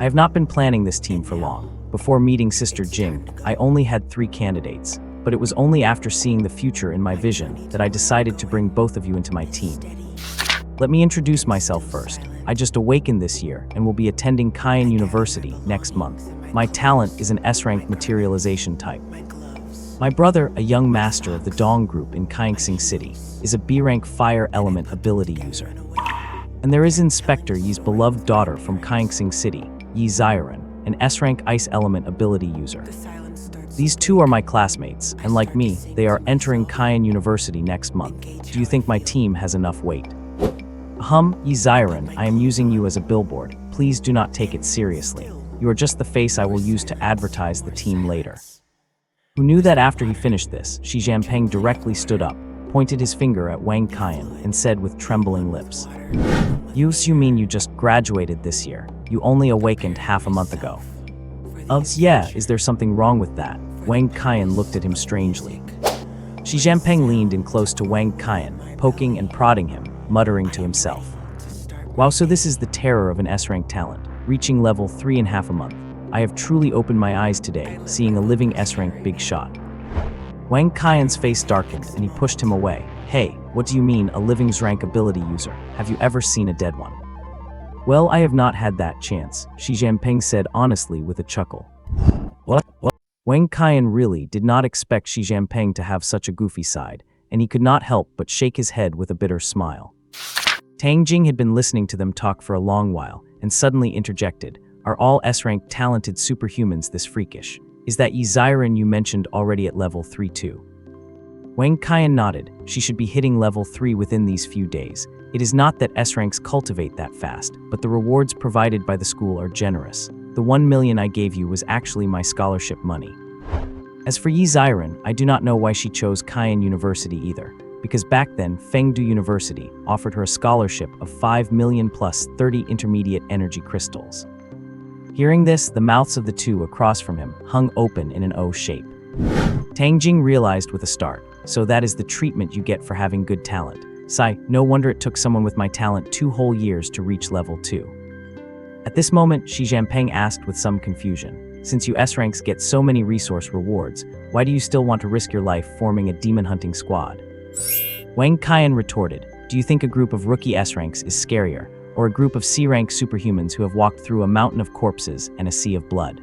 I have not been planning this team for long. Before meeting Sister Jing, I only had 3 candidates, but it was only after seeing the future in my vision that I decided to bring both of you into my team. Let me introduce myself first. I just awakened this year and will be attending Qian University next month. My talent is an S-rank materialization type. My brother, a young master of the Dong group in Kaixing City, is a B-rank fire element ability user. And there is Inspector Yi's beloved daughter from Kaixing City, Yi Ziren, an S-rank ice element ability user. These two are my classmates, and like me, they are entering Qian University next month. Do you think my team has enough weight? Yi Ziren, I am using you as a billboard. Please do not take it seriously. You are just the face I will use to advertise the team later. Who knew that after he finished this, Xi Jinping directly stood up, pointed his finger at Wang Qian, and said with trembling lips, You mean you just graduated this year? You only awakened half a month ago. Yeah, is there something wrong with that? Wang Qian looked at him strangely. Xi Jinping leaned in close to Wang Qian, poking and prodding him, muttering to himself. Wow, so this is the terror of an S-rank talent, reaching level 3 in half a month. I have truly opened my eyes today, seeing a living S-rank big shot. Wang Qian's face darkened and he pushed him away. Hey, what do you mean a living rank ability user? Have you ever seen a dead one? Well, I have not had that chance, Xi Jinping said honestly with a chuckle. What? Wang Qian really did not expect Xi Jinping to have such a goofy side, and he could not help but shake his head with a bitter smile. Tang Jing had been listening to them talk for a long while, and suddenly interjected, Are all S-rank talented superhumans this freakish? Is that Yi Ziren you mentioned already at level 3 too? Wang Qian nodded. She should be hitting level 3 within these few days. It is not that S-ranks cultivate that fast, but the rewards provided by the school are generous. The 1 million I gave you was actually my scholarship money. As for Yi Ziren, I do not know why she chose Qian University either, because back then Fengdu University offered her a scholarship of 5 million plus 30 intermediate energy crystals. Hearing this, the mouths of the two across from him hung open in an O shape. Tang Jing realized with a start, so that is the treatment you get for having good talent. Sigh, no wonder it took someone with my talent 2 whole years to reach level 2. At this moment, Xi Jinping asked with some confusion, since you S-ranks get so many resource rewards, why do you still want to risk your life forming a demon hunting squad? Wang Qian retorted, do you think a group of rookie S-ranks is scarier, or a group of C-rank superhumans who have walked through a mountain of corpses and a sea of blood?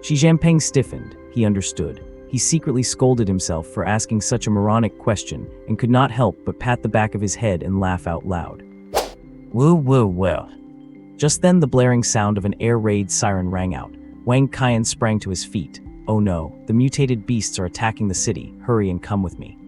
Xi Jinping stiffened. He understood. He secretly scolded himself for asking such a moronic question and could not help but pat the back of his head and laugh out loud. Woo. Just then the blaring sound of an air raid siren rang out. Wang Qian sprang to his feet. Oh no, the mutated beasts are attacking the city. Hurry and come with me.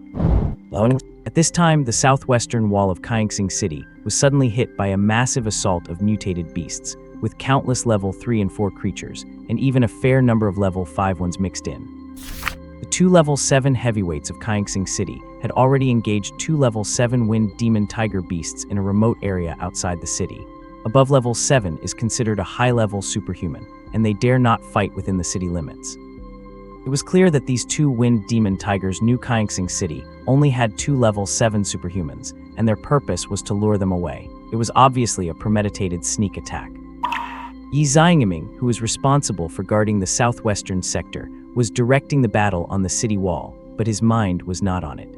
At this time, the southwestern wall of Kaixing City was suddenly hit by a massive assault of mutated beasts, with countless level 3 and 4 creatures, and even a fair number of level 5 ones mixed in. The 2 level 7 heavyweights of Kaixing City had already engaged 2 level 7 wind demon tiger beasts in a remote area outside the city. Above level 7 is considered a high-level superhuman, and they dare not fight within the city limits. It was clear that these 2 wind demon tigers knew Kaixing City only had 2 level 7 superhumans, and their purpose was to lure them away. It was obviously a premeditated sneak attack. Yi Ziren, who was responsible for guarding the southwestern sector, was directing the battle on the city wall, but his mind was not on it.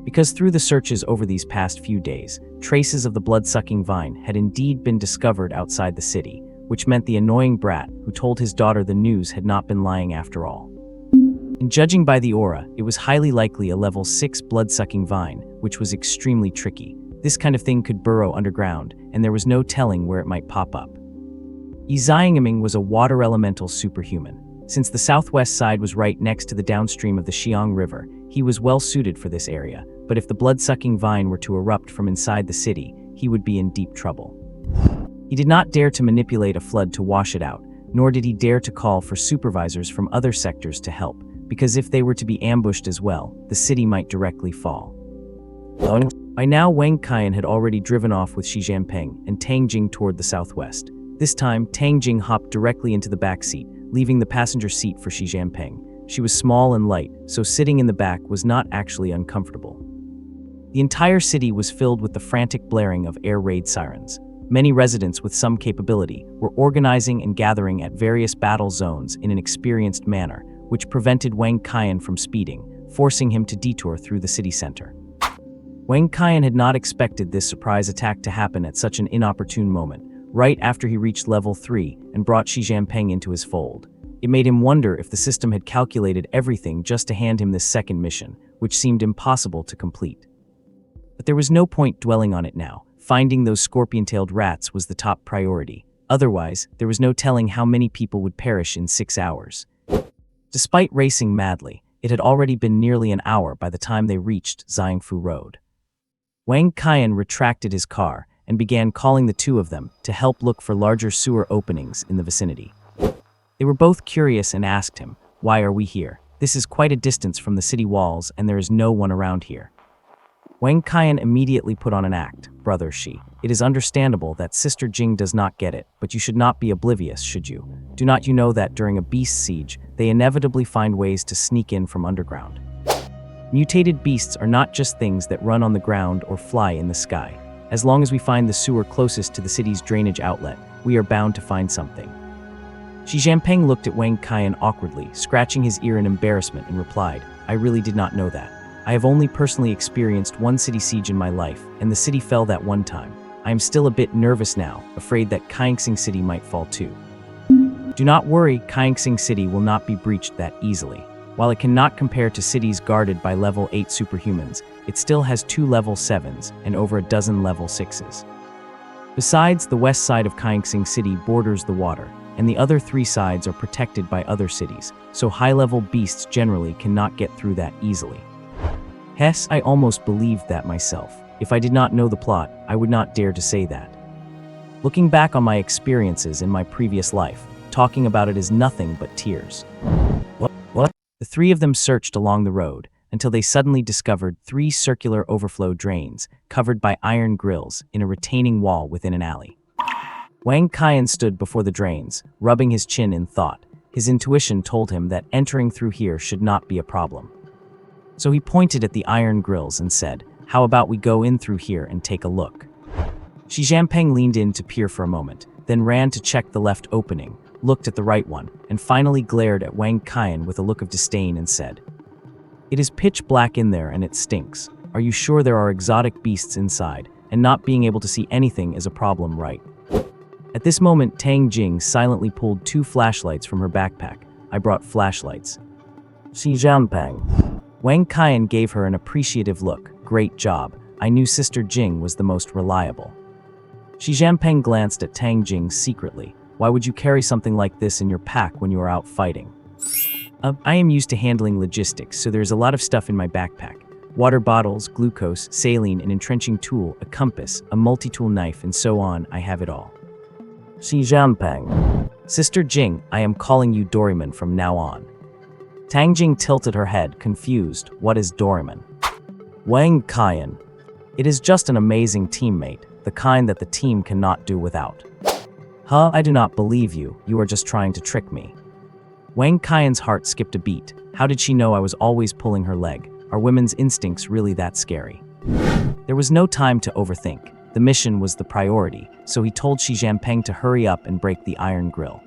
Because through the searches over these past few days, traces of the blood-sucking vine had indeed been discovered outside the city, which meant the annoying brat who told his daughter the news had not been lying after all. And judging by the aura, it was highly likely a level 6 blood-sucking vine, which was extremely tricky. This kind of thing could burrow underground, and there was no telling where it might pop up. Yixiangaming was a water elemental superhuman. Since the southwest side was right next to the downstream of the Xiang River, he was well suited for this area, but if the blood-sucking vine were to erupt from inside the city, he would be in deep trouble. He did not dare to manipulate a flood to wash it out, nor did he dare to call for supervisors from other sectors to help, because if they were to be ambushed as well, the city might directly fall. By now, Wang Qian had already driven off with Xi Jinping and Tang Jing toward the southwest. This time, Tang Jing hopped directly into the back seat, leaving the passenger seat for Xi Jinping. She was small and light, so sitting in the back was not actually uncomfortable. The entire city was filled with the frantic blaring of air raid sirens. Many residents with some capability were organizing and gathering at various battle zones in an experienced manner, which prevented Wang Qian from speeding, forcing him to detour through the city center. Wang Qian had not expected this surprise attack to happen at such an inopportune moment, right after he reached level 3 and brought Xi Jinping into his fold. It made him wonder if the system had calculated everything just to hand him this second mission, which seemed impossible to complete. But there was no point dwelling on it now. Finding those scorpion-tailed rats was the top priority. Otherwise, there was no telling how many people would perish in 6 hours. Despite racing madly, it had already been nearly an hour by the time they reached Xiangfu Road. Wang Qian retracted his car and began calling the two of them to help look for larger sewer openings in the vicinity. They were both curious and asked him, "Why are we here? This is quite a distance from the city walls and there is no one around here." Wang Qian immediately put on an act. "Brother Xi, it is understandable that Sister Jing does not get it, but you should not be oblivious, should you? Do not you know that during a beast siege, they inevitably find ways to sneak in from underground? Mutated beasts are not just things that run on the ground or fly in the sky. As long as we find the sewer closest to the city's drainage outlet, we are bound to find something." Xi Jinping looked at Wang Qian awkwardly, scratching his ear in embarrassment, and replied, "I really did not know that. I have only personally experienced one city siege in my life, and the city fell that one time. I am still a bit nervous now, afraid that Kaixing City might fall too." "Do not worry, Kaixing City will not be breached that easily. While it cannot compare to cities guarded by level 8 superhumans, it still has 2 level 7s and over a dozen level 6s. Besides, the west side of Kaixing City borders the water, and the other 3 sides are protected by other cities, so high-level beasts generally cannot get through that easily." Hess, I almost believed that myself. If I did not know the plot, I would not dare to say that. Looking back on my experiences in my previous life, talking about it is nothing but tears. What? The 3 of them searched along the road until they suddenly discovered 3 circular overflow drains covered by iron grills in a retaining wall within an alley. Wang Qian stood before the drains, rubbing his chin in thought. His intuition told him that entering through here should not be a problem. So he pointed at the iron grills and said, "How about we go in through here and take a look?" Xi Jinping leaned in to peer for a moment, then ran to check the left opening, looked at the right one, and finally glared at Wang Qian with a look of disdain and said, "It is pitch black in there and it stinks. Are you sure there are exotic beasts inside, and not being able to see anything is a problem, right?" At this moment, Tang Jing silently pulled 2 flashlights from her backpack. "I brought flashlights." "Xi Jinping." Wang Qian gave her an appreciative look. "Great job. I knew Sister Jing was the most reliable." Xi Jinping glanced at Tang Jing secretly. "Why would you carry something like this in your pack when you are out fighting?" I am used to handling logistics, so there's a lot of stuff in my backpack. Water bottles, glucose, saline, an entrenching tool, a compass, a multi-tool knife, and so on. I have it all." Xi Jinping. "Sister Jing, I am calling you Doraemon from now on." Tang Jing tilted her head, confused. "What is Doraemon?" Wang Qian. "It is just an amazing teammate, the kind that the team cannot do without." "Huh? I do not believe you. You are just trying to trick me." Wang Qian's heart skipped a beat. How did she know I was always pulling her leg? Are women's instincts really that scary? There was no time to overthink. The mission was the priority, so he told Xi Jinping to hurry up and break the iron grill.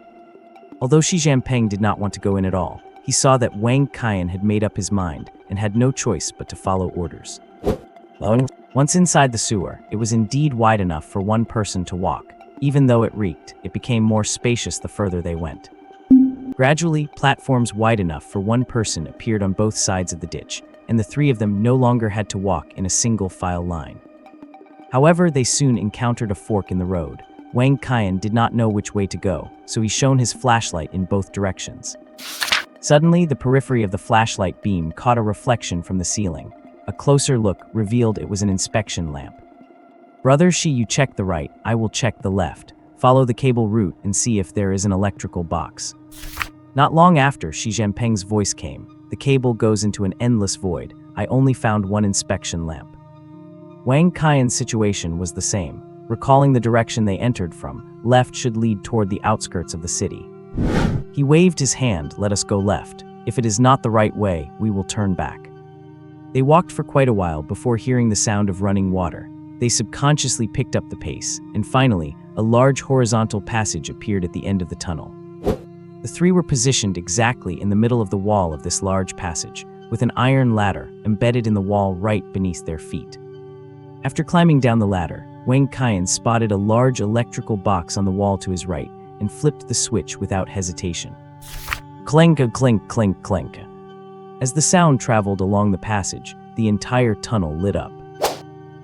Although Xi Jinping did not want to go in at all, he saw that Wang Qian had made up his mind and had no choice but to follow orders. Once inside the sewer, it was indeed wide enough for one person to walk. Even though it reeked, it became more spacious the further they went. Gradually, platforms wide enough for one person appeared on both sides of the ditch, and the three of them no longer had to walk in a single file line. However, they soon encountered a fork in the road. Wang Qian did not know which way to go, so he shone his flashlight in both directions. Suddenly, the periphery of the flashlight beam caught a reflection from the ceiling. A closer look revealed it was an inspection lamp. "Brother Shi, you check the right, I will check the left. Follow the cable route and see if there is an electrical box." Not long after, Shi Jianpeng's voice came. "The cable goes into an endless void. I only found one inspection lamp." Wang Qian's situation was the same. Recalling the direction they entered from, left should lead toward the outskirts of the city. He waved his hand, "Let us go left. If it is not the right way, we will turn back." They walked for quite a while before hearing the sound of running water. They subconsciously picked up the pace, and finally, a large horizontal passage appeared at the end of the tunnel. The three were positioned exactly in the middle of the wall of this large passage, with an iron ladder embedded in the wall right beneath their feet. After climbing down the ladder, Wang Qian spotted a large electrical box on the wall to his right and flipped the switch without hesitation. Clink, clink, clink, clink. As the sound traveled along the passage, the entire tunnel lit up.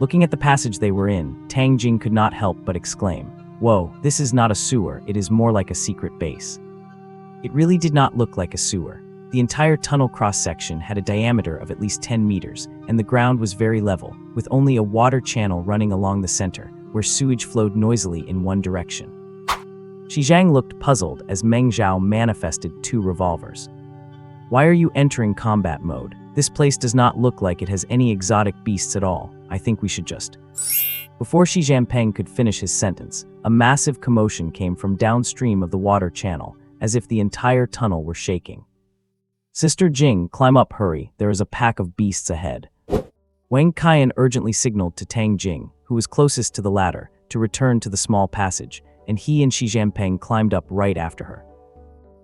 Looking at the passage they were in, Tang Jing could not help but exclaim, "Whoa, this is not a sewer, it is more like a secret base." It really did not look like a sewer. The entire tunnel cross-section had a diameter of at least 10 meters, and the ground was very level, with only a water channel running along the center, where sewage flowed noisily in one direction. Shi Zhang looked puzzled as Meng Zhao manifested 2 revolvers. "Why are you entering combat mode? This place does not look like it has any exotic beasts at all. I think we should just..." Before Shi Jianpeng could finish his sentence, a massive commotion came from downstream of the water channel, as if the entire tunnel were shaking. "Sister Jing, climb up, hurry, there is a pack of beasts ahead." Wang Qian urgently signaled to Tang Jing, who was closest to the ladder, to return to the small passage, and he and Shi Jianpeng climbed up right after her.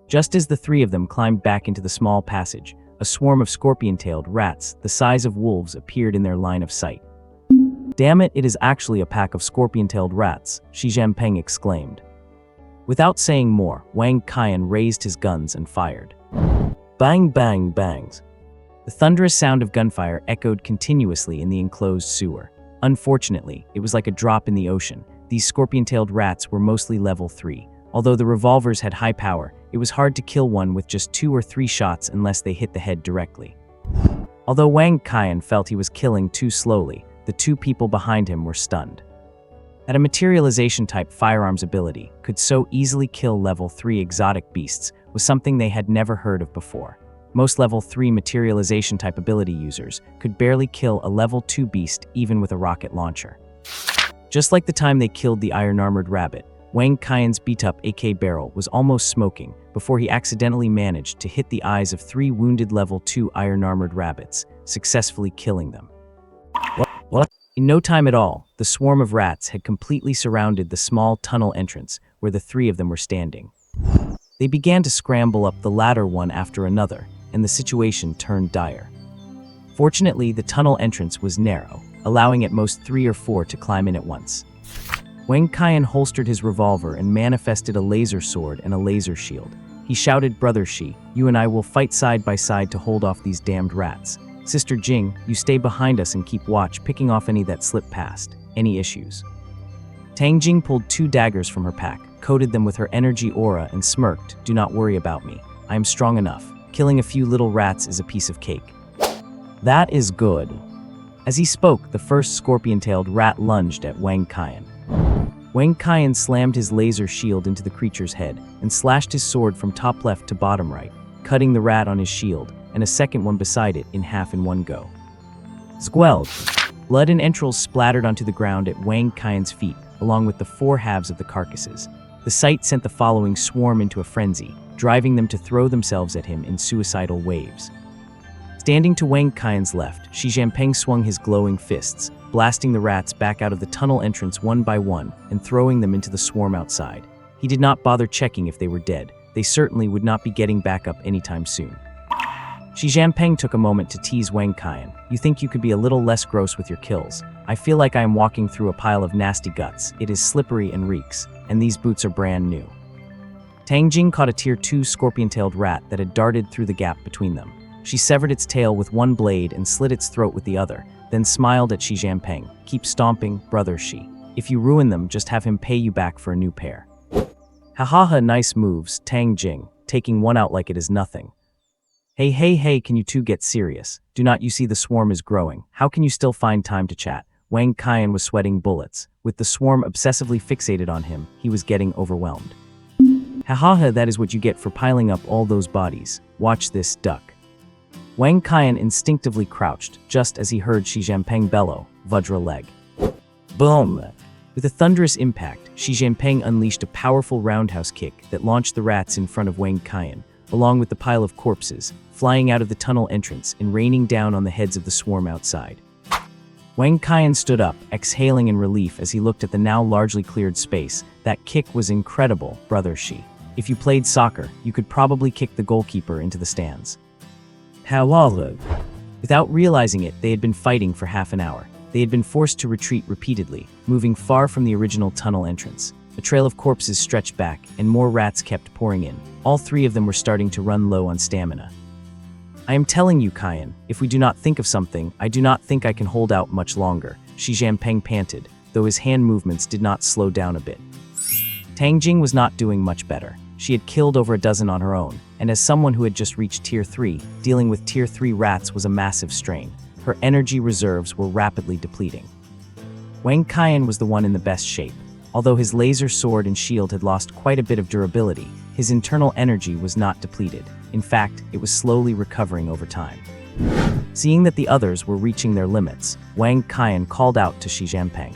Just as the three of them climbed back into the small passage, a swarm of scorpion-tailed rats, the size of wolves, appeared in their line of sight. "Damn it, it is actually a pack of scorpion-tailed rats," Shi Jianpeng exclaimed. Without saying more, Wang Qian raised his guns and fired. Bang, bang, bangs. The thunderous sound of gunfire echoed continuously in the enclosed sewer. Unfortunately, it was like a drop in the ocean. These scorpion-tailed rats were mostly level 3. Although the revolvers had high power, it was hard to kill one with just 2 or 3 shots unless they hit the head directly. Although Wang Qian felt he was killing too slowly, the 2 people behind him were stunned. That a materialization-type firearms ability could so easily kill level 3 exotic beasts was something they had never heard of before. Most level 3 materialization-type ability users could barely kill a level 2 beast even with a rocket launcher. Just like the time they killed the iron-armored rabbit, Wang Qian's beat-up AK barrel was almost smoking before he accidentally managed to hit the eyes of 3 wounded level 2 iron-armored rabbits, successfully killing them. What? In no time at all, the swarm of rats had completely surrounded the small tunnel entrance where the 3 of them were standing. They began to scramble up the ladder one after another, and the situation turned dire. Fortunately, the tunnel entrance was narrow, allowing at most 3 or 4 to climb in at once. Wang Qian holstered his revolver and manifested a laser sword and a laser shield. He shouted, "Brother Shi, you and I will fight side by side to hold off these damned rats. Sister Jing, you stay behind us and keep watch, picking off any that slip past. Any issues?" Tang Jing pulled 2 daggers from her pack, coated them with her energy aura, and smirked, "Do not worry about me. I am strong enough. Killing a few little rats is a piece of cake." "That is good." As he spoke, the first scorpion-tailed rat lunged at Wang Qian. Wang Qian slammed his laser shield into the creature's head and slashed his sword from top left to bottom right, cutting the rat on his shield and a second one beside it in half in one go. Squelch! Blood and entrails splattered onto the ground at Wang Qian's feet, along with the 4 halves of the carcasses. The sight sent the following swarm into a frenzy, driving them to throw themselves at him in suicidal waves. Standing to Wang Qian's left, Shi Jianpeng swung his glowing fists, blasting the rats back out of the tunnel entrance one by one and throwing them into the swarm outside. He did not bother checking if they were dead. They certainly would not be getting back up anytime soon. Xi Jinping took a moment to tease Wang Qian. You think you could be a little less gross with your kills? I feel like I am walking through a pile of nasty guts. It is slippery and reeks, and these boots are brand new. Tang Jing caught a tier 2 scorpion-tailed rat that had darted through the gap between them. She severed its tail with one blade and slit its throat with the other, then smiled at Xi Jinping. Keep stomping, brother Xi. If you ruin them, just have him pay you back for a new pair. Ha ha ha, nice moves, Tang Jing, taking one out like it is nothing. Hey, can you two get serious? Do not you see the swarm is growing? How can you still find time to chat? Wang Qian was sweating bullets. With the swarm obsessively fixated on him, he was getting overwhelmed. Ha, that is what you get for piling up all those bodies. Watch this, duck. Wang Qian instinctively crouched, just as he heard Xi Jinping bellow, Vajra leg. Boom! With a thunderous impact, Xi Jinping unleashed a powerful roundhouse kick that launched the rats in front of Wang Qian, along with the pile of corpses, flying out of the tunnel entrance and raining down on the heads of the swarm outside. Wang Qian stood up, exhaling in relief as he looked at the now largely cleared space. That kick was incredible, brother Xi. If you played soccer, you could probably kick the goalkeeper into the stands. Hello. Without realizing it, they had been fighting for half an hour. They had been forced to retreat repeatedly, moving far from the original tunnel entrance. A trail of corpses stretched back, and more rats kept pouring in. All three of them were starting to run low on stamina. I am telling you, Qian, if we do not think of something, I do not think I can hold out much longer, Xi Jinping panted, though his hand movements did not slow down a bit. Tang Jing was not doing much better. She had killed over a dozen on her own, and as someone who had just reached Tier 3, dealing with Tier 3 rats was a massive strain. Her energy reserves were rapidly depleting. Wang Qian was the one in the best shape. Although his laser sword and shield had lost quite a bit of durability, his internal energy was not depleted. In fact, it was slowly recovering over time. Seeing that the others were reaching their limits, Wang Qian called out to Xi Jinping.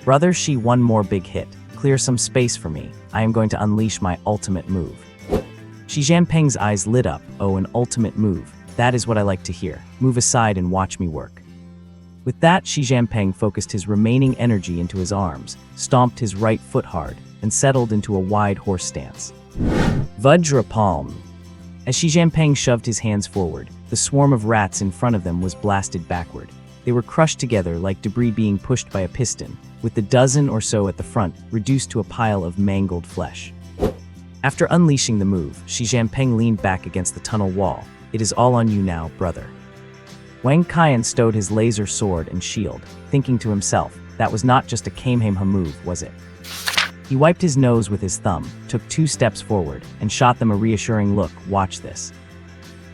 Brother Xi, one more big hit. Clear some space for me. I am going to unleash my ultimate move. Xi Jinping's eyes lit up. Oh, an ultimate move. That is what I like to hear. Move aside and watch me work. With that, Xi Jinping focused his remaining energy into his arms, stomped his right foot hard, and settled into a wide horse stance. Vajra palm. As Xi Jinping shoved his hands forward, the swarm of rats in front of them was blasted backward. They were crushed together like debris being pushed by a piston, with the dozen or so at the front reduced to a pile of mangled flesh. After unleashing the move, Xi Jinping leaned back against the tunnel wall. It is all on you now, brother. Wang Qian stowed his laser sword and shield, thinking to himself, that was not just a Kamehameha move, was it? He wiped his nose with his thumb, took 2 steps forward, and shot them a reassuring look. Watch this.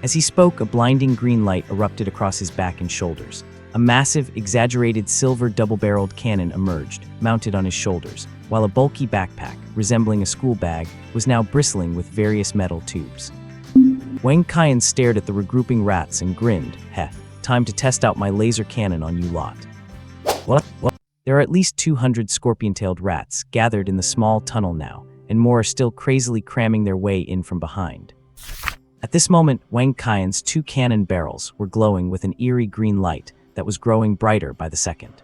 As he spoke, a blinding green light erupted across his back and shoulders. A massive, exaggerated silver double-barreled cannon emerged, mounted on his shoulders, while a bulky backpack, resembling a school bag, was now bristling with various metal tubes. Wang Qian stared at the regrouping rats and grinned. Heh, time to test out my laser cannon on you lot. What? There are at least 200 scorpion-tailed rats gathered in the small tunnel now, and more are still crazily cramming their way in from behind. At this moment, Wang Qian's 2 cannon barrels were glowing with an eerie green light that was growing brighter by the second.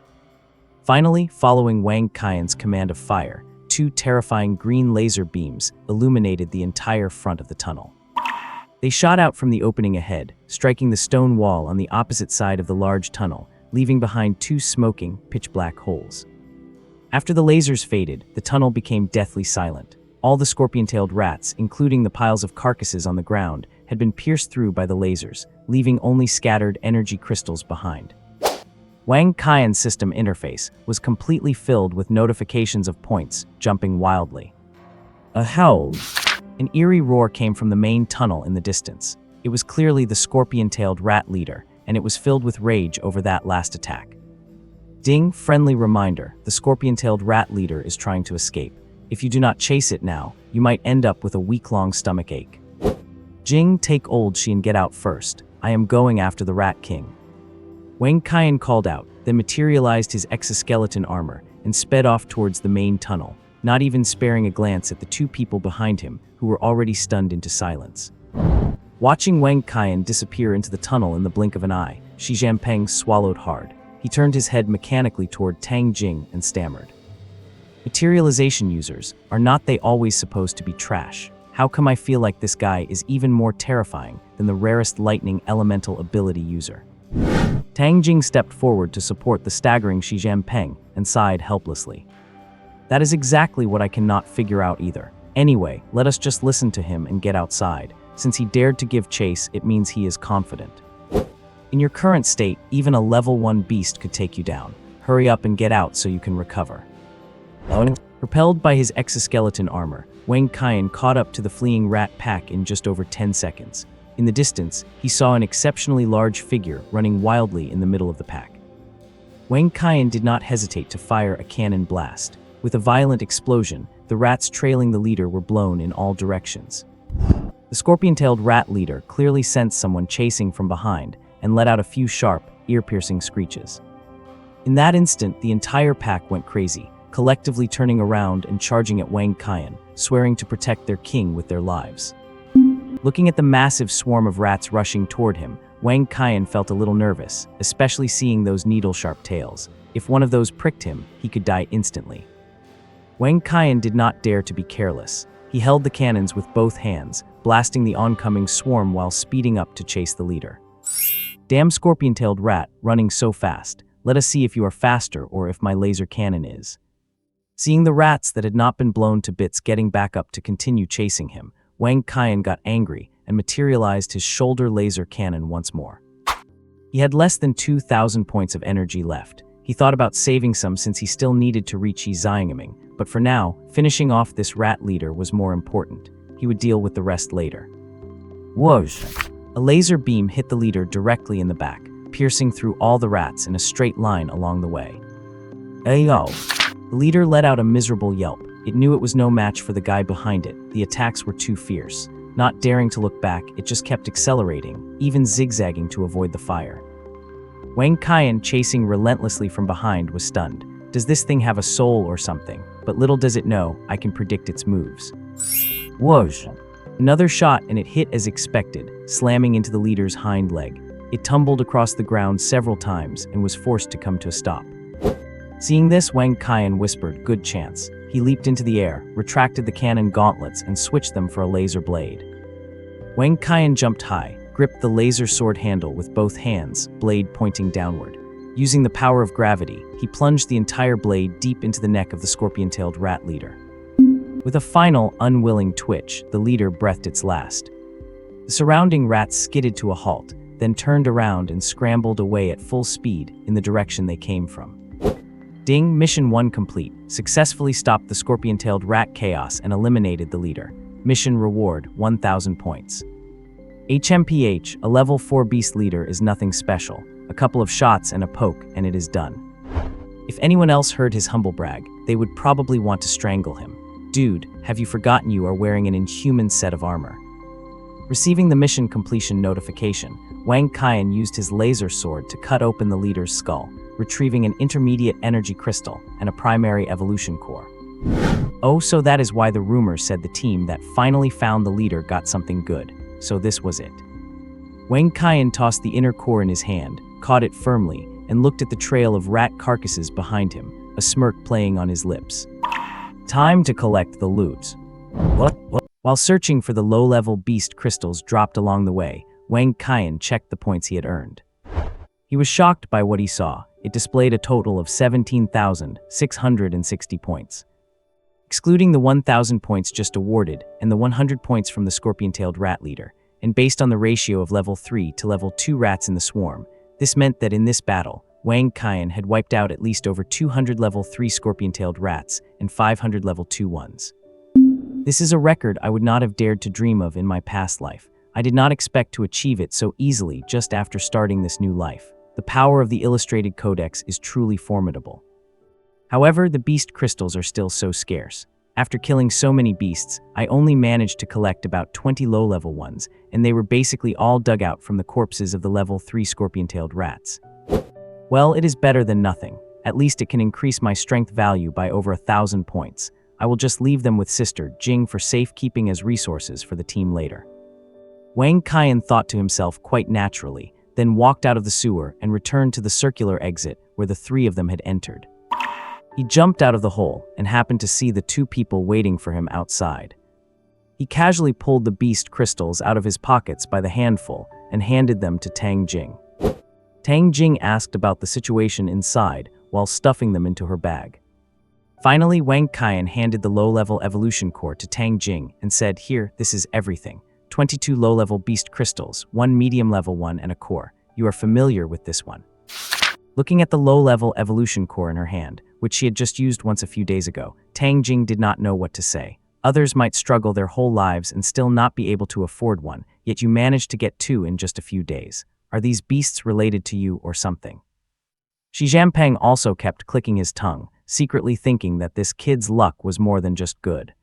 Finally, following Wang Qian's command of fire, 2 terrifying green laser beams illuminated the entire front of the tunnel. They shot out from the opening ahead, striking the stone wall on the opposite side of the large tunnel, leaving behind 2 smoking, pitch-black holes. After the lasers faded, the tunnel became deathly silent. All the scorpion-tailed rats, including the piles of carcasses on the ground, had been pierced through by the lasers, leaving only scattered energy crystals behind. Wang Qian's system interface was completely filled with notifications of points, jumping wildly. A howl! An eerie roar came from the main tunnel in the distance. It was clearly the scorpion-tailed rat leader, and it was filled with rage over that last attack. Ding, friendly reminder, the scorpion-tailed rat leader is trying to escape. If you do not chase it now, you might end up with a week-long stomachache. Jing, take old Xi and get out first. I am going after the Rat King. Wang Qian called out, then materialized his exoskeleton armor and sped off towards the main tunnel, not even sparing a glance at the 2 people behind him who were already stunned into silence. Watching Wang Qian disappear into the tunnel in the blink of an eye, Xi Jinping swallowed hard. He turned his head mechanically toward Tang Jing and stammered. Materialization users, are not they always supposed to be trash? How come I feel like this guy is even more terrifying than the rarest lightning elemental ability user? Tang Jing stepped forward to support the staggering Shi Peng and sighed helplessly. That is exactly what I cannot figure out either. Anyway, let us just listen to him and get outside. Since he dared to give chase, it means he is confident. In your current state, even a level 1 beast could take you down. Hurry up and get out so you can recover. Propelled by his exoskeleton armor, Wang Qian caught up to the fleeing rat pack in just over 10 seconds. In the distance, he saw an exceptionally large figure running wildly in the middle of the pack. Wang Qian did not hesitate to fire a cannon blast. With a violent explosion, the rats trailing the leader were blown in all directions. The scorpion-tailed rat leader clearly sensed someone chasing from behind and let out a few sharp, ear-piercing screeches. In that instant, the entire pack went crazy, collectively turning around and charging at Wang Qian, swearing to protect their king with their lives. Looking at the massive swarm of rats rushing toward him, Wang Qian felt a little nervous, especially seeing those needle-sharp tails. If one of those pricked him, he could die instantly. Wang Qian did not dare to be careless. He held the cannons with both hands, blasting the oncoming swarm while speeding up to chase the leader. Damn scorpion-tailed rat, running so fast. Let us see if you are faster or if my laser cannon is. Seeing the rats that had not been blown to bits getting back up to continue chasing him, Wang Qian got angry and materialized his shoulder laser cannon once more. He had less than 2,000 points of energy left. He thought about saving some since he still needed to reach Yi Xiangming, but for now, finishing off this rat leader was more important. He would deal with the rest later. Whoosh! A laser beam hit the leader directly in the back, piercing through all the rats in a straight line along the way. Ayo! The leader let out a miserable yelp. It knew it was no match for the guy behind it. The attacks were too fierce. Not daring to look back, it just kept accelerating, even zigzagging to avoid the fire. Wang Qian, chasing relentlessly from behind, was stunned. Does this thing have a soul or something? But little does it know, I can predict its moves. Whoosh! Another shot and it hit as expected, slamming into the leader's hind leg. It tumbled across the ground several times and was forced to come to a stop. Seeing this, Wang Qian whispered, "Good chance." He leaped into the air, retracted the cannon gauntlets, and switched them for a laser blade. Wang Qian jumped high, gripped the laser sword handle with both hands, blade pointing downward. Using the power of gravity, he plunged the entire blade deep into the neck of the scorpion-tailed rat leader. With a final, unwilling twitch, the leader breathed its last. The surrounding rats skidded to a halt, then turned around and scrambled away at full speed in the direction they came from. Ding, Mission 1 complete. Successfully stopped the scorpion-tailed rat chaos and eliminated the leader. Mission reward, 1,000 points. HMPH, a level 4 beast leader is nothing special. A couple of shots and a poke, and it is done. If anyone else heard his humble brag, they would probably want to strangle him. Dude, have you forgotten you are wearing an inhuman set of armor? Receiving the mission completion notification, Wang Qian used his laser sword to cut open the leader's skull, retrieving an intermediate energy crystal and a primary evolution core. Oh, so that is why the rumors said the team that finally found the leader got something good. So this was it. Wang Qian tossed the inner core in his hand, caught it firmly, and looked at the trail of rat carcasses behind him, a smirk playing on his lips. Time to collect the loot. What? While searching for the low-level beast crystals dropped along the way, Wang Qian checked the points he had earned. He was shocked by what he saw. It displayed a total of 17,660 points. Excluding the 1,000 points just awarded and the 100 points from the scorpion-tailed rat leader, and based on the ratio of level 3 to level 2 rats in the swarm, this meant that in this battle, Wang Qian had wiped out at least over 200 level 3 scorpion-tailed rats and 500 level 2 ones. This is a record I would not have dared to dream of in my past life. I did not expect to achieve it so easily just after starting this new life. The power of the illustrated codex is truly formidable. However, the beast crystals are still so scarce. After killing so many beasts, I only managed to collect about 20 low-level ones, and they were basically all dug out from the corpses of the level 3 scorpion-tailed rats. Well, it is better than nothing. At least it can increase my strength value by over 1,000 points. I will just leave them with Sister Jing for safekeeping as resources for the team later. Wang Qian thought to himself quite naturally, then walked out of the sewer and returned to the circular exit where the three of them had entered. He jumped out of the hole and happened to see the two people waiting for him outside. He casually pulled the beast crystals out of his pockets by the handful and handed them to Tang Jing. Tang Jing asked about the situation inside while stuffing them into her bag. Finally, Wang Qian handed the low-level evolution core to Tang Jing and said, "Here, this is everything. 22 low-level beast crystals, 1 medium-level one, and a core. You are familiar with this one." Looking at the low-level evolution core in her hand, which she had just used once a few days ago, Tang Jing did not know what to say. Others might struggle their whole lives and still not be able to afford one, yet you managed to get 2 in just a few days. Are these beasts related to you or something? Xi Jinping also kept clicking his tongue, secretly thinking that this kid's luck was more than just good.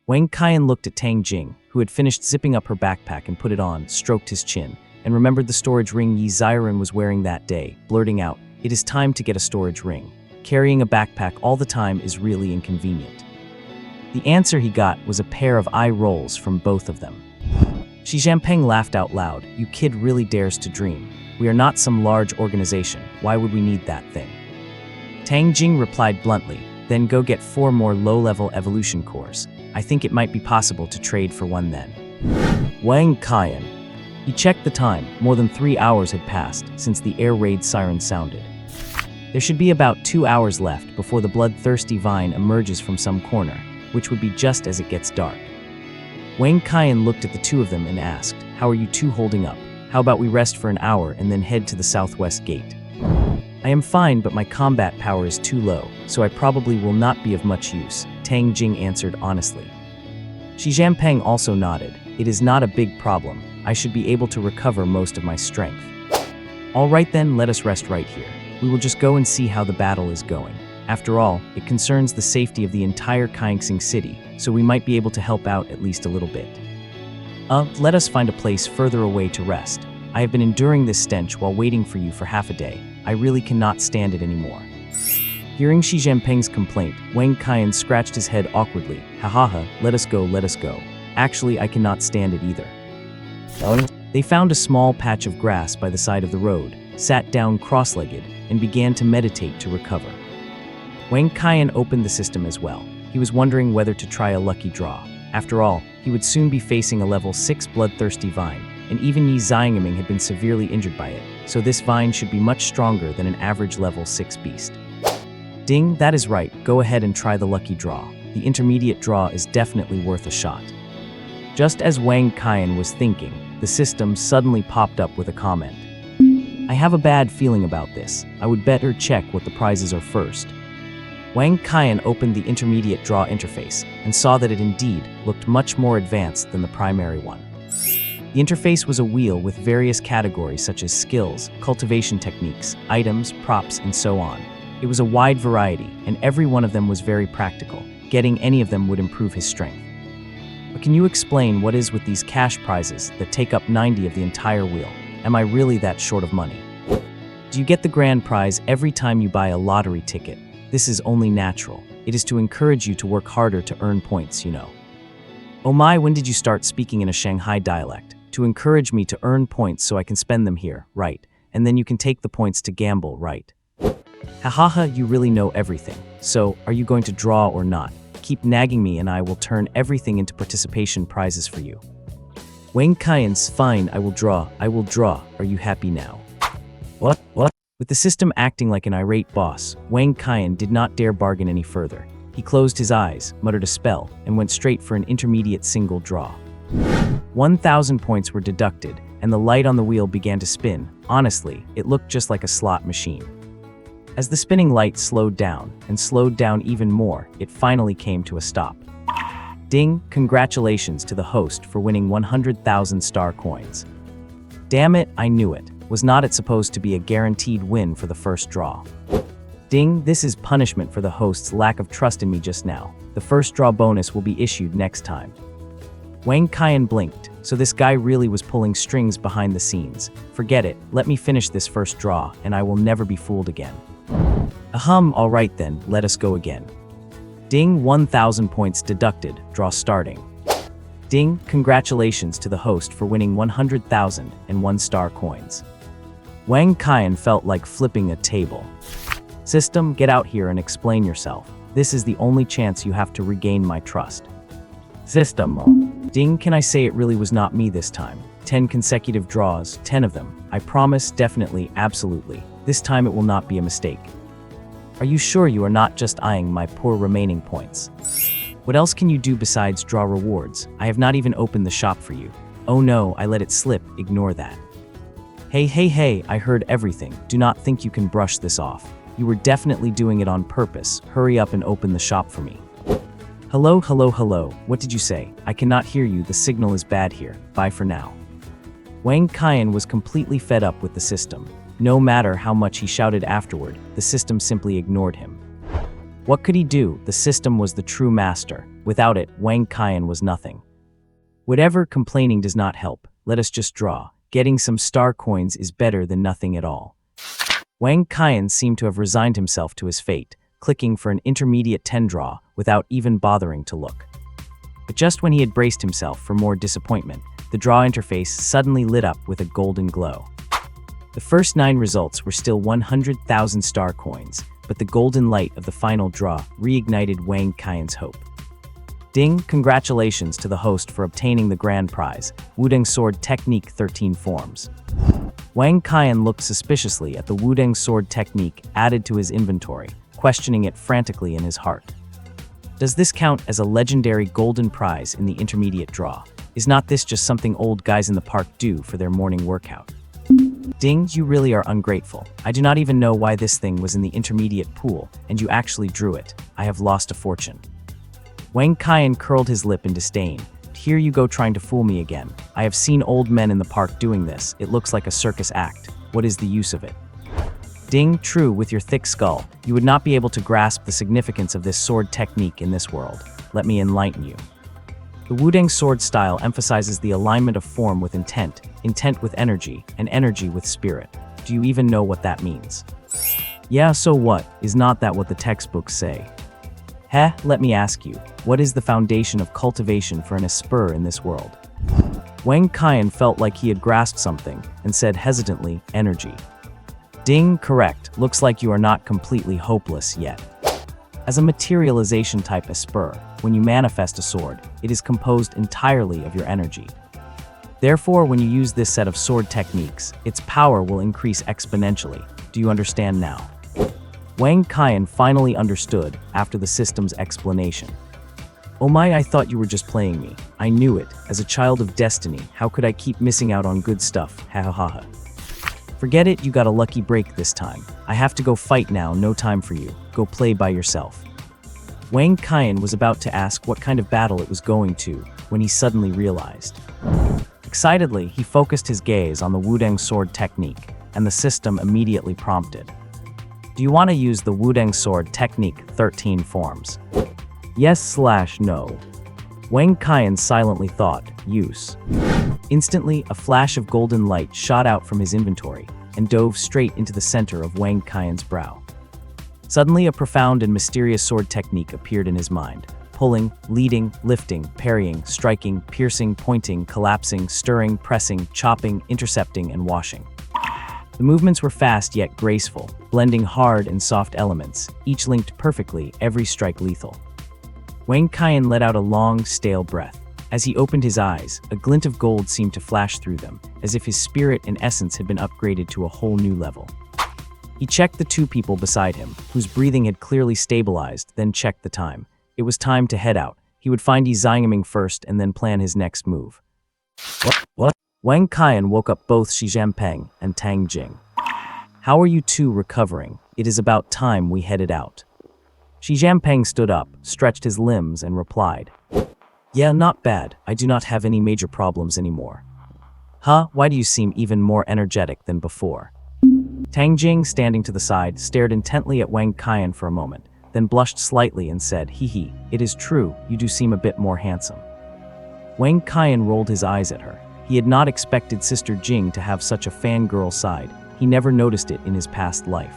Wang Qian looked at Tang Jing, who had finished zipping up her backpack and put it on, stroked his chin, and remembered the storage ring Yi Ziren was wearing that day, blurting out, "It is time to get a storage ring. Carrying a backpack all the time is really inconvenient." The answer he got was a pair of eye rolls from both of them. Xi Jinping laughed out loud. "You kid really dares to dream. We are not some large organization. Why would we need that thing?" Tang Jing replied bluntly, "Then go get 4 more low-level evolution cores. I think it might be possible to trade for one then." Wang Qian. He checked the time. More than 3 hours had passed since the air raid siren sounded. There should be about 2 hours left before the bloodthirsty vine emerges from some corner, which would be just as it gets dark. Wang Qian looked at the two of them and asked, "How are you two holding up? How about we rest for an hour and then head to the southwest gate?" "I am fine, but my combat power is too low, so I probably will not be of much use," Tang Jing answered honestly. Xi Jinping also nodded. "It is not a big problem. I should be able to recover most of my strength." "All right then, let us rest right here. We will just go and see how the battle is going. After all, it concerns the safety of the entire Kaixing city, so we might be able to help out at least a little bit. Let us find a place further away to rest. I have been enduring this stench while waiting for you for half a day. I really cannot stand it anymore." Hearing Xi Jinping's complaint, Wang Qian scratched his head awkwardly. "Ha ha ha, let us go, let us go. Actually, I cannot stand it either." They found a small patch of grass by the side of the road, sat down cross-legged, and began to meditate to recover. Wang Qian opened the system as well. He was wondering whether to try a lucky draw. After all, he would soon be facing a level 6 bloodthirsty vine, and even Yi Ziren had been severely injured by it, so this vine should be much stronger than an average level 6 beast. Ding, that is right, go ahead and try the lucky draw. The intermediate draw is definitely worth a shot. Just as Wang Qian was thinking, the system suddenly popped up with a comment. "I have a bad feeling about this. I would better check what the prizes are first." Wang Qian opened the intermediate draw interface and saw that it indeed looked much more advanced than the primary one. The interface was a wheel with various categories such as skills, cultivation techniques, items, props, and so on. It was a wide variety, and every one of them was very practical. Getting any of them would improve his strength. But can you explain what is with these cash prizes that take up 90 of the entire wheel? Am I really that short of money? Do you get the grand prize every time you buy a lottery ticket? This is only natural. It is to encourage you to work harder to earn points, you know. Oh my, when did you start speaking in a Shanghai dialect? To encourage me to earn points so I can spend them here, right? And then you can take the points to gamble, right? Hahaha, you really know everything. So, are you going to draw or not? Keep nagging me and I will turn everything into participation prizes for you. Wang Qian's, "Fine, I will draw, I will draw. Are you happy now?" What? With the system acting like an irate boss, Wang Qian did not dare bargain any further. He closed his eyes, muttered a spell, and went straight for an intermediate single draw. 1,000 points were deducted, and the light on the wheel began to spin. Honestly, it looked just like a slot machine. As the spinning light slowed down even more, it finally came to a stop. Ding, congratulations to the host for winning 100,000 star coins. Damn it, I knew it. Was not it supposed to be a guaranteed win for the first draw? Ding, this is punishment for the host's lack of trust in me just now. The first draw bonus will be issued next time. Wang Qian blinked, so this guy really was pulling strings behind the scenes. Forget it, let me finish this first draw, and I will never be fooled again. All right then, let us go again. Ding, 1,000 points deducted, draw starting. Ding, congratulations to the host for winning 100,000 and 1-star coins. Wang Qian felt like flipping a table. System, get out here and explain yourself. This is the only chance you have to regain my trust. System. Ding, can I say it really was not me this time? 10 consecutive draws, 10 of them. I promise, definitely, absolutely. This time it will not be a mistake. Are you sure you are not just eyeing my poor remaining points? What else can you do besides draw rewards? I have not even opened the shop for you. Oh no, I let it slip, ignore that. Hey, I heard everything. Do not think you can brush this off. You were definitely doing it on purpose. Hurry up and open the shop for me. Hello. What did you say? I cannot hear you. The signal is bad here. Bye for now. Wang Qian was completely fed up with the system. No matter how much he shouted afterward, the system simply ignored him. What could he do? The system was the true master. Without it, Wang Qian was nothing. Whatever, complaining does not help. Let us just draw. Getting some star coins is better than nothing at all. Wang Qian seemed to have resigned himself to his fate, clicking for an intermediate 10 draw without even bothering to look. But just when he had braced himself for more disappointment, the draw interface suddenly lit up with a golden glow. The first 9 results were still 100,000 star coins, but the golden light of the final draw reignited Wang Qian's hope. Ding, congratulations to the host for obtaining the grand prize, Wudeng Sword Technique 13 forms. Wang Qian looked suspiciously at the Wudeng Sword Technique added to his inventory, questioning it frantically in his heart. Does this count as a legendary golden prize in the intermediate draw? Is not this just something old guys in the park do for their morning workout? Ding, you really are ungrateful. I do not even know why this thing was in the intermediate pool, and you actually drew it. I have lost a fortune. Wang Qian curled his lip in disdain. Here you go trying to fool me again. I have seen old men in the park doing this. It looks like a circus act. What is the use of it? Ding, true, with your thick skull, you would not be able to grasp the significance of this sword technique in this world. Let me enlighten you. The Wudeng sword style emphasizes the alignment of form with intent, intent with energy, and energy with spirit. Do you even know what that means? Yeah, so what? Is not that what the textbooks say? Let me ask you, what is the foundation of cultivation for an esper in this world? Wang Qian felt like he had grasped something and said hesitantly, energy. Ding, correct. Looks like you are not completely hopeless yet. As a materialization type esper, when you manifest a sword, it is composed entirely of your energy. Therefore, when you use this set of sword techniques, its power will increase exponentially. Do you understand now? Wang Qian finally understood after the system's explanation. Oh my, I thought you were just playing me. I knew it. As a child of destiny, how could I keep missing out on good stuff? Ha ha ha ha. Forget it, you got a lucky break this time. I have to go fight now, no time for you. Go play by yourself. Wang Qian was about to ask what kind of battle it was going to when he suddenly realized. Excitedly, he focused his gaze on the Wudeng sword technique, and the system immediately prompted. Do you want to use the Wudeng sword technique 13 forms? Yes/no. Wang Qian silently thought, use. Instantly, a flash of golden light shot out from his inventory and dove straight into the center of Wang Qian's brow. Suddenly, a profound and mysterious sword technique appeared in his mind. Pulling, leading, lifting, parrying, striking, piercing, pointing, collapsing, stirring, pressing, chopping, intercepting, and washing. The movements were fast yet graceful, blending hard and soft elements, each linked perfectly, every strike lethal. Wang Qian let out a long, stale breath. As he opened his eyes, a glint of gold seemed to flash through them, as if his spirit and essence had been upgraded to a whole new level. He checked the 2 people beside him, whose breathing had clearly stabilized, then checked the time. It was time to head out. He would find Yi Xiangming first and then plan his next move. What? Wang Qian woke up both Shi Jianpeng and Tang Jing. How are you 2 recovering? It is about time we headed out. Shi Jianpeng stood up, stretched his limbs, and replied. Yeah, not bad. I do not have any major problems anymore. Huh? Why do you seem even more energetic than before? Tang Jing, standing to the side, stared intently at Wang Qian for a moment, then blushed slightly and said, hee, it is true, you do seem a bit more handsome. Wang Qian rolled his eyes at her. He had not expected Sister Jing to have such a fangirl side. He never noticed it in his past life.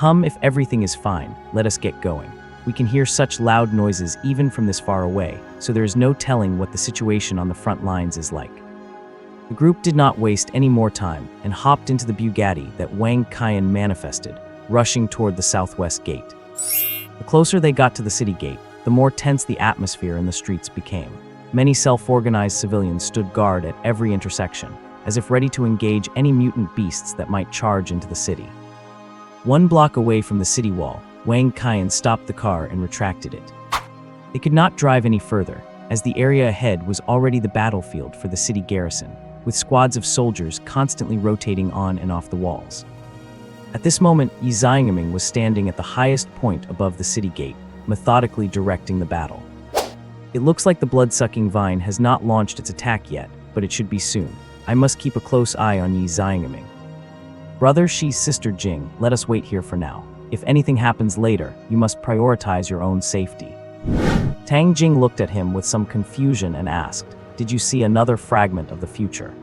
If everything is fine, let us get going. We can hear such loud noises even from this far away, so there is no telling what the situation on the front lines is like. The group did not waste any more time and hopped into the Bugatti that Wang Qian manifested, rushing toward the southwest gate. The closer they got to the city gate, the more tense the atmosphere in the streets became. Many self-organized civilians stood guard at every intersection, as if ready to engage any mutant beasts that might charge into the city. 1 block away from the city wall, Wang Qian stopped the car and retracted it. They could not drive any further, as the area ahead was already the battlefield for the city garrison, with squads of soldiers constantly rotating on and off the walls. At this moment, Yi Xiangming was standing at the highest point above the city gate, methodically directing the battle. It looks like the blood-sucking vine has not launched its attack yet, but it should be soon. I must keep a close eye on Yi Xiangming. Brother Shi's sister Jing, let us wait here for now. If anything happens later, you must prioritize your own safety. Tang Jing looked at him with some confusion and asked, "Did you see another fragment of the future?"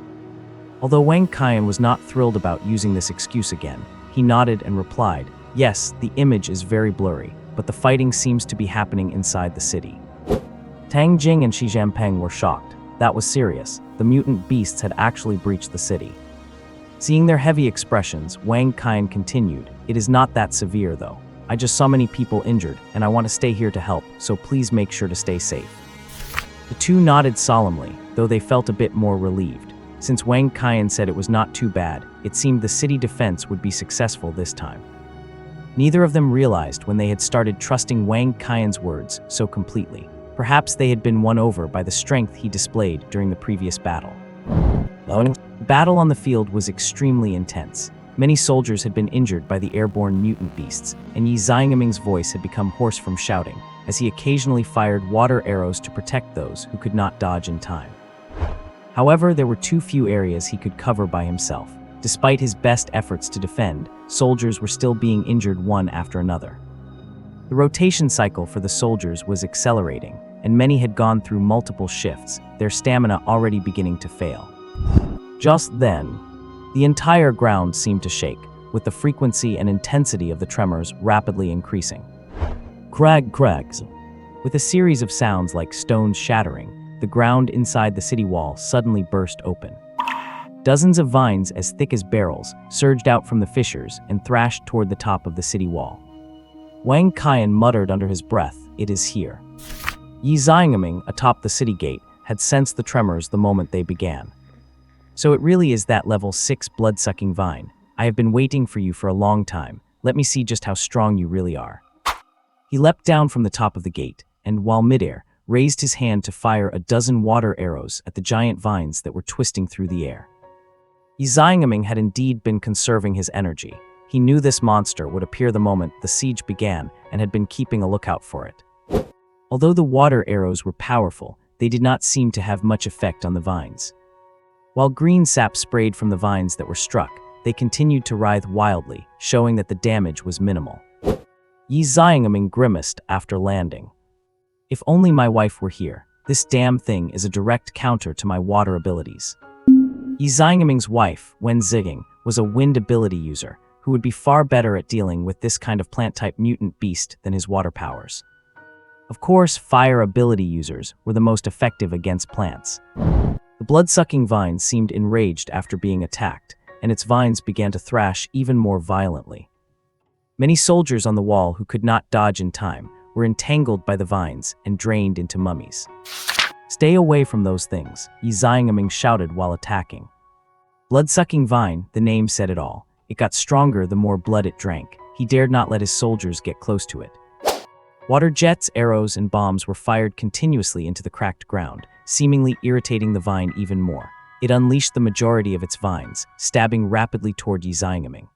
Although Wang Qian was not thrilled about using this excuse again, he nodded and replied, "Yes, the image is very blurry, but the fighting seems to be happening inside the city." Tang Jing and Xi Jinping were shocked. That was serious. The mutant beasts had actually breached the city. Seeing their heavy expressions, Wang Qian continued, "It is not that severe, though. I just saw many people injured, and I want to stay here to help, so please make sure to stay safe." The two nodded solemnly, though they felt a bit more relieved. Since Wang Qian said it was not too bad, it seemed the city defense would be successful this time. Neither of them realized when they had started trusting Wang Qian's words so completely. Perhaps they had been won over by the strength he displayed during the previous battle. The battle on the field was extremely intense. Many soldiers had been injured by the airborne mutant beasts, and Yi Xiangming's voice had become hoarse from shouting, as he occasionally fired water arrows to protect those who could not dodge in time. However, there were too few areas he could cover by himself. Despite his best efforts to defend, soldiers were still being injured one after another. The rotation cycle for the soldiers was accelerating, and many had gone through multiple shifts, their stamina already beginning to fail. Just then, the entire ground seemed to shake, with the frequency and intensity of the tremors rapidly increasing. Crags. With a series of sounds like stones shattering, the ground inside the city wall suddenly burst open. Dozens of vines as thick as barrels surged out from the fissures and thrashed toward the top of the city wall. Wang Qian muttered under his breath, "It is here." Yi Xiangming, atop the city gate, had sensed the tremors the moment they began. "So it really is that level 6 blood-sucking vine. I have been waiting for you for a long time. Let me see just how strong you really are." He leapt down from the top of the gate, and while midair, raised his hand to fire a dozen water arrows at the giant vines that were twisting through the air. Yi Xiangming had indeed been conserving his energy. He knew this monster would appear the moment the siege began and had been keeping a lookout for it. Although the water arrows were powerful, they did not seem to have much effect on the vines. While green sap sprayed from the vines that were struck, they continued to writhe wildly, showing that the damage was minimal. Yi Xiangming grimaced after landing. "If only my wife were here. This damn thing is a direct counter to my water abilities." Yi Xiangming's wife, Wen Ziging, was a wind ability user, who would be far better at dealing with this kind of plant-type mutant beast than his water powers. Of course, fire ability users were the most effective against plants. The blood-sucking vine seemed enraged after being attacked, and its vines began to thrash even more violently. Many soldiers on the wall who could not dodge in time were entangled by the vines and drained into mummies. "Stay away from those things," Yi Xiangming shouted while attacking. Blood-sucking vine, the name said it all. It got stronger the more blood it drank. He dared not let his soldiers get close to it. Water jets, arrows, and bombs were fired continuously into the cracked ground, seemingly irritating the vine even more. It unleashed the majority of its vines, stabbing rapidly toward Yi Xiangming.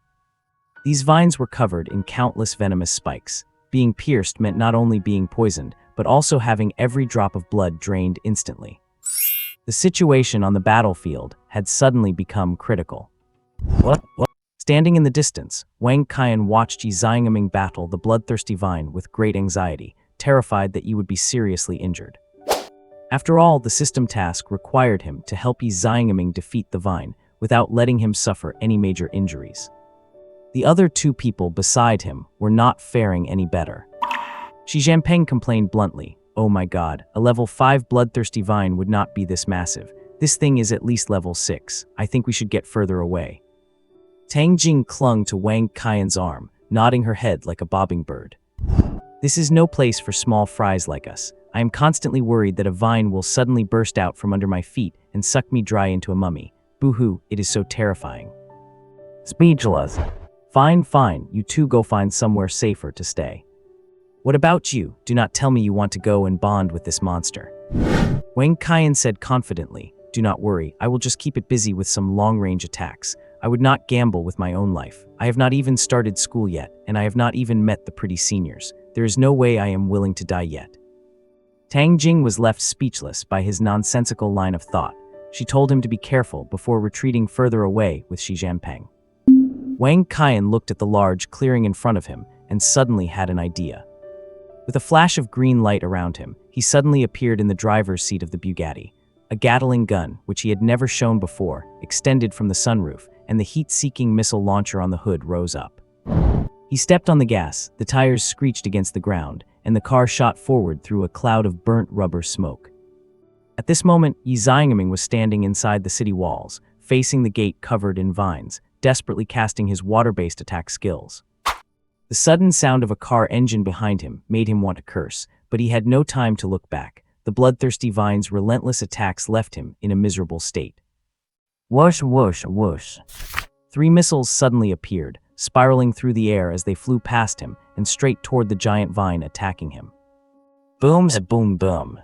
These vines were covered in countless venomous spikes. Being pierced meant not only being poisoned, but also having every drop of blood drained instantly. The situation on the battlefield had suddenly become critical. What? Standing in the distance, Wang Qian watched Yi Xiangming battle the bloodthirsty vine with great anxiety, terrified that he would be seriously injured. After all, the system task required him to help Yi Xiangming defeat the vine without letting him suffer any major injuries. The other two people beside him were not faring any better. Xi Jinping complained bluntly, "Oh my god, a level 5 bloodthirsty vine would not be this massive. This thing is at least level 6. I think we should get further away." Tang Jing clung to Wang Qian's arm, nodding her head like a bobbing bird. This is no place for small fries like us. I am constantly worried that a vine will suddenly burst out from under my feet and suck me dry into a mummy. Boo-hoo, it is so terrifying. Speechless. Fine, you two go find somewhere safer to stay. What about you? Do not tell me you want to go and bond with this monster. Wang Qian said confidently, do not worry, I will just keep it busy with some long-range attacks. I would not gamble with my own life. I have not even started school yet, and I have not even met the pretty seniors. There is no way I am willing to die yet. Tang Jing was left speechless by his nonsensical line of thought. She told him to be careful before retreating further away with Xi Jianping. Wang Qian looked at the large clearing in front of him and suddenly had an idea. With a flash of green light around him, he suddenly appeared in the driver's seat of the Bugatti. A Gatling gun, which he had never shown before, extended from the sunroof, and the heat-seeking missile launcher on the hood rose up. He stepped on the gas, the tires screeched against the ground, and the car shot forward through a cloud of burnt rubber smoke. At this moment, Yi Xiangming was standing inside the city walls, facing the gate covered in vines, desperately casting his water-based attack skills. The sudden sound of a car engine behind him made him want to curse, but he had no time to look back. The bloodthirsty vine's relentless attacks left him in a miserable state. Whoosh, whoosh, whoosh. 3 missiles suddenly appeared, spiraling through the air as they flew past him and straight toward the giant vine attacking him. Booms, boom, boom.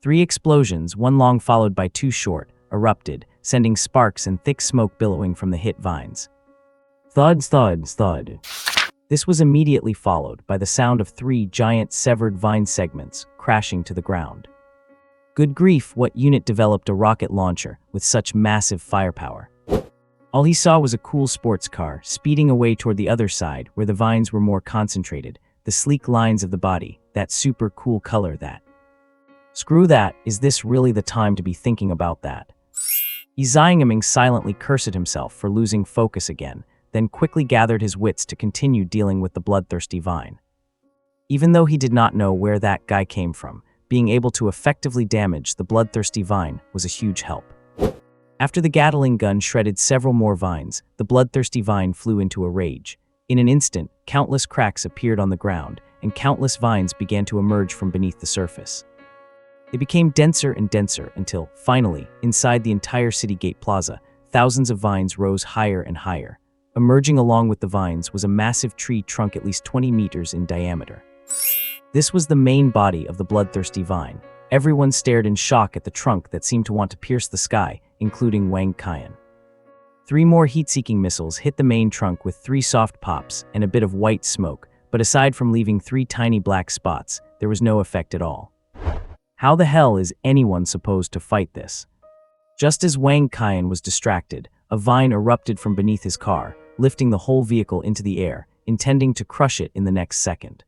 3 explosions, one long followed by 2 short, erupted, sending sparks and thick smoke billowing from the hit vines. Thud, thud, thud. This was immediately followed by the sound of 3 giant severed vine segments crashing to the ground. Good grief, what unit developed a rocket launcher with such massive firepower? All he saw was a cool sports car speeding away toward the other side where the vines were more concentrated, the sleek lines of the body, that super cool color that. Screw that, is this really the time to be thinking about that? Yi Xiangming silently cursed himself for losing focus again, then quickly gathered his wits to continue dealing with the bloodthirsty vine. Even though he did not know where that guy came from, being able to effectively damage the bloodthirsty vine was a huge help. After the Gatling gun shredded several more vines, the bloodthirsty vine flew into a rage. In an instant, countless cracks appeared on the ground, and countless vines began to emerge from beneath the surface. They became denser and denser until, finally, inside the entire city gate plaza, thousands of vines rose higher and higher. Emerging along with the vines was a massive tree trunk at least 20 meters in diameter. This was the main body of the bloodthirsty vine. Everyone stared in shock at the trunk that seemed to want to pierce the sky, including Wang Qian. 3 more heat-seeking missiles hit the main trunk with 3 soft pops and a bit of white smoke, but aside from leaving 3 tiny black spots, there was no effect at all. How the hell is anyone supposed to fight this? Just as Wang Qian was distracted, a vine erupted from beneath his car, lifting the whole vehicle into the air, intending to crush it in the next second.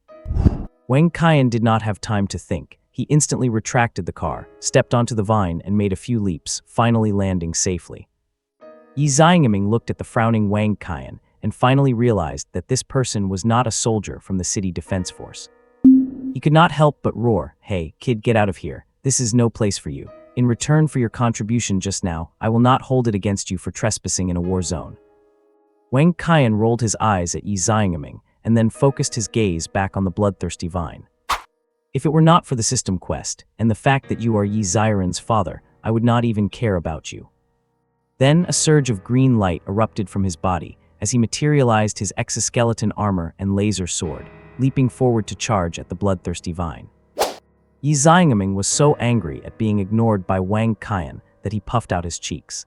Wang Qian did not have time to think. He instantly retracted the car, stepped onto the vine, and made a few leaps, finally landing safely. Yi Xiangming looked at the frowning Wang Qian and finally realized that this person was not a soldier from the city defense force. He could not help but roar, "Hey, kid, get out of here. This is no place for you. In return for your contribution just now, I will not hold it against you for trespassing in a war zone." Wang Qian rolled his eyes at Yi Xiangming and then focused his gaze back on the bloodthirsty vine. If it were not for the system quest, and the fact that you are Yi Xiren's father, I would not even care about you. Then a surge of green light erupted from his body as he materialized his exoskeleton armor and laser sword, leaping forward to charge at the bloodthirsty vine. Yi Xiangming was so angry at being ignored by Wang Qian that he puffed out his cheeks.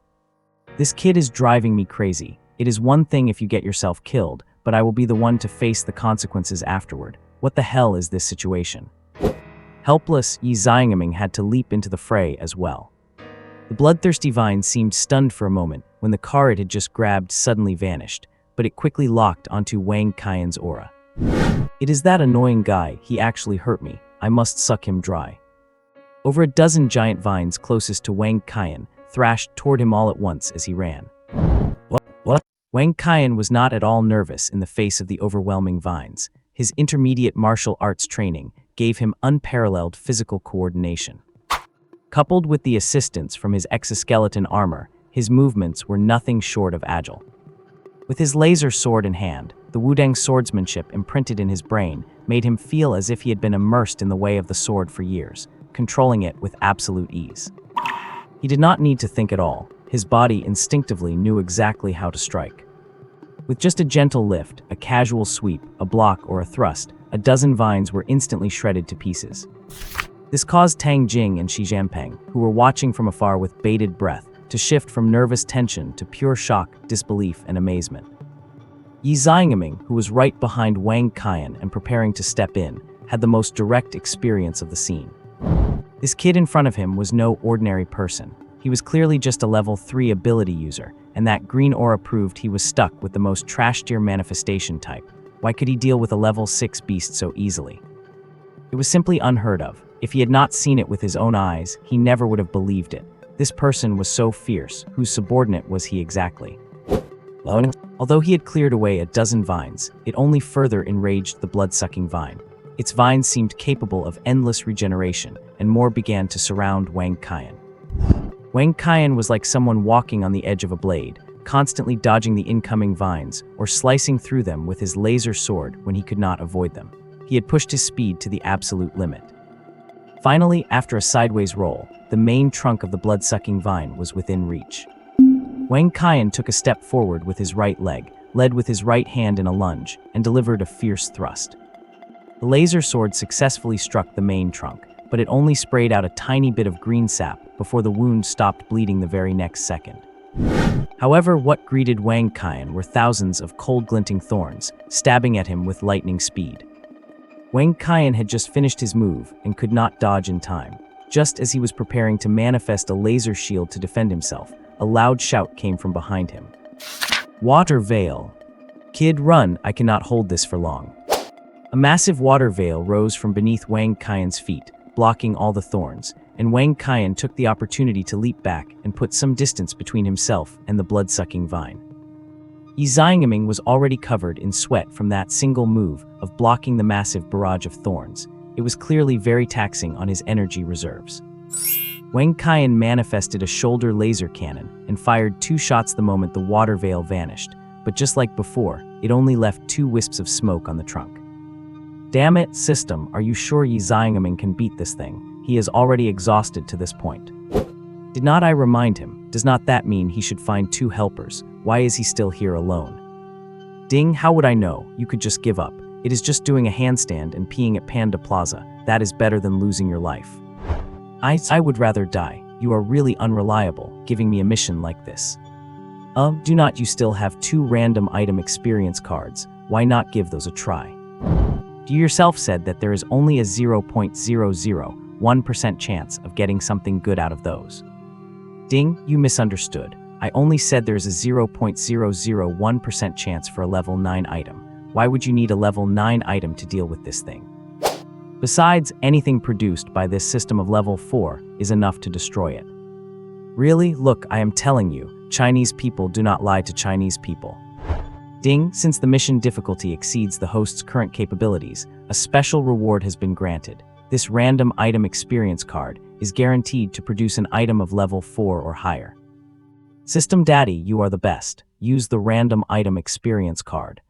This kid is driving me crazy. It is one thing if you get yourself killed, but I will be the one to face the consequences afterward. What the hell is this situation? Helpless, Yi Xiangming had to leap into the fray as well. The bloodthirsty vine seemed stunned for a moment when the car it had just grabbed suddenly vanished, but it quickly locked onto Wang Qian's aura. It is that annoying guy, he actually hurt me. I must suck him dry. Over a dozen giant vines closest to Wang Qian thrashed toward him all at once as he ran. What? Wang Qian was not at all nervous in the face of the overwhelming vines. His intermediate martial arts training gave him unparalleled physical coordination. Coupled with the assistance from his exoskeleton armor, his movements were nothing short of agile. With his laser sword in hand, the The Wudang swordsmanship imprinted in his brain made him feel as if he had been immersed in the way of the sword for years, controlling it with absolute ease. He did not need to think at all. His body instinctively knew exactly how to strike. With just a gentle lift, a casual sweep, a block, or a thrust, a dozen vines were instantly shredded to pieces. This caused Tang Jing and Shi Jianpeng, who were watching from afar with bated breath, to shift from nervous tension to pure shock, disbelief, and amazement. Yi Xiangaming, who was right behind Wang Qian and preparing to step in, had the most direct experience of the scene. This kid in front of him was no ordinary person. He was clearly just a level 3 ability user, and that green aura proved he was stuck with the most trash-tier manifestation type. Why could he deal with a level 6 beast so easily? It was simply unheard of. If he had not seen it with his own eyes, he never would have believed it. This person was so fierce. Whose subordinate was he exactly? Although he had cleared away a dozen vines, it only further enraged the blood-sucking vine. Its vines seemed capable of endless regeneration, and more began to surround Wang Qian. Wang Qian was like someone walking on the edge of a blade, constantly dodging the incoming vines or slicing through them with his laser sword when he could not avoid them. He had pushed his speed to the absolute limit. Finally, after a sideways roll, the main trunk of the blood-sucking vine was within reach. Wang Qian took a step forward with his right leg, led with his right hand in a lunge, and delivered a fierce thrust. The laser sword successfully struck the main trunk, but it only sprayed out a tiny bit of green sap before the wound stopped bleeding the very next second. However, what greeted Wang Qian were thousands of cold-glinting thorns, stabbing at him with lightning speed. Wang Qian had just finished his move and could not dodge in time. Just as he was preparing to manifest a laser shield to defend himself, a loud shout came from behind him. Water veil. Kid, run, I cannot hold this for long. A massive water veil rose from beneath Wang Qian's feet, blocking all the thorns, and Wang Qian took the opportunity to leap back and put some distance between himself and the blood-sucking vine. Yi Xiangaming was already covered in sweat from that single move of blocking the massive barrage of thorns. It was clearly very taxing on his energy reserves. Wang Qian manifested a shoulder laser cannon and fired 2 shots the moment the water veil vanished, but just like before, it only left 2 wisps of smoke on the trunk. Damn it, system, are you sure Yi Xiangaming can beat this thing? He is already exhausted to this point. Did not I remind him? Does not that mean he should find 2 helpers? Why is he still here alone? Ding, how would I know? You could just give up. It is just doing a handstand and peeing at Panda Plaza. That is better than losing your life. I would rather die. You are really unreliable, giving me a mission like this. Do not you still have 2 random item experience cards? Why not give those a try? You yourself said that there is only a 0.001% chance of getting something good out of those. Ding, you misunderstood. I only said there is a 0.001% chance for a level 9 item. Why would you need a level 9 item to deal with this thing? Besides, anything produced by this system of level 4 is enough to destroy it. Really? Look, I am telling you, Chinese people do not lie to Chinese people. Ding, since the mission difficulty exceeds the host's current capabilities, a special reward has been granted. This random item experience card is guaranteed to produce an item of level 4 or higher. System Daddy, you are the best. Use the random item experience card.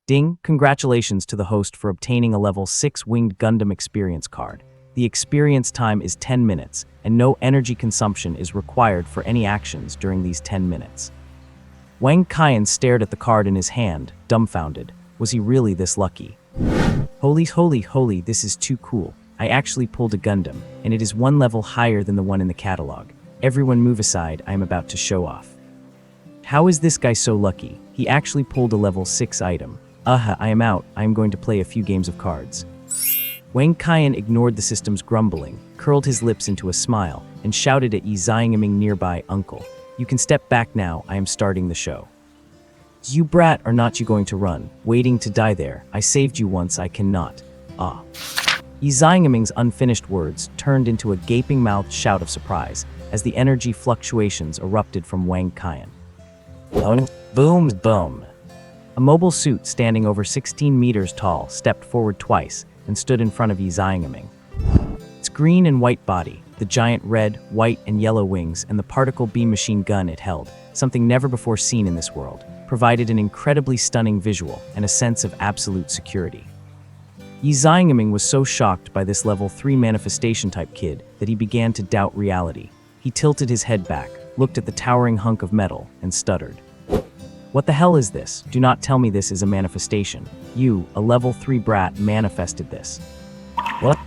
Ding, congratulations to the host for obtaining a level 6 Winged Gundam experience card. The experience time is 10 minutes, and no energy consumption is required for any actions during these 10 minutes. Wang Qian stared at the card in his hand, dumbfounded. Was he really this lucky? Holy, this is too cool. I actually pulled a Gundam, and it is 1 level higher than the one in the catalog. Everyone move aside, I am about to show off. How is this guy so lucky? He actually pulled a level 6 item. I am out. I am going to play a few games of cards. Wang Qian ignored the system's grumbling, curled his lips into a smile, and shouted at Yi Xiangaming nearby, Uncle, you can step back now, I am starting the show. You brat, are not you going to run, waiting to die there? I saved you once, I cannot. Yi Xiangaming's unfinished words turned into a gaping-mouthed shout of surprise as the energy fluctuations erupted from Wang Qian. Boom, boom. A mobile suit standing over 16 meters tall stepped forward twice and stood in front of Yi Xiangaming. Its green and white body, the giant red, white, and yellow wings, and the particle beam machine gun it held, something never before seen in this world, provided an incredibly stunning visual and a sense of absolute security. Yi Xiangming was so shocked by this level 3 manifestation-type kid that he began to doubt reality. He tilted his head back, looked at the towering hunk of metal, and stuttered. "What the hell is this? Do not tell me this is a manifestation. You, a level 3 brat, manifested this." What?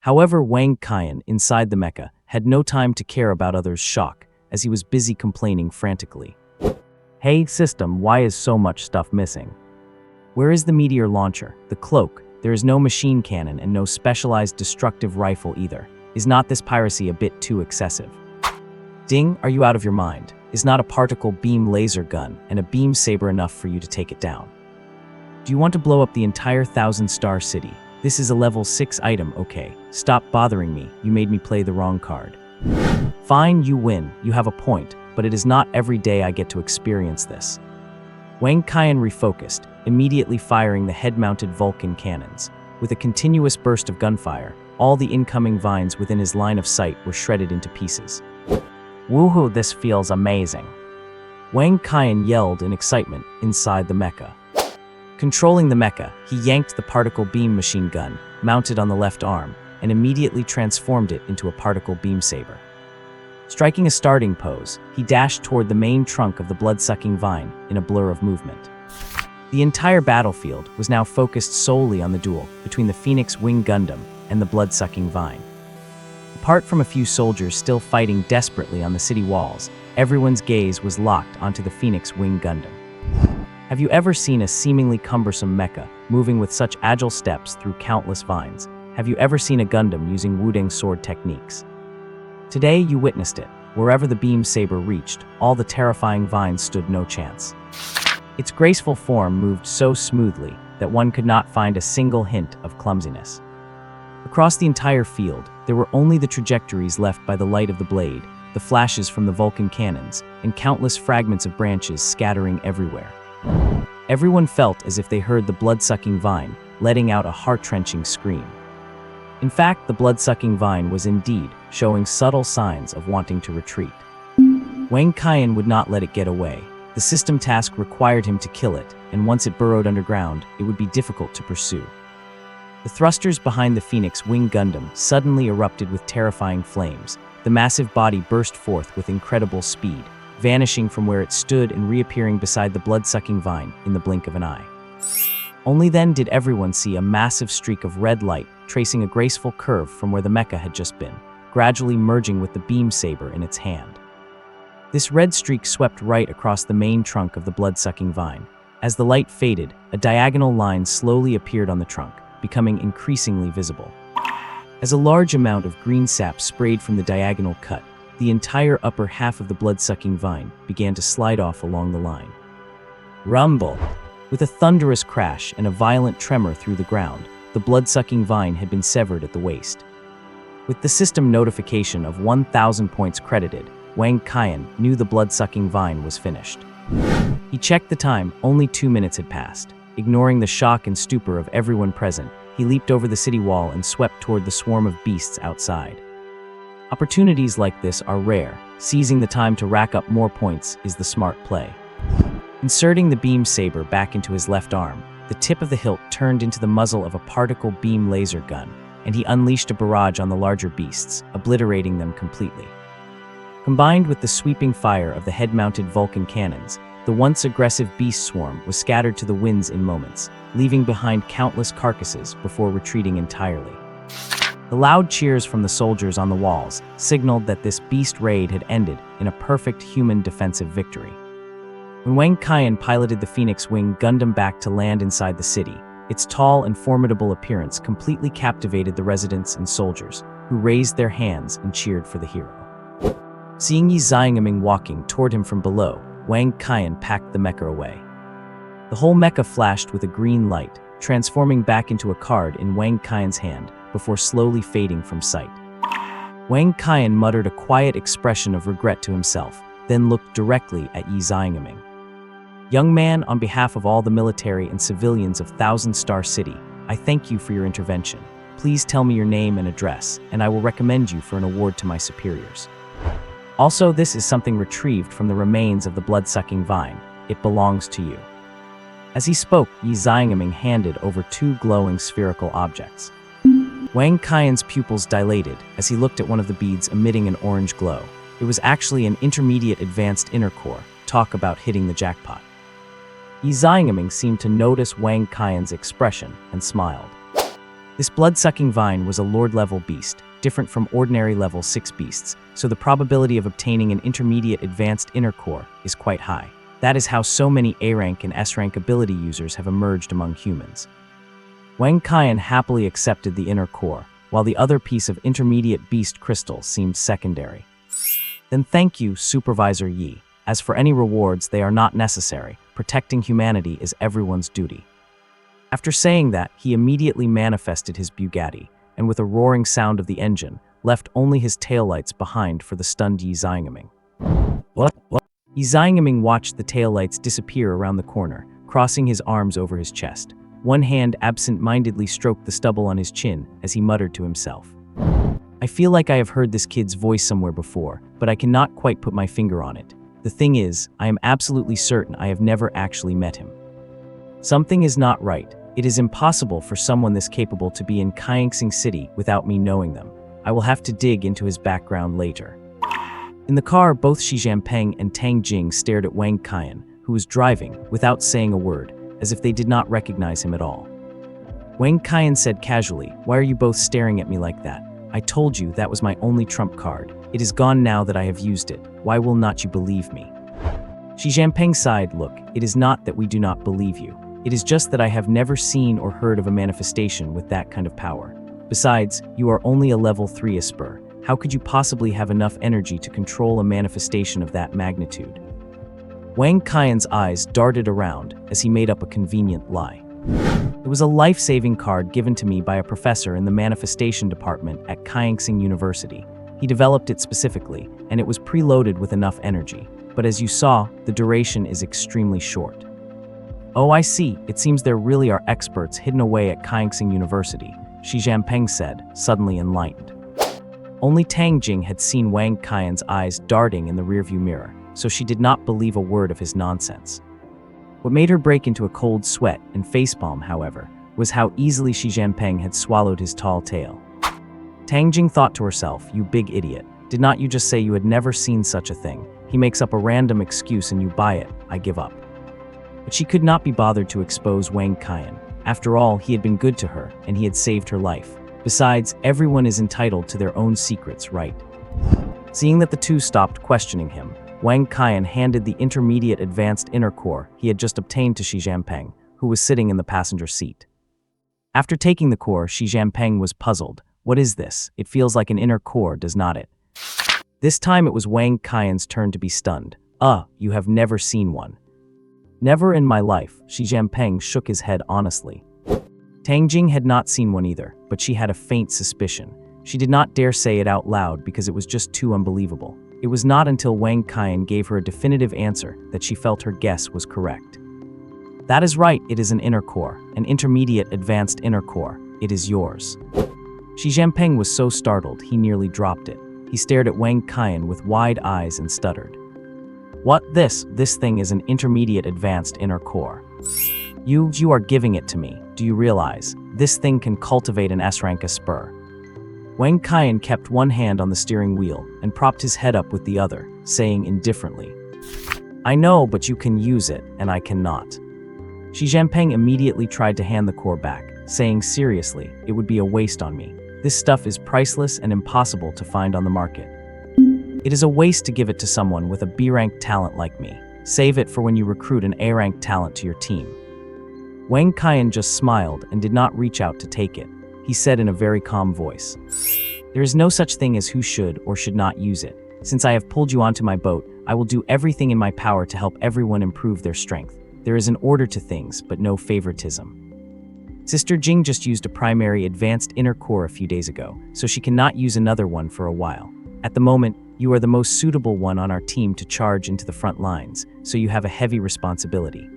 However, Wang Qian, inside the mecha, had no time to care about others' shock, as he was busy complaining frantically. "Hey, system, why is so much stuff missing? Where is the meteor launcher, the cloak? There is no machine cannon and no specialized destructive rifle either. Is not this piracy a bit too excessive? Ding, are you out of your mind? Is not a particle beam laser gun and a beam saber enough for you to take it down? Do you want to blow up the entire 1,000-star city? This is a level 6 item, okay? Stop bothering me, you made me play the wrong card." "Fine, you win, you have a point, but it is not every day I get to experience this." Wang Qian refocused, immediately firing the head-mounted Vulcan cannons. With a continuous burst of gunfire, all the incoming vines within his line of sight were shredded into pieces. "Woohoo, this feels amazing!" Wang Qian yelled in excitement inside the mecha. Controlling the mecha, he yanked the particle beam machine gun, mounted on the left arm, and immediately transformed it into a particle beam saber. Striking a starting pose, he dashed toward the main trunk of the blood-sucking vine in a blur of movement. The entire battlefield was now focused solely on the duel between the Phoenix Wing Gundam and the blood-sucking vine. Apart from a few soldiers still fighting desperately on the city walls, everyone's gaze was locked onto the Phoenix Wing Gundam. Have you ever seen a seemingly cumbersome mecha moving with such agile steps through countless vines? Have you ever seen a Gundam using Wudang sword techniques? Today you witnessed it. Wherever the beam saber reached, all the terrifying vines stood no chance. Its graceful form moved so smoothly that one could not find a single hint of clumsiness. Across the entire field, there were only the trajectories left by the light of the blade, the flashes from the Vulcan cannons, and countless fragments of branches scattering everywhere. Everyone felt as if they heard the blood-sucking vine letting out a heart-wrenching scream. In fact, the blood-sucking vine was indeed showing subtle signs of wanting to retreat. Wang Qian would not let it get away. The system task required him to kill it, and once it burrowed underground, it would be difficult to pursue. The thrusters behind the Phoenix Wing Gundam suddenly erupted with terrifying flames. The massive body burst forth with incredible speed, vanishing from where it stood and reappearing beside the blood-sucking vine in the blink of an eye. Only then did everyone see a massive streak of red light tracing a graceful curve from where the mecha had just been, gradually merging with the beam saber in its hand. This red streak swept right across the main trunk of the blood-sucking vine. As the light faded, a diagonal line slowly appeared on the trunk, becoming increasingly visible. As a large amount of green sap sprayed from the diagonal cut, the entire upper half of the blood-sucking vine began to slide off along the line. Rumble! With a thunderous crash and a violent tremor through the ground, the blood-sucking vine had been severed at the waist. With the system notification of 1,000 points credited, Wang Qian knew the blood-sucking vine was finished. He checked the time, only 2 minutes had passed. Ignoring the shock and stupor of everyone present, he leaped over the city wall and swept toward the swarm of beasts outside. Opportunities like this are rare. Seizing the time to rack up more points is the smart play. Inserting the beam saber back into his left arm, the tip of the hilt turned into the muzzle of a particle beam laser gun, and he unleashed a barrage on the larger beasts, obliterating them completely. Combined with the sweeping fire of the head-mounted Vulcan cannons, the once aggressive beast swarm was scattered to the winds in moments, leaving behind countless carcasses before retreating entirely. The loud cheers from the soldiers on the walls signaled that this beast raid had ended in a perfect human defensive victory. When Wang Qian piloted the Phoenix Wing Gundam back to land inside the city, its tall and formidable appearance completely captivated the residents and soldiers, who raised their hands and cheered for the hero. Seeing Yi Xiangming walking toward him from below, Wang Qian packed the mecha away. The whole mecha flashed with a green light, transforming back into a card in Wang Qian's hand before slowly fading from sight. Wang Qian muttered a quiet expression of regret to himself, then looked directly at Yi Xiangming. "Young man, on behalf of all the military and civilians of 1,000-Star City, I thank you for your intervention. Please tell me your name and address, and I will recommend you for an award to my superiors. Also, this is something retrieved from the remains of the blood-sucking vine. it belongs to you." As he spoke, Yi Xiangming handed over two glowing spherical objects. Wang Qian's pupils dilated as he looked at one of the beads emitting an orange glow. It was actually an intermediate advanced inner core. Talk about hitting the jackpot. Yi Xiangming seemed to notice Wang Qian's expression and smiled. This blood-sucking vine was a Lord-level beast, different from ordinary level 6 beasts, so the probability of obtaining an intermediate advanced inner core is quite high. That is how so many A-rank and S-rank ability users have emerged among humans. Wang Qian happily accepted the inner core, while the other piece of intermediate beast crystal seemed secondary. "Then thank you, Supervisor Yi. As for any rewards, they are not necessary. Protecting humanity is everyone's duty." After saying that, he immediately manifested his Bugatti, and with a roaring sound of the engine, left only his taillights behind for the stunned Yi Xiangming. What? Yi Xiangming watched the taillights disappear around the corner, crossing his arms over his chest. One hand absent-mindedly stroked the stubble on his chin as he muttered to himself. "I feel like I have heard this kid's voice somewhere before, but I cannot quite put my finger on it. The thing is, I am absolutely certain I have never actually met him. Something is not right. It is impossible for someone this capable to be in Kaingsing City without me knowing them. I will have to dig into his background later." In the car, both Xi Jinping and Tang Jing stared at Wang Qian, who was driving, without saying a word, as if they did not recognize him at all. Wang Qian said casually, "Why are you both staring at me like that? I told you that was my only trump card. It is gone now that I have used it. Why will not you believe me?" Xi Jinping sighed. "Look, it is not that we do not believe you. It is just that I have never seen or heard of a manifestation with that kind of power. Besides, you are only a level 3 Esper. How could you possibly have enough energy to control a manifestation of that magnitude?" Wang Qian's eyes darted around as he made up a convenient lie. "It was a life-saving card given to me by a professor in the manifestation department at Kaingsing University. He developed it specifically, and it was preloaded with enough energy. But as you saw, the duration is extremely short." "Oh, I see. It seems there really are experts hidden away at Kaingsing University," Xi Jinping said, suddenly enlightened. Only Tang Jing had seen Wang Qian's eyes darting in the rearview mirror, so she did not believe a word of his nonsense. What made her break into a cold sweat and facepalm, however, was how easily Xi Jinping had swallowed his tall tale. Tang Jing thought to herself, "You big idiot. Did not you just say you had never seen such a thing? He makes up a random excuse and you buy it. I give up." But she could not be bothered to expose Wang Qian. After all, he had been good to her, and he had saved her life. Besides, everyone is entitled to their own secrets, right? Seeing that the two stopped questioning him, Wang Qian handed the intermediate advanced inner core he had just obtained to Xi Jinping, who was sitting in the passenger seat. After taking the core, Xi Jinping was puzzled. "What is this? It feels like an inner core, does not it?" This time it was Wang Qian's turn to be stunned. You have never seen one." "Never in my life," Xi Jinping shook his head honestly. Tang Jing had not seen one either, but she had a faint suspicion. She did not dare say it out loud because it was just too unbelievable. It was not until Wang Qian gave her a definitive answer that she felt her guess was correct. "That is right, it is an inner core, an intermediate advanced inner core. It is yours." Xi Jinping was so startled he nearly dropped it. He stared at Wang Qian with wide eyes and stuttered. "What, this thing is an intermediate advanced inner core. You are giving it to me, do you realize? This thing can cultivate an S-rank Esper." Wang Qian kept one hand on the steering wheel and propped his head up with the other, saying indifferently, "I know, but you can use it, and I cannot." Xi Jinping immediately tried to hand the core back, saying seriously, "It would be a waste on me. This stuff is priceless and impossible to find on the market. It is a waste to give it to someone with a B-rank talent like me. Save it for when you recruit an A-rank talent to your team." Wang Qian just smiled and did not reach out to take it. He said in a very calm voice, "There is no such thing as who should or should not use it. Since I have pulled you onto my boat, I will do everything in my power to help everyone improve their strength. There is an order to things, but no favoritism. Sister Jing just used a primary advanced inner core a few days ago, so she cannot use another one for a while. At the moment, you are the most suitable one on our team to charge into the front lines, so you have a heavy responsibility."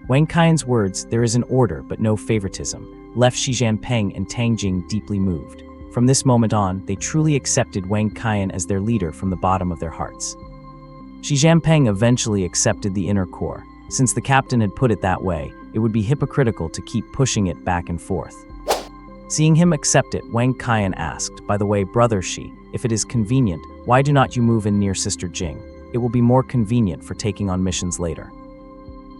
Wang Qian's words, "There is an order but no favoritism," left Xi Jinping and Tang Jing deeply moved. From this moment on, they truly accepted Wang Qian as their leader from the bottom of their hearts. Shi Jianping eventually accepted the inner core. Since the captain had put it that way, it would be hypocritical to keep pushing it back and forth. Seeing him accept it, Wang Qian asked, "By the way, brother Shi, if it is convenient, why do not you move in near Sister Jing? It will be more convenient for taking on missions later."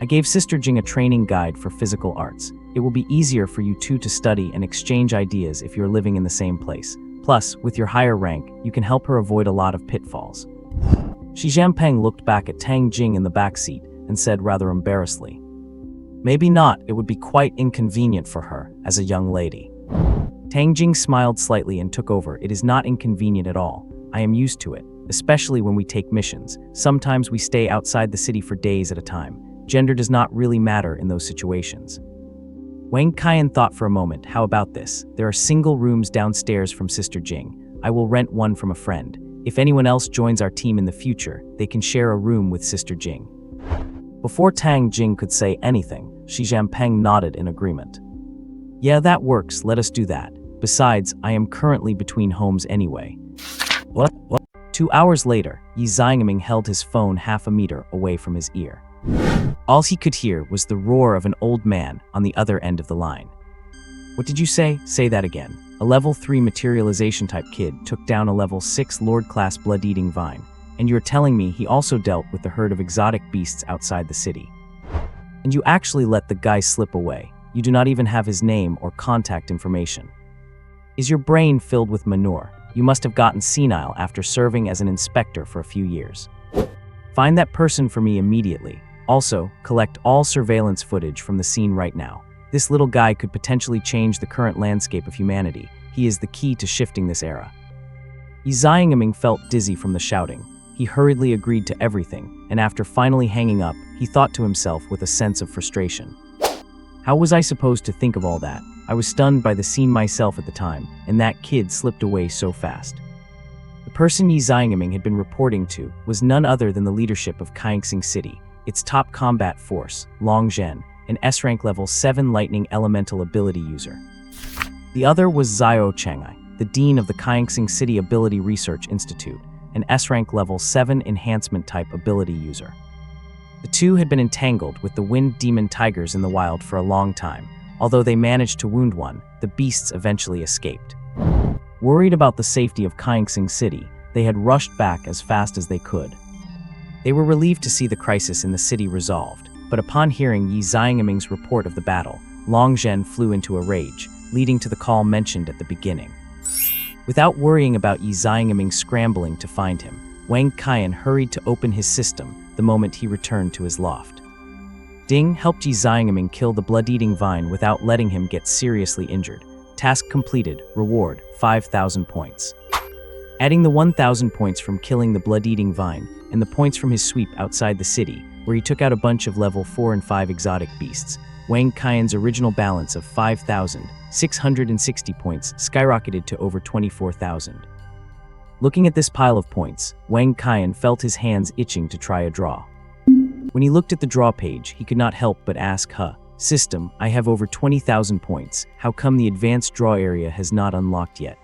I gave Sister Jing a training guide for physical arts. It will be easier for you two to study and exchange ideas if you're living in the same place. Plus, with your higher rank, you can help her avoid a lot of pitfalls. Shi Jianping looked back at Tang Jing in the back seat and said rather embarrassedly, "Maybe not, it would be quite inconvenient for her, as a young lady." Tang Jing smiled slightly and took over. "It is not inconvenient at all. I am used to it, especially when we take missions. Sometimes we stay outside the city for days at a time. Gender does not really matter in those situations." Wang Qian thought for a moment. "How about this? There are single rooms downstairs from Sister Jing. I will rent one from a friend. If anyone else joins our team in the future, they can share a room with Sister Jing." Before Tang Jing could say anything, Shi Jianping nodded in agreement. "Yeah, that works. Let us do that. Besides, I am currently between homes anyway." What? 2 hours later, Yi Xiangming held his phone half a meter away from his ear. All he could hear was the roar of an old man on the other end of the line. "What did you say? Say that again." A level 3 materialization type kid took down a level 6 Lord-class blood-eating vine, and you're telling me he also dealt with the herd of exotic beasts outside the city. And you actually let the guy slip away. You do not even have his name or contact information. Is your brain filled with manure? You must have gotten senile after serving as an inspector for a few years. Find that person for me immediately. Also, collect all surveillance footage from the scene right now. This little guy could potentially change the current landscape of humanity. He is the key to shifting this era. Yi Xiangming felt dizzy from the shouting. He hurriedly agreed to everything, and after finally hanging up, he thought to himself with a sense of frustration. How was I supposed to think of all that? I was stunned by the scene myself at the time, and that kid slipped away so fast. The person Yi Xiangming had been reporting to was none other than the leadership of Kaixing City, its top combat force, Wang Qian, an S-rank level 7 lightning elemental ability user. The other was Xiao Chang'ai, the dean of the Kaixing City Ability Research Institute, an S-rank level 7 enhancement type ability user. The two had been entangled with the wind demon tigers in the wild for a long time. Although they managed to wound one, the beasts eventually escaped. Worried about the safety of Kaixing City, they had rushed back as fast as they could. They were relieved to see the crisis in the city resolved, but upon hearing Yi Xiangming's report of the battle, Wang Qian flew into a rage, leading to the call mentioned at the beginning. Without worrying about Yi Xiangming scrambling to find him, Wang Qian hurried to open his system the moment he returned to his loft. Ding helped Yi Xiangming kill the blood-eating vine without letting him get seriously injured. Task completed. Reward, 5,000 points. Adding the 1,000 points from killing the blood-eating vine, and the points from his sweep outside the city, where he took out a bunch of level 4 and 5 exotic beasts, Wang Qian's original balance of 5,660 points skyrocketed to over 24,000. Looking at this pile of points, Wang Qian felt his hands itching to try a draw. When he looked at the draw page, he could not help but ask, System, I have over 20,000 points. How come the advanced draw area has not unlocked yet?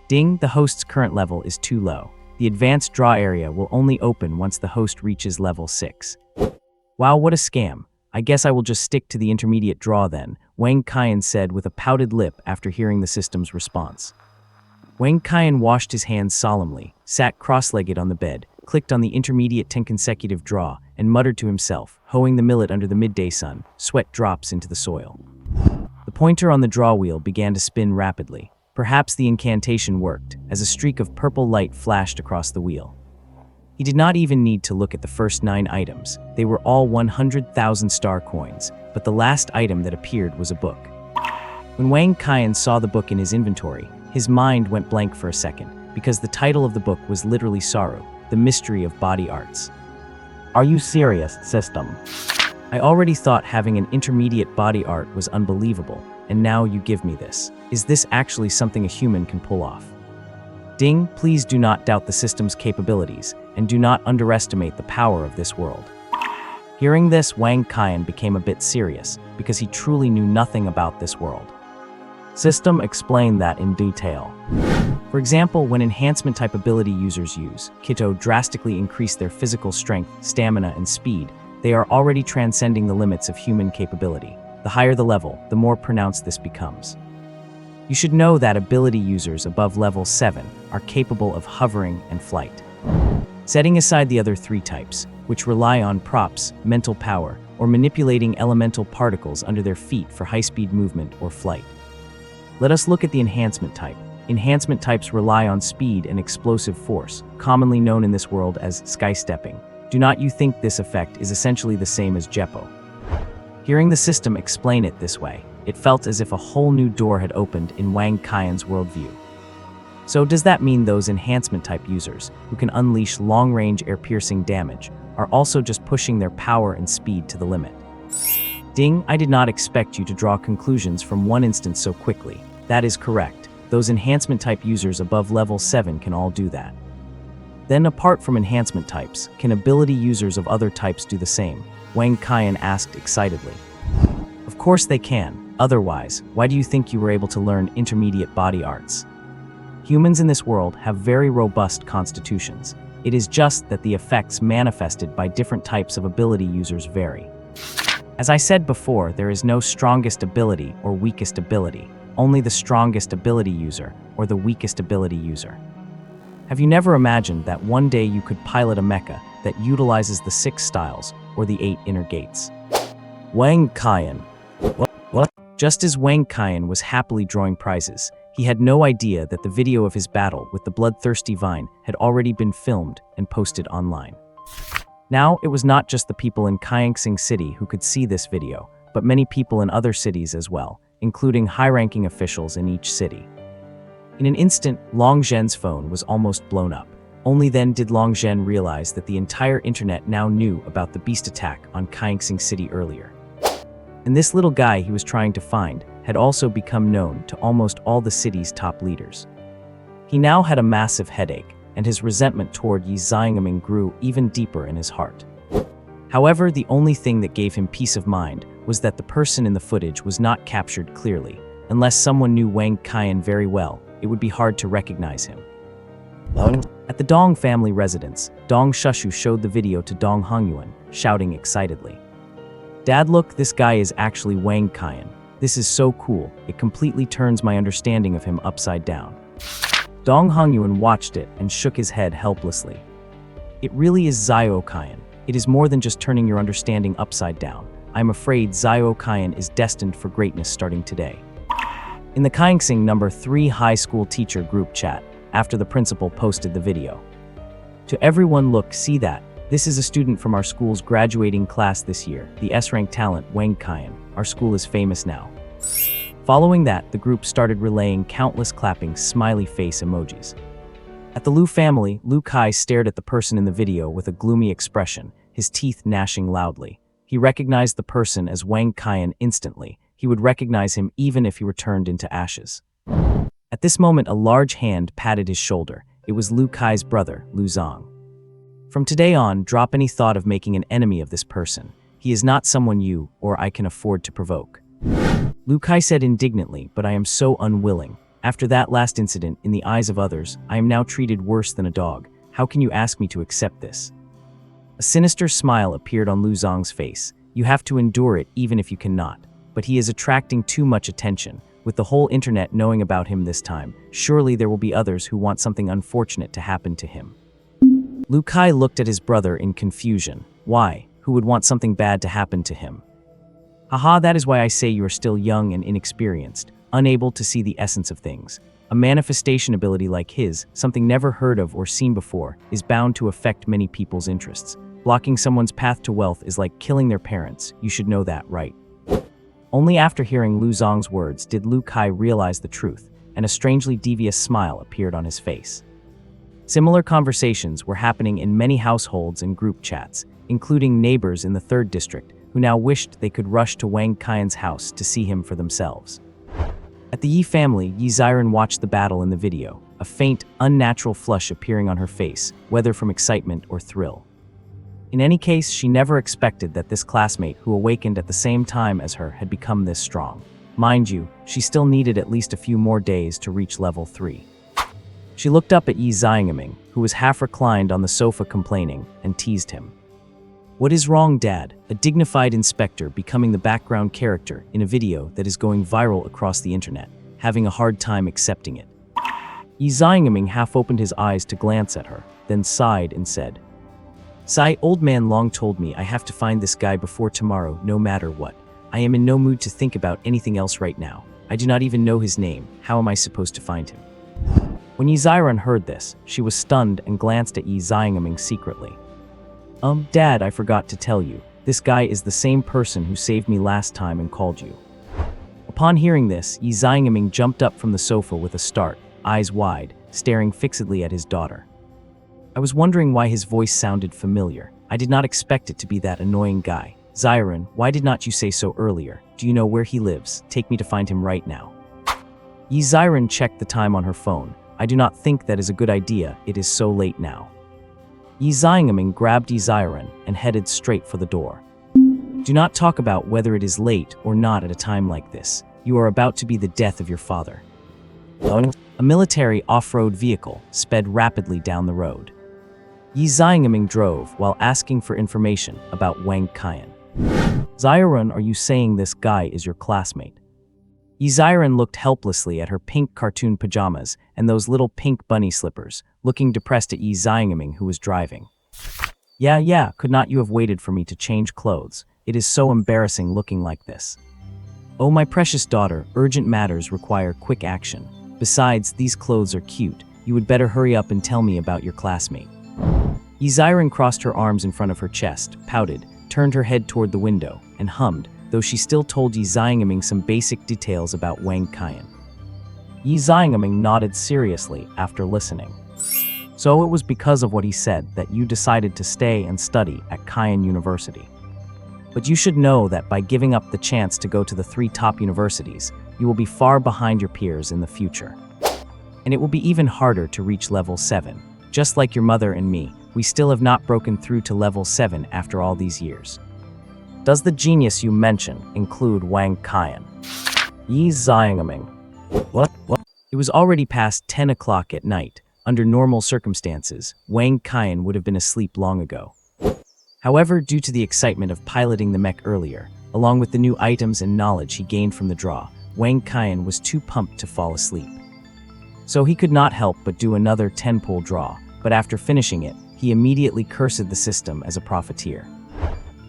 Ding, the host's current level is too low. The advanced draw area will only open once the host reaches level 6. Wow, what a scam. I guess I will just stick to the intermediate draw then, Wang Qian said with a pouted lip after hearing the system's response. Wang Qian washed his hands solemnly, sat cross-legged on the bed, clicked on the intermediate 10 consecutive draw, and muttered to himself, hoeing the millet under the midday sun, sweat drops into the soil. The pointer on the draw wheel began to spin rapidly. Perhaps the incantation worked, as a streak of purple light flashed across the wheel. He did not even need to look at the first 9 items. They were all 100,000 star coins, but the last item that appeared was a book. When Wang Qian saw the book in his inventory, his mind went blank for a second, because the title of the book was literally Saru, the Mystery of Body Arts. Are you serious, system? I already thought having an intermediate body art was unbelievable, and now you give me this. Is this actually something a human can pull off? Ding, please do not doubt the system's capabilities, and do not underestimate the power of this world. Hearing this, Wang Qian became a bit serious, because he truly knew nothing about this world. System explained that in detail. For example, when enhancement type ability users use Kito drastically increase their physical strength, stamina, and speed, they are already transcending the limits of human capability. The higher the level, the more pronounced this becomes. You should know that ability users above level 7 are capable of hovering and flight. Setting aside the other 3 types, which rely on props, mental power, or manipulating elemental particles under their feet for high-speed movement or flight. Let us look at the enhancement type. Enhancement types rely on speed and explosive force, commonly known in this world as sky-stepping. Do not you think this effect is essentially the same as Jeppo? Hearing the system explain it this way, it felt as if a whole new door had opened in Wang Qian's worldview. So does that mean those enhancement type users, who can unleash long-range air-piercing damage, are also just pushing their power and speed to the limit? Ding, I did not expect you to draw conclusions from one instance so quickly. That is correct. Those enhancement type users above level 7 can all do that. Then apart from enhancement types, can ability users of other types do the same? Wang Qian asked excitedly. Of course they can. Otherwise, why do you think you were able to learn intermediate body arts? Humans in this world have very robust constitutions. It is just that the effects manifested by different types of ability users vary. As I said before, there is no strongest ability or weakest ability, only the strongest ability user or the weakest ability user. Have you never imagined that one day you could pilot a mecha that utilizes the 6 styles or the 8 inner gates? Wang Qian. What? Just as Wang Qian was happily drawing prizes, he had no idea that the video of his battle with the bloodthirsty vine had already been filmed and posted online. Now, it was not just the people in Kaingsing City who could see this video, but many people in other cities as well, including high-ranking officials in each city. In an instant, Long Zhen's phone was almost blown up. Only then did Long Zhen realize that the entire internet now knew about the beast attack on Kaingsing City earlier. And this little guy he was trying to find had also become known to almost all the city's top leaders. He now had a massive headache, and his resentment toward Yi Xiangming grew even deeper in his heart. However, the only thing that gave him peace of mind was that the person in the footage was not captured clearly. Unless someone knew Wang Qian very well, it would be hard to recognize him. At the Dong family residence, Dong Shushu showed the video to Dong Hongyuan, shouting excitedly. Dad, look, this guy is actually Wang Qian. This is so cool, it completely turns my understanding of him upside down. Dong Hongyuan watched it and shook his head helplessly. It really is Zio Qian. It is more than just turning your understanding upside down. I'm afraid Zio Qian is destined for greatness starting today. In the Kaingsing number 3 high school teacher group chat, after the principal posted the video. To everyone, look, see that. This is a student from our school's graduating class this year, the S-rank talent Wang Qian. Our school is famous now. Following that, the group started relaying countless clapping smiley face emojis. At the Liu family, Liu Kai stared at the person in the video with a gloomy expression, his teeth gnashing loudly. He recognized the person as Wang Qian instantly. He would recognize him even if he were turned into ashes. At this moment, a large hand patted his shoulder. It was Liu Kai's brother, Liu Zong. From today on, drop any thought of making an enemy of this person. He is not someone you or I can afford to provoke. Liu Kai said indignantly, but I am so unwilling. After that last incident, in the eyes of others, I am now treated worse than a dog. How can you ask me to accept this? A sinister smile appeared on Liu Zong's face. You have to endure it even if you cannot. But he is attracting too much attention. With the whole internet knowing about him this time, surely there will be others who want something unfortunate to happen to him. Liu Kai looked at his brother in confusion. Why? Who would want something bad to happen to him? Haha, that is why I say you are still young and inexperienced, unable to see the essence of things. A manifestation ability like his, something never heard of or seen before, is bound to affect many people's interests. Blocking someone's path to wealth is like killing their parents. You should know that, right? Only after hearing Liu Zong's words did Liu Kai realize the truth, and a strangely devious smile appeared on his face. Similar conversations were happening in many households and group chats, including neighbors in the 3rd district, who now wished they could rush to Wang Qian's house to see him for themselves. At the Yi family, Yi Ziren watched the battle in the video, a faint, unnatural flush appearing on her face, whether from excitement or thrill. In any case, she never expected that this classmate who awakened at the same time as her had become this strong. Mind you, she still needed at least a few more days to reach level 3. She looked up at Yi Xiangaming, who was half reclined on the sofa complaining, and teased him. "What is wrong, Dad?" A dignified inspector becoming the background character in a video that is going viral across the internet, having a hard time accepting it. Yi Xiangaming half opened his eyes to glance at her, then sighed and said, "Sai, old man long told me I have to find this guy before tomorrow, no matter what. I am in no mood to think about anything else right now. I do not even know his name. How am I supposed to find him?" When Yi Xiaoran heard this, she was stunned and glanced at Yi Xiangaming secretly. Dad, I forgot to tell you, this guy is the same person who saved me last time and called you." Upon hearing this, Yi Xiangaming jumped up from the sofa with a start, eyes wide, staring fixedly at his daughter. I was wondering why his voice sounded familiar. I did not expect it to be that annoying guy. Xiaoran, why did not you say so earlier? Do you know where he lives? Take me to find him right now. Yi Xiaoran checked the time on her phone. I do not think that is a good idea, it is so late now. Yi Xiangaming grabbed Yi Xiaoran and headed straight for the door. Do not talk about whether it is late or not at a time like this. You are about to be the death of your father. A military off-road vehicle sped rapidly down the road. Yi Xiangaming drove while asking for information about Wang Qian. Xiaoran, are you saying this guy is your classmate? Yi Xiaoran looked helplessly at her pink cartoon pajamas and those little pink bunny slippers, looking depressed at Yi Xiangaming, who was driving. Yeah, could not you have waited for me to change clothes? It is so embarrassing looking like this. Oh, my precious daughter, urgent matters require quick action. Besides, these clothes are cute. You would better hurry up and tell me about your classmate. Yi Xiaoran crossed her arms in front of her chest, pouted, turned her head toward the window, and hummed, though she still told Yi Xiangaming some basic details about Wang Qian. Yi Xiangaming nodded seriously after listening. So it was because of what he said that you decided to stay and study at Qian University. But you should know that by giving up the chance to go to the 3 top universities, you will be far behind your peers in the future. And it will be even harder to reach level 7. Just like your mother and me, we still have not broken through to level 7 after all these years. Does the genius you mention include Wang Qian? Yi Xiangaming. What? It was already past 10 o'clock at night. Under normal circumstances, Wang Qian would have been asleep long ago. However, due to the excitement of piloting the mech earlier, along with the new items and knowledge he gained from the draw, Wang Qian was too pumped to fall asleep. So he could not help but do another 10-pull draw, but after finishing it, he immediately cursed the system as a profiteer.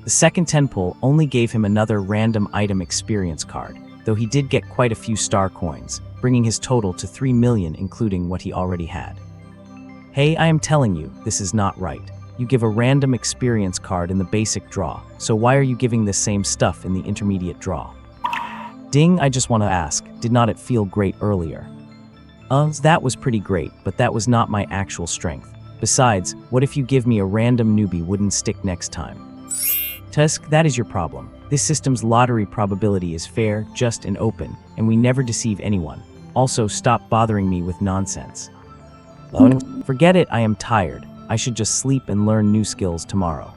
The second 10-pull only gave him another random item experience card, though he did get quite a few star coins, bringing his total to 3 million including what he already had. Hey, I am telling you, this is not right. You give a random experience card in the basic draw, so why are you giving this same stuff in the intermediate draw? Ding, I just want to ask, did not it feel great earlier? That was pretty great, but that was not my actual strength. Besides, what if you give me a random newbie wouldn't stick next time? Tusk, that is your problem. This system's lottery probability is fair, just, and open, and we never deceive anyone. Also, stop bothering me with nonsense. Forget it, I am tired. I should just sleep and learn new skills tomorrow.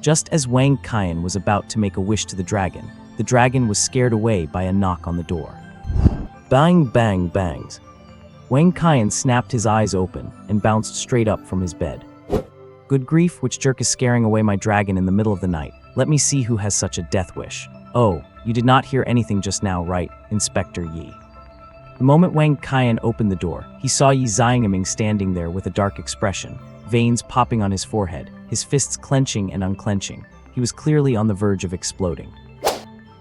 Just as Wang Qian was about to make a wish to the dragon was scared away by a knock on the door. Bang, bang, bangs. Wang Qian snapped his eyes open and bounced straight up from his bed. Good grief, which jerk is scaring away my dragon in the middle of the night? Let me see who has such a death wish. Oh, you did not hear anything just now, right, Inspector Yi? The moment Wang Qian opened the door, he saw Yi Xiangaming standing there with a dark expression, veins popping on his forehead, his fists clenching and unclenching. He was clearly on the verge of exploding.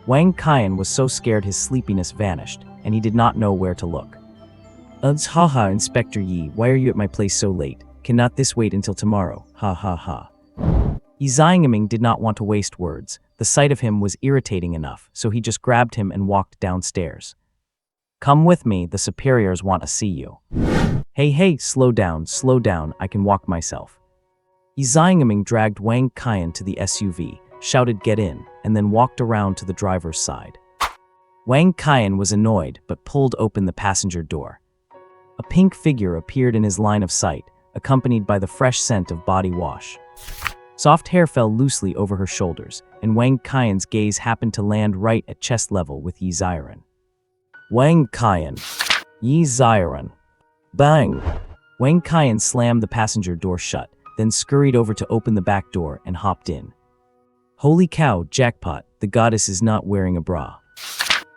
Wang Qian was so scared his sleepiness vanished, and he did not know where to look. Haha, Inspector Yi, why are you at my place so late? Cannot this wait until tomorrow? Ha ha ha. Yi Xiangaming did not want to waste words. The sight of him was irritating enough, so he just grabbed him and walked downstairs. Come with me, the superiors want to see you. Hey, slow down, I can walk myself. Yi Xiangaming dragged Wang Qian to the SUV, shouted get in, and then walked around to the driver's side. Wang Qian was annoyed but pulled open the passenger door. A pink figure appeared in his line of sight, accompanied by the fresh scent of body wash. Soft hair fell loosely over her shoulders, and Wang Qian's gaze happened to land right at chest level with Yi Ziren. Wang Qian. Yi Ziren. Bang! Wang Qian slammed the passenger door shut, then scurried over to open the back door and hopped in. Holy cow, jackpot, the goddess is not wearing a bra.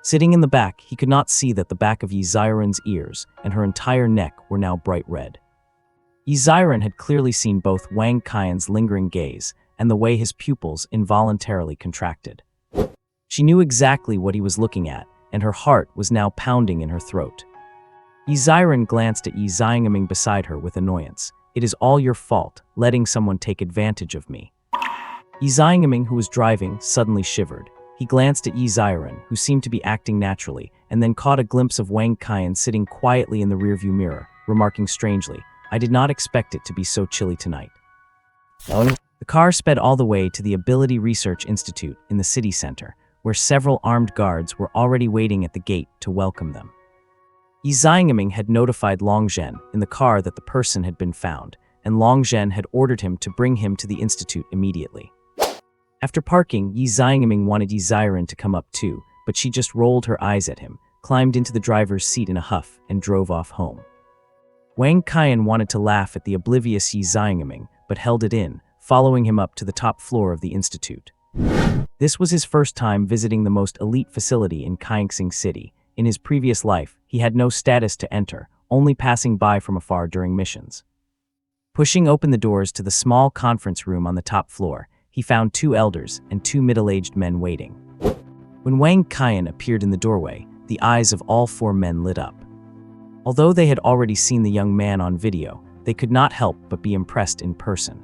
Sitting in the back, he could not see that the back of Yi Ziren's ears and her entire neck were now bright red. Yi Ziren had clearly seen both Wang Qian's lingering gaze and the way his pupils involuntarily contracted. She knew exactly what he was looking at, and her heart was now pounding in her throat. Yi Ziren glanced at Yi Ziren beside her with annoyance. It is all your fault, letting someone take advantage of me. Yi Ziren, who was driving, suddenly shivered. He glanced at Yi Ziren, who seemed to be acting naturally, and then caught a glimpse of Wang Qian sitting quietly in the rearview mirror, remarking strangely, I did not expect it to be so chilly tonight. The car sped all the way to the Ability Research Institute in the city center, where several armed guards were already waiting at the gate to welcome them. Yi Ziren had notified Long Zhen in the car that the person had been found, and Long Zhen had ordered him to bring him to the institute immediately. After parking, Yi Ziren wanted Yi Ziren to come up too, but she just rolled her eyes at him, climbed into the driver's seat in a huff, and drove off home. Wang Qian wanted to laugh at the oblivious Yi Ziren, but held it in, following him up to the top floor of the institute. This was his first time visiting the most elite facility in Kaixing City. In his previous life, he had no status to enter, only passing by from afar during missions. Pushing open the doors to the small conference room on the top floor, he found 2 elders and 2 middle-aged men waiting. When Wang Qian appeared in the doorway, the eyes of all 4 men lit up. Although they had already seen the young man on video, they could not help but be impressed in person.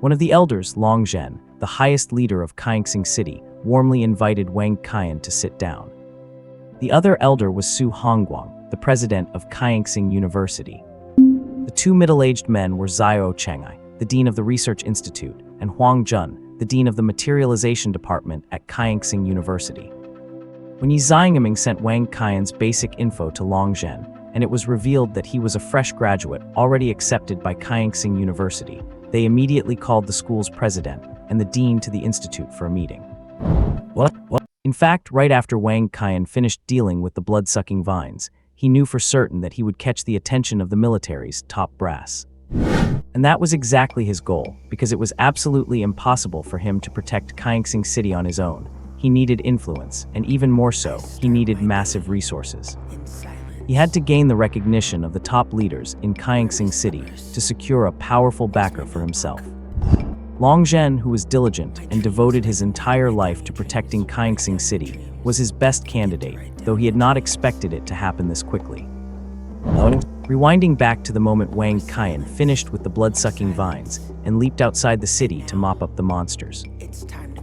One of the elders, Long Zhen, the highest leader of Kaixing City, warmly invited Wang Qian to sit down. The other elder was Su Hongguang, the president of Kaixing University. The 2 middle-aged men were Zhao Chengai, the dean of the Research Institute, and Huang Jun, the dean of the Materialization Department at Kaixing University. When Yi Ziren sent Wang Qian's basic info to Long Zhen, and it was revealed that he was a fresh graduate already accepted by Kaixing University, they immediately called the school's president and the dean to the institute for a meeting. What? In fact, right after Wang Qian finished dealing with the blood-sucking vines, he knew for certain that he would catch the attention of the military's top brass. And that was exactly his goal, because it was absolutely impossible for him to protect Kaixing City on his own. He needed influence, and even more so, he needed massive resources. He had to gain the recognition of the top leaders in Kaixing City to secure a powerful backer for himself. Long Zhen, who was diligent and devoted his entire life to protecting Kaixing City, was his best candidate, though he had not expected it to happen this quickly. Rewinding back to the moment Wang Qian finished with the blood-sucking vines and leaped outside the city to mop up the monsters.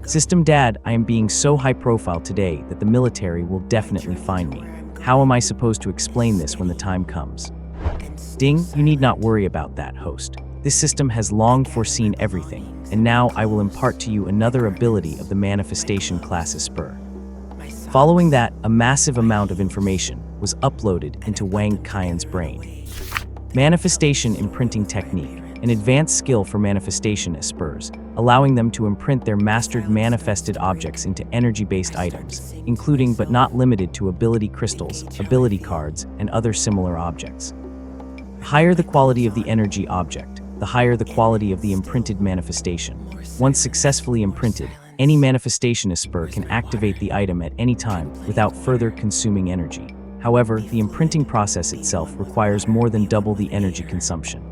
System Dad, I am being so high-profile today that the military will definitely find me. How am I supposed to explain this when the time comes? Ding, you need not worry about that, host. This system has long foreseen everything, and now I will impart to you another ability of the manifestation class Esper. Following that, a massive amount of information was uploaded into Wang Qian's brain. Manifestation imprinting technique, an advanced skill for manifestation espers, allowing them to imprint their mastered manifested objects into energy-based items, including but not limited to ability crystals, ability cards, and other similar objects. The higher the quality of the energy object, the higher the quality of the imprinted manifestation. Once successfully imprinted, any manifestation esper can activate the item at any time without further consuming energy. However, the imprinting process itself requires more than double the energy consumption.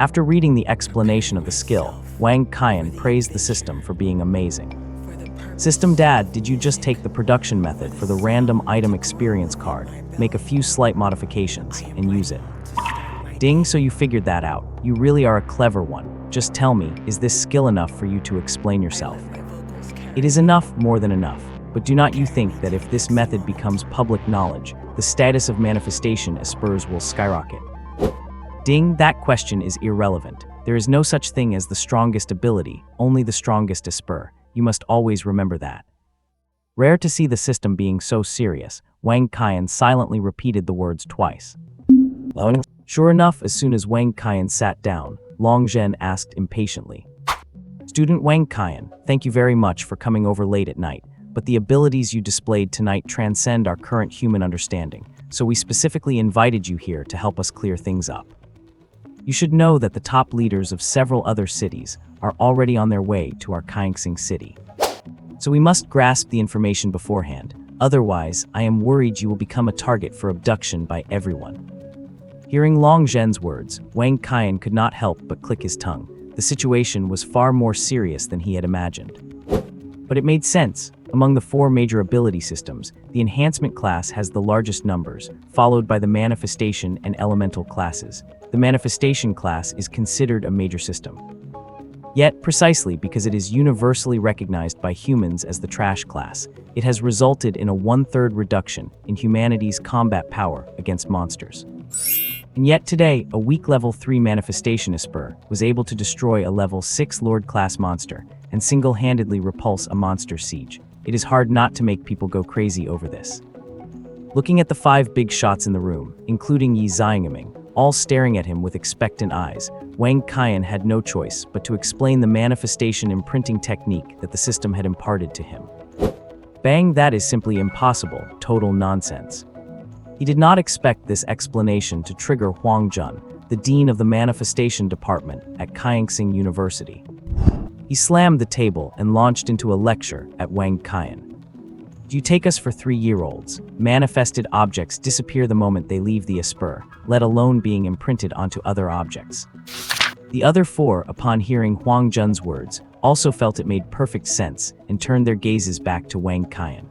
After reading the explanation of the skill, Wang Qian praised the system for being amazing. System Dad, did you just take the production method for the random item experience card, make a few slight modifications, and use it? Ding, so you figured that out. You really are a clever one. Just tell me, is this skill enough for you to explain yourself? It is enough, more than enough. But do not you think that if this method becomes public knowledge, the status of manifestation espers will skyrocket? Ding, that question is irrelevant. There is no such thing as the strongest ability, only the strongest esper. You must always remember that. Rare to see the system being so serious, Wang Qian silently repeated the words twice. Sure enough, as soon as Wang Qian sat down, Long Zhen asked impatiently, Student Wang Qian, thank you very much for coming over late at night, but the abilities you displayed tonight transcend our current human understanding, so we specifically invited you here to help us clear things up. You should know that the top leaders of several other cities are already on their way to our Kaixing city. So we must grasp the information beforehand, otherwise I am worried you will become a target for abduction by everyone. Hearing Long Zhen's words, Wang Qian could not help but click his tongue. The situation was far more serious than he had imagined. But it made sense. Among the four major ability systems, the enhancement class has the largest numbers, followed by the manifestation and elemental classes. The manifestation class is considered a major system. Yet, precisely because it is universally recognized by humans as the trash class, it has resulted in a 1/3 reduction in humanity's combat power against monsters. And yet today, a weak level 3 manifestation Esper was able to destroy a level 6 Lord class monster and single-handedly repulse a monster siege. It is hard not to make people go crazy over this. Looking at the 5 big shots in the room, including Yi Xiangming, all staring at him with expectant eyes, Wang Qian had no choice but to explain the manifestation imprinting technique that the system had imparted to him. Bang, that is simply impossible, total nonsense. He did not expect this explanation to trigger Huang Jun, the dean of the manifestation department at Kaixing University. He slammed the table and launched into a lecture at Wang Qian. Do you take us for 3-year-olds? Manifested objects disappear the moment they leave the Esper, let alone being imprinted onto other objects. The other 4, upon hearing Huang Jun's words, also felt it made perfect sense and turned their gazes back to Wang Qian.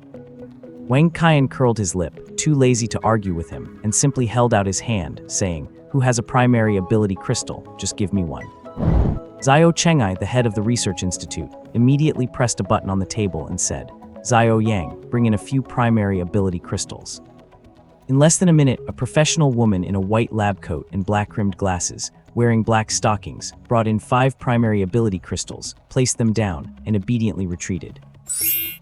Wang Qian curled his lip, too lazy to argue with him, and simply held out his hand, saying, "Who has a primary ability crystal? Just give me one." Zhao Chengai, the head of the research institute, immediately pressed a button on the table and said, "Zhao Yang, bring in a few primary ability crystals." In less than a minute, a professional woman in a white lab coat and black-rimmed glasses, wearing black stockings, brought in 5 primary ability crystals, placed them down, and obediently retreated.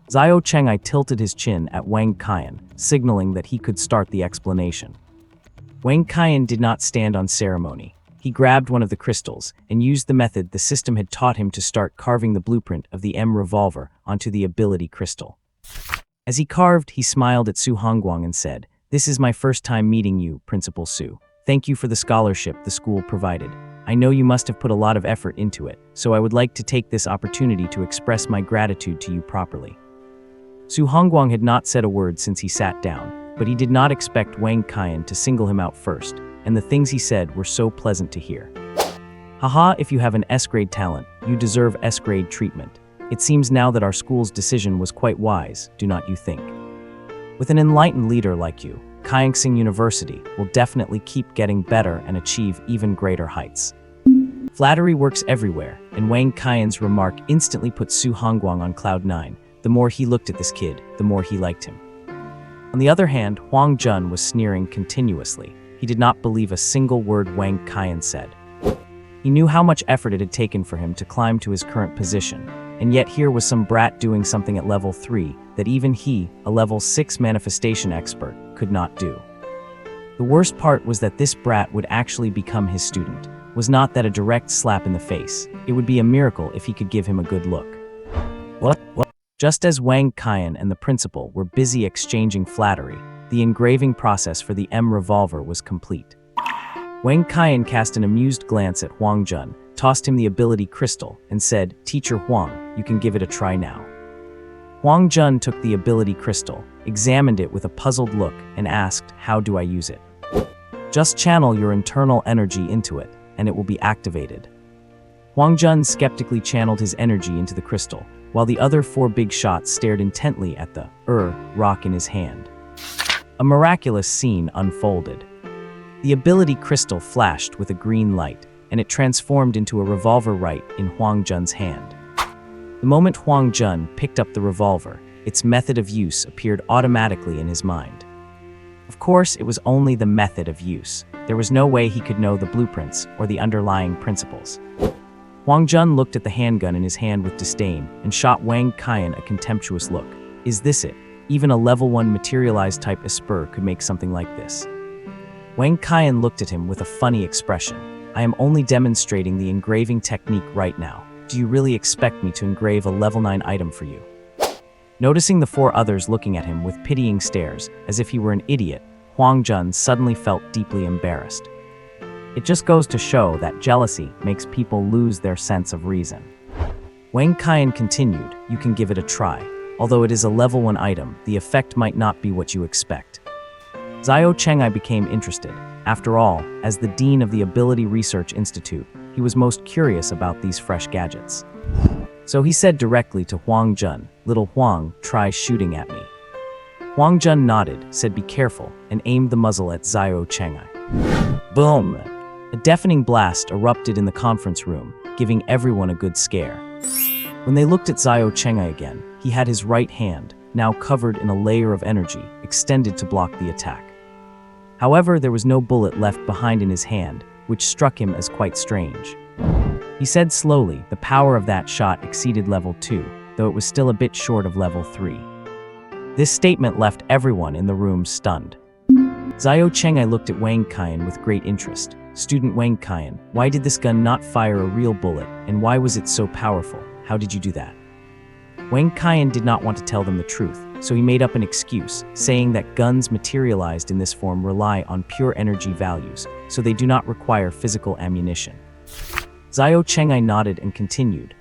Zhao Chengai tilted his chin at Wang Qian, signaling that he could start the explanation. Wang Qian did not stand on ceremony. He grabbed one of the crystals and used the method the system had taught him to start carving the blueprint of the M revolver onto the ability crystal. As he carved, he smiled at Su Hongguang and said, "This is my first time meeting you, Principal Su. Thank you for the scholarship the school provided. I know you must have put a lot of effort into it, so I would like to take this opportunity to express my gratitude to you properly." Su Hongguang had not said a word since he sat down, but he did not expect Wang Qian to single him out first, and the things he said were so pleasant to hear. Haha, if you have an S-grade talent, you deserve S-grade treatment. It seems now that our school's decision was quite wise, do not you think? With an enlightened leader like you, Kaixing University will definitely keep getting better and achieve even greater heights. Flattery works everywhere, and Wang Qian's remark instantly put Su Hongguang on cloud 9. The more he looked at this kid, the more he liked him. On the other hand, Huang Jun was sneering continuously. He did not believe a single word Wang Qian said. He knew how much effort it had taken for him to climb to his current position, and yet here was some brat doing something at level 3 that even he, a level 6 manifestation expert, could not do. The worst part was that this brat would actually become his student. Was not that a direct slap in the face? It would be a miracle if he could give him a good look. What? Just as Wang Qian and the principal were busy exchanging flattery, the engraving process for the M revolver was complete. Wang Qian cast an amused glance at Huang Jun, tossed him the ability crystal, and said, "Teacher Huang, you can give it a try now." Huang Jun took the ability crystal, examined it with a puzzled look, and asked, "How do I use it?" "Just channel your internal energy into it, and it will be activated." Huang Jun skeptically channeled his energy into the crystal, while the other 4 big shots stared intently at the rock in his hand. A miraculous scene unfolded. The ability crystal flashed with a green light, and it transformed into a revolver right in Huang Jun's hand. The moment Huang Jun picked up the revolver, its method of use appeared automatically in his mind. Of course, it was only the method of use. There was no way he could know the blueprints or the underlying principles. Huang Jun looked at the handgun in his hand with disdain and shot Wang Qian a contemptuous look. Is this it? Even a level 1 materialized type Esper could make something like this. Wang Qian looked at him with a funny expression. I am only demonstrating the engraving technique right now. do you really expect me to engrave a level 9 item for you? Noticing the 4 others looking at him with pitying stares, as if he were an idiot, Wang Qian suddenly felt deeply embarrassed. It just goes to show that jealousy makes people lose their sense of reason. Wang Qian continued, you can give it a try. Although it is a level 1 item, the effect might not be what you expect. Xiao Chengai became interested. After all, as the dean of the Ability Research Institute, he was most curious about these fresh gadgets. So he said directly to Wang Qian, little Huang, try shooting at me. Wang Qian nodded, said be careful, and aimed the muzzle at Xiao Chengai. Boom! A deafening blast erupted in the conference room, giving everyone a good scare. When they looked at Xiao Chengai again, he had his right hand, now covered in a layer of energy, extended to block the attack. However, there was no bullet left behind in his hand, which struck him as quite strange. He said slowly, the power of that shot exceeded level 2, though it was still a bit short of level 3. This statement left everyone in the room stunned. Xiao Chengai looked at Wang Qian with great interest. Student Wang Qian, why did this gun not fire a real bullet, and why was it so powerful? How did you do that? Wang Qian did not want to tell them the truth, so he made up an excuse, saying that guns materialized in this form rely on pure energy values, so they do not require physical ammunition. Xiao Chengai nodded and continued,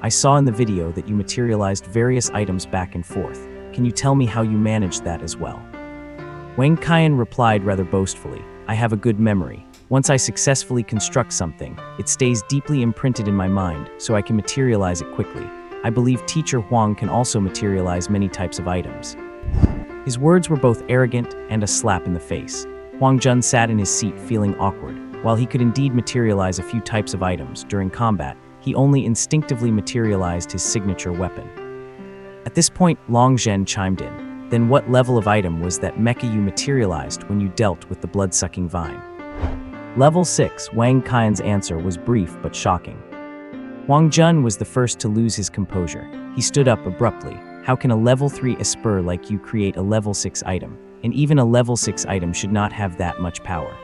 I saw in the video that you materialized various items back and forth. Can you tell me how you managed that as well? Wang Qian replied rather boastfully, I have a good memory. Once I successfully construct something, it stays deeply imprinted in my mind, so I can materialize it quickly. I believe Teacher Huang can also materialize many types of items. His words were both arrogant and a slap in the face. Wang Qian sat in his seat feeling awkward. While he could indeed materialize a few types of items during combat, he only instinctively materialized his signature weapon. At this point, Long Zhen chimed in. Then what level of item was that mecha you materialized when you dealt with the blood-sucking vine? Level 6, Wang Qian's answer was brief but shocking. Wang Qian was the first to lose his composure. He stood up abruptly. How can a level 3 esper like you create a level 6 item? And even a level 6 item should not have that much power.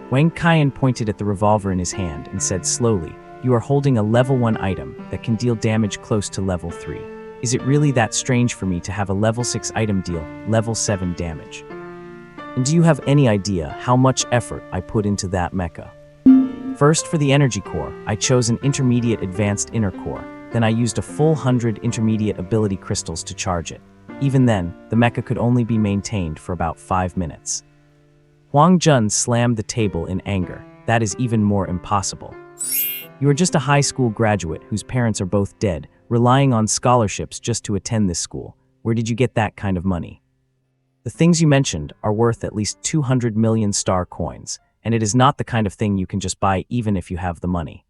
Wang Qian pointed at the revolver in his hand and said slowly, you are holding a level 1 item that can deal damage close to level 3. Is it really that strange for me to have a level 6 item deal level 7 damage? And do you have any idea how much effort I put into that mecha? First, for the energy core, I chose an intermediate advanced inner core. Then I used a full 100 intermediate ability crystals to charge it. Even then, the mecha could only be maintained for about 5 minutes. Wang Qian slammed the table in anger. That is even more impossible. You are just a high school graduate whose parents are both dead, relying on scholarships just to attend this school. Where did you get that kind of money? The things you mentioned are worth at least 200 million star coins, and it is not the kind of thing you can just buy even if you have the money.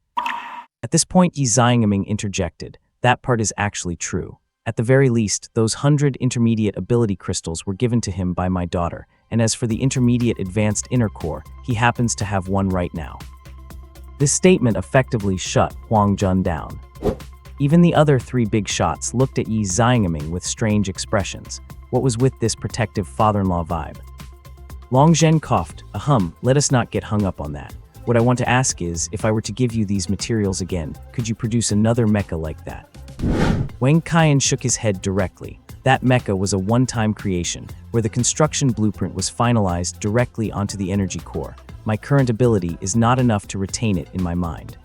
At this point, Yi Xiangming interjected. That part is actually true. At the very least, those 100 intermediate ability crystals were given to him by my daughter, and as for the intermediate advanced inner core, he happens to have one right now. This statement effectively shut Wang Qian down. Even the other 3 big shots looked at Yi Xiangming with strange expressions. What was with this protective father-in-law vibe? Long Zhen coughed, let us not get hung up on that. What I want to ask is, if I were to give you these materials again, could you produce another mecha like that? Wang Qian shook his head directly. That mecha was a one-time creation, where the construction blueprint was finalized directly onto the energy core. My current ability is not enough to retain it in my mind.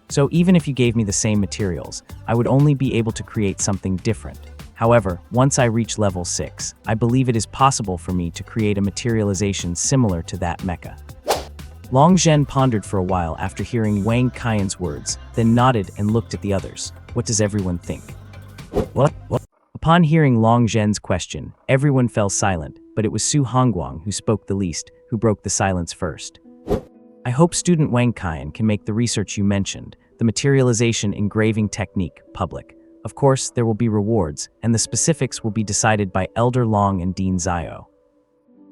So even if you gave me the same materials, I would only be able to create something different. However, once I reach level 6, I believe it is possible for me to create a materialization similar to that mecha. Long Zhen pondered for a while after hearing Wang Qian's words, then nodded and looked at the others. What does everyone think? What? Upon hearing Long Zhen's question, everyone fell silent, but it was Su Hongguang who spoke the least, who broke the silence first. I hope student Wang Qian can make the research you mentioned, the materialization engraving technique, public. Of course, there will be rewards, and the specifics will be decided by Elder Long and Dean Xiao.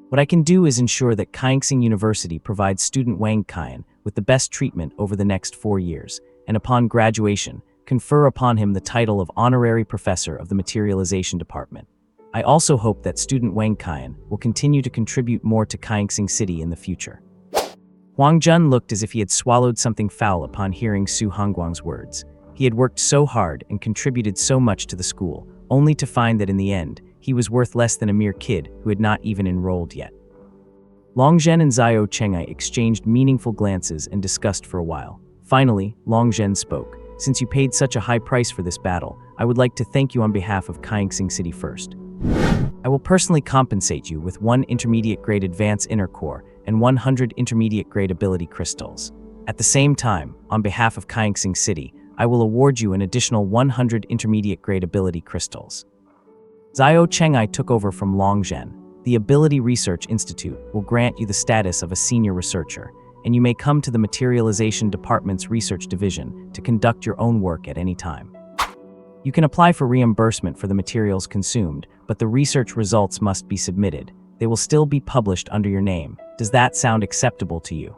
What I can do is ensure that Kaixing University provides student Wang Qian with the best treatment over the next 4 years, and upon graduation, confer upon him the title of Honorary Professor of the Materialization Department. I also hope that student Wang Qian will continue to contribute more to Kaixing City in the future. Wang Qian looked as if he had swallowed something foul upon hearing Su Hongguang's words. He had worked so hard and contributed so much to the school, only to find that in the end, he was worth less than a mere kid who had not even enrolled yet. Long Qian and Xiao Chengai exchanged meaningful glances and discussed for a while. Finally, Long Qian spoke. Since you paid such a high price for this battle, I would like to thank you on behalf of Kaixing City first. I will personally compensate you with 1 intermediate grade advanced inner core and 100 intermediate grade ability crystals. At the same time, on behalf of Kaixing City, I will award you an additional 100 intermediate grade ability crystals. Xiao Chengai took over from Long Qian. The Ability Research Institute will grant you the status of a senior researcher, and you may come to the Materialization Department's Research Division to conduct your own work at any time. You can apply for reimbursement for the materials consumed, but the research results must be submitted. They will still be published under your name. Does that sound acceptable to you?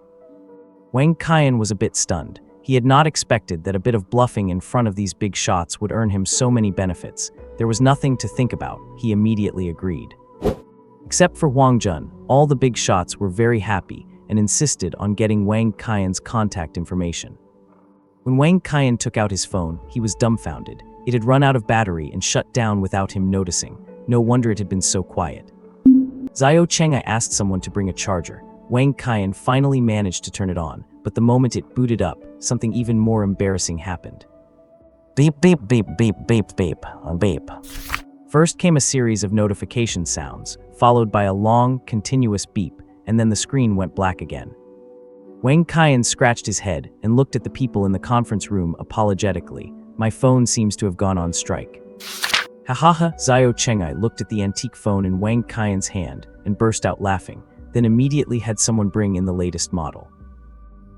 Wang Qian was a bit stunned. He had not expected that a bit of bluffing in front of these big shots would earn him so many benefits. There was nothing to think about. He immediately agreed. Except for Wang Jun, all the big shots were very happy and insisted on getting Wang Qian's contact information. When Wang Qian took out his phone, he was dumbfounded. It had run out of battery and shut down without him noticing. No wonder it had been so quiet. Xiao Chengai asked someone to bring a charger. Wang Qian finally managed to turn it on, but the moment it booted up, something even more embarrassing happened. Beep, beep, beep, beep, beep, beep, beep. First came a series of notification sounds, followed by a long, continuous beep, and then the screen went black again. Wang Qian scratched his head and looked at the people in the conference room apologetically. My phone seems to have gone on strike. Ha. Xiao Chengai looked at the antique phone in Wang Qian's hand and burst out laughing, then immediately had someone bring in the latest model.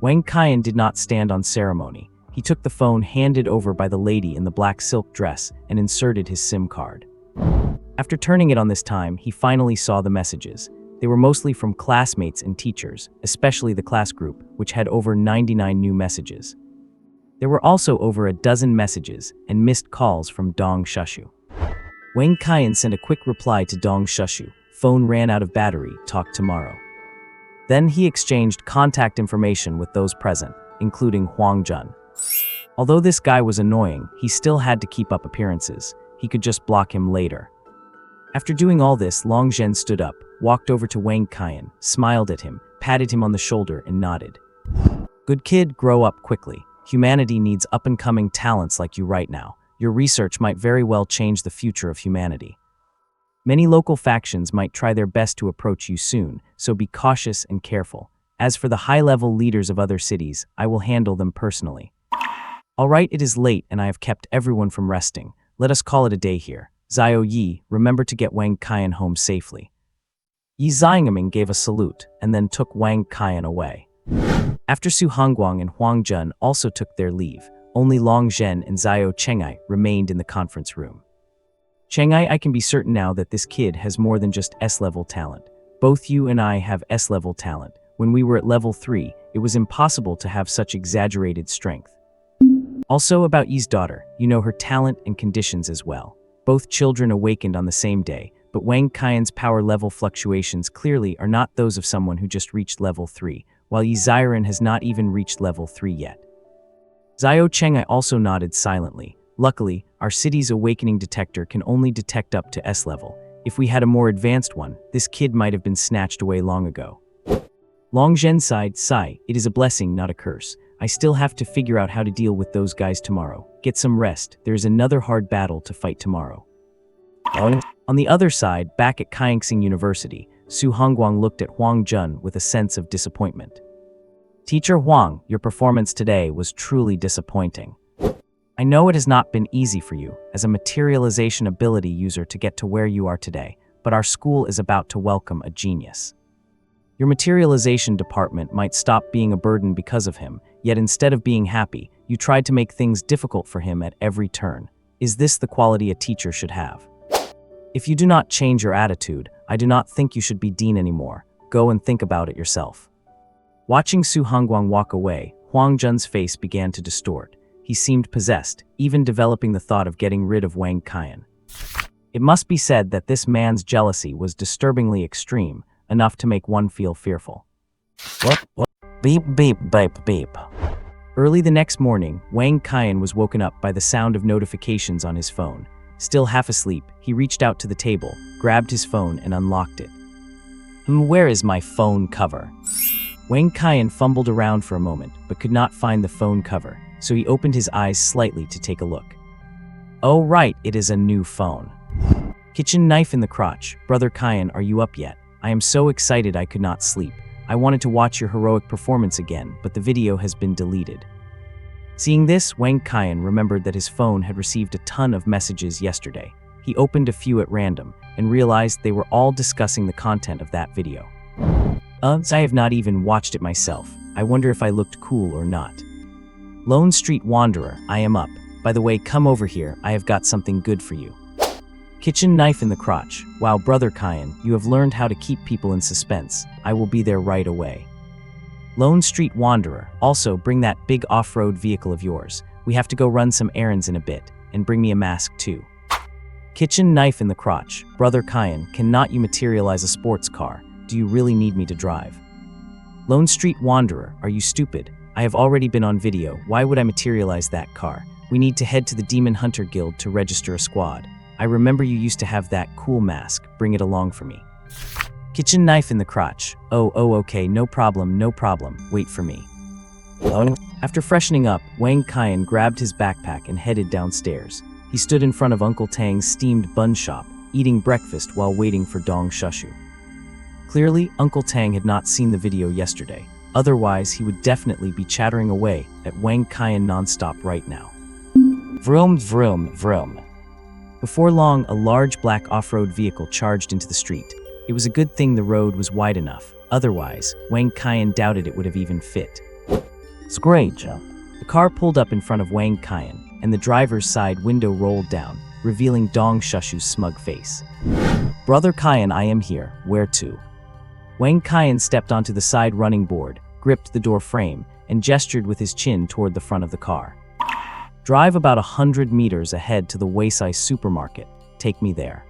Wang Qian did not stand on ceremony. He took the phone handed over by the lady in the black silk dress and inserted his SIM card. After turning it on this time, he finally saw the messages. They were mostly from classmates and teachers, especially the class group, which had over 99 new messages. There were also over a dozen messages and missed calls from Dong Shushu. Wang Qian sent a quick reply to Dong Shushu. Phone ran out of battery, talk tomorrow. Then he exchanged contact information with those present, including Huang Jun. Although this guy was annoying, he still had to keep up appearances. He could just block him later. After doing all this, Long Qian stood up, walked over to Wang Qian, smiled at him, patted him on the shoulder, and nodded. Good kid, grow up quickly. Humanity needs up-and-coming talents like you right now. Your research might very well change the future of humanity. Many local factions might try their best to approach you soon, so be cautious and careful. As for the high-level leaders of other cities, I will handle them personally. All right, it is late and I have kept everyone from resting. Let us call it a day here. Xiao Yi, remember to get Wang Qian home safely. Yi Xiangming gave a salute and then took Wang Qian away. After Su Hongguang and Huang Jun also took their leave, only Long Qian and Xiao Chengai remained in the conference room. Chengai, I can be certain now that this kid has more than just S-level talent. Both you and I have S-level talent. When we were at level 3, it was impossible to have such exaggerated strength. Also about Yi's daughter, you know her talent and conditions as well. Both children awakened on the same day, but Wang Qian's power level fluctuations clearly are not those of someone who just reached level 3, while Yi Xiren has not even reached level 3 yet. Xiao Chengai also nodded silently. Luckily, our city's awakening detector can only detect up to S level. If we had a more advanced one, this kid might have been snatched away long ago. Long Zhen sighed, sigh, it is a blessing, not a curse. I still have to figure out how to deal with those guys tomorrow. Get some rest, there is another hard battle to fight tomorrow. On the other side, back at Kaixing University, Su Hongguang looked at Huang Jun with a sense of disappointment. Teacher Huang, your performance today was truly disappointing. I know it has not been easy for you, as a materialization ability user, to get to where you are today, but our school is about to welcome a genius. Your materialization department might stop being a burden because of him, yet instead of being happy, you tried to make things difficult for him at every turn. Is this the quality a teacher should have? If you do not change your attitude, I do not think you should be dean anymore. Go and think about it yourself. Watching Su Hongguang walk away, Huang Jun's face began to distort. He seemed possessed, even developing the thought of getting rid of Wang Qian. It must be said that this man's jealousy was disturbingly extreme, enough to make one feel fearful. What? Beep, beep, beep, beep. Early the next morning, Wang Qian was woken up by the sound of notifications on his phone. Still half asleep, he reached out to the table, grabbed his phone and unlocked it. Where is my phone cover? Wang Qian fumbled around for a moment, but could not find the phone cover, so he opened his eyes slightly to take a look. Oh right, it is a new phone. Kitchen knife in the crotch. Brother Qian, are you up yet? I am so excited I could not sleep. I wanted to watch your heroic performance again, but the video has been deleted. Seeing this, Wang Qian remembered that his phone had received a ton of messages yesterday. He opened a few at random and realized they were all discussing the content of that video. I have not even watched it myself. I wonder if I looked cool or not. Lone Street Wanderer, I am up. By the way, come over here, I have got something good for you. Kitchen knife in the crotch. Wow, Brother Qian, you have learned how to keep people in suspense. I will be there right away. Lone Street Wanderer, also bring that big off-road vehicle of yours. We have to go run some errands in a bit, and bring me a mask too. Kitchen knife in the crotch. Brother Qian, cannot you materialize a sports car? Do you really need me to drive? Lone Street Wanderer, are you stupid? I have already been on video. Why would I materialize that car? We need to head to the Demon Hunter Guild to register a squad. I remember you used to have that cool mask. Bring it along for me. Kitchen knife in the crotch. Oh, okay, no problem. Wait for me. After freshening up, Wang Qian grabbed his backpack and headed downstairs. He stood in front of Uncle Tang's steamed bun shop, eating breakfast while waiting for Dong Shushu. Clearly, Uncle Tang had not seen the video yesterday. Otherwise, he would definitely be chattering away at Wang Qian nonstop right now. Vroom, vroom, vroom. Before long, a large black off-road vehicle charged into the street. It was a good thing the road was wide enough. Otherwise, Wang Qian doubted it would have even fit. It's great, Joe. The car pulled up in front of Wang Qian, and the driver's side window rolled down, revealing Dong Shushu's smug face. Brother Qian, I am here. Where to? Wang Qian stepped onto the side running board, gripped the door frame, and gestured with his chin toward the front of the car. Drive about 100 meters ahead to the Waysai supermarket. Take me there.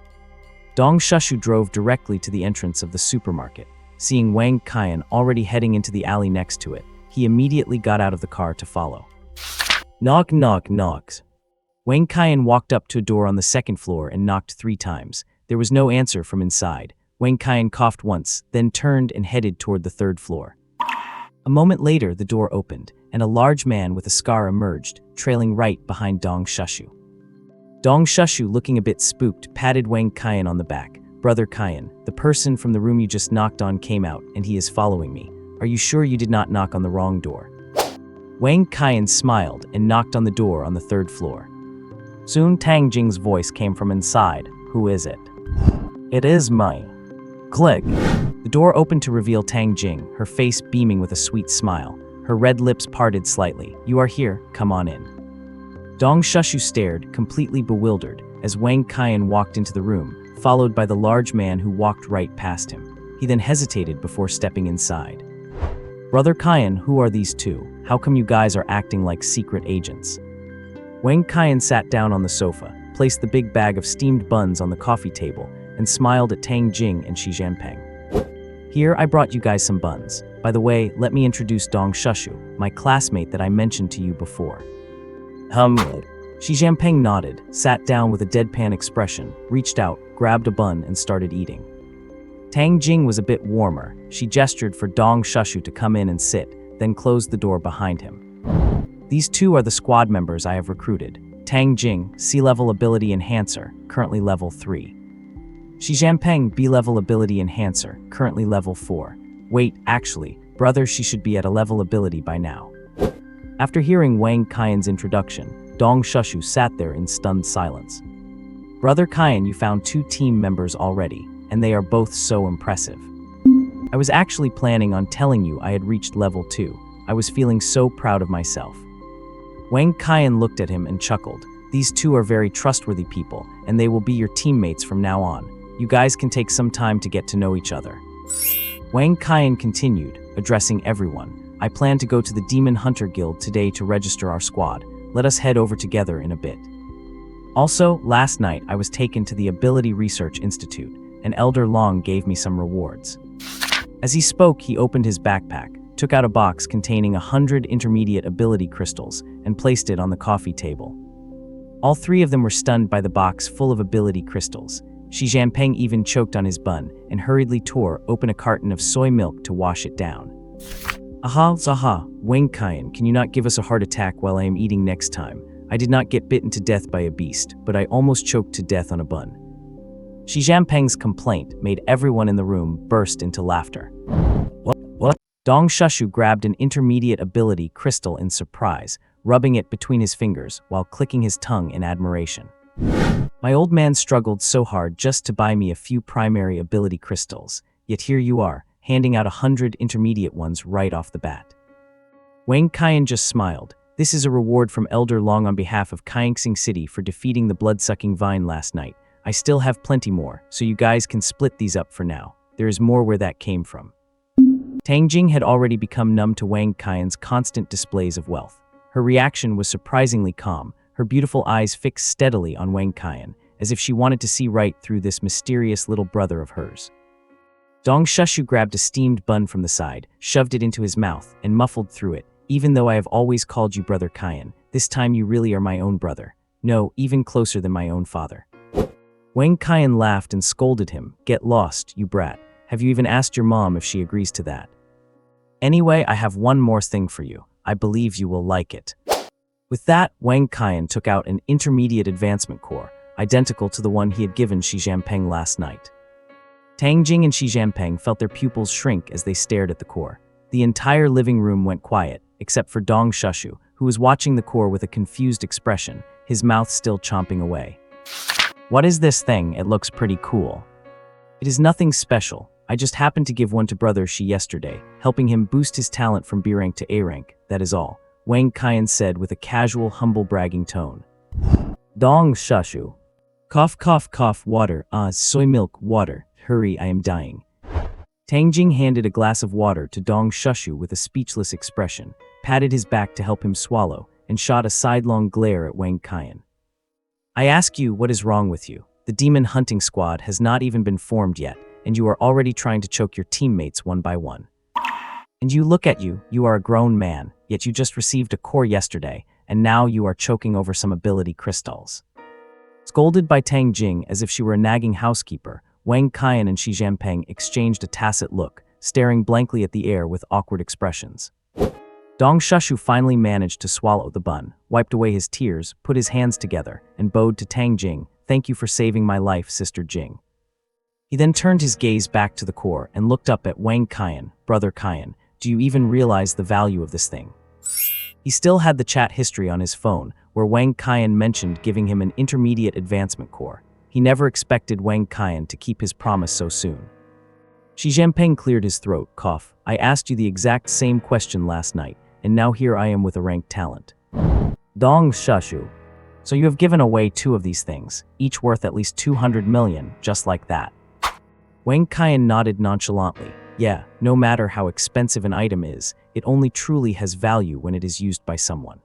Dong Shushu drove directly to the entrance of the supermarket. Seeing Wang Qian already heading into the alley next to it, he immediately got out of the car to follow. Knock, knock, knocks. Wang Qian walked up to a door on the second floor and knocked 3 times. There was no answer from inside. Wang Qian coughed once, then turned and headed toward the 3rd floor. A moment later, the door opened, and a large man with a scar emerged, trailing right behind Dong Shushu. Dong Shushu, looking a bit spooked, patted Wang Qian on the back. Brother Qian, the person from the room you just knocked on came out, and he is following me. Are you sure you did not knock on the wrong door? Wang Qian smiled and knocked on the door on the 3rd floor. Soon Tang Jing's voice came from inside. Who is it? It is mine. Click. The door opened to reveal Tang Jing, her face beaming with a sweet smile. Her red lips parted slightly. You are here, come on in. Dong Shushu stared, completely bewildered, as Wang Qian walked into the room, followed by the large man who walked right past him. He then hesitated before stepping inside. Brother Qian, who are these two? How come you guys are acting like secret agents? Wang Qian sat down on the sofa, placed the big bag of steamed buns on the coffee table, and smiled at Tang Jing and Xi Jianping. Here, I brought you guys some buns. By the way, let me introduce Dong Shushu, my classmate that I mentioned to you before. Xi Jianping nodded, sat down with a deadpan expression, reached out, grabbed a bun and started eating. Tang Jing was a bit warmer. She gestured for Dong Shushu to come in and sit, then closed the door behind him. These two are the squad members I have recruited. Tang Jing, C-level ability enhancer, currently level 3. Xi Jianping, B-level ability enhancer, currently level 4. Wait, actually, brother, she should be at a level ability by now. After hearing Wang Qian's introduction, Dong Shushu sat there in stunned silence. Brother Qian, you found 2 team members already, and they are both so impressive. I was actually planning on telling you I had reached level 2. I was feeling so proud of myself. Wang Qian looked at him and chuckled. These two are very trustworthy people, and they will be your teammates from now on. You guys can take some time to get to know each other. Wang Qian continued, addressing everyone. I plan to go to the Demon Hunter Guild today to register our squad. Let us head over together in a bit. Also, last night I was taken to the Ability Research Institute, and Elder Long gave me some rewards. As he spoke, he opened his backpack, took out a box containing 100 intermediate ability crystals, and placed it on the coffee table. All three of them were stunned by the box full of ability crystals. Xi Jinping even choked on his bun and hurriedly tore open a carton of soy milk to wash it down. Aha, Zaha, Wang Qian, can you not give us a heart attack while I am eating next time? I did not get bitten to death by a beast, but I almost choked to death on a bun. Xi Jinping's complaint made everyone in the room burst into laughter. What? Dong Shushu grabbed an intermediate ability crystal in surprise, rubbing it between his fingers while clicking his tongue in admiration. My old man struggled so hard just to buy me a few primary ability crystals, yet here you are, handing out 100 intermediate ones right off the bat. Wang Qian just smiled. This is a reward from Elder Long on behalf of Kaingsing City for defeating the blood-sucking vine last night. I still have plenty more, so you guys can split these up for now. There is more where that came from. Tang Jing had already become numb to Wang Qian's constant displays of wealth. Her reaction was surprisingly calm, her beautiful eyes fixed steadily on Wang Qian, as if she wanted to see right through this mysterious little brother of hers. Dong Shushu grabbed a steamed bun from the side, shoved it into his mouth, and muffled through it. Even though I have always called you Brother Qian, this time you really are my own brother. No, even closer than my own father. Wang Qian laughed and scolded him. Get lost, you brat. Have you even asked your mom if she agrees to that? Anyway, I have one more thing for you. I believe you will like it. With that, Wang Qian took out an intermediate advancement core, identical to the one he had given Xi Jinping last night. Tang Jing and Xi Jinping felt their pupils shrink as they stared at the core. The entire living room went quiet, except for Dong Shushu, who was watching the core with a confused expression, his mouth still chomping away. What is this thing? It looks pretty cool. It is nothing special. I just happened to give one to Brother Xi yesterday, helping him boost his talent from B rank to A rank, that is all, Wang Qian said with a casual, humble bragging tone. Dong Shushu. Cough, cough, cough, water, soy milk, water, hurry, I am dying. Tang Jing handed a glass of water to Dong Shushu with a speechless expression, patted his back to help him swallow, and shot a sidelong glare at Wang Qian. I ask you, what is wrong with you? The demon hunting squad has not even been formed yet, and you are already trying to choke your teammates one by one. And you look at you, you are a grown man, yet you just received a core yesterday, and now you are choking over some ability crystals. Scolded by Tang Jing as if she were a nagging housekeeper, Wang Qian and Xi Jinping exchanged a tacit look, staring blankly at the air with awkward expressions. Dong Shushu finally managed to swallow the bun, wiped away his tears, put his hands together, and bowed to Tang Jing. Thank you for saving my life, Sister Jing. He then turned his gaze back to the core and looked up at Wang Qian. Brother Qian, do you even realize the value of this thing? He still had the chat history on his phone, where Wang Qian mentioned giving him an intermediate advancement core. He never expected Wang Qian to keep his promise so soon. Xi Jinping cleared his throat, cough. I asked you the exact same question last night, and now here I am with a ranked talent. Dong Shushu. So you have given away 2 of these things, each worth at least 200 million, just like that. Wang Qian nodded nonchalantly. Yeah, no matter how expensive an item is, it only truly has value when it is used by someone.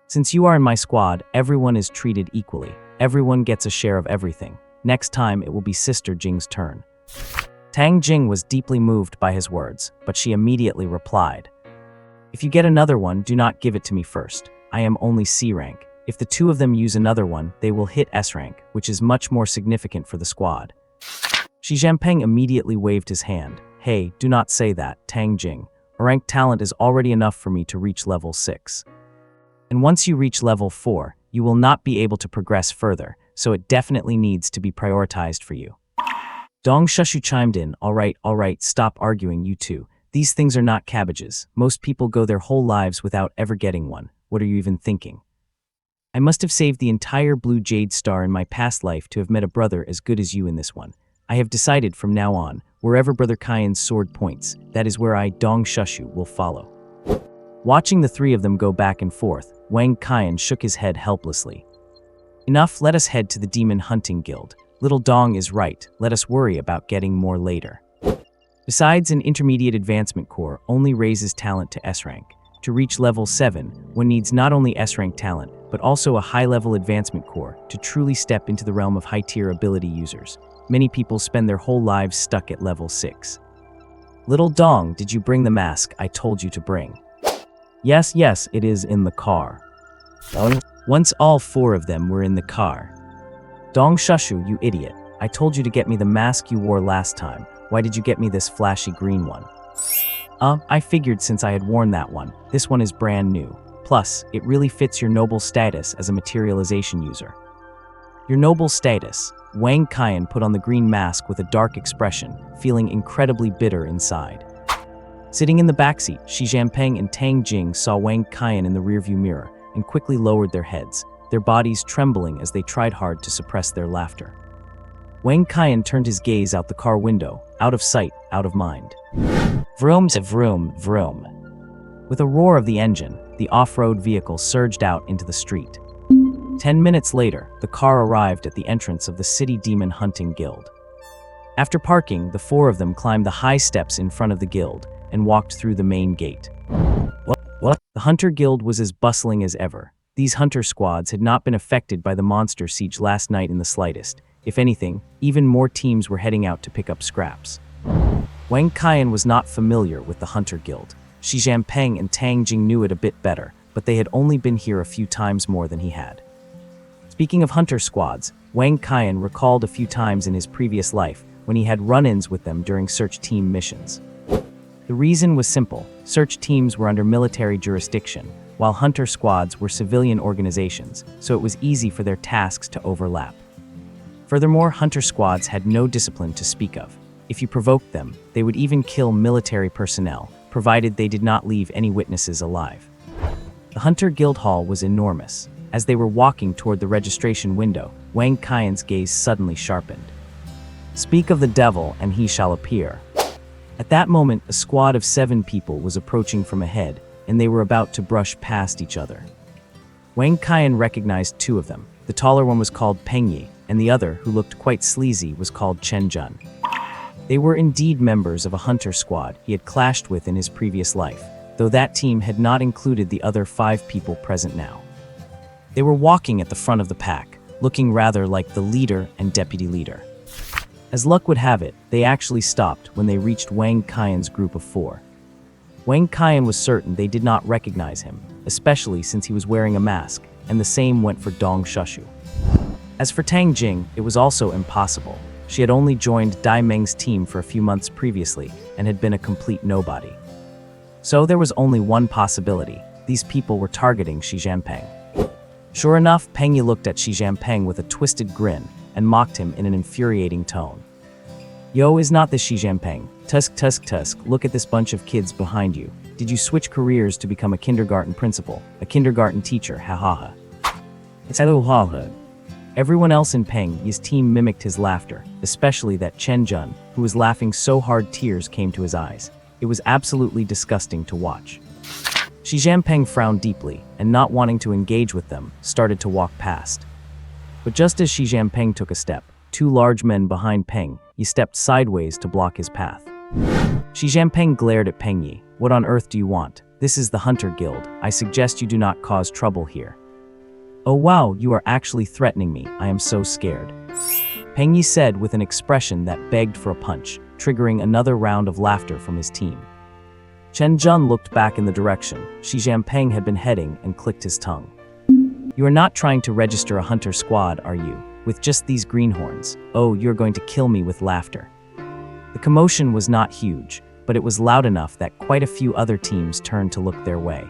Since you are in my squad, everyone is treated equally. Everyone gets a share of everything. Next time, it will be Sister Jing's turn. Tang Jing was deeply moved by his words, but she immediately replied. If you get another one, do not give it to me first. I am only C rank. If the 2 of them use another one, they will hit S rank, which is much more significant for the squad. Xi Jinping immediately waved his hand. Hey, do not say that, Tang Jing. A ranked talent is already enough for me to reach level 6. And once you reach level 4, you will not be able to progress further, so it definitely needs to be prioritized for you. Dong Shushu chimed in, all right, stop arguing, you two. These things are not cabbages. Most people go their whole lives without ever getting one. What are you even thinking? I must have saved the entire blue jade star in my past life to have met a brother as good as you in this one. I have decided from now on, wherever Brother Qian's sword points, that is where I, Dong Shushu, will follow. Watching the 3 of them go back and forth, Wang Qian shook his head helplessly. Enough, let us head to the Demon Hunting Guild. Little Dong is right, let us worry about getting more later. Besides, an intermediate advancement core only raises talent to S rank. To reach level 7, one needs not only S rank talent, but also a high-level advancement core to truly step into the realm of high-tier ability users. Many people spend their whole lives stuck at level 6. Little Dong, did you bring the mask I told you to bring? Yes, it is in the car. Once all 4 of them were in the car. Dong Shushu, you idiot. I told you to get me the mask you wore last time. Why did you get me this flashy green one? I figured since I had worn that one, this one is brand new. Plus, it really fits your noble status as a materialization user. Your noble status. Wang Qian put on the green mask with a dark expression, feeling incredibly bitter inside. Sitting in the backseat, Xi Jinping and Tang Jing saw Wang Qian in the rearview mirror and quickly lowered their heads, their bodies trembling as they tried hard to suppress their laughter. Wang Qian turned his gaze out the car window, out of sight, out of mind. Vroom to vroom, vroom. With a roar of the engine, the off-road vehicle surged out into the street. 10 minutes later, the car arrived at the entrance of the City Demon Hunting Guild. After parking, the 4 of them climbed the high steps in front of the guild and walked through the main gate. What? The Hunter Guild was as bustling as ever. These hunter squads had not been affected by the monster siege last night in the slightest. If anything, even more teams were heading out to pick up scraps. Wang Qian was not familiar with the Hunter Guild. Xi Jinping and Tang Jing knew it a bit better, but they had only been here a few times more than he had. Speaking of hunter squads, Wang Qian recalled a few times in his previous life when he had run-ins with them during search team missions. The reason was simple: search teams were under military jurisdiction, while hunter squads were civilian organizations, so it was easy for their tasks to overlap. Furthermore, hunter squads had no discipline to speak of. If you provoked them, they would even kill military personnel, provided they did not leave any witnesses alive. The Hunter Guild Hall was enormous. As they were walking toward the registration window, Wang Qian's gaze suddenly sharpened. Speak of the devil, and he shall appear. At that moment, a squad of 7 people was approaching from ahead, and they were about to brush past each other. Wang Qian recognized 2 of them. The taller one was called Peng Yi, and the other, who looked quite sleazy, was called Chen Jun. They were indeed members of a hunter squad he had clashed with in his previous life, though that team had not included the other 5 people present now. They were walking at the front of the pack, looking rather like the leader and deputy leader. As luck would have it, they actually stopped when they reached Wang Qian's group of 4. Wang Qian was certain they did not recognize him, especially since he was wearing a mask, and the same went for Dong Shushu. As for Tang Jing, it was also impossible. She had only joined Dai Meng's team for a few months previously and had been a complete nobody. So there was only one possibility: these people were targeting Xi Jinping. Sure enough, Peng Yi looked at Xi Jinping with a twisted grin and mocked him in an infuriating tone. Yo, is not this Xi Jinping? Tusk, look at this bunch of kids behind you. Did you switch careers to become a kindergarten principal, a kindergarten teacher, ha ha ha? It's hello ha ha. Everyone else in Peng Yi's team mimicked his laughter, especially that Chen Jun, who was laughing so hard tears came to his eyes. It was absolutely disgusting to watch. Xi Jinping frowned deeply, and not wanting to engage with them, started to walk past. But just as Xi Jinping took a step, 2 large men behind Peng Yi stepped sideways to block his path. Xi Jinping glared at Peng Yi. What on earth do you want? This is the Hunter Guild. I suggest you do not cause trouble here. Oh wow, you are actually threatening me. I am so scared. Peng Yi said with an expression that begged for a punch, triggering another round of laughter from his team. Chen Jun looked back in the direction Xi Jinping had been heading and clicked his tongue. You are not trying to register a hunter squad, are you? With just these greenhorns? Oh, you're going to kill me with laughter. The commotion was not huge, but it was loud enough that quite a few other teams turned to look their way.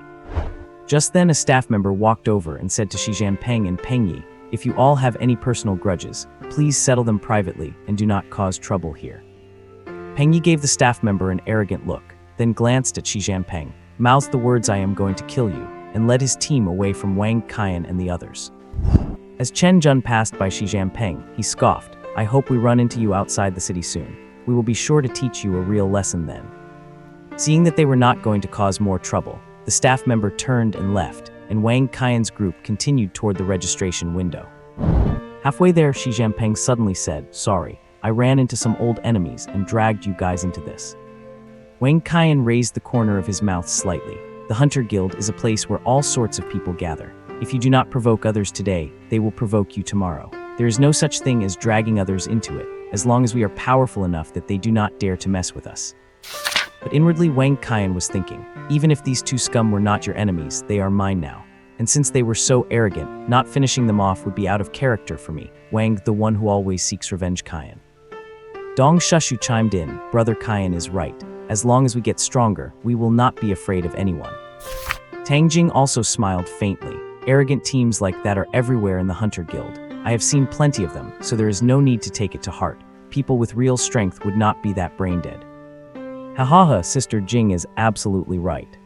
Just then a staff member walked over and said to Xi Jinping and Peng Yi, if you all have any personal grudges, please settle them privately and do not cause trouble here. Peng Yi gave the staff member an arrogant look, then glanced at Xi Jinping, mouthed the words "I am going to kill you," and led his team away from Wang Qian and the others. As Chen Jun passed by Xi Jinping, he scoffed, I hope we run into you outside the city soon. We will be sure to teach you a real lesson then. Seeing that they were not going to cause more trouble, the staff member turned and left, and Wang Qian's group continued toward the registration window. Halfway there, Xi Jinping suddenly said, sorry, I ran into some old enemies and dragged you guys into this. Wang Qian raised the corner of his mouth slightly. The Hunter Guild is a place where all sorts of people gather. If you do not provoke others today, they will provoke you tomorrow. There is no such thing as dragging others into it, as long as we are powerful enough that they do not dare to mess with us. But inwardly Wang Qian was thinking, even if these two scum were not your enemies, they are mine now. And since they were so arrogant, not finishing them off would be out of character for me, Wang, the one who always seeks revenge Qian. Dong Shushu chimed in, brother Qian is right. As long as we get stronger, we will not be afraid of anyone. Tang Jing also smiled faintly. Arrogant teams like that are everywhere in the Hunter Guild. I have seen plenty of them, so there is no need to take it to heart. People with real strength would not be that brain-dead. Ha, Sister Jing is absolutely right.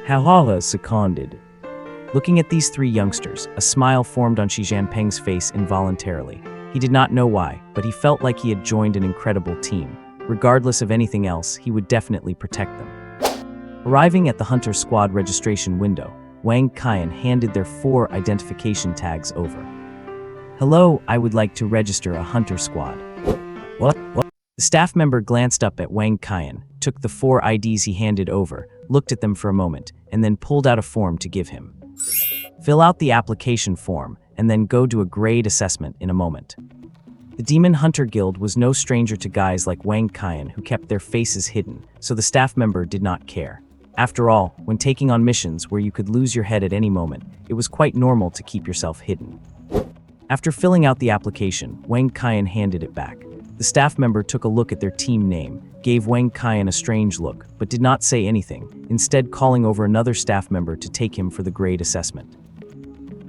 Ha, seconded. Looking at these three youngsters, a smile formed on Xi Jinping's face involuntarily. He did not know why, but he felt like he had joined an incredible team. Regardless of anything else, he would definitely protect them. Arriving at the Hunter Squad registration window, Wang Qian handed their 4 identification tags over. Hello, I would like to register a Hunter Squad. What? The staff member glanced up at Wang Qian, took the 4 IDs he handed over, looked at them for a moment, and then pulled out a form to give him. Fill out the application form, and then go do a grade assessment in a moment. The Demon Hunter Guild was no stranger to guys like Wang Qian who kept their faces hidden, so the staff member did not care. After all, when taking on missions where you could lose your head at any moment, it was quite normal to keep yourself hidden. After filling out the application, Wang Qian handed it back. The staff member took a look at their team name, gave Wang Qian a strange look, but did not say anything, instead calling over another staff member to take him for the grade assessment.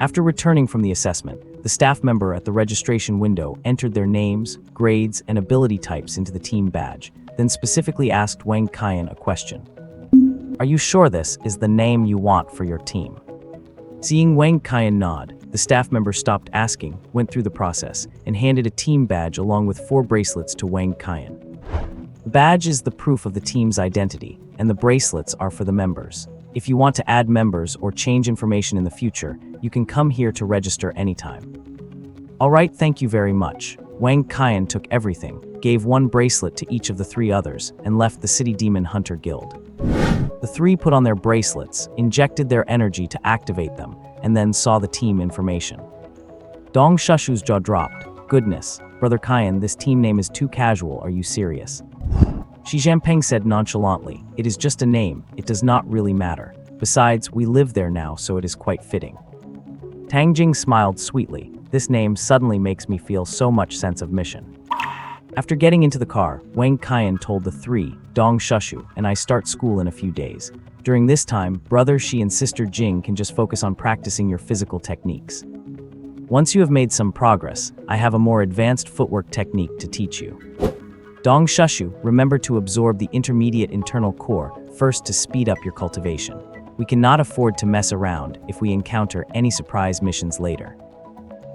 After returning from the assessment, the staff member at the registration window entered their names, grades, and ability types into the team badge, then specifically asked Wang Qian a question. Are you sure this is the name you want for your team? Seeing Wang Qian nod, the staff member stopped asking, went through the process, and handed a team badge along with 4 bracelets to Wang Qian. The badge is the proof of the team's identity, and the bracelets are for the members. If you want to add members or change information in the future, you can come here to register anytime. Alright, thank you very much. Wang Qian took everything, gave 1 bracelet to each of the 3 others, and left the City Demon Hunter Guild. The 3 put on their bracelets, injected their energy to activate them, and then saw the team information. Dong Shushu's jaw dropped. Goodness, Brother Qian, this team name is too casual, are you serious? Xi Jinping said nonchalantly, it is just a name, it does not really matter. Besides, we live there now, so it is quite fitting. Tang Jing smiled sweetly. This name suddenly makes me feel so much sense of mission. After getting into the car, Wang Qian told the 3, Dong Shushu, and I start school in a few days. During this time, Brother Xi and Sister Jing can just focus on practicing your physical techniques. Once you have made some progress, I have a more advanced footwork technique to teach you. Dong Shushu, remember to absorb the intermediate internal core first to speed up your cultivation. We cannot afford to mess around if we encounter any surprise missions later.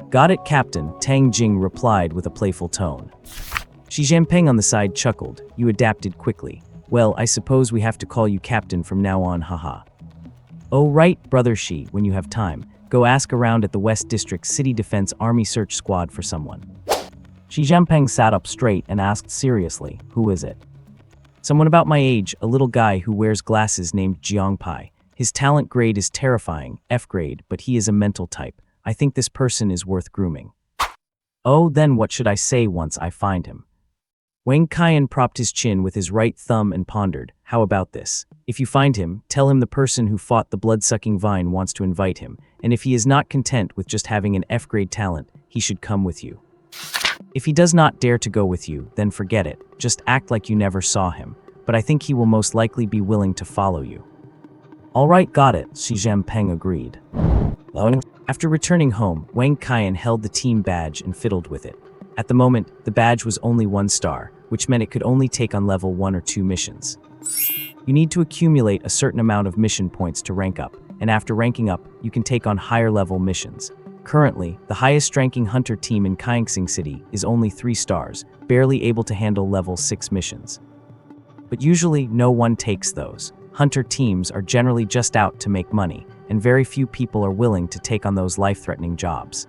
Got it, Captain, Tang Jing replied with a playful tone. Xi Jinping on the side chuckled. You adapted quickly. Well, I suppose we have to call you Captain from now on, haha. Oh right, Brother Xi, when you have time, go ask around at the West District City Defense Army Search Squad for someone. Xi Jinping sat up straight and asked seriously, who is it? Someone about my age, a little guy who wears glasses named Jiangpai. His talent grade is terrifying, F grade, but he is a mental type. I think this person is worth grooming. Oh, then what should I say once I find him? Wang Qian propped his chin with his right thumb and pondered, how about this? If you find him, tell him the person who fought the blood-sucking vine wants to invite him, and if he is not content with just having an F-grade talent, he should come with you. If he does not dare to go with you, then forget it, just act like you never saw him, but I think he will most likely be willing to follow you. Alright, got it, Xi Jinping agreed. After returning home, Wang Qian held the team badge and fiddled with it. At the moment, the badge was only 1 star, which meant it could only take on level 1 or 2 missions. You need to accumulate a certain amount of mission points to rank up, and after ranking up, you can take on higher level missions. Currently, the highest ranking hunter team in Kaixing City is only 3 stars, barely able to handle level 6 missions. But usually, no one takes those. Hunter teams are generally just out to make money, and very few people are willing to take on those life-threatening jobs.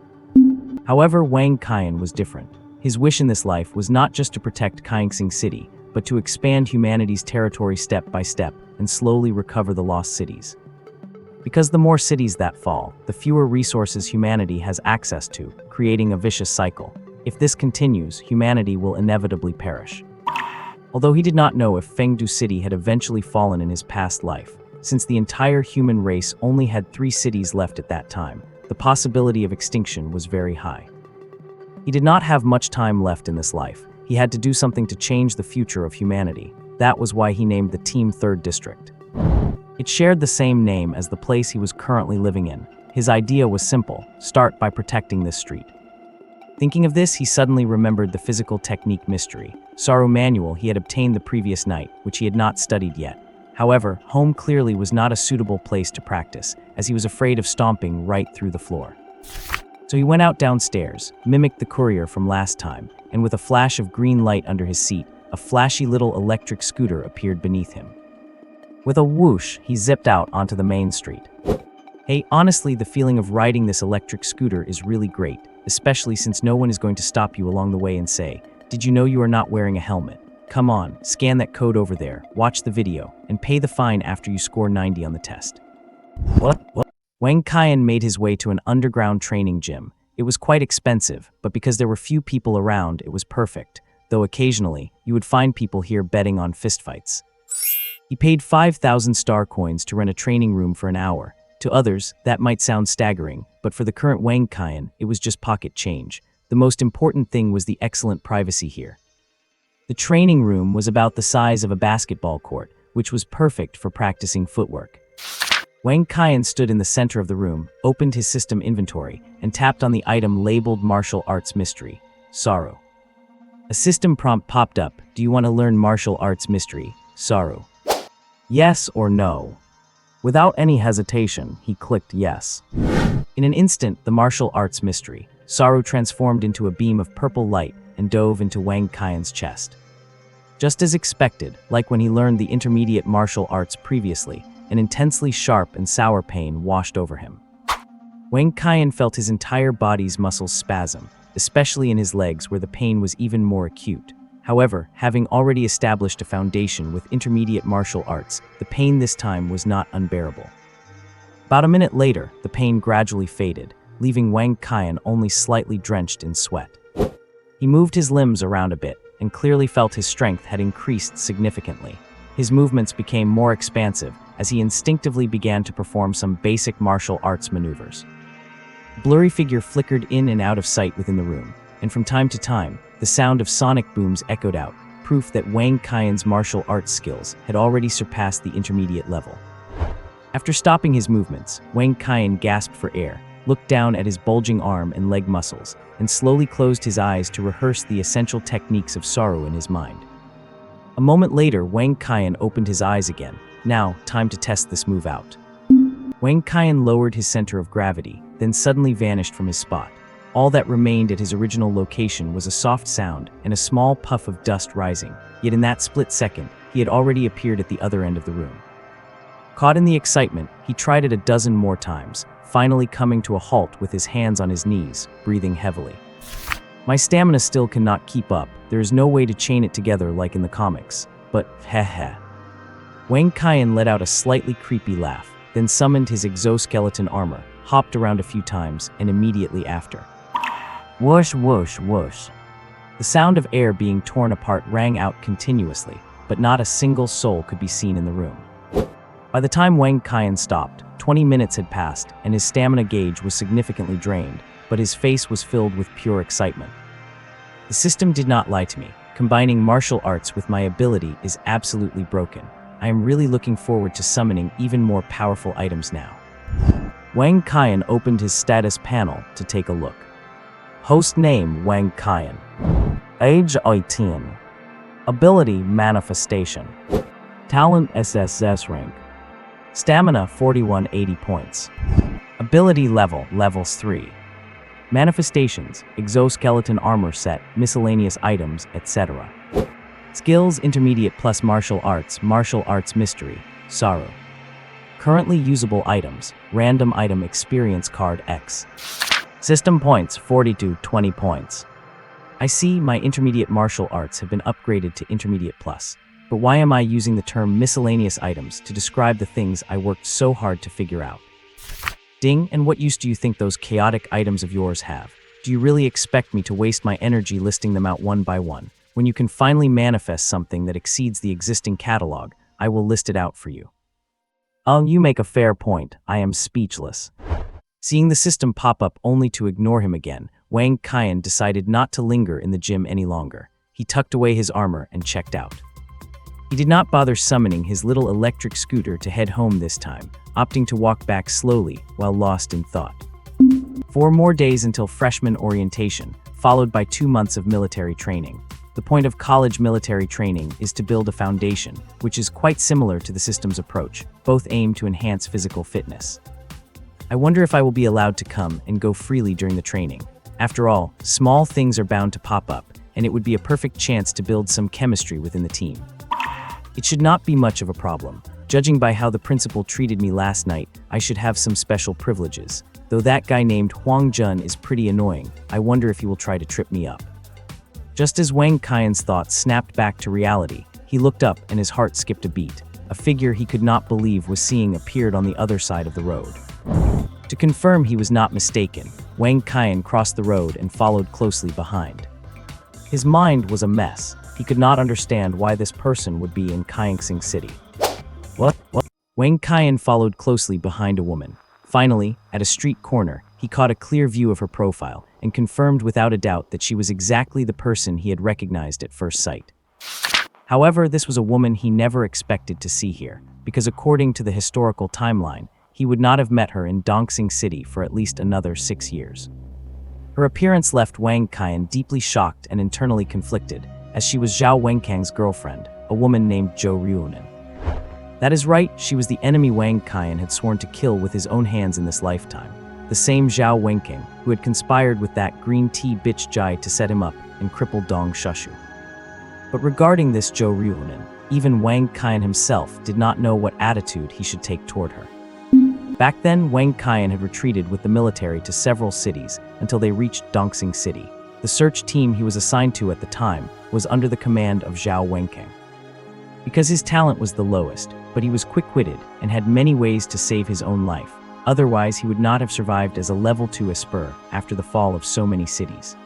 However, Wang Qian was different. His wish in this life was not just to protect Kaixing City, but to expand humanity's territory step by step and slowly recover the lost cities. Because the more cities that fall, the fewer resources humanity has access to, creating a vicious cycle. If this continues, humanity will inevitably perish. Although he did not know if Fengdu City had eventually fallen in his past life, since the entire human race only had 3 cities left at that time, the possibility of extinction was very high. He did not have much time left in this life. He had to do something to change the future of humanity. That was why he named the team 3rd District. It shared the same name as the place he was currently living in. His idea was simple: start by protecting this street. Thinking of this, he suddenly remembered the physical technique mystery, Saru manual he had obtained the previous night, which he had not studied yet. However, home clearly was not a suitable place to practice, as he was afraid of stomping right through the floor. So he went out downstairs, mimicked the courier from last time, and with a flash of green light under his seat, a flashy little electric scooter appeared beneath him. With a whoosh, he zipped out onto the main street. Hey, honestly, the feeling of riding this electric scooter is really great, especially since no one is going to stop you along the way and say, "Did you know you are not wearing a helmet? Come on, scan that code over there, watch the video, and pay the fine after you score 90 on the test." What? Wang Qian made his way to an underground training gym. It was quite expensive, but because there were few people around, it was perfect, though occasionally, you would find people here betting on fistfights. He paid 5,000 star coins to rent a training room for an hour. To others, that might sound staggering, but for the current Wang Qian, it was just pocket change. The most important thing was the excellent privacy here. The training room was about the size of a basketball court, which was perfect for practicing footwork. Wang Qian stood in the center of the room, opened his system inventory, and tapped on the item labeled Martial Arts Mystery, Saru. A system prompt popped up. Do you want to learn Martial Arts Mystery, Saru? Yes or no? Without any hesitation, he clicked yes. In an instant, the Martial Arts Mystery, Saru transformed into a beam of purple light and dove into Wang Qian's chest. Just as expected, like when he learned the intermediate martial arts previously, an intensely sharp and sour pain washed over him. Wang Qian felt his entire body's muscles spasm, especially in his legs where the pain was even more acute. However, having already established a foundation with intermediate martial arts, the pain this time was not unbearable. About a minute later, the pain gradually faded, leaving Wang Qian only slightly drenched in sweat. He moved his limbs around a bit, and clearly felt his strength had increased significantly. His movements became more expansive as he instinctively began to perform some basic martial arts maneuvers. A blurry figure flickered in and out of sight within the room, and from time to time, the sound of sonic booms echoed out, proof that Wang Qian's martial arts skills had already surpassed the intermediate level. After stopping his movements, Wang Qian gasped for air, looked down at his bulging arm and leg muscles, and slowly closed his eyes to rehearse the essential techniques of Saru in his mind. A moment later, Wang Qian opened his eyes again. Now, time to test this move out. Wang Qian lowered his center of gravity, then suddenly vanished from his spot. All that remained at his original location was a soft sound and a small puff of dust rising, yet in that split second, he had already appeared at the other end of the room. Caught in the excitement, he tried it a dozen more times, finally coming to a halt with his hands on his knees, breathing heavily. My stamina still cannot keep up. There is no way to chain it together like in the comics, but heh. Wang Qian let out a slightly creepy laugh, then summoned his exoskeleton armor, hopped around a few times, and immediately after. Whoosh, whoosh, whoosh. The sound of air being torn apart rang out continuously, but not a single soul could be seen in the room. By the time Wang Qian stopped, 20 minutes had passed, and his stamina gauge was significantly drained, but his face was filled with pure excitement. The system did not lie to me. Combining martial arts with my ability is absolutely broken. I am really looking forward to summoning even more powerful items now. Wang Qian opened his status panel to take a look. Host name Wang Qian. Age 18. Ability Manifestation. Talent SSS rank. Stamina 4180 points. Ability levels 3. Manifestations, exoskeleton armor set, miscellaneous items, etc. Skills intermediate plus martial arts mystery, Saru. Currently usable items, random item experience card X. System points 42 20 points. I see my intermediate martial arts have been upgraded to intermediate plus, but why am I using the term miscellaneous items to describe the things I worked so hard to figure out? Ding, and what use do you think those chaotic items of yours have? Do you really expect me to waste my energy listing them out one by one? When you can finally manifest something that exceeds the existing catalog, I will list it out for you. Oh, you make a fair point. I am speechless. Seeing the system pop up only to ignore him again, Wang Qian decided not to linger in the gym any longer. He tucked away his armor and checked out. He did not bother summoning his little electric scooter to head home this time, opting to walk back slowly while lost in thought. 4 more days until freshman orientation, followed by 2 months of military training. The point of college military training is to build a foundation, which is quite similar to the system's approach. Both aim to enhance physical fitness. I wonder if I will be allowed to come and go freely during the training. After all, small things are bound to pop up, and it would be a perfect chance to build some chemistry within the team. It should not be much of a problem. Judging by how the principal treated me last night, I should have some special privileges. Though that guy named Wang Qian is pretty annoying, I wonder if he will try to trip me up. Just as Wang Qian's thoughts snapped back to reality, he looked up and his heart skipped a beat. A figure he could not believe was seeing appeared on the other side of the road. To confirm he was not mistaken, Wang Qian crossed the road and followed closely behind. His mind was a mess. He could not understand why this person would be in Kaixing City. What? Wang Qian followed closely behind a woman. Finally, at a street corner, he caught a clear view of her profile and confirmed without a doubt that she was exactly the person he had recognized at first sight. However, this was a woman he never expected to see here, because according to the historical timeline, he would not have met her in Dongxing City for at least another 6 years. Her appearance left Wang Qian deeply shocked and internally conflicted, as she was Zhao Wenkang's girlfriend, a woman named Zhou Ruonan. That is right, she was the enemy Wang Qian had sworn to kill with his own hands in this lifetime. The same Zhao Wenkang who had conspired with that green tea bitch Jai to set him up and cripple Dong Shushu. But regarding this Zhou Ruonan, even Wang Qian himself did not know what attitude he should take toward her. Back then, Wang Qian had retreated with the military to several cities until they reached Dongxing City. The search team he was assigned to at the time was under the command of Zhao Wenkang. Because his talent was the lowest, but he was quick-witted and had many ways to save his own life. Otherwise, he would not have survived as a level 2 Esper after the fall of so many cities.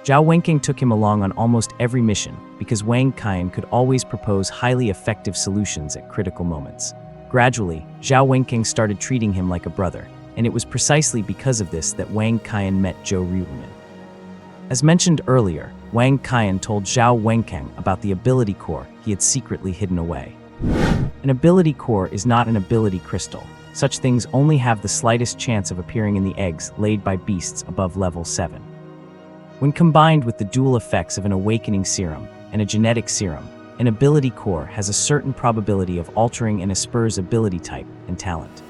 Zhao Wenkang took him along on almost every mission because Wang Qian could always propose highly effective solutions at critical moments. Gradually, Zhao Wenkang started treating him like a brother, and it was precisely because of this that Wang Qian met Zhou Ruonan. As mentioned earlier, Wang Qian told Zhao Wenkang about the ability core he had secretly hidden away. An ability core is not an ability crystal. Such things only have the slightest chance of appearing in the eggs laid by beasts above level 7. When combined with the dual effects of an awakening serum and a genetic serum, an ability core has a certain probability of altering an Esper's ability type and talent.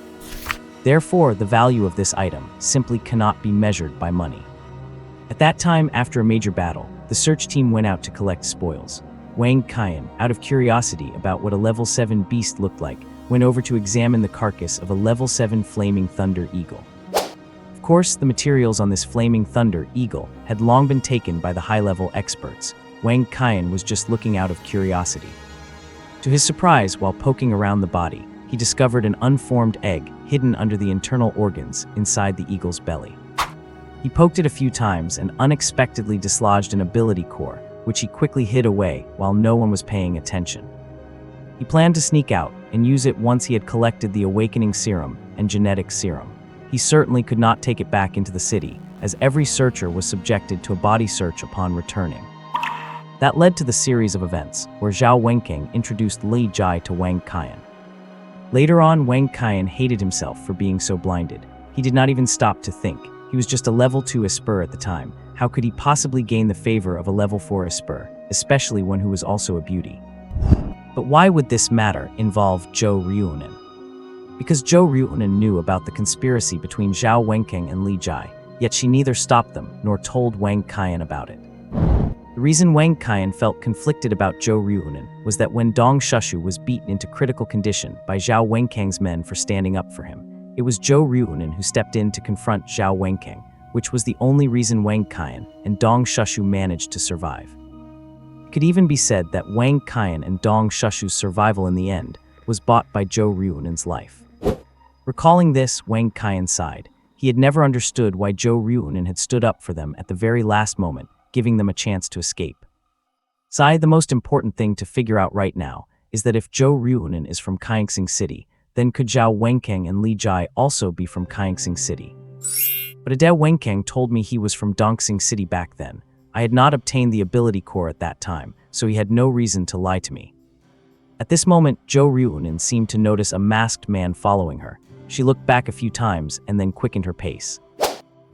Therefore, the value of this item simply cannot be measured by money. At that time, after a major battle, the search team went out to collect spoils. Wang Qian, out of curiosity about what a level 7 beast looked like, went over to examine the carcass of a level 7 flaming thunder eagle. Of course, the materials on this flaming thunder eagle had long been taken by the high-level experts. Wang Qian was just looking out of curiosity. To his surprise, while poking around the body, he discovered an unformed egg hidden under the internal organs inside the eagle's belly. He poked it a few times and unexpectedly dislodged an ability core, which he quickly hid away while no one was paying attention. He planned to sneak out and use it once he had collected the awakening serum and genetic serum. He certainly could not take it back into the city, as every searcher was subjected to a body search upon returning. That led to the series of events where Zhao Wenkang introduced Li Jai to Wang Qian. Later on, Wang Qian hated himself for being so blinded. He did not even stop to think. He was just a level 2 Esper at the time. How could he possibly gain the favor of a level 4 Esper, especially one who was also a beauty? But why would this matter involve Zhou Ruonan? Because Zhou Ruonan knew about the conspiracy between Zhao Wenkang and Li Jai, yet she neither stopped them nor told Wang Qian about it. The reason Wang Qian felt conflicted about Zhou Ruonan was that when Dong Shushu was beaten into critical condition by Zhao Wenkang's men for standing up for him, it was Zhou Ruonan who stepped in to confront Zhao Wenkang, which was the only reason Wang Qian and Dong Shushu managed to survive. It could even be said that Wang Qian and Dong Shushu's survival in the end was bought by Zhou Ruonan's life. Recalling this, Wang Qian sighed. He had never understood why Zhou Ruonan had stood up for them at the very last moment, giving them a chance to escape. Zai, the most important thing to figure out right now is that if Zhou Ryunin is from Kaingsing City, then could Zhao Wenkang and Li Jai also be from Kaingsing City? But Ade Wenkang told me he was from Dongxing City back then. I had not obtained the ability core at that time, so he had no reason to lie to me. At this moment, Zhou Ryunin seemed to notice a masked man following her. She looked back a few times and then quickened her pace.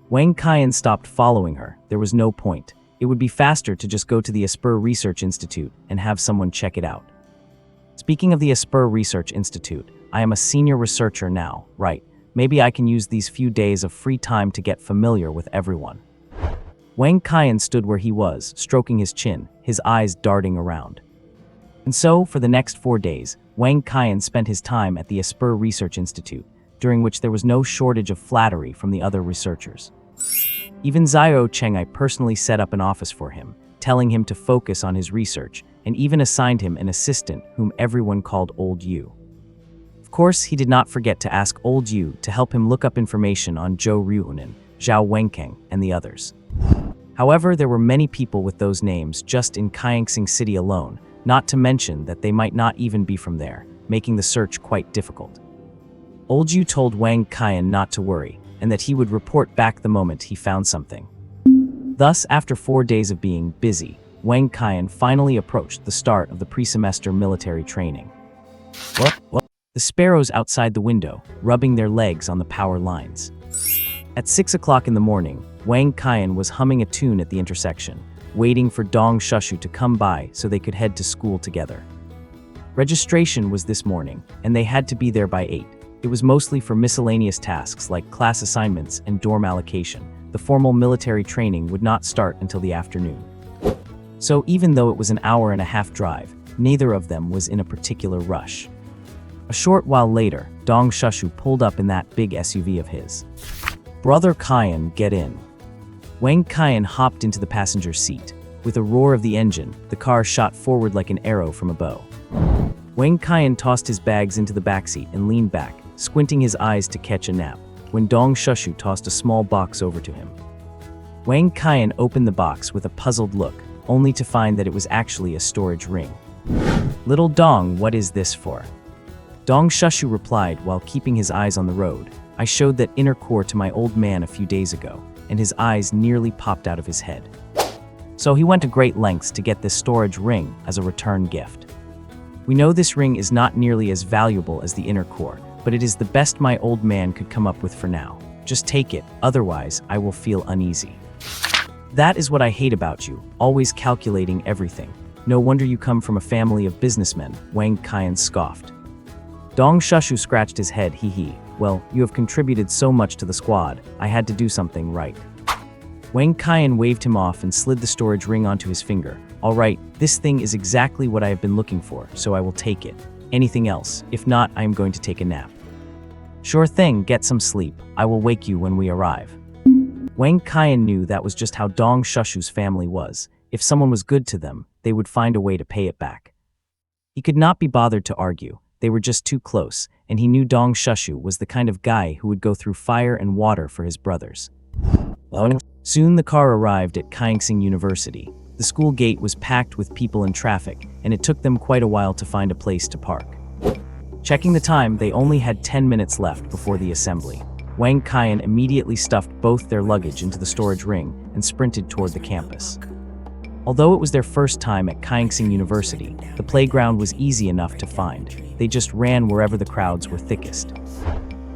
Wang Qian stopped following her. There was no point. It would be faster to just go to the Asper Research Institute and have someone check it out. Speaking of the Asper Research Institute, I am a senior researcher now, right? Maybe I can use these few days of free time to get familiar with everyone. Wang Qian stood where he was, stroking his chin, his eyes darting around. And so, for the next 4 days, Wang Qian spent his time at the Asper Research Institute, during which there was no shortage of flattery from the other researchers. Even Zhao Cheng I personally set up an office for him, telling him to focus on his research, and even assigned him an assistant whom everyone called Old Yu. Of course, he did not forget to ask Old Yu to help him look up information on Zhou Ryunin, Zhao Wenkang, and the others. However, there were many people with those names just in Kaingsing City alone, not to mention that they might not even be from there, making the search quite difficult. Old Yu told Wang Qian not to worry, and that he would report back the moment he found something. Thus, after 4 days of being busy, Wang Qian finally approached the start of the pre-semester military training. What? The sparrows outside the window, rubbing their legs on the power lines. At 6 o'clock in the morning, Wang Qian was humming a tune at the intersection, waiting for Dong Shushu to come by so they could head to school together. Registration was this morning, and they had to be there by 8. It was mostly for miscellaneous tasks like class assignments and dorm allocation. The formal military training would not start until the afternoon. So even though it was an hour-and-a-half drive, neither of them was in a particular rush. A short while later, Dong Shushu pulled up in that big SUV of his. "Brother Qian, get in." Wang Qian hopped into the passenger seat. With a roar of the engine, the car shot forward like an arrow from a bow. Wang Qian tossed his bags into the backseat and leaned back, squinting his eyes to catch a nap, when Dong Shushu tossed a small box over to him. Wang Qian opened the box with a puzzled look, only to find that it was actually a storage ring. "Little Dong, what is this for?" Dong Shushu replied while keeping his eyes on the road. "I showed that inner core to my old man a few days ago, and his eyes nearly popped out of his head. So he went to great lengths to get this storage ring as a return gift. We know this ring is not nearly as valuable as the inner core, but it is the best my old man could come up with for now. Just take it, otherwise I will feel uneasy." "That is what I hate about you, always calculating everything. No wonder you come from a family of businessmen," Wang Qian scoffed. Dong Shushu scratched his head, hee. "Well, you have contributed so much to the squad, I had to do something right." Wang Qian waved him off and slid the storage ring onto his finger. "All right, this thing is exactly what I have been looking for, so I will take it. Anything else? If not, I am going to take a nap." "Sure thing, get some sleep. I will wake you when we arrive." Wang Qian knew that was just how Dong Shushu's family was. If someone was good to them, they would find a way to pay it back. He could not be bothered to argue. They were just too close, and he knew Dong Shushu was the kind of guy who would go through fire and water for his brothers. Soon the car arrived at Kaingsing University. The school gate was packed with people and traffic, and it took them quite a while to find a place to park. Checking the time, they only had 10 minutes left before the assembly. Wang Qian immediately stuffed both their luggage into the storage ring and sprinted toward the campus. Although it was their first time at Kaingsing University, the playground was easy enough to find. They just ran wherever the crowds were thickest.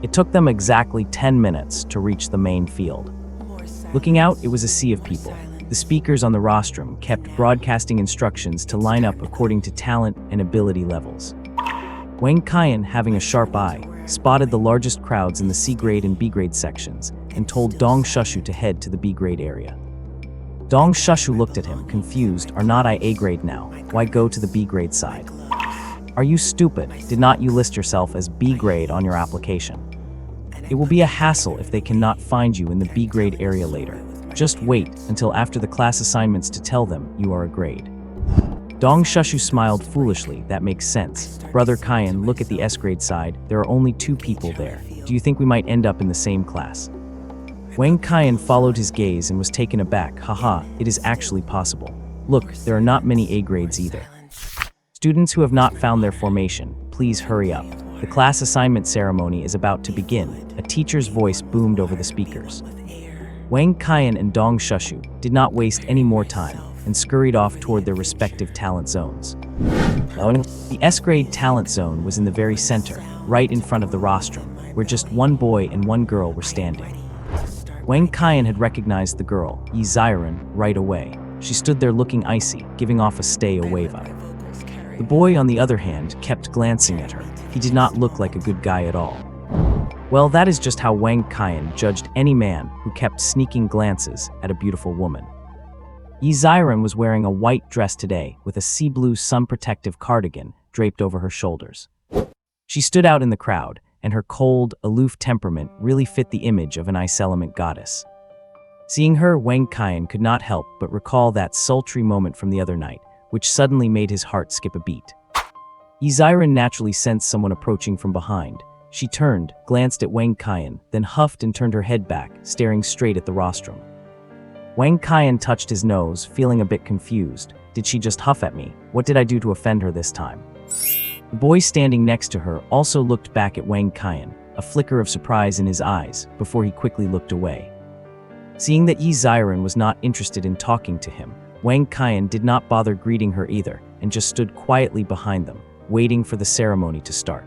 It took them exactly 10 minutes to reach the main field. Looking out, it was a sea of people. The speakers on the rostrum kept broadcasting instructions to line up according to talent and ability levels. Wang Qian, having a sharp eye, spotted the largest crowds in the C-grade and B-grade sections and told Dong Shushu to head to the B-grade area. Dong Shushu looked at him, confused. "Are not I A-grade now? Why go to the B-grade side?" "Are you stupid? Did not you list yourself as B-grade on your application? It will be a hassle if they cannot find you in the B-grade area later. Just wait until after the class assignments to tell them you are a grade." Dong Shushu smiled foolishly. "That makes sense. Brother Qian, look at the S-grade side. There are only 2 people there. Do you think we might end up in the same class?" Wang Qian followed his gaze and was taken aback. "Haha, it is actually possible. Look, there are not many A grades either. Students who have not found their formation, please hurry up. The class assignment ceremony is about to begin. A teacher's voice boomed over the speakers. Wang Qian and Dong Shushu did not waste any more time and scurried off toward their respective talent zones. The S-grade talent zone was in the very center, right in front of the rostrum, where just one boy and one girl were standing. Wang Qian had recognized the girl, Yi Ziren, right away. She stood there looking icy, giving off a stay away vibe. The boy, on the other hand, kept glancing at her. He did not look like a good guy at all. Well, that is just how Wang Qian judged any man who kept sneaking glances at a beautiful woman. Yi Ziren was wearing a white dress today with a sea blue sun-protective cardigan draped over her shoulders. She stood out in the crowd, and her cold, aloof temperament really fit the image of an ice element goddess. Seeing her, Wang Qian could not help but recall that sultry moment from the other night, which suddenly made his heart skip a beat. Yi Ziren naturally sensed someone approaching from behind. She turned, glanced at Wang Qian, then huffed and turned her head back, staring straight at the rostrum. Wang Qian touched his nose, feeling a bit confused. Did she just huff at me? What did I do to offend her this time? The boy standing next to her also looked back at Wang Qian, a flicker of surprise in his eyes, before he quickly looked away. Seeing that Yi Ziren was not interested in talking to him, Wang Qian did not bother greeting her either, and just stood quietly behind them, waiting for the ceremony to start.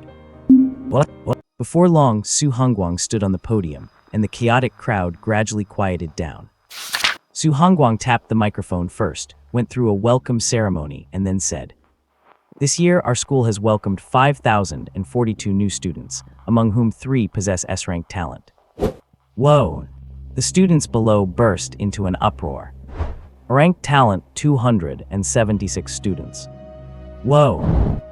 What? Before long, Su Hongguang stood on the podium, and the chaotic crowd gradually quieted down. Su Hongguang tapped the microphone first, went through a welcome ceremony, and then said, "This year, our school has welcomed 5,042 new students, among whom 3 possess S-rank talent." Whoa! The students below burst into an uproar. Ranked talent, 276 students. Whoa!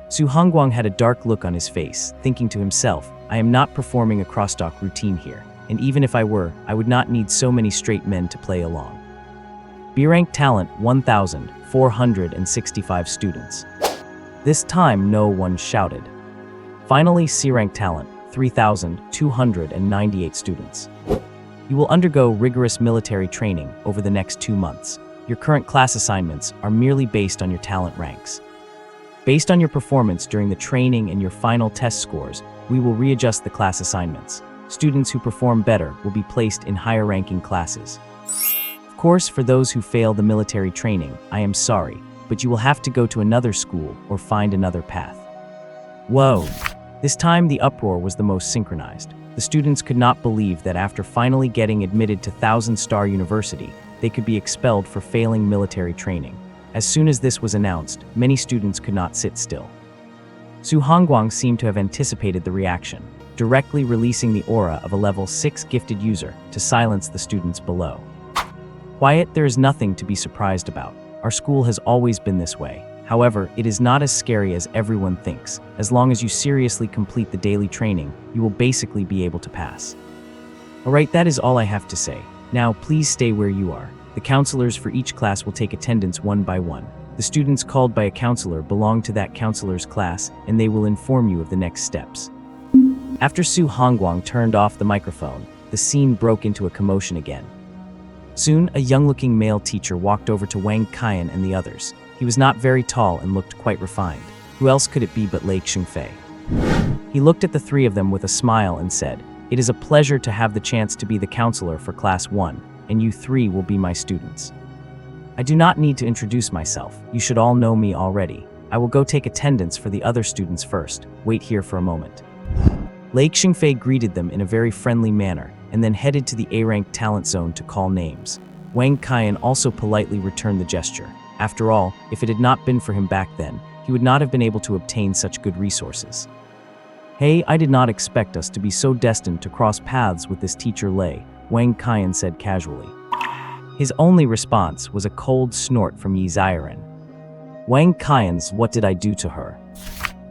Su Hongguang had a dark look on his face, thinking to himself, I am not performing a crosstalk routine here, and even if I were, I would not need so many straight men to play along. B-rank talent, 1,465 students. This time, no one shouted. Finally, C-rank talent, 3,298 students. You will undergo rigorous military training over the next 2 months. Your current class assignments are merely based on your talent ranks. Based on your performance during the training and your final test scores, we will readjust the class assignments. Students who perform better will be placed in higher-ranking classes. Of course, for those who fail the military training, I am sorry, but you will have to go to another school or find another path. Whoa! This time, the uproar was the most synchronized. The students could not believe that after finally getting admitted to Thousand Star University, they could be expelled for failing military training. As soon as this was announced, many students could not sit still. Su Hongguang seemed to have anticipated the reaction, directly releasing the aura of a level 6 gifted user to silence the students below. Quiet, there is nothing to be surprised about. Our school has always been this way. However, it is not as scary as everyone thinks. As long as you seriously complete the daily training, you will basically be able to pass. Alright, that is all I have to say. Now, please stay where you are. The counselors for each class will take attendance one by one. The students called by a counselor belong to that counselor's class, and they will inform you of the next steps. After Su Hongguang turned off the microphone, the scene broke into a commotion again. Soon, a young-looking male teacher walked over to Wang Qian and the others. He was not very tall and looked quite refined. Who else could it be but Lei Xingfei? He looked at the 3 of them with a smile and said, "It is a pleasure to have the chance to be the counselor for Class 1, and you 3 will be my students. I do not need to introduce myself. You should all know me already. I will go take attendance for the other students first. Wait here for a moment." Lei Xingfei greeted them in a very friendly manner and then headed to the A-rank talent zone to call names. Wang Qian also politely returned the gesture. After all, if it had not been for him back then, he would not have been able to obtain such good resources. "Hey, I did not expect us to be so destined to cross paths with this teacher Lei," Wang Qian said casually. His only response was a cold snort from Yi Ziren. Wang Qian's "What did I do to her?"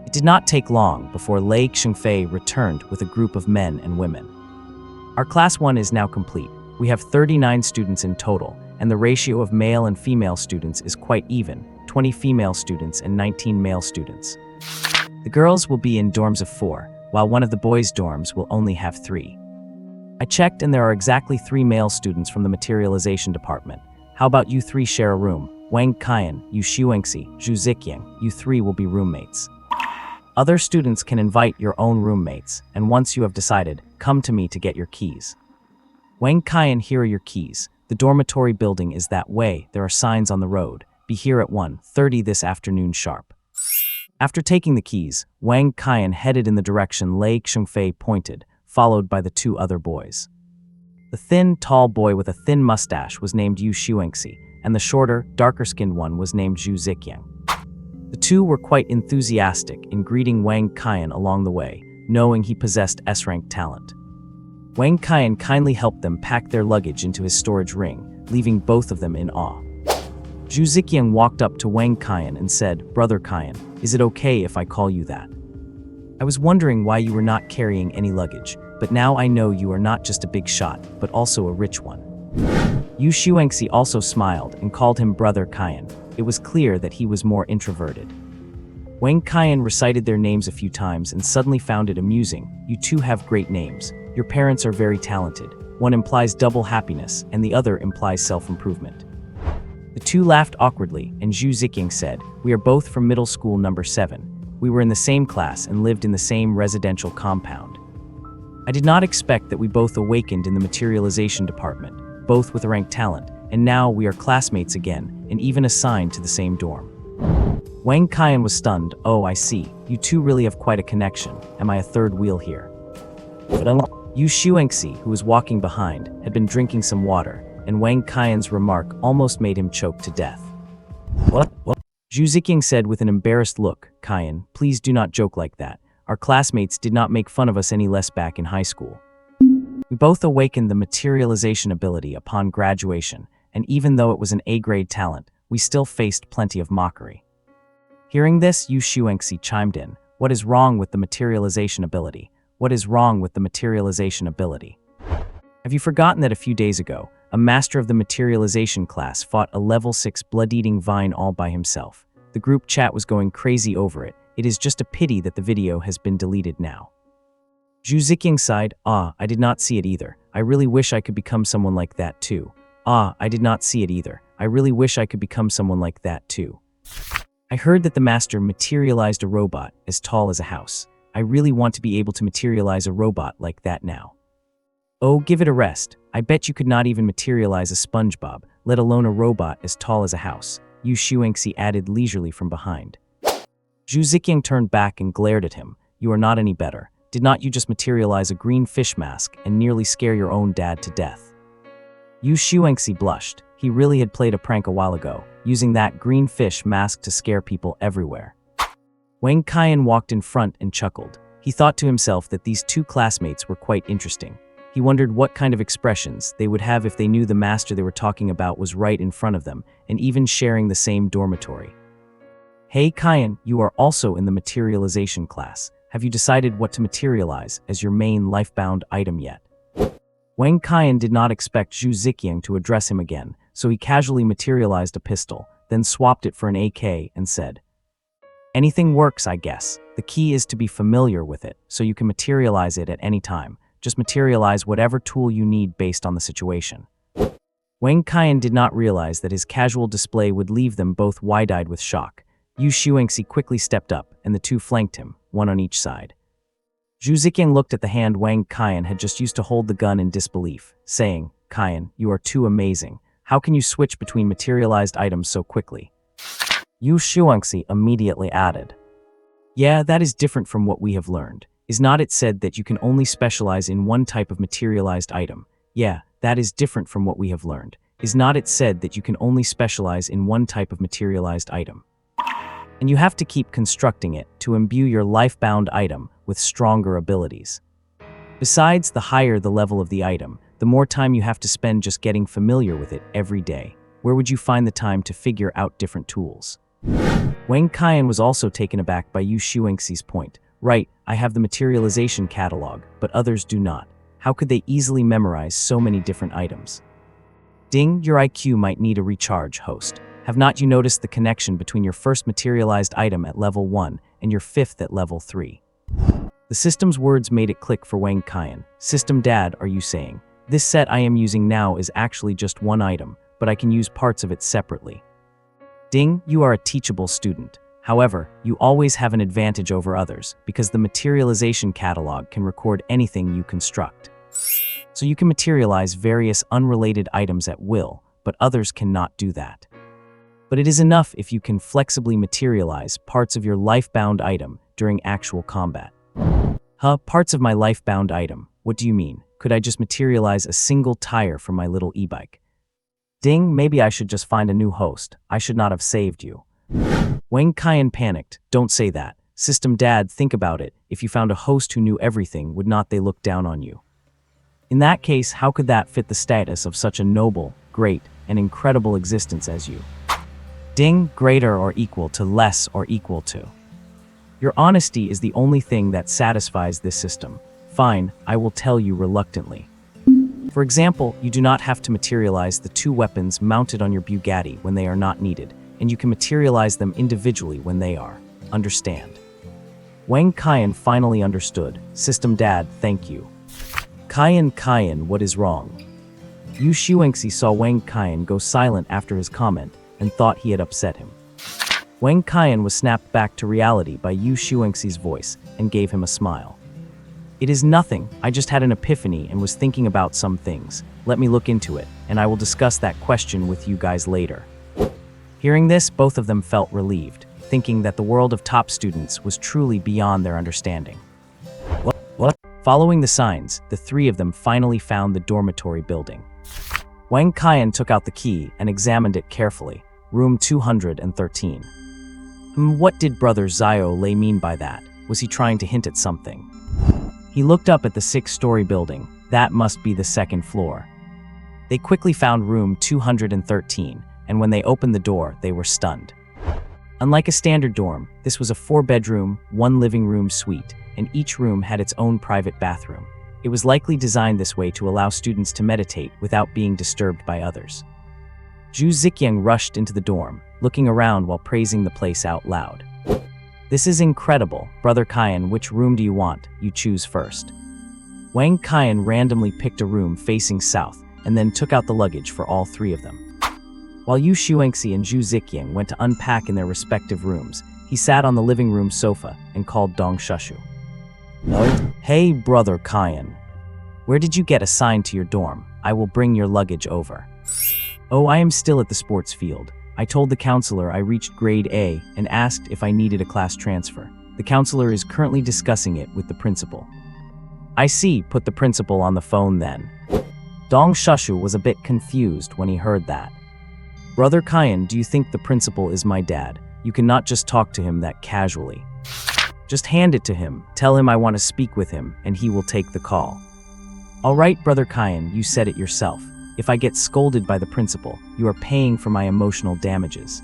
It did not take long before Lei Xingfei returned with a group of men and women. Our Class 1 is now complete. We have 39 students in total, and the ratio of male and female students is quite even, 20 female students and 19 male students. The girls will be in dorms of 4, while one of the boys' dorms will only have 3. I checked and there are exactly 3 male students from the materialization department. How about you 3 share a room? Wang Qian, Yu Xuengxi, Zhu Ziqiang, you three will be roommates. Other students can invite your own roommates, and once you have decided, come to me to get your keys. Wang Qian, here are your keys. The dormitory building is that way, there are signs on the road. Be here at 1:30 this afternoon sharp. After taking the keys, Wang Qian headed in the direction Lei Xingfei pointed, followed by the two other boys. The thin, tall boy with a thin mustache was named Yu Xuengxi, and the shorter, darker-skinned one was named Zhu Ziqiang. The two were quite enthusiastic in greeting Wang Qian along the way, knowing he possessed S-rank talent. Wang Qian kindly helped them pack their luggage into his storage ring, leaving both of them in awe. Zhu Ziqiang walked up to Wang Qian and said, "Brother Qian, is it okay if I call you that? I was wondering why you were not carrying any luggage, but now I know you are not just a big shot, but also a rich one." Yu Xuengxi also smiled and called him Brother Qian. It was clear that he was more introverted. Wang Qian recited their names a few times and suddenly found it amusing. You two have great names. Your parents are very talented. One implies double happiness, and the other implies self-improvement. The two laughed awkwardly, and Zhu Ziqiang said, "We are both from middle school number 7. We were in the same class and lived in the same residential compound. I did not expect that we both awakened in the materialization department, both with rank talent, and now we are classmates again, and even assigned to the same dorm." Wang Qian was stunned. "Oh, I see. You two really have quite a connection. Am I a third wheel here?" Yu Xuengxi, who was walking behind, had been drinking some water, and Wang Qian's remark almost made him choke to death. What? Zhu Ziqiang said with an embarrassed look, "Qian, please do not joke like that. Our classmates did not make fun of us any less back in high school. We both awakened the materialization ability upon graduation, and even though it was an A-grade talent, we still faced plenty of mockery." Hearing this, Yu Xuengxi chimed in, "What is wrong with the materialization ability? What is wrong with the materialization ability? Have you forgotten that a few days ago, a master of the materialization class fought a level 6 blood-eating vine all by himself? The group chat was going crazy over it. It is just a pity that the video has been deleted now." Zhu Ziqiang sighed, I did not see it either. I really wish I could become someone like that too. I did not see it either. I really wish I could become someone like that too. I heard that the master materialized a robot as tall as a house. I really want to be able to materialize a robot like that now. Oh, give it a rest. I bet you could not even materialize a SpongeBob, let alone a robot as tall as a house, Yu Xuengxi added leisurely from behind. Zhu Ziqiang turned back and glared at him. "You are not any better. Did not you just materialize a green fish mask and nearly scare your own dad to death?" Yu Xuengxi blushed. He really had played a prank a while ago, using that green fish mask to scare people everywhere. Wang Qian walked in front and chuckled. He thought to himself that these two classmates were quite interesting. He wondered what kind of expressions they would have if they knew the master they were talking about was right in front of them, and even sharing the same dormitory. "Hey Qian, you are also in the materialization class. Have you decided what to materialize as your main life-bound item yet?" Wang Qian did not expect Zhu Ziqiang to address him again, so he casually materialized a pistol, then swapped it for an AK and said, "Anything works, I guess. The key is to be familiar with it, so you can materialize it at any time. Just materialize whatever tool you need based on the situation." Wang Qian did not realize that his casual display would leave them both wide-eyed with shock. Yu Xuengxi quickly stepped up, and the two flanked him, one on each side. Zhu Ziqiang looked at the hand Wang Qian had just used to hold the gun in disbelief, saying, "Qian, you are too amazing. How can you switch between materialized items so quickly?" Yu Xuengxi immediately added, "Yeah, that is different from what we have learned. Is not it said that you can only specialize in one type of materialized item? Yeah, that is different from what we have learned. Is not it said that you can only specialize in one type of materialized item? And you have to keep constructing it to imbue your life-bound item with stronger abilities. Besides, the higher the level of the item, the more time you have to spend just getting familiar with it every day. Where would you find the time to figure out different tools?" Wang Qian was also taken aback by Yu Xuengxi's point. "Right, I have the materialization catalog, but others do not. How could they easily memorize so many different items?" "Ding, your IQ might need a recharge, host. Have not you noticed the connection between your first materialized item at level 1 and your fifth at level 3? The system's words made it click for Wang Qian. "System Dad, are you saying? This set I am using now is actually just one item, but I can use parts of it separately." Ding, you are a teachable student. However, you always have an advantage over others because the materialization catalog can record anything you construct. So you can materialize various unrelated items at will, but others cannot do that. But it is enough if you can flexibly materialize parts of your life-bound item during actual combat. Parts of my life-bound item? What do you mean? Could I just materialize a single tire from my little e-bike? Ding, maybe I should just find a new host. I should not have saved you. Wang Qian panicked. Don't say that. System Dad, think about it. If you found a host who knew everything, would not they look down on you? In that case, how could that fit the status of such a noble, great, and incredible existence as you? Ding, greater or equal to less or equal to. Your honesty is the only thing that satisfies this system. Fine, I will tell you reluctantly. For example, you do not have to materialize the 2 weapons mounted on your Bugatti when they are not needed, and you can materialize them individually when they are. Understand? Wang Qian finally understood. System Dad, thank you. Qian, what is wrong? Yu Xuanxi saw Wang Qian go silent after his comment and thought he had upset him. Wang Qian was snapped back to reality by Yu Xuanxi's voice and gave him a smile. It is nothing, I just had an epiphany and was thinking about some things. Let me look into it, and I will discuss that question with you guys later. Hearing this, both of them felt relieved, thinking that the world of top students was truly beyond their understanding. What? Following the signs, the 3 of them finally found the dormitory building. Wang Qian took out the key and examined it carefully. Room 213. What did Brother Zio Lei mean by that? Was he trying to hint at something? He looked up at the 6-story building. That must be the 2nd floor. They quickly found room 213, and when they opened the door, they were stunned. Unlike a standard dorm, this was a 4-bedroom, 1 living room suite, and each room had its own private bathroom. It was likely designed this way to allow students to meditate without being disturbed by others. Zhu Ziqiang rushed into the dorm, looking around while praising the place out loud. This is incredible. Brother Qian, which room do you want? You choose first. Wang Qian randomly picked a room facing south and then took out the luggage for all 3 of them. While Yu Xuanxi and Zhu Ziqiang went to unpack in their respective rooms, he sat on the living room sofa and called Dong Shushu. Hey, Brother Qian. Where did you get assigned to your dorm? I will bring your luggage over. Oh, I am still at the sports field. I told the counselor I reached grade A and asked if I needed a class transfer. The counselor is currently discussing it with the principal. I see, put the principal on the phone then. Dong Shushu was a bit confused when he heard that. Brother Qian, do you think the principal is my dad? You cannot just talk to him that casually. Just hand it to him, tell him I want to speak with him, and he will take the call. All right, Brother Qian, you said it yourself. If I get scolded by the principal, you are paying for my emotional damages.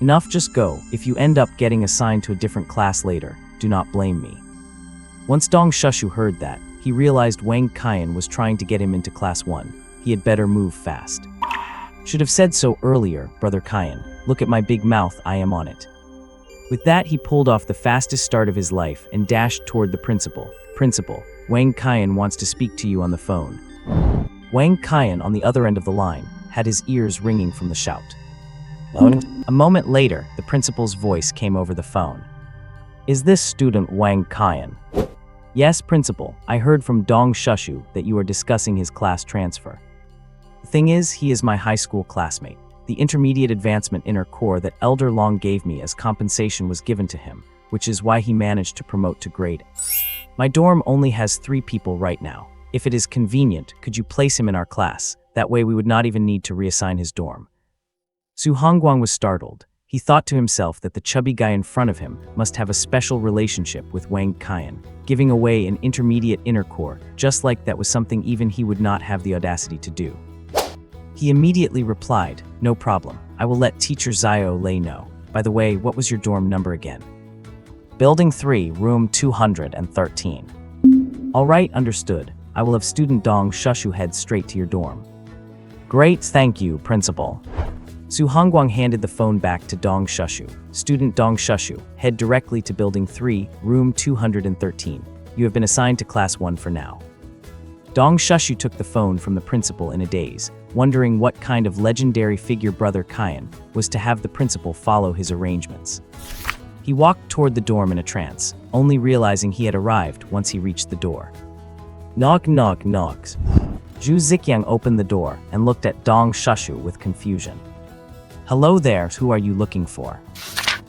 Enough, just go. If you end up getting assigned to a different class later, do not blame me. Once Dong Shushu heard that, he realized Wang Qian was trying to get him into class 1. He had better move fast. Should have said so earlier, Brother Qian. Look at my big mouth, I am on it. With that, he pulled off the fastest start of his life and dashed toward the principal. Principal, Wang Qian wants to speak to you on the phone. Wang Qian, on the other end of the line, had his ears ringing from the shout. A moment later, the principal's voice came over the phone. Is this student Wang Qian? Yes, Principal. I heard from Dong Shushu that you are discussing his class transfer. The thing is, he is my high school classmate. The intermediate advancement inner core that Elder Long gave me as compensation was given to him, which is why he managed to promote to grade. My dorm only has 3 people right now. If it is convenient, could you place him in our class? That way we would not even need to reassign his dorm. Su Hongguang was startled. He thought to himself that the chubby guy in front of him must have a special relationship with Wang Qian, giving away an intermediate inner core, just like that was something even he would not have the audacity to do. He immediately replied, no problem. I will let Teacher Zio Lei know. By the way, what was your dorm number again? Building 3, room 213. All right, understood. I will have student Dong Shushu head straight to your dorm. Great, thank you, Principal. Su Hongguang handed the phone back to Dong Shushu. Student Dong Shushu, head directly to Building 3, room 213. You have been assigned to Class 1 for now. Dong Shushu took the phone from the principal in a daze, wondering what kind of legendary figure Brother Qian was to have the principal follow his arrangements. He walked toward the dorm in a trance, only realizing he had arrived once he reached the door. Knock knock knocks. Zhu Ziqiang opened the door and looked at Dong Shushu with confusion. Hello there, who are you looking for?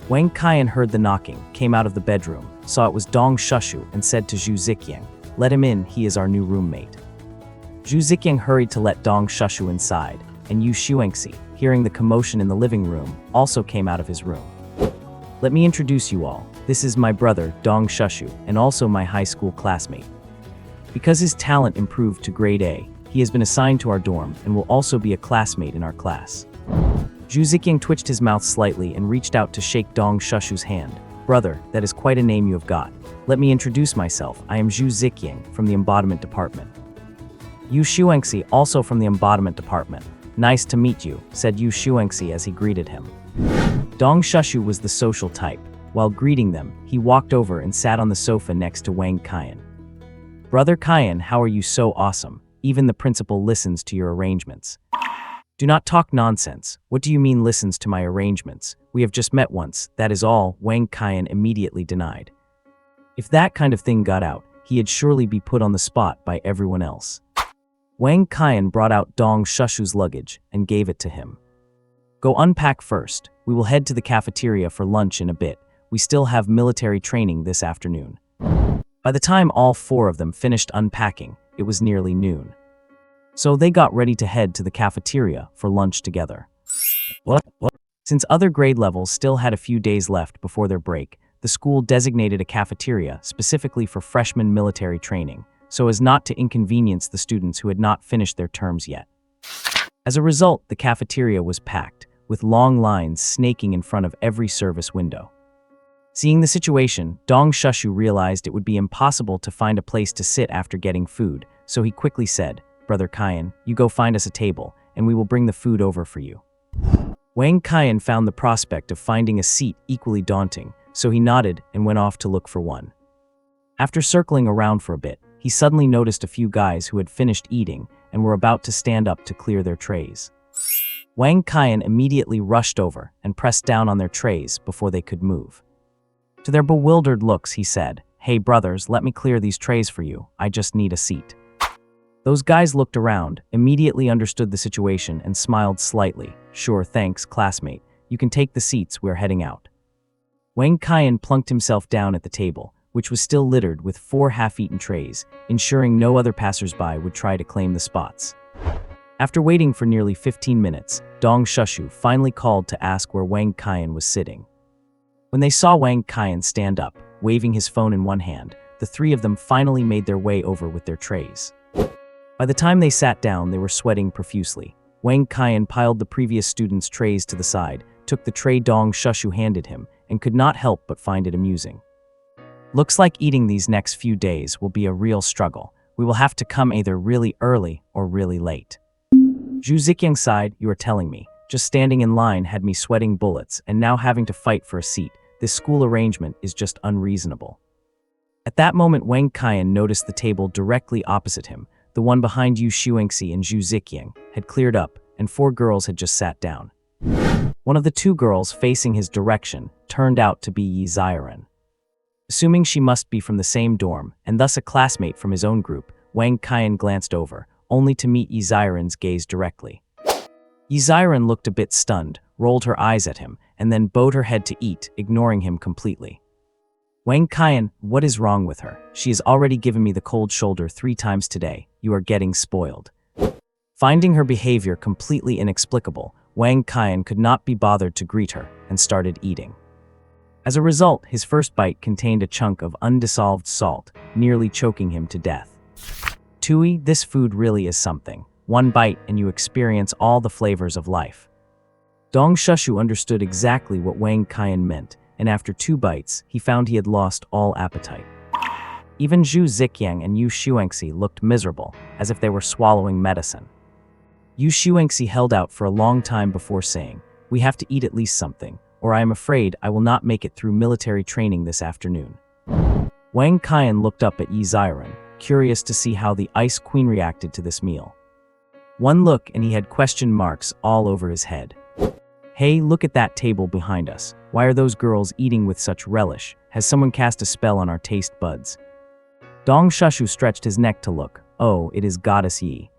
Wang Qian heard the knocking, came out of the bedroom, saw it was Dong Shushu and said to Zhu Ziqiang, let him in, he is our new roommate. Zhu Ziqiang hurried to let Dong Shushu inside, and Yu Xuanxi, hearing the commotion in the living room, also came out of his room. Let me introduce you all, this is my brother, Dong Shushu, and also my high school classmate. Because his talent improved to grade A, he has been assigned to our dorm and will also be a classmate in our class. Zhu Ziqiang twitched his mouth slightly and reached out to shake Dong Shushu's hand. Brother, that is quite a name you have got. Let me introduce myself, I am Zhu Ziqiang from the embodiment department. Yu Xuanxi, also from the embodiment department. Nice to meet you, said Yu Xuanxi as he greeted him. Dong Shushu was the social type. While greeting them, he walked over and sat on the sofa next to Wang Qian. Brother Qian, how are you so awesome? Even the principal listens to your arrangements. Do not talk nonsense. What do you mean listens to my arrangements? We have just met once, that is all, Wang Qian immediately denied. If that kind of thing got out, he'd surely be put on the spot by everyone else. Wang Qian brought out Dong Shushu's luggage and gave it to him. Go unpack first. We will head to the cafeteria for lunch in a bit. We still have military training this afternoon. By the time all four of them finished unpacking, it was nearly noon. So they got ready to head to the cafeteria for lunch together. What? Since other grade levels still had a few days left before their break, the school designated a cafeteria specifically for freshman military training, so as not to inconvenience the students who had not finished their terms yet. As a result, the cafeteria was packed, with long lines snaking in front of every service window. Seeing the situation, Dong Shushu realized it would be impossible to find a place to sit after getting food, so he quickly said, Brother Qian, you go find us a table, and we will bring the food over for you. Wang Qian found the prospect of finding a seat equally daunting, so he nodded and went off to look for one. After circling around for a bit, he suddenly noticed a few guys who had finished eating and were about to stand up to clear their trays. Wang Qian immediately rushed over and pressed down on their trays before they could move. To their bewildered looks, he said, Hey brothers, let me clear these trays for you, I just need a seat. Those guys looked around, immediately understood the situation and smiled slightly. Sure, thanks, classmate, you can take the seats, we're heading out. Wang Qian plunked himself down at the table, which was still littered with 4 half-eaten trays, ensuring no other passersby would try to claim the spots. After waiting for nearly 15 minutes, Dong Shushu finally called to ask where Wang Qian was sitting. When they saw Wang Qian stand up, waving his phone in one hand, the three of them finally made their way over with their trays. By the time they sat down, they were sweating profusely. Wang Qian piled the previous students' trays to the side, took the tray Dong Shushu handed him, and could not help but find it amusing. Looks like eating these next few days will be a real struggle. We will have to come either really early or really late. Zhu Ziqiang sighed, you are telling me. Just standing in line had me sweating bullets, and now having to fight for a seat. This school arrangement is just unreasonable. At that moment, Wang Qian noticed the table directly opposite him, the one behind Yu Xuanxi and Zhu Ziqiang, had cleared up, and 4 girls had just sat down. One of the 2 girls facing his direction turned out to be Yi Ziren. Assuming she must be from the same dorm, and thus a classmate from his own group, Wang Qian glanced over, only to meet Yi Ziren's gaze directly. Yi Ziren looked a bit stunned, rolled her eyes at him, and then bowed her head to eat, ignoring him completely. Wang Qian, what is wrong with her? She has already given me the cold shoulder 3 times today. You are getting spoiled. Finding her behavior completely inexplicable, Wang Qian could not be bothered to greet her and started eating. As a result, his first bite contained a chunk of undissolved salt, nearly choking him to death. Tui, this food really is something. 1 bite and you experience all the flavors of life. Dong Shushu understood exactly what Wang Qian meant, and after 2 bites, he found he had lost all appetite. Even Zhu Ziqiang and Yu Xuanxi looked miserable, as if they were swallowing medicine. Yu Xuanxi held out for a long time before saying, we have to eat at least something, or I am afraid I will not make it through military training this afternoon. Wang Qian looked up at Yi Ziren, curious to see how the Ice Queen reacted to this meal. One look and he had question marks all over his head. Hey, look at that table behind us. Why are those girls eating with such relish? Has someone cast a spell on our taste buds? Dong Shushu stretched his neck to look. Oh, it is Goddess Yi.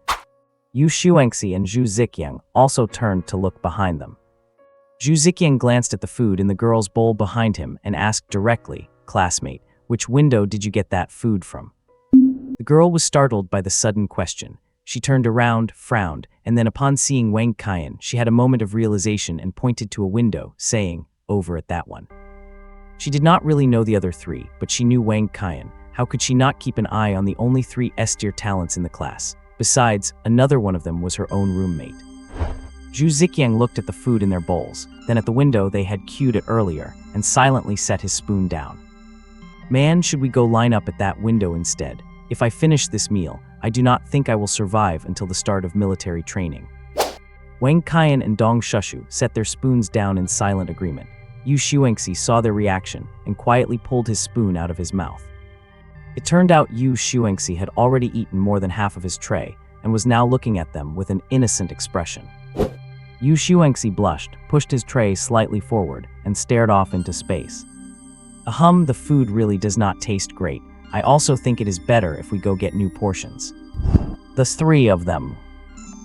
Yu Xuanxi and Zhu Ziqiang also turned to look behind them. Zhu Ziqiang glanced at the food in the girl's bowl behind him and asked directly, "Classmate, which window did you get that food from?" The girl was startled by the sudden question. She turned around, frowned, and then upon seeing Wang Qian, she had a moment of realization and pointed to a window, saying, "Over at that one." She did not really know the other three, but she knew Wang Qian. How could she not keep an eye on the only 3 S-tier talents in the class? Besides, another one of them was her own roommate. Zhu Ziqiang looked at the food in their bowls, then at the window they had cued it earlier, and silently set his spoon down. "Man, should we go line up at that window instead? If I finish this meal, I do not think I will survive until the start of military training." Wang Qian and Dong Shushu set their spoons down in silent agreement. Yu Xuanxi saw their reaction and quietly pulled his spoon out of his mouth. It turned out Yu Xuanxi had already eaten more than half of his tray and was now looking at them with an innocent expression. Yu Xuanxi blushed, pushed his tray slightly forward, and stared off into space. "Ahem, the food really does not taste great. I also think it is better if we go get new portions." The 3 of them.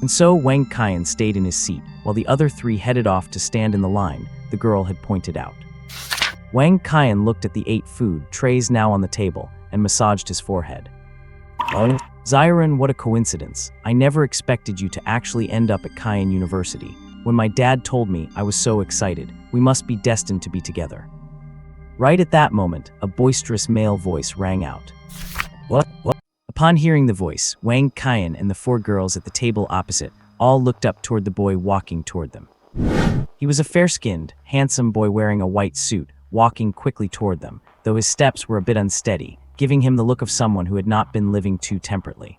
And so Wang Qian stayed in his seat, while the other 3 headed off to stand in the line the girl had pointed out. Wang Qian looked at the 8 food trays now on the table and massaged his forehead. "Oh, Xiren, what a coincidence. I never expected you to actually end up at Qian University. When my dad told me, I was so excited. We must be destined to be together." Right at that moment, a boisterous male voice rang out. What? Upon hearing the voice, Wang Qian and the 4 girls at the table opposite all looked up toward the boy walking toward them. He was a fair-skinned, handsome boy wearing a white suit, walking quickly toward them, though his steps were a bit unsteady, giving him the look of someone who had not been living too temperately.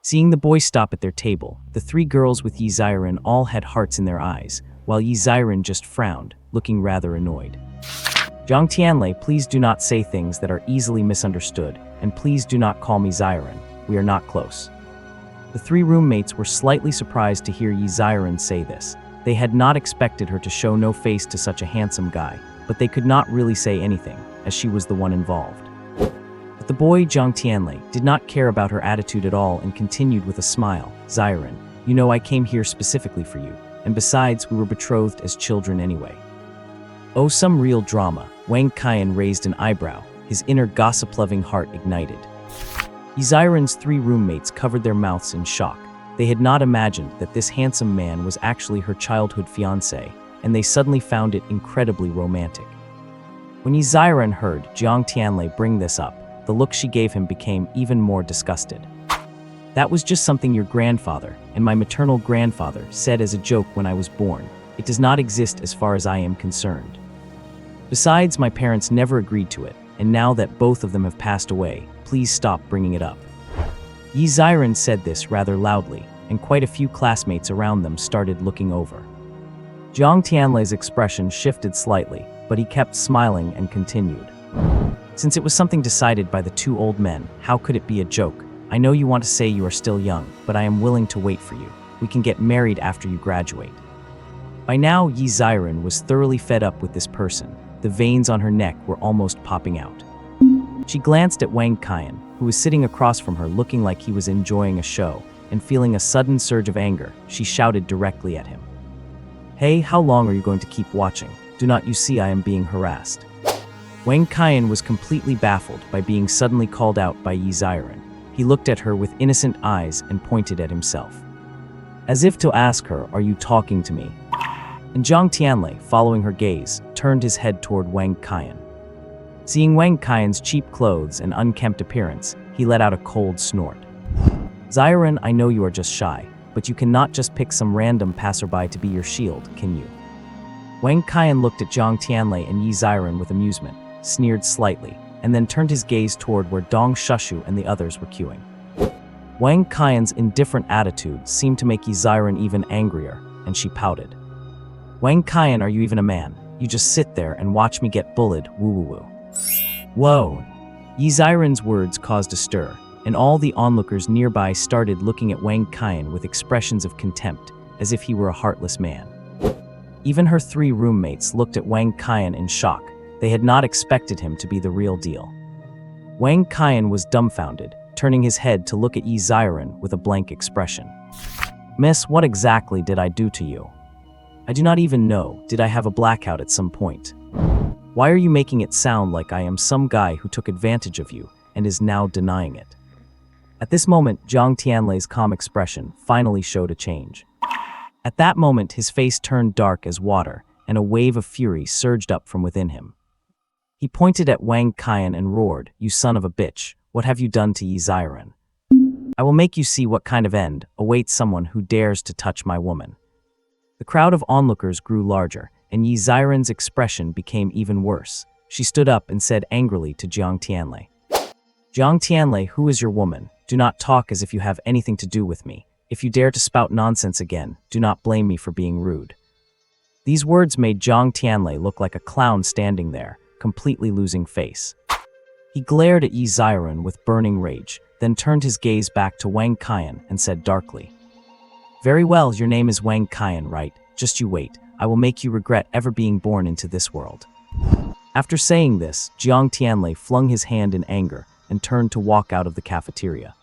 Seeing the boy stop at their table, the 3 girls with Yi Xiren all had hearts in their eyes, while Yi Xiren just frowned, looking rather annoyed. "Zhang Tianlei, please do not say things that are easily misunderstood, and please do not call me Xiren. We are not close." The 3 roommates were slightly surprised to hear Yi Xiren say this. They had not expected her to show no face to such a handsome guy, but they could not really say anything, as she was the one involved. But the boy, Zhang Tianlei, did not care about her attitude at all and continued with a smile. "Xiren, you know I came here specifically for you, and besides, we were betrothed as children anyway." Oh, some real drama. Wang Qian raised an eyebrow, his inner gossip-loving heart ignited. Yi Xiren's 3 roommates covered their mouths in shock. They had not imagined that this handsome man was actually her childhood fiancé, and they suddenly found it incredibly romantic. When Yi Xiren heard Zhang Tianlei bring this up, the look she gave him became even more disgusted. "That was just something your grandfather and my maternal grandfather said as a joke when I was born. It does not exist as far as I am concerned. Besides, my parents never agreed to it, and now that both of them have passed away, please stop bringing it up." Yi Xiren said this rather loudly, and quite a few classmates around them started looking over. Zhang Tianlei's expression shifted slightly, but he kept smiling and continued. "Since it was something decided by the 2 old men, how could it be a joke? I know you want to say you are still young, but I am willing to wait for you. We can get married after you graduate." By now, Yi Xiren was thoroughly fed up with this person. The veins on her neck were almost popping out. She glanced at Wang Qian, who was sitting across from her looking like he was enjoying a show, and feeling a sudden surge of anger, she shouted directly at him. "Hey, how long are you going to keep watching? Do not you see I am being harassed?" Wang Qian was completely baffled by being suddenly called out by Yi Xiren. He looked at her with innocent eyes and pointed at himself, as if to ask her, "Are you talking to me?" And Zhang Tianlei, following her gaze, turned his head toward Wang Qian. Seeing Wang Qian's cheap clothes and unkempt appearance, he let out a cold snort. "Xiren, I know you are just shy, but you cannot just pick some random passerby to be your shield, can you?" Wang Qian looked at Zhang Tianlei and Yi Xiren with amusement, sneered slightly, and then turned his gaze toward where Dong Shushu and the others were queuing. Wang Qian's indifferent attitude seemed to make Yi Xiren even angrier, and she pouted. "Wang Qian, are you even a man? You just sit there and watch me get bullied, woo-woo-woo." "Whoa!" Yi Xiren's words caused a stir. and all the onlookers nearby started looking at Wang Qian with expressions of contempt, as if he were a heartless man. Even her 3 roommates looked at Wang Qian in shock. They had not expected him to be the real deal. Wang Qian was dumbfounded, turning his head to look at Yi Ziren with a blank expression. "Miss, what exactly did I do to you? I do not even know. Did I have a blackout at some point? Why are you making it sound like I am some guy who took advantage of you and is now denying it?" At this moment, Jiang Tianlei's calm expression finally showed a change. At that moment, his face turned dark as water, and a wave of fury surged up from within him. He pointed at Wang Qian and roared, "You son of a bitch, what have you done to Yi Ziren? I will make you see what kind of end awaits someone who dares to touch my woman." The crowd of onlookers grew larger, and Yi Ziren's expression became even worse. She stood up and said angrily to Jiang Tianlei, "Jiang Tianlei, who is your woman? Do not talk as if you have anything to do with me. If you dare to spout nonsense again, do not blame me for being rude." These words made Jiang Tianlei look like a clown standing there, completely losing face. He glared at Yi Ziren with burning rage, then turned his gaze back to Wang Qian and said darkly, "Very well, your name is Wang Qian, right? Just you wait. I will make you regret ever being born into this world." After saying this, Jiang Tianlei flung his hand in anger and turned to walk out of the cafeteria.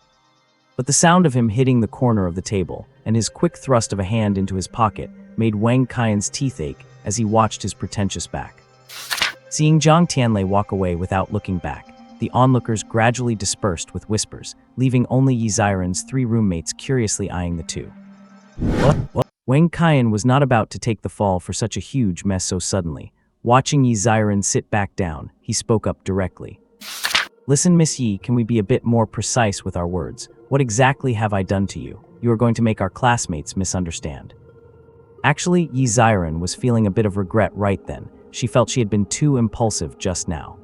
But the sound of him hitting the corner of the table and his quick thrust of a hand into his pocket made Wang Qian's teeth ache as he watched his pretentious back. Seeing Jiang Tianlei walk away without looking back, the onlookers gradually dispersed with whispers, leaving only Yi Ziren's 3 roommates curiously eyeing the two. What? Wang Qian was not about to take the fall for such a huge mess so suddenly. Watching Yi Ziren sit back down, he spoke up directly. "Listen, Miss Yi, can we be a bit more precise with our words? What exactly have I done to you? You are going to make our classmates misunderstand." Actually, Yi Ziren was feeling a bit of regret right then. She felt she had been too impulsive just now.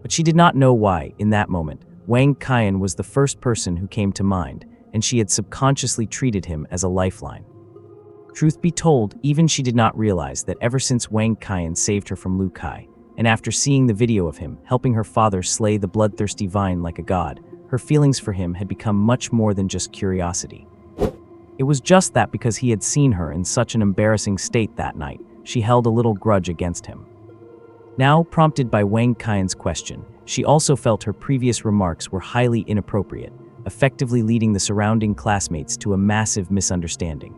But she did not know why, in that moment. Wang Qian was the first person who came to mind, and she had subconsciously treated him as a lifeline. Truth be told, even she did not realize that ever since Wang Qian saved her from Lu Kai, and after seeing the video of him helping her father slay the bloodthirsty vine like a god, her feelings for him had become much more than just curiosity. It was just that because he had seen her in such an embarrassing state that night, she held a little grudge against him. Now, prompted by Wang Qian's question, she also felt her previous remarks were highly inappropriate, effectively leading the surrounding classmates to a massive misunderstanding.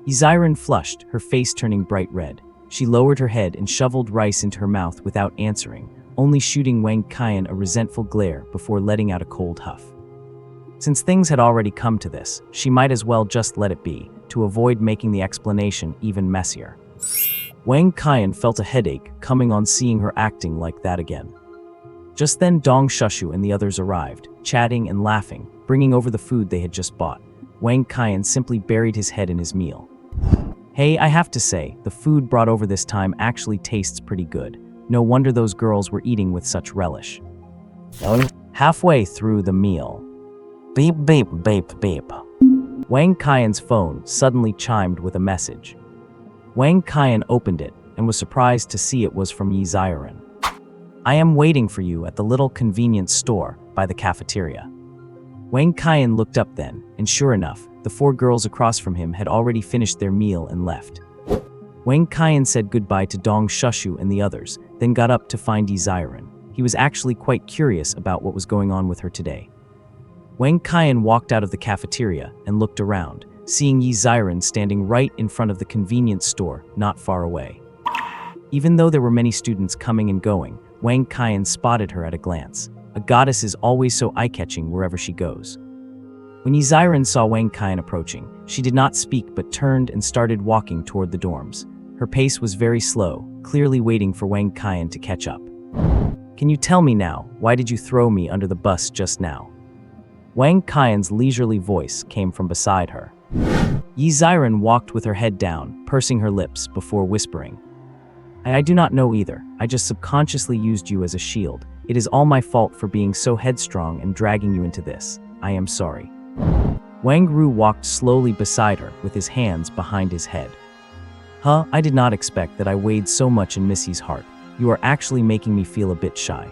Yi Ziren flushed, her face turning bright red. She lowered her head and shoveled rice into her mouth without answering, only shooting Wang Qian a resentful glare before letting out a cold huff. Since things had already come to this, she might as well just let it be, to avoid making the explanation even messier. Wang Qian felt a headache coming on seeing her acting like that again. Just then Dong Shushu and the others arrived, chatting and laughing, bringing over the food they had just bought. Wang Qian simply buried his head in his meal. "Hey, I have to say, the food brought over this time actually tastes pretty good. No wonder those girls were eating with such relish." Halfway through the meal, beep beep beep beep. Wang Qian's phone suddenly chimed with a message. Wang Qian opened it and was surprised to see it was from Yi Ziren. "I am waiting for you at the little convenience store by the cafeteria." Wang Qian looked up then, and sure enough, the 4 girls across from him had already finished their meal and left. Wang Qian said goodbye to Dong Shushu and the others, then got up to find Yi Ziren. He was actually quite curious about what was going on with her today. Wang Qian walked out of the cafeteria and looked around, seeing Yi Ziren standing right in front of the convenience store not far away. Even though there were many students coming and going, Wang Qian spotted her at a glance. A goddess is always so eye-catching wherever she goes. When Yi Ziren saw Wang Qian approaching, she did not speak but turned and started walking toward the dorms. Her pace was very slow, clearly waiting for Wang Qian to catch up. "Can you tell me now, why did you throw me under the bus just now?" Wang Qian's leisurely voice came from beside her. Yi Ziren walked with her head down, pursing her lips before whispering, I do not know either. I just subconsciously used you as a shield. It is all my fault for being so headstrong and dragging you into this. I am sorry." Wang Ru walked slowly beside her with his hands behind his head. I did not expect that I weighed so much in Missy's heart. You are actually making me feel a bit shy."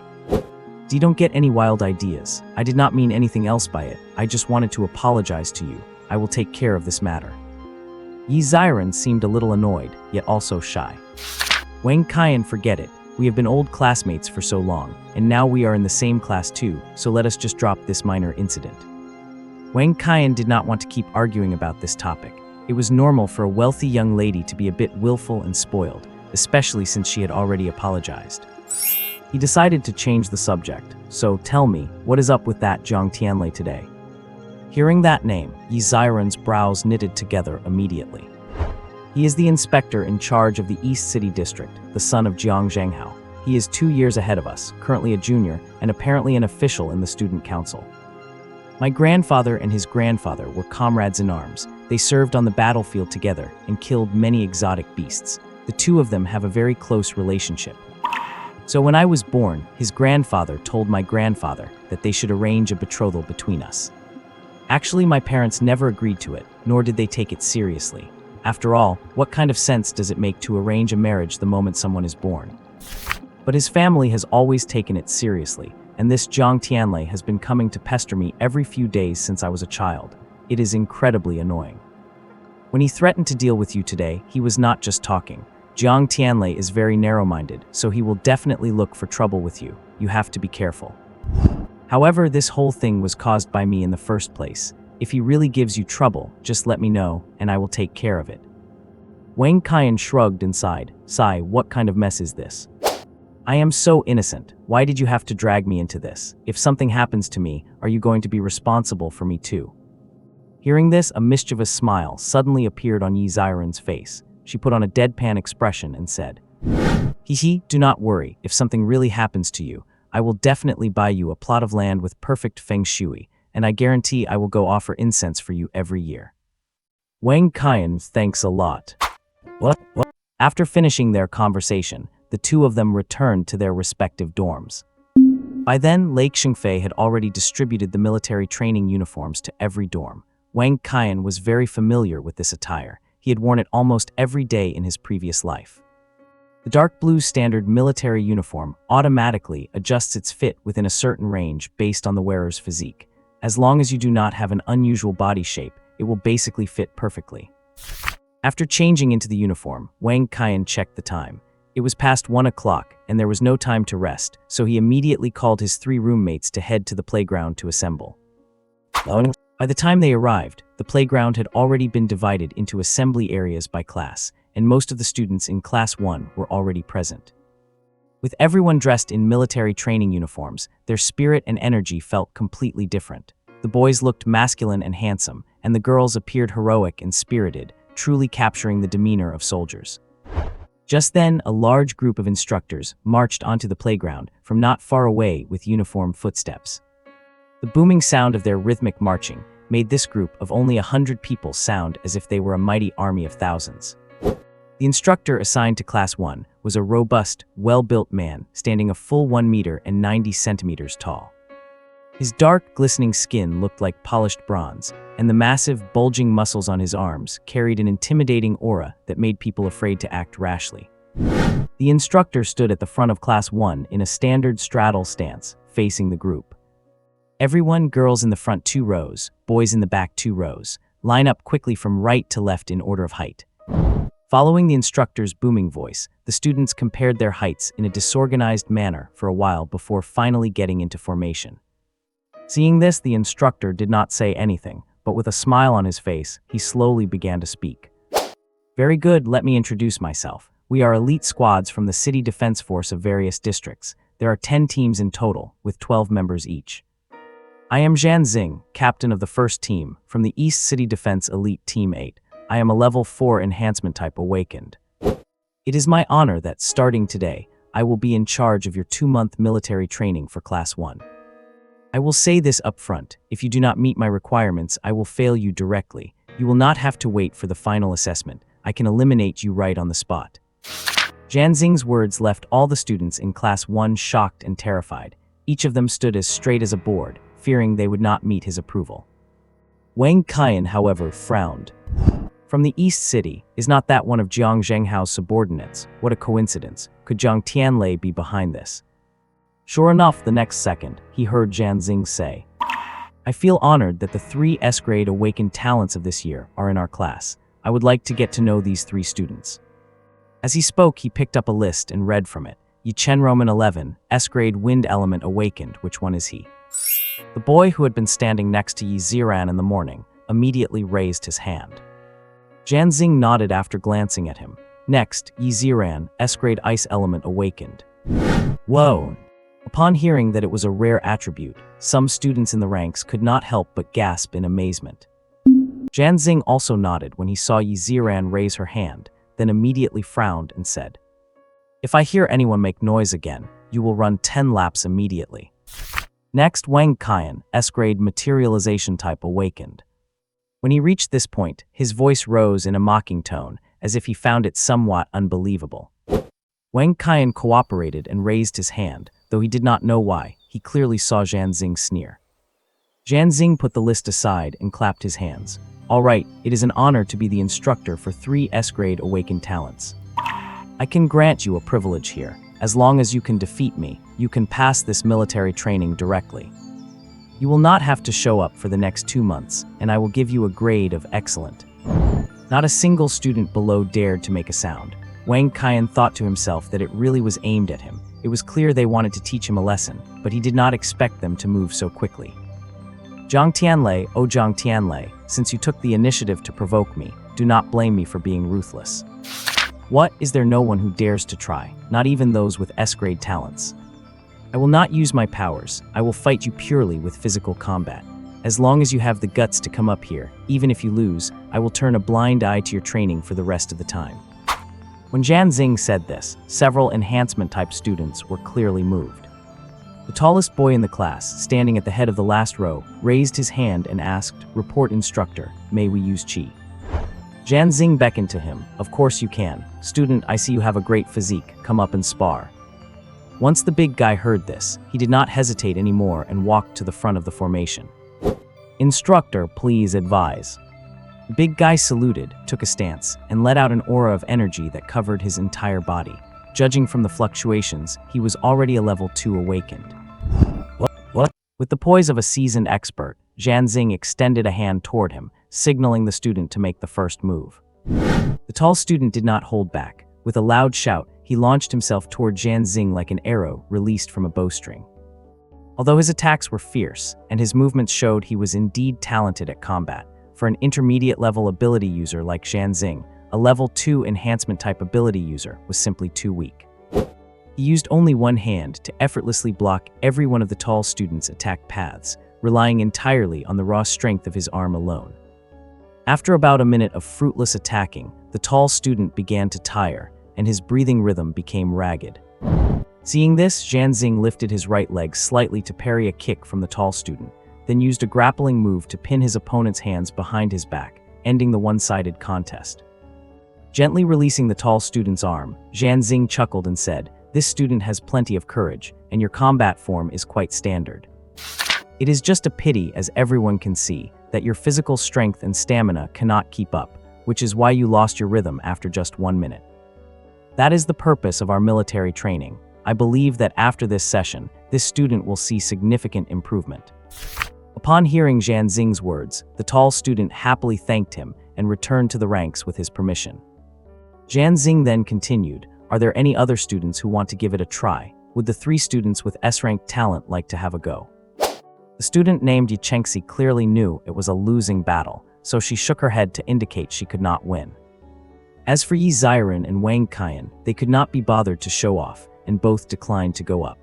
Don't get any wild ideas. I did not mean anything else by it. I just wanted to apologize to you. I will take care of this matter. Yi Ziren seemed a little annoyed, yet also shy. Wang Qian, forget it. We have been old classmates for so long, and now we are in the same class too, so let us just drop this minor incident. Wang Qian did not want to keep arguing about this topic. It was normal for a wealthy young lady to be a bit willful and spoiled, especially since she had already apologized. He decided to change the subject. So tell me, what is up with that Zhang Tianlei today? Hearing that name, Yi Ziren's brows knitted together immediately. He is the inspector in charge of the East City District, the son of Jiang Zhenghao. He is 2 years ahead of us, currently a junior, and apparently an official in the student council. My grandfather and his grandfather were comrades in arms. They served on the battlefield together and killed many exotic beasts. The two of them have a very close relationship. So when I was born, his grandfather told my grandfather that they should arrange a betrothal between us. Actually, my parents never agreed to it, nor did they take it seriously. After all, what kind of sense does it make to arrange a marriage the moment someone is born? But his family has always taken it seriously, and this Zhang Tianlei has been coming to pester me every few days since I was a child. It is incredibly annoying. When he threatened to deal with you today, he was not just talking. Zhang Tianlei is very narrow-minded, so he will definitely look for trouble with you. You have to be careful. However, this whole thing was caused by me in the first place. If he really gives you trouble, just let me know, and I will take care of it. Wang Qian shrugged and sighed. Sigh, what kind of mess is this? I am so innocent. Why did you have to drag me into this? If something happens to me, are you going to be responsible for me too? Hearing this, a mischievous smile suddenly appeared on Yi Ziren's face. She put on a deadpan expression and said, "Hee, do not worry. If something really happens to you, I will definitely buy you a plot of land with perfect feng shui, and I guarantee I will go offer incense for you every year." Wang Qian, thanks a lot. What? After finishing their conversation, the two of them returned to their respective dorms. By then, Lake Xingfei had already distributed the military training uniforms to every dorm. Wang Qian was very familiar with this attire. He had worn it almost every day in his previous life. The dark blue standard military uniform automatically adjusts its fit within a certain range based on the wearer's physique. As long as you do not have an unusual body shape, it will basically fit perfectly. After changing into the uniform, Wang Qian checked the time. It was past 1 o'clock, and there was no time to rest, so he immediately called his 3 roommates to head to the playground to assemble. By the time they arrived, the playground had already been divided into assembly areas by class, and most of the students in Class 1 were already present. With everyone dressed in military training uniforms, their spirit and energy felt completely different. The boys looked masculine and handsome, and the girls appeared heroic and spirited, truly capturing the demeanor of soldiers. Just then, a large group of instructors marched onto the playground from not far away with uniform footsteps. The booming sound of their rhythmic marching made this group of only 100 people sound as if they were a mighty army of thousands. The instructor assigned to Class 1 was a robust, well-built man standing a full 1 meter and 90 centimeters tall. His dark, glistening skin looked like polished bronze, and the massive, bulging muscles on his arms carried an intimidating aura that made people afraid to act rashly. The instructor stood at the front of Class 1 in a standard straddle stance, facing the group. Everyone, girls in the front 2 rows, boys in the back 2 rows, line up quickly from right to left in order of height. Following the instructor's booming voice, the students compared their heights in a disorganized manner for a while before finally getting into formation. Seeing this, the instructor did not say anything, but with a smile on his face, he slowly began to speak. "Very good, let me introduce myself. We are elite squads from the City Defense Force of various districts. There are 10 teams in total, with 12 members each. I am Zhan Xing, captain of the first team, from the East City Defense Elite Team 8. I am a level 4 enhancement type awakened. It is my honor that, starting today, I will be in charge of your 2-month military training for Class 1. I will say this up front, if you do not meet my requirements, I will fail you directly. You will not have to wait for the final assessment. I can eliminate you right on the spot." Zhan Xing's words left all the students in Class 1 shocked and terrified. Each of them stood as straight as a board, fearing they would not meet his approval. Wang Qian, however, frowned. From the East City, is not that one of Jiang Zhenghao's subordinates? What a coincidence. Could Zhang Tianlei be behind this? Sure enough, the next second, he heard Jianxing say, "I feel honored that the 3 S-grade awakened talents of this year are in our class. I would like to get to know these 3 students." As he spoke, he picked up a list and read from it. Yi Chen Roman 11, S-grade wind element awakened. Which one is he? The boy who had been standing next to Yi Ziran in the morning immediately raised his hand. Jianxing nodded after glancing at him. Next, Yi Ziran, S-grade ice element awakened. Whoa! Upon hearing that it was a rare attribute, some students in the ranks could not help but gasp in amazement. Jianxing also nodded when he saw Yi Ziran raise her hand, then immediately frowned and said, "If I hear anyone make noise again, you will run 10 laps immediately." Next, Wang Qian, S-grade materialization type awakened. When he reached this point, his voice rose in a mocking tone, as if he found it somewhat unbelievable. Wang Qian cooperated and raised his hand, though he did not know why. He clearly saw Jianxing sneer. Jianxing put the list aside and clapped his hands. "All right, it is an honor to be the instructor for 3 S-grade awakened talents. I can grant you a privilege here. As long as you can defeat me, you can pass this military training directly. You will not have to show up for the next 2 months, and I will give you a grade of excellent." Not a single student below dared to make a sound. Wang Qian thought to himself that it really was aimed at him. It was clear they wanted to teach him a lesson, but he did not expect them to move so quickly. "Zhang Tianlei, oh Zhang Tianlei, since you took the initiative to provoke me, do not blame me for being ruthless. What, is there no one who dares to try, not even those with S-grade talents? I will not use my powers. I will fight you purely with physical combat. As long as you have the guts to come up here, even if you lose, I will turn a blind eye to your training for the rest of the time." When Jianxing said this, several enhancement-type students were clearly moved. The tallest boy in the class, standing at the head of the last row, raised his hand and asked, "Report, instructor, may we use Qi?" Jianxing beckoned to him. "Of course you can. Student, I see you have a great physique. Come up and spar." Once the big guy heard this, he did not hesitate anymore and walked to the front of the formation. "Instructor, please advise." The big guy saluted, took a stance, and let out an aura of energy that covered his entire body. Judging from the fluctuations, he was already a level 2 awakened. What? With the poise of a seasoned expert, Jianxing extended a hand toward him, signaling the student to make the first move. The tall student did not hold back. With a loud shout, he launched himself toward Jianxing like an arrow released from a bowstring. Although his attacks were fierce, and his movements showed he was indeed talented at combat, for an intermediate-level ability user like Jianxing, a level 2 enhancement-type ability user was simply too weak. He used only one hand to effortlessly block every one of the tall student's attack paths, relying entirely on the raw strength of his arm alone. After about a minute of fruitless attacking, the tall student began to tire, and his breathing rhythm became ragged. Seeing this, Jianxing lifted his right leg slightly to parry a kick from the tall student, then used a grappling move to pin his opponent's hands behind his back, ending the one-sided contest. Gently releasing the tall student's arm, Jianxing chuckled and said, "This student has plenty of courage, and your combat form is quite standard. It is just a pity, as everyone can see, that your physical strength and stamina cannot keep up, which is why you lost your rhythm after just 1 minute. That is the purpose of our military training. I believe that after this session, this student will see significant improvement." Upon hearing Jianxing's words, the tall student happily thanked him and returned to the ranks with his permission. Jianxing then continued, "Are there any other students who want to give it a try? Would the 3 students with S-rank talent like to have a go?" The student named Yi Chengxi clearly knew it was a losing battle, so she shook her head to indicate she could not win. As for Yi Ziran and Wang Qian, they could not be bothered to show off, and both declined to go up.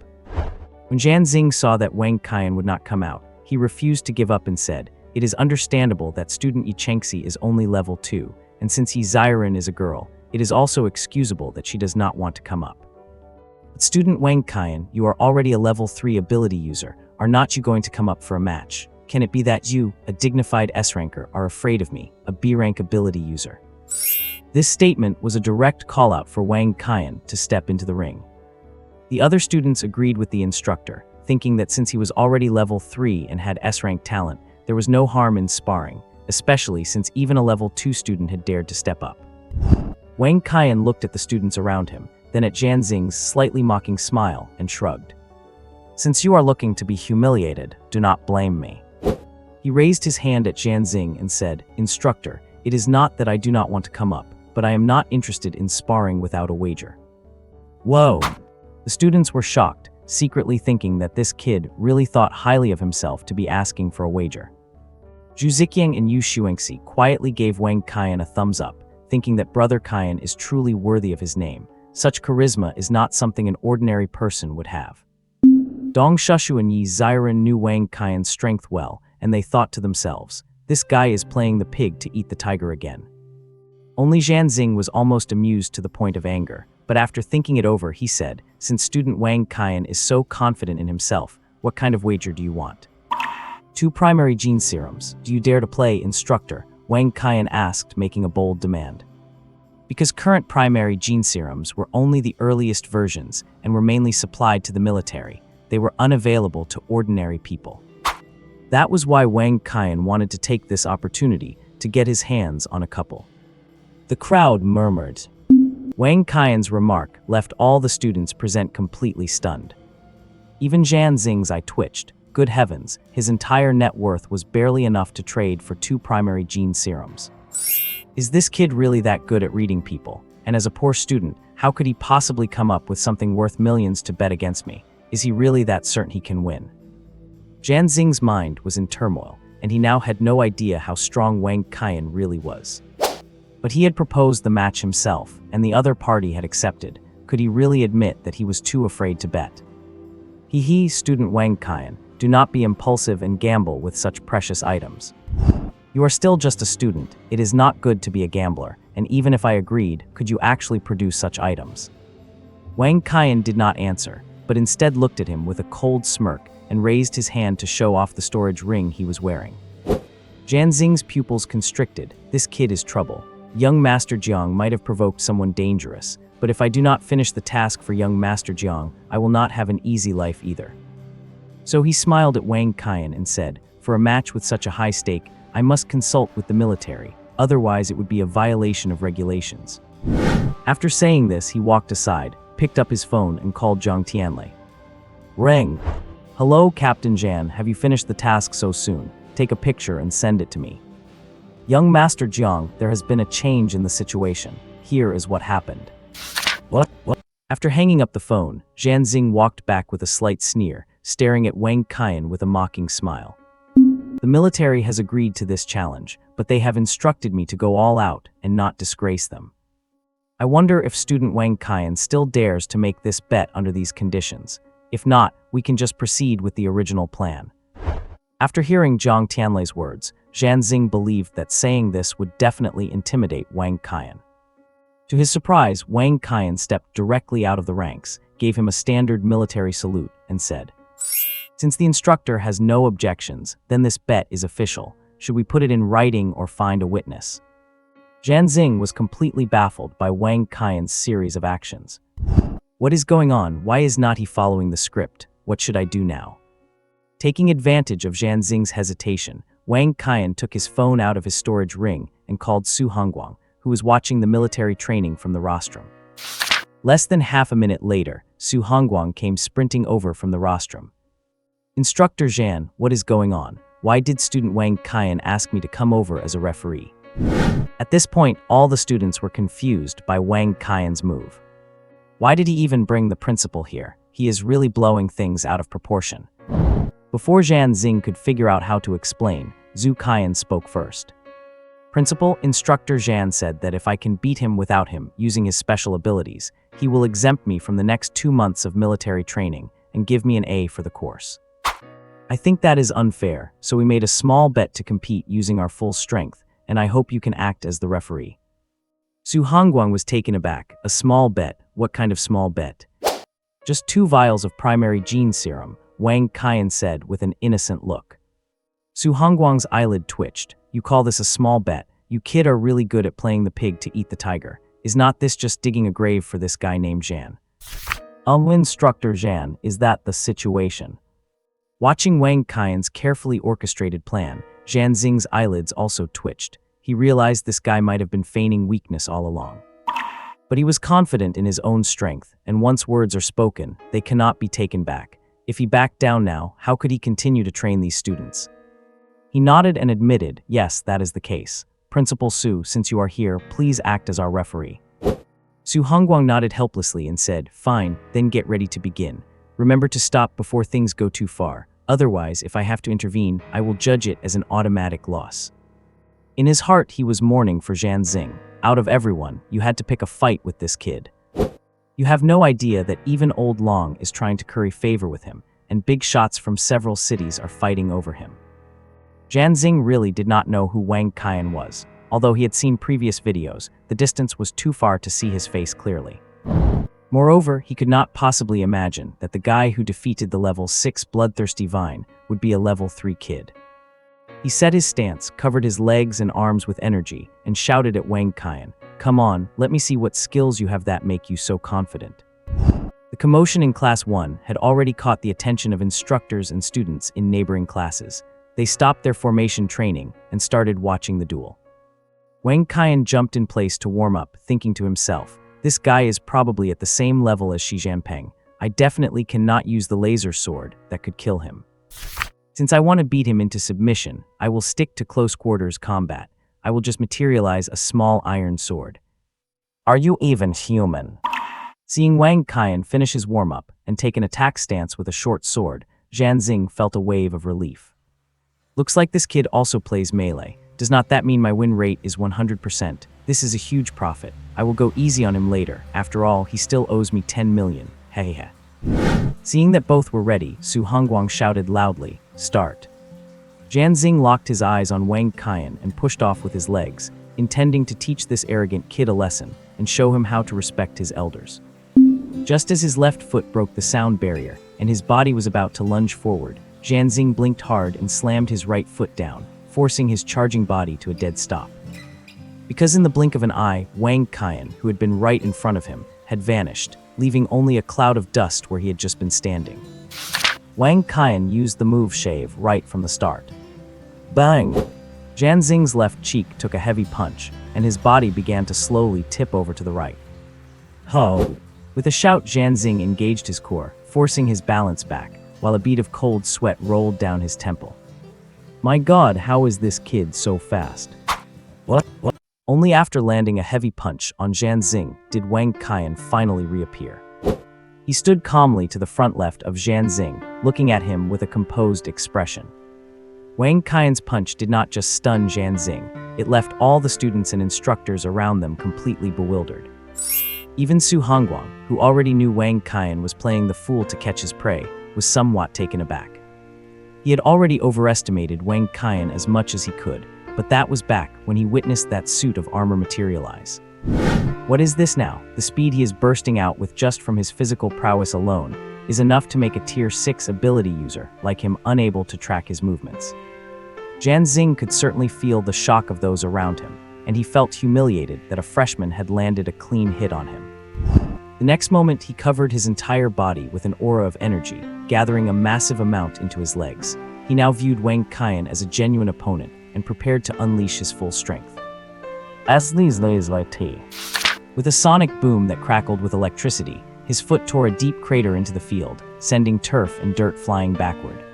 When Jianxing saw that Wang Qian would not come out, he refused to give up and said, "It is understandable that student Yi Chengxi is only level 2, and since Yi Ziran is a girl, it is also excusable that she does not want to come up. But student Wang Qian, you are already a level 3 ability user. Are not you going to come up for a match? Can it be that you, a dignified S-ranker, are afraid of me, a B-rank ability user?" This statement was a direct call-out for Wang Qian to step into the ring. The other students agreed with the instructor, thinking that since he was already level 3 and had S-rank talent, there was no harm in sparring, especially since even a level 2 student had dared to step up. Wang Qian looked at the students around him, then at Jianxing's slightly mocking smile and shrugged. Since you are looking to be humiliated, do not blame me. He raised his hand at Zhang and said, Instructor, it is not that I do not want to come up, but I am not interested in sparring without a wager. Whoa! The students were shocked, secretly thinking that this kid really thought highly of himself to be asking for a wager. Zhu Ziqiang and Yu Xuanxi quietly gave Wang Qian a thumbs up, thinking that Brother Qian is truly worthy of his name. Such charisma is not something an ordinary person would have. Dong Shushu and Yi Ziren knew Wang Qian's strength well, and they thought to themselves, this guy is playing the pig to eat the tiger again. Only Zhanxing was almost amused to the point of anger, but after thinking it over, he said, since student Wang Qian is so confident in himself, what kind of wager do you want? 2 primary gene serums. Do you dare to play, instructor? Wang Qian asked, making a bold demand. Because current primary gene serums were only the earliest versions and were mainly supplied to the military, they were unavailable to ordinary people. That was why Wang Qian wanted to take this opportunity to get his hands on a couple. The crowd murmured. Wang Qian's remark left all the students present completely stunned. Even Zhanxing's eye twitched. Good heavens, his entire net worth was barely enough to trade for 2 primary gene serums. Is this kid really that good at reading people? And as a poor student, how could he possibly come up with something worth millions to bet against me? Is he really that certain he can win? Zhanxing's mind was in turmoil, and he now had no idea how strong Wang Qian really was. But he had proposed the match himself, and the other party had accepted. Could he really admit that he was too afraid to bet? He, student Wang Qian, do not be impulsive and gamble with such precious items. You are still just a student. It is not good to be a gambler, and even if I agreed, could you actually produce such items? Wang Qian did not answer, but instead looked at him with a cold smirk and raised his hand to show off the storage ring he was wearing. Zhanxing's pupils constricted. This kid is trouble. Young Master Jiang might have provoked someone dangerous, but if I do not finish the task for young Master Jiang, I will not have an easy life either. So he smiled at Wang Qian and said, for a match with such a high stake, I must consult with the military, otherwise it would be a violation of regulations. After saying this, he walked aside, picked up his phone and called Zhang Tianlei. Ring. Hello, Captain Zhan, have you finished the task so soon? Take a picture and send it to me. Young Master Jiang, there has been a change in the situation. Here is what happened. What? After hanging up the phone, Zhanxing walked back with a slight sneer, staring at Wang Qian with a mocking smile. The military has agreed to this challenge, but they have instructed me to go all out and not disgrace them. I wonder if student Wang Qian still dares to make this bet under these conditions. If not, we can just proceed with the original plan. After hearing Zhang Tianlei's words, Zhanxing believed that saying this would definitely intimidate Wang Qian. To his surprise, Wang Qian stepped directly out of the ranks, gave him a standard military salute, and said, since the instructor has no objections, then this bet is official. Should we put it in writing or find a witness? Zhanxing was completely baffled by Wang Qian's series of actions. What is going on? Why is not he following the script? What should I do now? Taking advantage of Zhanxing's hesitation, Wang Qian took his phone out of his storage ring and called Su Hongguang, who was watching the military training from the rostrum. Less than half a minute later, Su Hongguang came sprinting over from the rostrum. Instructor Zhan, what is going on? Why did student Wang Qian ask me to come over as a referee? At this point, all the students were confused by Wang Qian's move. Why did he even bring the principal here? He is really blowing things out of proportion. Before Zhanxing could figure out how to explain, Zhu Qian spoke first. Principal, Instructor Zhan said that if I can beat him without him using his special abilities, he will exempt me from the next 2 months of military training and give me an A for the course. I think that is unfair, so we made a small bet to compete using our full strength, and I hope you can act as the referee. Su Hongguang was taken aback. A small bet? What kind of small bet? Just 2 vials of primary gene serum, Wang Qian said with an innocent look. Su Hongguang's eyelid twitched. You call this a small bet? You kid are really good at playing the pig to eat the tiger. Is not this just digging a grave for this guy named Zhan? Instructor Zhan, is that the situation? Watching Wang Qian's carefully orchestrated plan, Zhanxing's eyelids also twitched. He realized this guy might have been feigning weakness all along. But he was confident in his own strength, and once words are spoken, they cannot be taken back. If he backed down now, how could he continue to train these students? He nodded and admitted, yes, that is the case. Principal Su, since you are here, please act as our referee. Su Hongguang nodded helplessly and said, fine, then get ready to begin. Remember to stop before things go too far. Otherwise, if I have to intervene, I will judge it as an automatic loss. In his heart, he was mourning for Zhan Xing. Out of everyone, you had to pick a fight with this kid. You have no idea that even old Long is trying to curry favor with him, and big shots from several cities are fighting over him. Zhan Xing really did not know who Wang Qian was. Although he had seen previous videos, the distance was too far to see his face clearly. Moreover, he could not possibly imagine that the guy who defeated the level 6 bloodthirsty vine would be a level 3 kid. He set his stance, covered his legs and arms with energy, and shouted at Wang Qian, come on, let me see what skills you have that make you so confident. The commotion in Class 1 had already caught the attention of instructors and students in neighboring classes. They stopped their formation training and started watching the duel. Wang Qian jumped in place to warm up, thinking to himself, this guy is probably at the same level as Shi Jianpeng. I definitely cannot use the laser sword that could kill him. Since I want to beat him into submission, I will stick to close quarters combat. I will just materialize a small iron sword. Are you even human? Seeing Wang Qian finish his warm-up and take an attack stance with a short sword, Zhan Xing felt a wave of relief. Looks like this kid also plays melee. Does not that mean my win rate is 100%? This is a huge profit. I will go easy on him later. After all, he still owes me 10 million. Hehehe. Seeing that both were ready, Su Hongguang shouted loudly, start. Zhan Xing locked his eyes on Wang Qian and pushed off with his legs, intending to teach this arrogant kid a lesson and show him how to respect his elders. Just as his left foot broke the sound barrier and his body was about to lunge forward, Zhan Xing blinked hard and slammed his right foot down, forcing his charging body to a dead stop. Because in the blink of an eye, Wang Qian, who had been right in front of him, had vanished, leaving only a cloud of dust where he had just been standing. Wang Qian used the move shave right from the start. Bang! Zhan Xing's left cheek took a heavy punch, and his body began to slowly tip over to the right. Ho! With a shout, Zhan Xing engaged his core, forcing his balance back, while a bead of cold sweat rolled down his temple. My god, how is this kid so fast? What? Only after landing a heavy punch on Zhan Xing did Wang Qian finally reappear. He stood calmly to the front left of Zhan Xing, looking at him with a composed expression. Wang Qian's punch did not just stun Zhan Xing, it left all the students and instructors around them completely bewildered. Even Su Hongguang, who already knew Wang Qian was playing the fool to catch his prey, was somewhat taken aback. He had already overestimated Wang Qian as much as he could, but that was back when he witnessed that suit of armor materialize. What is this now? The speed he is bursting out with just from his physical prowess alone is enough to make a tier 6 ability user like him unable to track his movements. Zhan Xing could certainly feel the shock of those around him, and he felt humiliated that a freshman had landed a clean hit on him. The next moment, he covered his entire body with an aura of energy, gathering a massive amount into his legs. He now viewed Wang Qian as a genuine opponent and prepared to unleash his full strength. With a sonic boom that crackled with electricity, his foot tore a deep crater into the field, sending turf and dirt flying backward.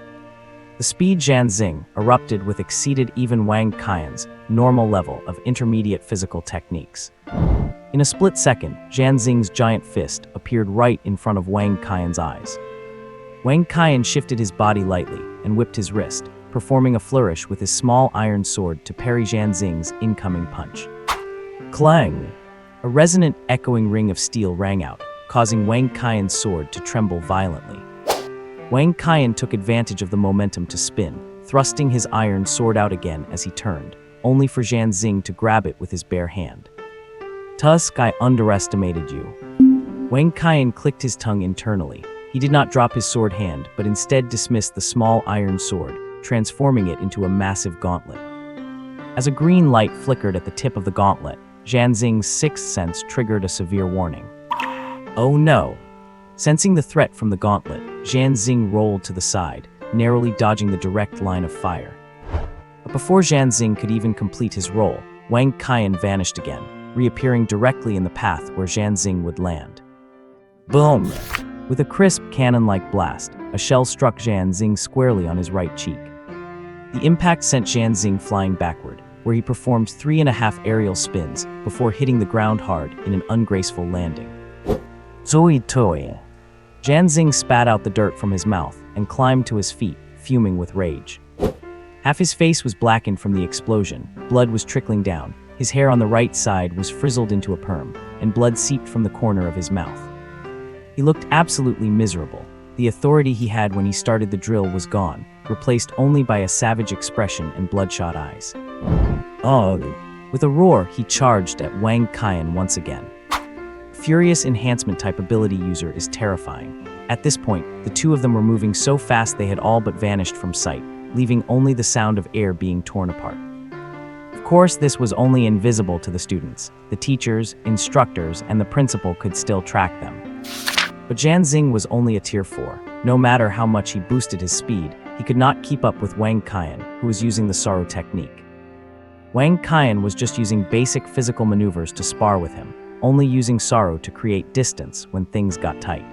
The speed Zhan Xing erupted with exceeded even Wang Qian's normal level of intermediate physical techniques. In a split second, Zhan Xing's giant fist appeared right in front of Wang Qian's eyes. Wang Qian shifted his body lightly and whipped his wrist, performing a flourish with his small iron sword to parry Zhan Xing's incoming punch. Clang! A resonant, echoing ring of steel rang out, causing Wang Qian's sword to tremble violently. Wang Qian took advantage of the momentum to spin, thrusting his iron sword out again as he turned, only for Zhan Xing to grab it with his bare hand. Tusk, I underestimated you. Wang Qian clicked his tongue internally. He did not drop his sword hand, but instead dismissed the small iron sword, transforming it into a massive gauntlet. As a green light flickered at the tip of the gauntlet, Zhan Xing's sixth sense triggered a severe warning. Oh no! Sensing the threat from the gauntlet, Zhan Xing rolled to the side, narrowly dodging the direct line of fire. But before Zhan Xing could even complete his roll, Wang Qian vanished again, reappearing directly in the path where Zhan Xing would land. Boom! With a crisp, cannon-like blast, a shell struck Zhan Xing squarely on his right cheek. The impact sent Zhan Xing flying backward, where he performed 3.5 aerial spins before hitting the ground hard in an ungraceful landing. Zoi Toi. Zhan Xing spat out the dirt from his mouth and climbed to his feet, fuming with rage. Half his face was blackened from the explosion, blood was trickling down, his hair on the right side was frizzled into a perm, and blood seeped from the corner of his mouth. He looked absolutely miserable. The authority he had when he started the drill was gone, replaced only by a savage expression and bloodshot eyes. With a roar, he charged at Wang Qian once again. Furious enhancement type ability user is terrifying. At this point, the two of them were moving so fast they had all but vanished from sight, leaving only the sound of air being torn apart. Of course, this was only invisible to the students. The teachers, instructors, and the principal could still track them. But Zhan Xing was only a tier 4. No matter how much he boosted his speed, he could not keep up with Wang Qian, who was using the Sorrow technique. Wang Qian was just using basic physical maneuvers to spar with him, only using Sorrow to create distance when things got tight.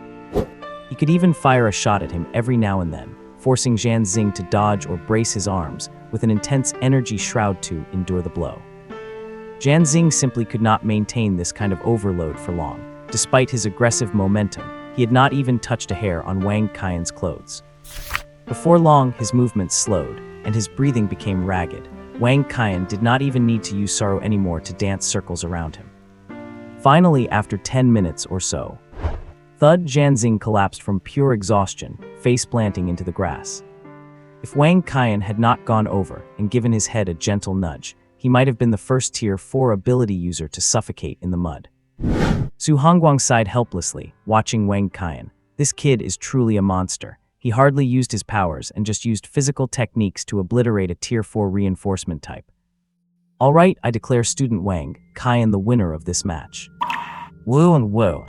He could even fire a shot at him every now and then, forcing Zhan Xing to dodge or brace his arms with an intense energy shroud to endure the blow. Zhan Xing simply could not maintain this kind of overload for long. Despite his aggressive momentum, he had not even touched a hair on Wang Qian's clothes. Before long, his movements slowed, and his breathing became ragged. Wang Qian did not even need to use Sorrow anymore to dance circles around him. Finally, after 10 minutes or so, thud, Zhan Xing collapsed from pure exhaustion, face-planting into the grass. If Wang Qian had not gone over and given his head a gentle nudge, he might have been the first tier 4 ability user to suffocate in the mud. Su Hongguang sighed helplessly, watching Wang Qian. This kid is truly a monster. He hardly used his powers and just used physical techniques to obliterate a tier 4 reinforcement type. All right, I declare student Wang Qian the winner of this match. Woo and woo.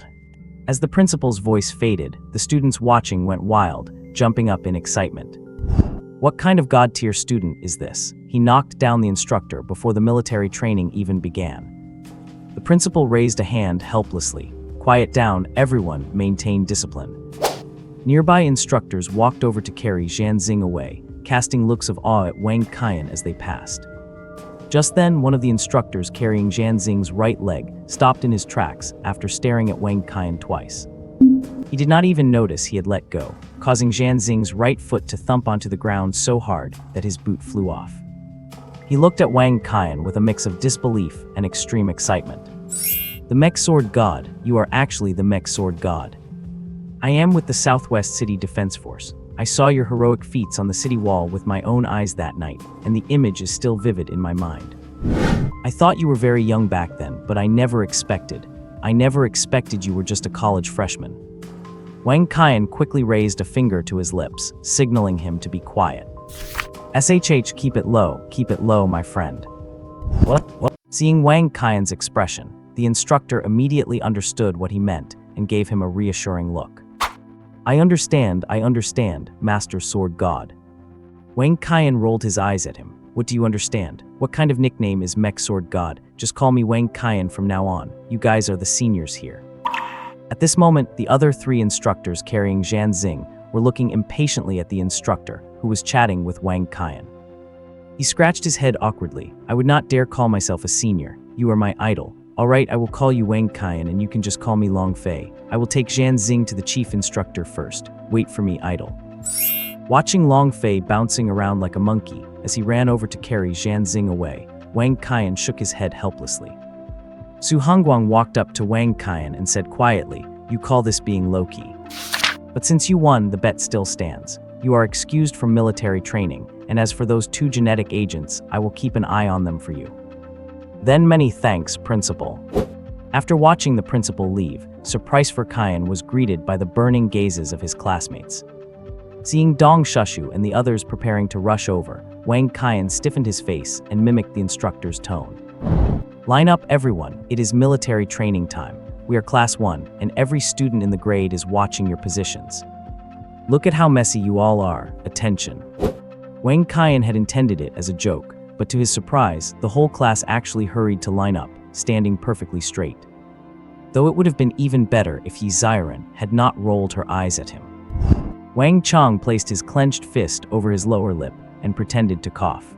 As the principal's voice faded, the students watching went wild, jumping up in excitement. What kind of god-tier student is this? He knocked down the instructor before the military training even began. The principal raised a hand helplessly. Quiet down, everyone, maintain discipline. Nearby instructors walked over to carry Zhan Xing away, casting looks of awe at Wang Qian as they passed. Just then, one of the instructors carrying Zhan Xing's right leg stopped in his tracks after staring at Wang Qian twice. He did not even notice he had let go, causing Zhan Xing's right foot to thump onto the ground so hard that his boot flew off. He looked at Wang Qian with a mix of disbelief and extreme excitement. The Mech Sword God, you are actually the Mech Sword God. I am with the Southwest City Defense Force. I saw your heroic feats on the city wall with my own eyes that night, and the image is still vivid in my mind. I thought you were very young back then, but I never expected you were just a college freshman. Wang Qian quickly raised a finger to his lips, signaling him to be quiet. SHH, keep it low, my friend. What? Seeing Wang Qian's expression, the instructor immediately understood what he meant and gave him a reassuring look. I understand, Master Sword God. Wang Qian rolled his eyes at him. What do you understand? What kind of nickname is Mech Sword God? Just call me Wang Qian from now on. You guys are the seniors here. At this moment, the other 3 instructors carrying Zhan Xing were looking impatiently at the instructor, who was chatting with Wang Qian. He scratched his head awkwardly. I would not dare call myself a senior. You are my idol. All right, I will call you Wang Qian and you can just call me Long Fei. I will take Zhan Xing to the chief instructor first. Wait for me, idol. Watching Long Fei bouncing around like a monkey as he ran over to carry Zhan Xing away, Wang Qian shook his head helplessly. Su Hongguang walked up to Wang Qian and said quietly, you call this being low-key. But since you won, the bet still stands. You are excused from military training, and as for those 2 genetic agents, I will keep an eye on them for you. Then many thanks, Principal. After watching the principal leave, Surprise for Qian was greeted by the burning gazes of his classmates. Seeing Dong Shushu and the others preparing to rush over, Wang Qian stiffened his face and mimicked the instructor's tone. Line up, everyone. It is military training time. We are class 1, and every student in the grade is watching your positions. Look at how messy you all are. Attention. Wang Qian had intended it as a joke, but to his surprise, the whole class actually hurried to line up, standing perfectly straight. though it would have been even better if Yi Ziren had not rolled her eyes at him. Wang Qian placed his clenched fist over his lower lip and pretended to cough.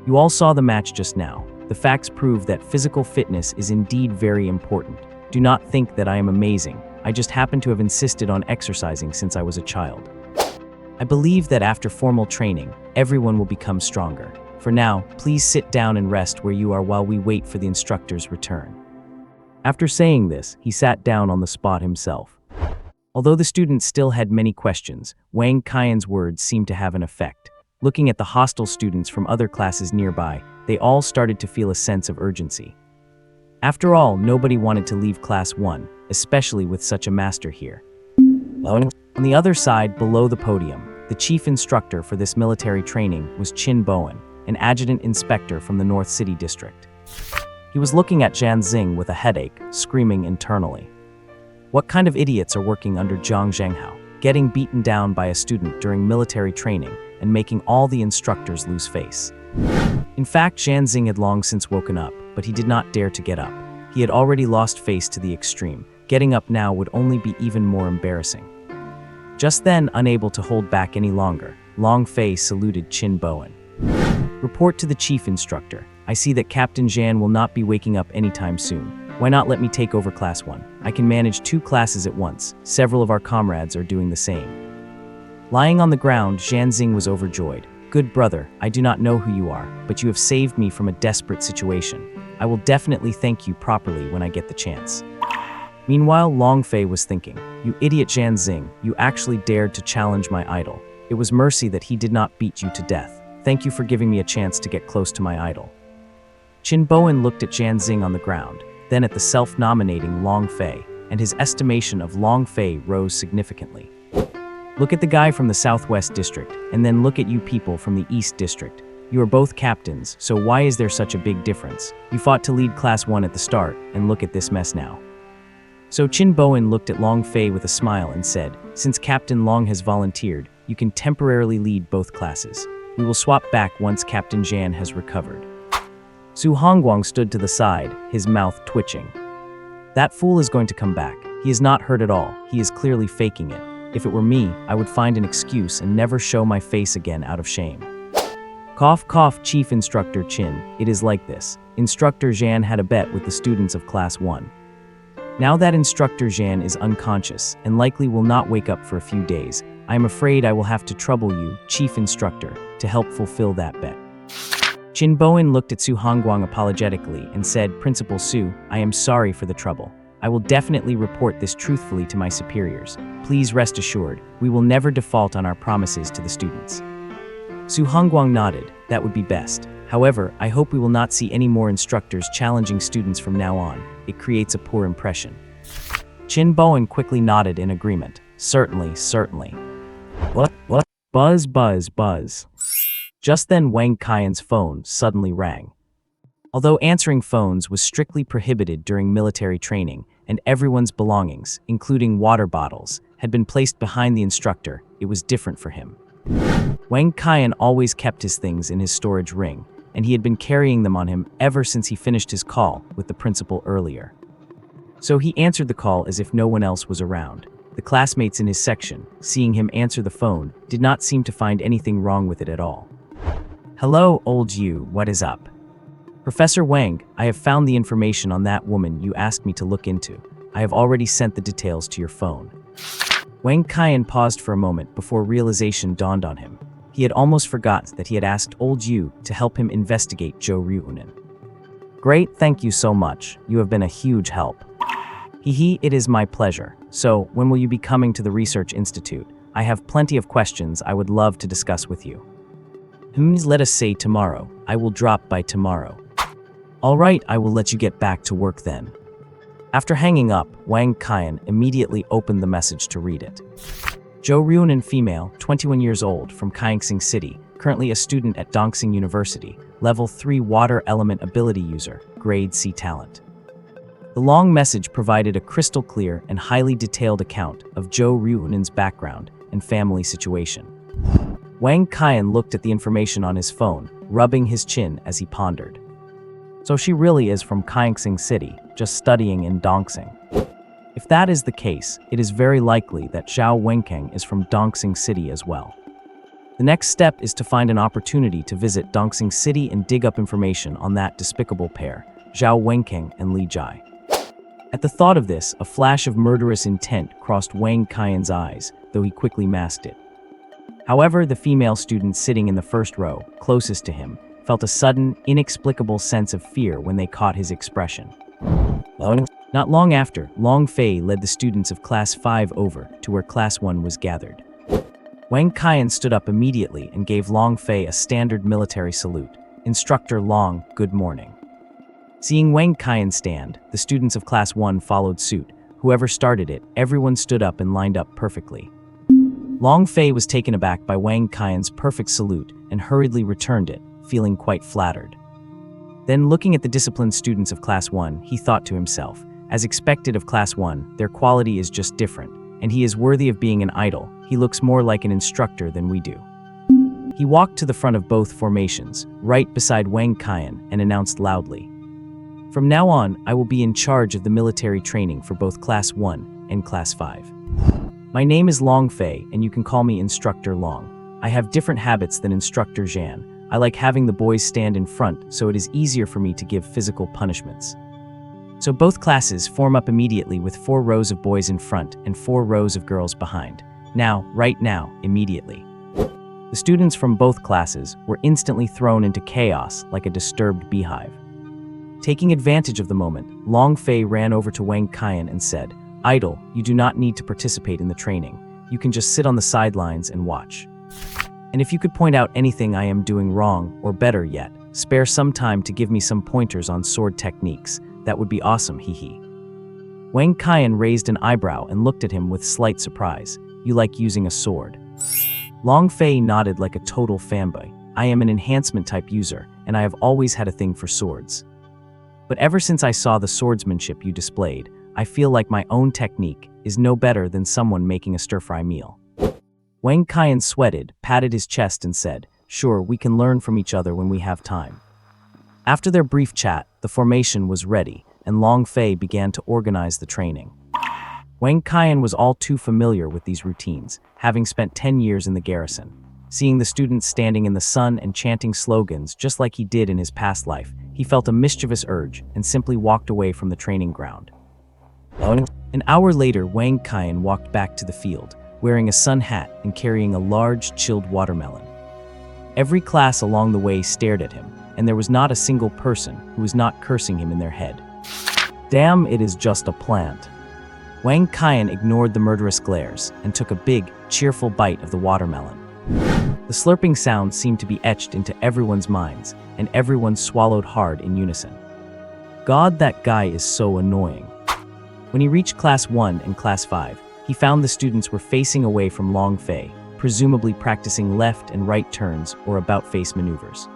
You all saw the match just now. The facts prove that physical fitness is indeed very important. Do not think that I am amazing. I just happen to have insisted on exercising since I was a child. I believe that after formal training, everyone will become stronger. For now, please sit down and rest where you are while we wait for the instructor's return. After saying this, he sat down on the spot himself. Although the students still had many questions, Wang Qian's words seemed to have an effect. Looking at the hostile students from other classes nearby, they all started to feel a sense of urgency. After all, nobody wanted to leave Class 1, especially with such a master here. On the other side, below the podium, the chief instructor for this military training was Qin Bowen, an adjutant inspector from the North City District. He was looking at Zhan Xing with a headache, screaming internally. What kind of idiots are working under Zhang Zhenghao, getting beaten down by a student during military training and making all the instructors lose face? In fact, Zhan Xing had long since woken up, but he did not dare to get up. He had already lost face to the extreme. Getting up now would only be even more embarrassing. Just then, unable to hold back any longer, Long Fei saluted Qin Bowen. Report to the chief instructor. I see that Captain Zhan will not be waking up anytime soon. Why not let me take over Class 1? I can manage 2 classes at once. Several of our comrades are doing the same. Lying on the ground, Zhan Xing was overjoyed. Good brother, I do not know who you are, but you have saved me from a desperate situation. I will definitely thank you properly when I get the chance. Meanwhile, Long Fei was thinking, you idiot Zhan Xing, you actually dared to challenge my idol. It was mercy that he did not beat you to death. Thank you for giving me a chance to get close to my idol. Qin Bowen looked at Zhan Xing on the ground, then at the self-nominating Long Fei, and his estimation of Long Fei rose significantly. Look at the guy from the Southwest District, and then look at you people from the East District. You are both captains, so why is there such a big difference? You fought to lead Class 1 at the start, and look at this mess now. So Qin Bowen looked at Long Fei with a smile and said, since Captain Long has volunteered, you can temporarily lead both classes. We will swap back once Captain Zhan has recovered. Su Hongguang stood to the side, his mouth twitching. That fool is going to come back. He is not hurt at all. He is clearly faking it. If it were me, I would find an excuse and never show my face again out of shame. Cough, cough, Chief Instructor Qin. It is like this. Instructor Zhan had a bet with the students of Class 1. Now that Instructor Zhan is unconscious and likely will not wake up for a few days, I am afraid I will have to trouble you, Chief Instructor, to help fulfill that bet. Qin Bowen looked at Su Hongguang apologetically and said, Principal Su, I am sorry for the trouble. I will definitely report this truthfully to my superiors. Please rest assured, we will never default on our promises to the students. Su Hongguang nodded. That would be best. However, I hope we will not see any more instructors challenging students from now on. It creates a poor impression. Qin Bowen quickly nodded in agreement. Certainly, certainly. What? Buzz, buzz, buzz. Just then Wang Qian's phone suddenly rang. Although answering phones was strictly prohibited during military training, and everyone's belongings, including water bottles, had been placed behind the instructor, it was different for him. Wang Qian always kept his things in his storage ring, and he had been carrying them on him ever since he finished his call with the principal earlier. So he answered the call as if no one else was around. The classmates in his section, seeing him answer the phone, did not seem to find anything wrong with it at all. Hello, old you, what is up? Professor Wang, I have found the information on that woman you asked me to look into. I have already sent the details to your phone. Wang Qian paused for a moment before realization dawned on him. He had almost forgot that he had asked old you to help him investigate Zhou Ryuunen. Great, thank you so much. You have been a huge help. Hee, it is my pleasure. So, when will you be coming to the Research Institute? I have plenty of questions I would love to discuss with you. Let us say tomorrow. I will drop by tomorrow. All right, I will let you get back to work then. After hanging up, Wang Qian immediately opened the message to read it. Zhou Ryuunen, female, 21 years old, from Kaixing City, currently a student at Dongxing University, level 3 water element ability user, grade C talent. The long message provided a crystal clear and highly detailed account of Zhou Ryuunen's background and family situation. Wang Qian looked at the information on his phone, rubbing his chin as he pondered. So she really is from Kaixing City, just studying in Dongxing. If that is the case, it is very likely that Zhao Wenkang is from Dongxing City as well. The next step is to find an opportunity to visit Dongxing City and dig up information on that despicable pair, Zhao Wenkang and Li Jai. At the thought of this, a flash of murderous intent crossed Wang Qian's eyes, though he quickly masked it. However, the female student sitting in the first row, closest to him, felt a sudden, inexplicable sense of fear when they caught his expression. Not long after, Long Fei led the students of Class 5 over to where Class 1 was gathered. Wang Qian stood up immediately and gave Long Fei a standard military salute. "Instructor Long, good morning." Seeing Wang Qian stand, the students of Class 1 followed suit. Whoever started it, everyone stood up and lined up perfectly. Long Fei was taken aback by Wang Qian's perfect salute and hurriedly returned it, feeling quite flattered. Then, looking at the disciplined students of Class 1, he thought to himself, as expected of Class 1, their quality is just different, and he is worthy of being an idol. He looks more like an instructor than we do. He walked to the front of both formations, right beside Wang Qian, and announced loudly, "From now on, I will be in charge of the military training for both Class 1 and Class 5. My name is Long Fei, and you can call me Instructor Long. I have different habits than Instructor Zhan. I like having the boys stand in front, so it is easier for me to give physical punishments." So both classes form up immediately with 4 rows of boys in front and 4 rows of girls behind. Now, right now, immediately. The students from both classes were instantly thrown into chaos like a disturbed beehive. Taking advantage of the moment, Long Fei ran over to Wang Qian and said, "Idol, you do not need to participate in the training. You can just sit on the sidelines and watch. And if you could point out anything I am doing wrong, or better yet, spare some time to give me some pointers on sword techniques, that would be awesome, hee." Wang Qian raised an eyebrow and looked at him with slight surprise. "You like using a sword?" Long Fei nodded like a total fanboy. "I am an enhancement type user, and I have always had a thing for swords. But ever since I saw the swordsmanship you displayed, I feel like my own technique is no better than someone making a stir-fry meal." Wang Qian sweated, patted his chest and said, "Sure, we can learn from each other when we have time." After their brief chat, the formation was ready, and Long Fei began to organize the training. Wang Qian was all too familiar with these routines, having spent 10 years in the garrison. Seeing the students standing in the sun and chanting slogans just like he did in his past life, he felt a mischievous urge and simply walked away from the training ground. An hour later, Wang Qian walked back to the field, wearing a sun hat and carrying a large, chilled watermelon. Every class along the way stared at him, and there was not a single person who was not cursing him in their head. "Damn, it is just a plant." Wang Qian ignored the murderous glares and took a big, cheerful bite of the watermelon. The slurping sound seemed to be etched into everyone's minds, and everyone swallowed hard in unison. God, that guy is so annoying. When he reached Class 1 and Class 5, he found the students were facing away from Long Fei, presumably practicing left and right turns or about-face maneuvers.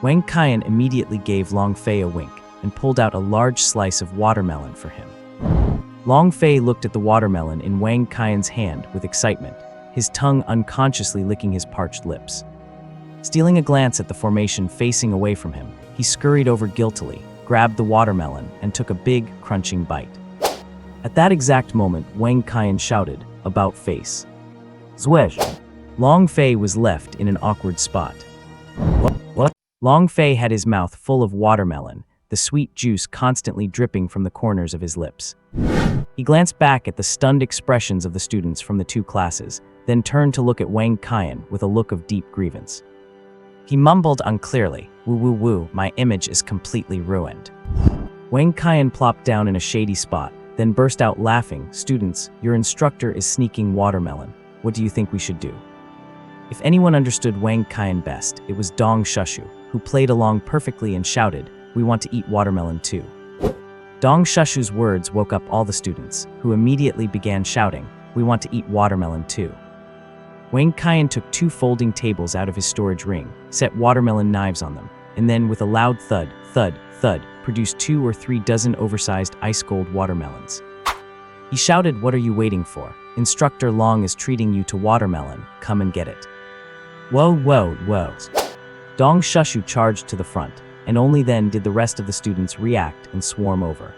Wang Qian immediately gave Long Fei a wink and pulled out a large slice of watermelon for him. Long Fei looked at the watermelon in Wang Qian's hand with excitement, his tongue unconsciously licking his parched lips. Stealing a glance at the formation facing away from him, he scurried over guiltily, grabbed the watermelon, and took a big, crunching bite. At that exact moment, Wang Qian shouted, "About face." Zwish! Long Fei was left in an awkward spot. What? Long Fei had his mouth full of watermelon, the sweet juice constantly dripping from the corners of his lips. He glanced back at the stunned expressions of the students from the 2 classes, then turned to look at Wang Qian with a look of deep grievance. He mumbled unclearly, "Woo woo woo, my image is completely ruined." Wang Qian plopped down in a shady spot, then burst out laughing. "Students, your instructor is sneaking watermelon. What do you think we should do?" If anyone understood Wang Qian best, it was Dong Shushu, who played along perfectly and shouted, "We want to eat watermelon too." Dong Shushu's words woke up all the students, who immediately began shouting, "We want to eat watermelon too." Wang Qian took 2 folding tables out of his storage ring, set watermelon knives on them, and then with a loud thud, thud, thud, produced 2 or 3 dozen oversized ice-cold watermelons. He shouted, "What are you waiting for? Instructor Long is treating you to watermelon, come and get it." Whoa, whoa, whoa. Dong Shushu charged to the front, and only then did the rest of the students react and swarm over.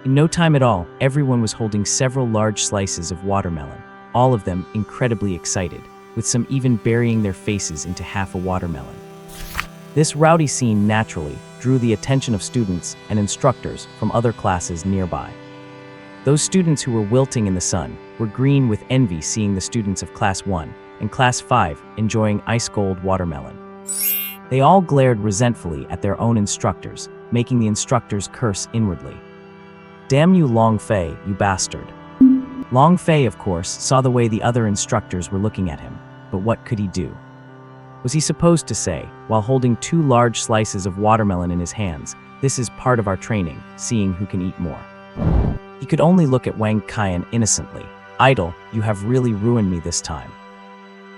In no time at all, everyone was holding several large slices of watermelon, all of them incredibly excited, with some even burying their faces into half a watermelon. This rowdy scene naturally drew the attention of students and instructors from other classes nearby. Those students who were wilting in the sun were green with envy seeing the students of Class 1 and Class 5 enjoying ice-cold watermelon. They all glared resentfully at their own instructors, making the instructors curse inwardly. "Damn you, Long Fei, you bastard." Long Fei, of course, saw the way the other instructors were looking at him, but what could he do? Was he supposed to say, while holding 2 large slices of watermelon in his hands, "This is part of our training, seeing who can eat more"? He could only look at Wang Qian innocently. "Idol, you have really ruined me this time."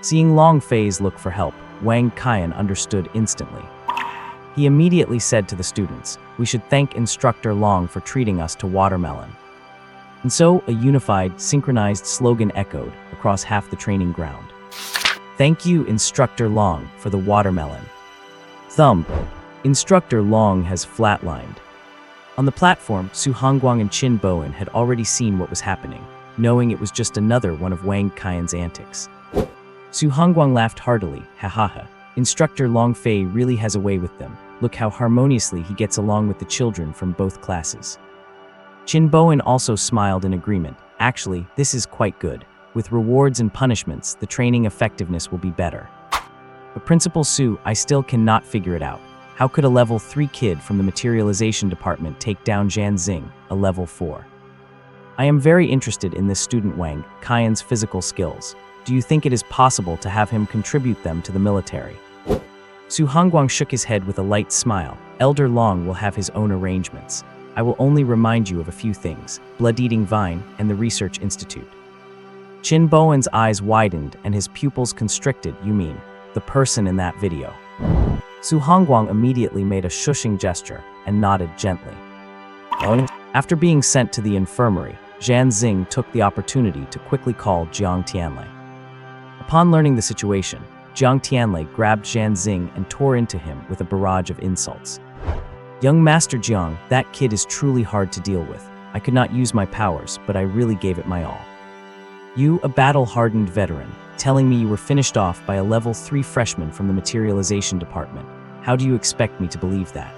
Seeing Long Fei's look for help, Wang Qian understood instantly. He immediately said to the students, "We should thank Instructor Long for treating us to watermelon." And so a unified, synchronized slogan echoed across half the training ground. "Thank you, Instructor Long, for the watermelon." Thump. Instructor Long has flatlined. On the platform, Su Hongguang and Qin Bowen had already seen what was happening, knowing it was just another one of Wang Qian's antics. Su Hongguang laughed heartily, "Ha ha ha. Instructor Long Fei really has a way with them. Look how harmoniously he gets along with the children from both classes." Qin Bowen also smiled in agreement. "Actually, this is quite good. With rewards and punishments, the training effectiveness will be better." But Principal Su, I still cannot figure it out. How could a level 3 kid from the materialization department take down Zhan Xing, a level 4? I am very interested in this student Wang Qian's physical skills. Do you think it is possible to have him contribute them to the military? Su Hongguang shook his head with a light smile. "Elder Long will have his own arrangements. I will only remind you of a few things: Blood-Eating Vine and the Research Institute." Qin Bowen's eyes widened and his pupils constricted. "You mean the person in that video?" Su Hongguang immediately made a shushing gesture and nodded gently. After being sent to the infirmary, Zhan Xing took the opportunity to quickly call Jiang Tianlei. Upon learning the situation, Jiang Tianlei grabbed Zhan Xing and tore into him with a barrage of insults. "Young Master Jiang, that kid is truly hard to deal with. I could not use my powers, but I really gave it my all. You, a battle-hardened veteran, telling me you were finished off by a level 3 freshman from the materialization department. How do you expect me to believe that?"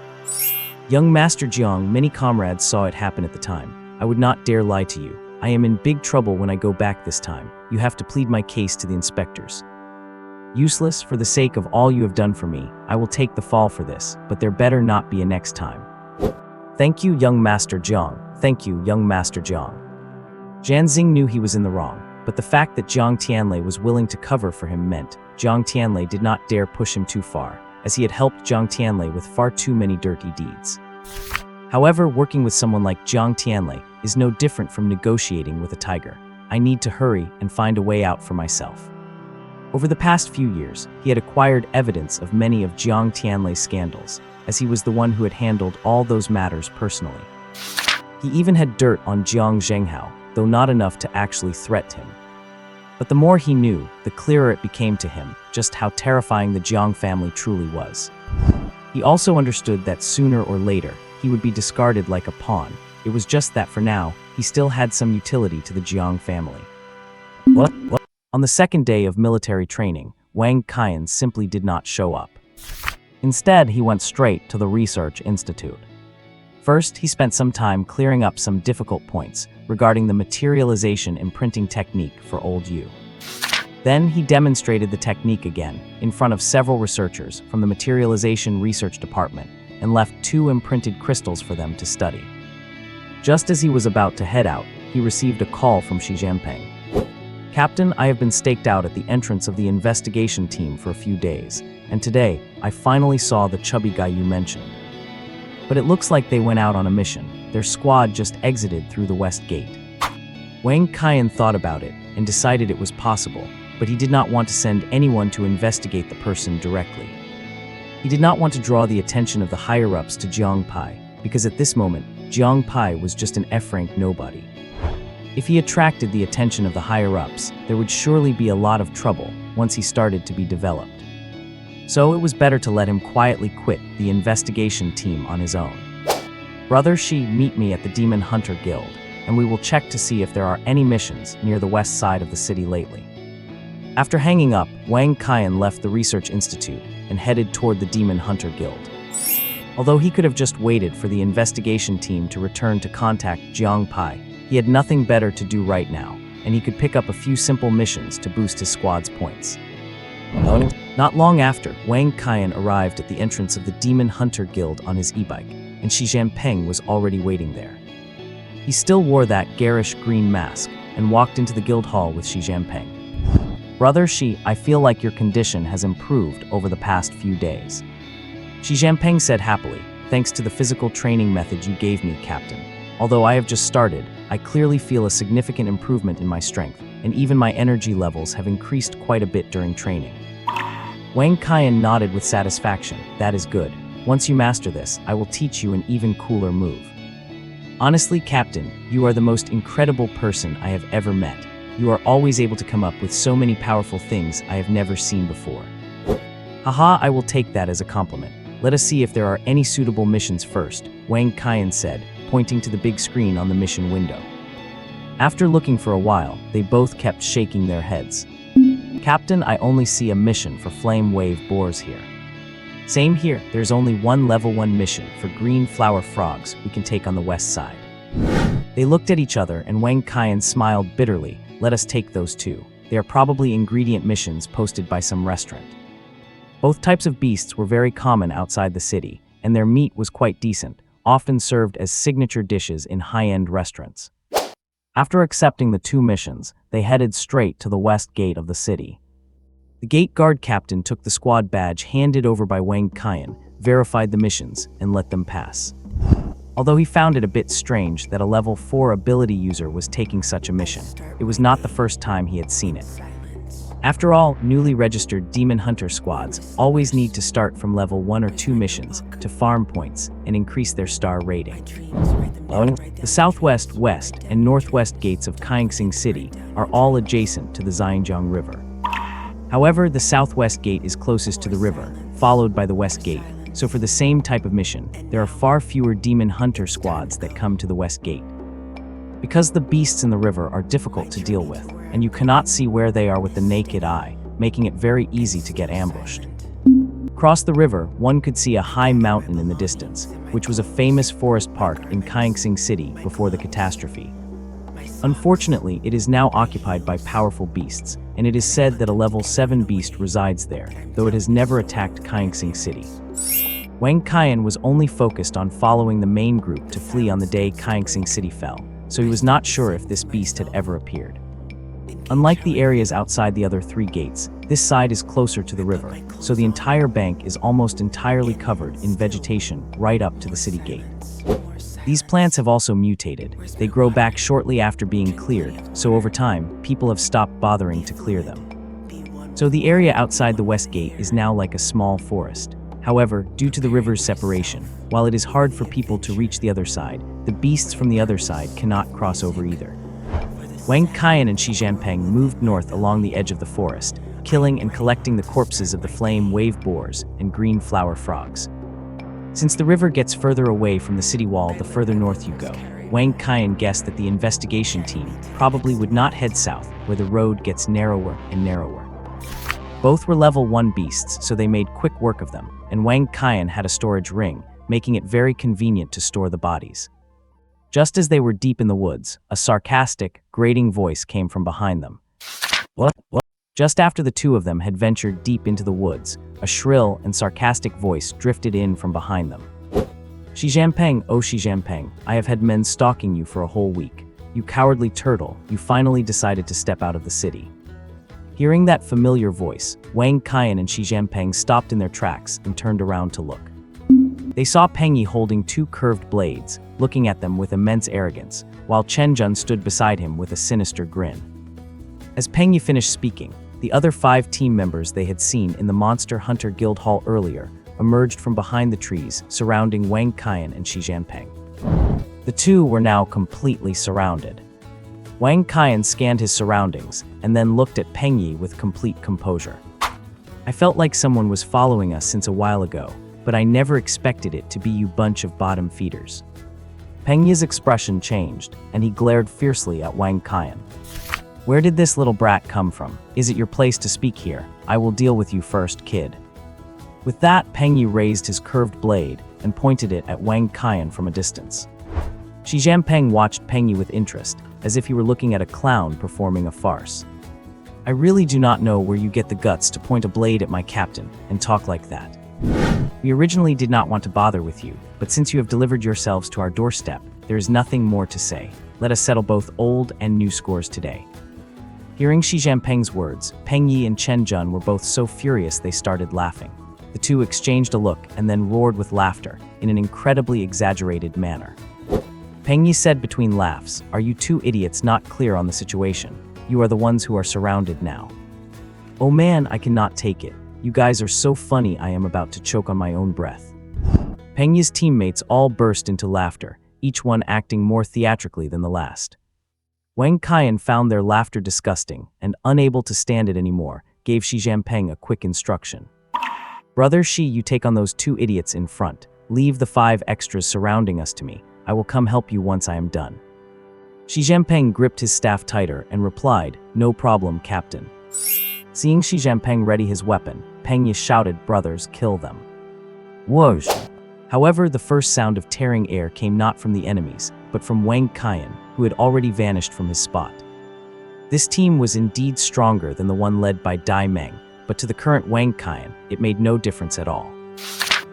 "Young Master Jiang, many comrades saw it happen at the time. I would not dare lie to you. I am in big trouble when I go back this time. You have to plead my case to the inspectors." "Useless, for the sake of all you have done for me. I will take the fall for this, but there better not be a next time." "Thank you, young Master Jiang. Thank you, young Master Jiang." Zhan Xing knew he was in the wrong, but the fact that Jiang Tianlei was willing to cover for him meant Jiang Tianlei did not dare push him too far, as he had helped Jiang Tianlei with far too many dirty deeds. However, working with someone like Jiang Tianlei is no different from negotiating with a tiger. I need to hurry and find a way out for myself. Over the past few years, he had acquired evidence of many of Jiang Tianlei's scandals, as he was the one who had handled all those matters personally. He even had dirt on Jiang Zhenghao, though not enough to actually threaten him. But the more he knew, the clearer it became to him just how terrifying the Jiang family truly was. He also understood that sooner or later, he would be discarded like a pawn. It was just that for now, he still had some utility to the Jiang family. What? On the second day of military training, Wang Qian simply did not show up. Instead, he went straight to the Research Institute. First, he spent some time clearing up some difficult points regarding the materialization imprinting technique for old Yu. Then he demonstrated the technique again in front of several researchers from the Materialization Research Department and left 2 imprinted crystals for them to study. Just as he was about to head out, he received a call from Xi Jinping. "Captain, I have been staked out at the entrance of the investigation team for a few days, and today, I finally saw the chubby guy you mentioned. But it looks like they went out on a mission. Their squad just exited through the west gate." Wang Qian thought about it and decided it was possible, but he did not want to send anyone to investigate the person directly. He did not want to draw the attention of the higher-ups to Jiang Pai, because at this moment, Jiang Pai was just an F-rank nobody. If he attracted the attention of the higher-ups, there would surely be a lot of trouble once he started to be developed. So it was better to let him quietly quit the investigation team on his own. Brother Shi, meet me at the Demon Hunter Guild, and we will check to see if there are any missions near the west side of the city lately. After hanging up, Wang Qian left the Research Institute and headed toward the Demon Hunter Guild. Although he could have just waited for the investigation team to return to contact Jiang Pai, he had nothing better to do right now, and he could pick up a few simple missions to boost his squad's points. Not long after, Wang Qian arrived at the entrance of the Demon Hunter Guild on his e-bike, and Shi Jianping was already waiting there. He still wore that garish green mask and walked into the guild hall with Shi Jianping. Brother Shi, I feel like your condition has improved over the past few days. Shi Jianping said happily, thanks to the physical training method you gave me, Captain. Although I have just started, I clearly feel a significant improvement in my strength, and even my energy levels have increased quite a bit during training. Wang Qian nodded with satisfaction. That is good. Once you master this, I will teach you an even cooler move. Honestly, Captain, you are the most incredible person I have ever met. You are always able to come up with so many powerful things I have never seen before. Haha, I will take that as a compliment. Let us see if there are any suitable missions first, Wang Qian said, pointing to the big screen on the mission window. After looking for a while, they both kept shaking their heads. Captain, I only see a mission for flame wave boars here. Same here, there's only one level 1 mission for green flower frogs we can take on the west side. They looked at each other and Wang Qian smiled bitterly. Let us take those two. They are probably ingredient missions posted by some restaurant. Both types of beasts were very common outside the city, and their meat was quite decent, often served as signature dishes in high-end restaurants. After accepting the two missions, they headed straight to the west gate of the city. The gate guard captain took the squad badge handed over by Wang Qian, verified the missions, and let them pass. Although he found it a bit strange that a level 4 ability user was taking such a mission, it was not the first time he had seen it. After all, newly registered Demon Hunter squads always need to start from level 1 or 2 missions to farm points and increase their star rating. The southwest, west, and northwest gates of Kaixing City are all adjacent to the Xinjiang River. However, the southwest gate is closest to the river, followed by the west gate, so for the same type of mission, there are far fewer Demon Hunter squads that come to the west gate. Because the beasts in the river are difficult to deal with, and you cannot see where they are with the naked eye, making it very easy to get ambushed. Across the river, one could see a high mountain in the distance, which was a famous forest park in Kaixing City before the catastrophe. Unfortunately, it is now occupied by powerful beasts, and it is said that a level 7 beast resides there, though it has never attacked Kaixing City. Wang Qian was only focused on following the main group to flee on the day Kaixing City fell, so he was not sure if this beast had ever appeared. Unlike the areas outside the other 3 gates, this side is closer to the river, so the entire bank is almost entirely covered in vegetation right up to the city gate. These plants have also mutated. They grow back shortly after being cleared, so over time, people have stopped bothering to clear them. So the area outside the west gate is now like a small forest. However, due to the river's separation, while it is hard for people to reach the other side, the beasts from the other side cannot cross over either. Wang Qian and Shi Jianping moved north along the edge of the forest, killing and collecting the corpses of the flame wave boars and green flower frogs. Since the river gets further away from the city wall the further north you go, Wang Qian guessed that the investigation team probably would not head south, where the road gets narrower and narrower. Both were level 1 beasts, so they made quick work of them, and Wang Qian had a storage ring, making it very convenient to store the bodies. Just as they were deep in the woods, a sarcastic, grating voice came from behind them. What? Just after the two of them had ventured deep into the woods, a shrill and sarcastic voice drifted in from behind them. Shi Jianping, oh Shi Jianping, I have had men stalking you for a whole week. You cowardly turtle, you finally decided to step out of the city. Hearing that familiar voice, Wang Qian and Shi Jianping stopped in their tracks and turned around to look. They saw Peng Yi holding 2 curved blades, looking at them with immense arrogance, while Chen Jun stood beside him with a sinister grin. As Peng Yi finished speaking, the other 5 team members they had seen in the Monster Hunter Guild Hall earlier emerged from behind the trees surrounding Wang Qian and Shi Jianping. The two were now completely surrounded. Wang Qian scanned his surroundings and then looked at Peng Yi with complete composure. I felt like someone was following us since a while ago, but I never expected it to be you bunch of bottom feeders. Peng Yi's expression changed, and he glared fiercely at Wang Qian. Where did this little brat come from? Is it your place to speak here? I will deal with you first, kid. With that, Peng Yi raised his curved blade and pointed it at Wang Qian from a distance. Xi Jinping watched Peng Yi with interest, as if he were looking at a clown performing a farce. I really do not know where you get the guts to point a blade at my captain and talk like that. We originally did not want to bother with you, but since you have delivered yourselves to our doorstep, there is nothing more to say. Let us settle both old and new scores today. Hearing Xi Jinping's words, Peng Yi and Chen Jun were both so furious they started laughing. The two exchanged a look and then roared with laughter in an incredibly exaggerated manner. Peng Yi said between laughs, "Are you two idiots not clear on the situation? You are the ones who are surrounded now." "Oh man, I cannot take it. You guys are so funny I am about to choke on my own breath." Peng Yi's teammates all burst into laughter, each one acting more theatrically than the last. Wang Qian found their laughter disgusting and, unable to stand it anymore, gave Xi Jinping a quick instruction. "Brother Xi, you take on those two idiots in front. Leave the 5 extras surrounding us to me. I will come help you once I am done." Xi Jinping gripped his staff tighter and replied, "No problem, Captain." Seeing Xi Jinping ready his weapon, Peng Yi shouted, "Brothers, kill them." Whoosh! However, the first sound of tearing air came not from the enemies, but from Wang Qian, who had already vanished from his spot. This team was indeed stronger than the one led by Dai Meng, but to the current Wang Qian, it made no difference at all.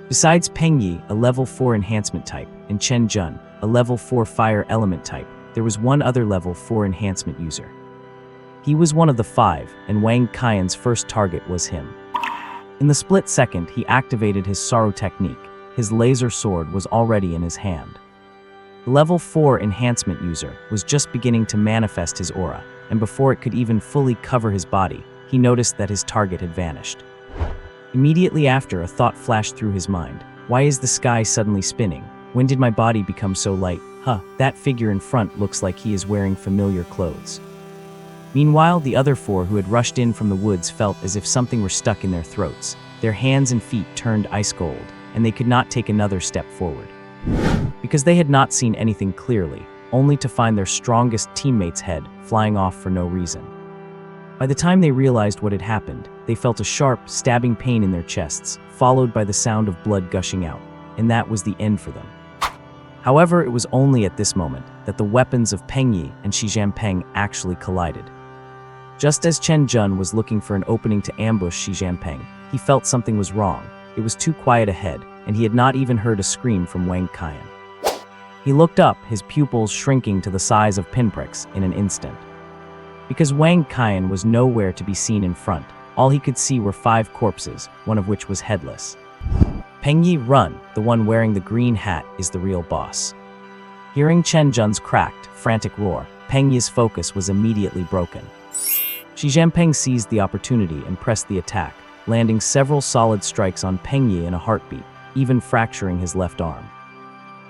Besides Peng Yi, a level 4 enhancement type, and Chen Jun, a level 4 fire element type, there was one other level 4 enhancement user. He was one of the 5, and Wang Qian's first target was him. In the split second, he activated his Sorrow technique. His laser sword was already in his hand. The level 4 enhancement user was just beginning to manifest his aura, and before it could even fully cover his body, he noticed that his target had vanished. Immediately after, a thought flashed through his mind. Why is the sky suddenly spinning? When did my body become so light? That figure in front looks like he is wearing familiar clothes. Meanwhile, the other 4 who had rushed in from the woods felt as if something were stuck in their throats. Their hands and feet turned ice cold, and they could not take another step forward. Because they had not seen anything clearly, only to find their strongest teammate's head flying off for no reason. By the time they realized what had happened, they felt a sharp, stabbing pain in their chests, followed by the sound of blood gushing out, and that was the end for them. However, it was only at this moment that the weapons of Peng Yi and Xi Jinping actually collided. Just as Chen Jun was looking for an opening to ambush Xi Jinping, he felt something was wrong. It was too quiet ahead, and he had not even heard a scream from Wang Qian. He looked up, his pupils shrinking to the size of pinpricks in an instant. Because Wang Qian was nowhere to be seen in front, all he could see were 5 corpses, one of which was headless. Peng Yi, run! The one wearing the green hat is the real boss. Hearing Chen Jun's cracked, frantic roar, Peng Yi's focus was immediately broken. Xi Jinping seized the opportunity and pressed the attack, landing several solid strikes on Peng Yi in a heartbeat, even fracturing his left arm.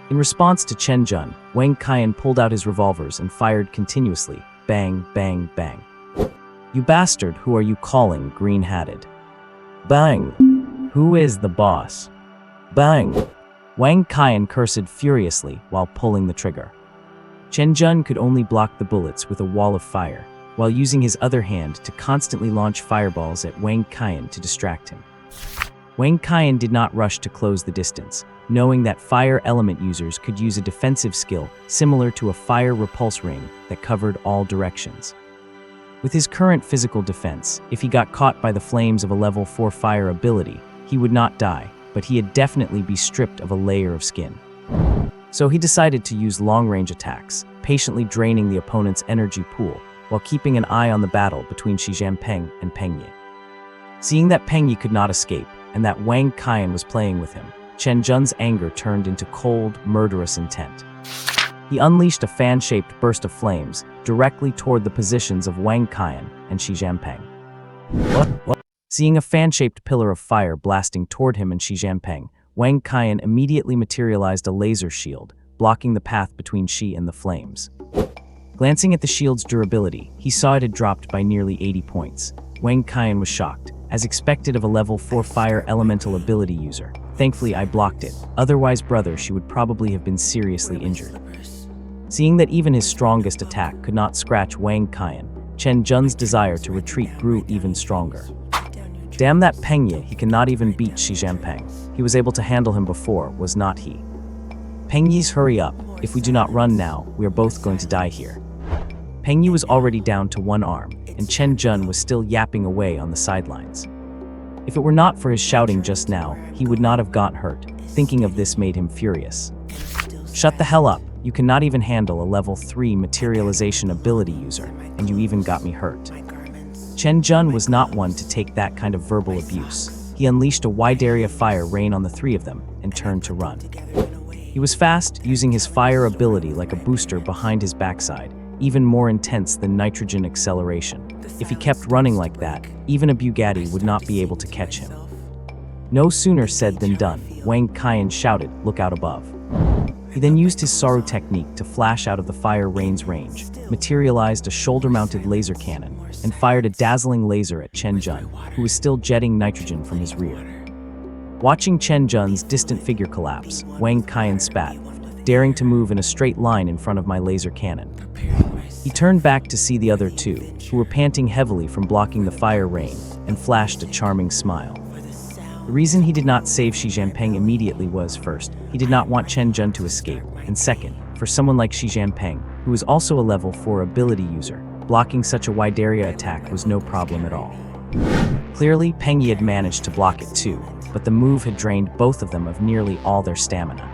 In response to Chen Jun, Wang Qian pulled out his revolvers and fired continuously, bang, bang, bang. "You bastard, who are you calling green-hatted?" Bang! "Who is the boss?" Bang! Wang Qian cursed furiously while pulling the trigger. Chen Jun could only block the bullets with a wall of fire, while using his other hand to constantly launch fireballs at Wang Qian to distract him. Wang Qian did not rush to close the distance, knowing that fire element users could use a defensive skill similar to a fire repulse ring that covered all directions. With his current physical defense, if he got caught by the flames of a level 4 fire ability, he would not die, but he'd definitely be stripped of a layer of skin. So he decided to use long-range attacks, patiently draining the opponent's energy pool, while keeping an eye on the battle between Xi Jinping and Peng Yi. Seeing that Peng Yi could not escape, and that Wang Qian was playing with him, Chen Jun's anger turned into cold, murderous intent. He unleashed a fan-shaped burst of flames directly toward the positions of Wang Qian and Xi Jinping. What? Seeing a fan-shaped pillar of fire blasting toward him and Xi Jinping, Wang Qian immediately materialized a laser shield, blocking the path between Xi and the flames. Glancing at the shield's durability, he saw it had dropped by nearly 80 points. Wang Qian was shocked, as expected of a level 4 fire elemental ability user. Thankfully, I blocked it. Otherwise, brother, she would probably have been seriously injured. Seeing that even his strongest attack could not scratch Wang Qian, Chen Jun's desire to retreat grew even stronger. Damn that Pengye, he cannot even beat Xi Jinping. He was able to handle him before, was not he? Pengye's, hurry up. If we do not run now, we are both going to die here. Pengye was already down to one arm, and Chen Jun was still yapping away on the sidelines. If it were not for his shouting just now, he would not have got hurt. Thinking of this made him furious. Shut the hell up. You cannot even handle a level 3 materialization ability user, and you even got me hurt. Chen Jun was not one to take that kind of verbal abuse. He unleashed a wide area fire rain on the three of them and turned to run. He was fast, using his fire ability like a booster behind his backside, even more intense than nitrogen acceleration. If he kept running like that, even a Bugatti would not be able to catch him. No sooner said than done. Wang Qian shouted, "Look out above." He then used his Saru technique to flash out of the fire rain's range, materialized a shoulder-mounted laser cannon, and fired a dazzling laser at Chen Jun, who was still jetting nitrogen from his rear. Watching Chen Jun's distant figure collapse, Wang Qian spat, daring to move in a straight line in front of my laser cannon. He turned back to see the other two, who were panting heavily from blocking the fire rain, and flashed a charming smile. The reason he did not save Xi Jinping immediately was, first, he did not want Chen Jun to escape, and second, for someone like Xi Jinping, who was also a level 4 ability user, blocking such a wide area attack was no problem at all. Clearly, Pengye had managed to block it too, but the move had drained both of them of nearly all their stamina.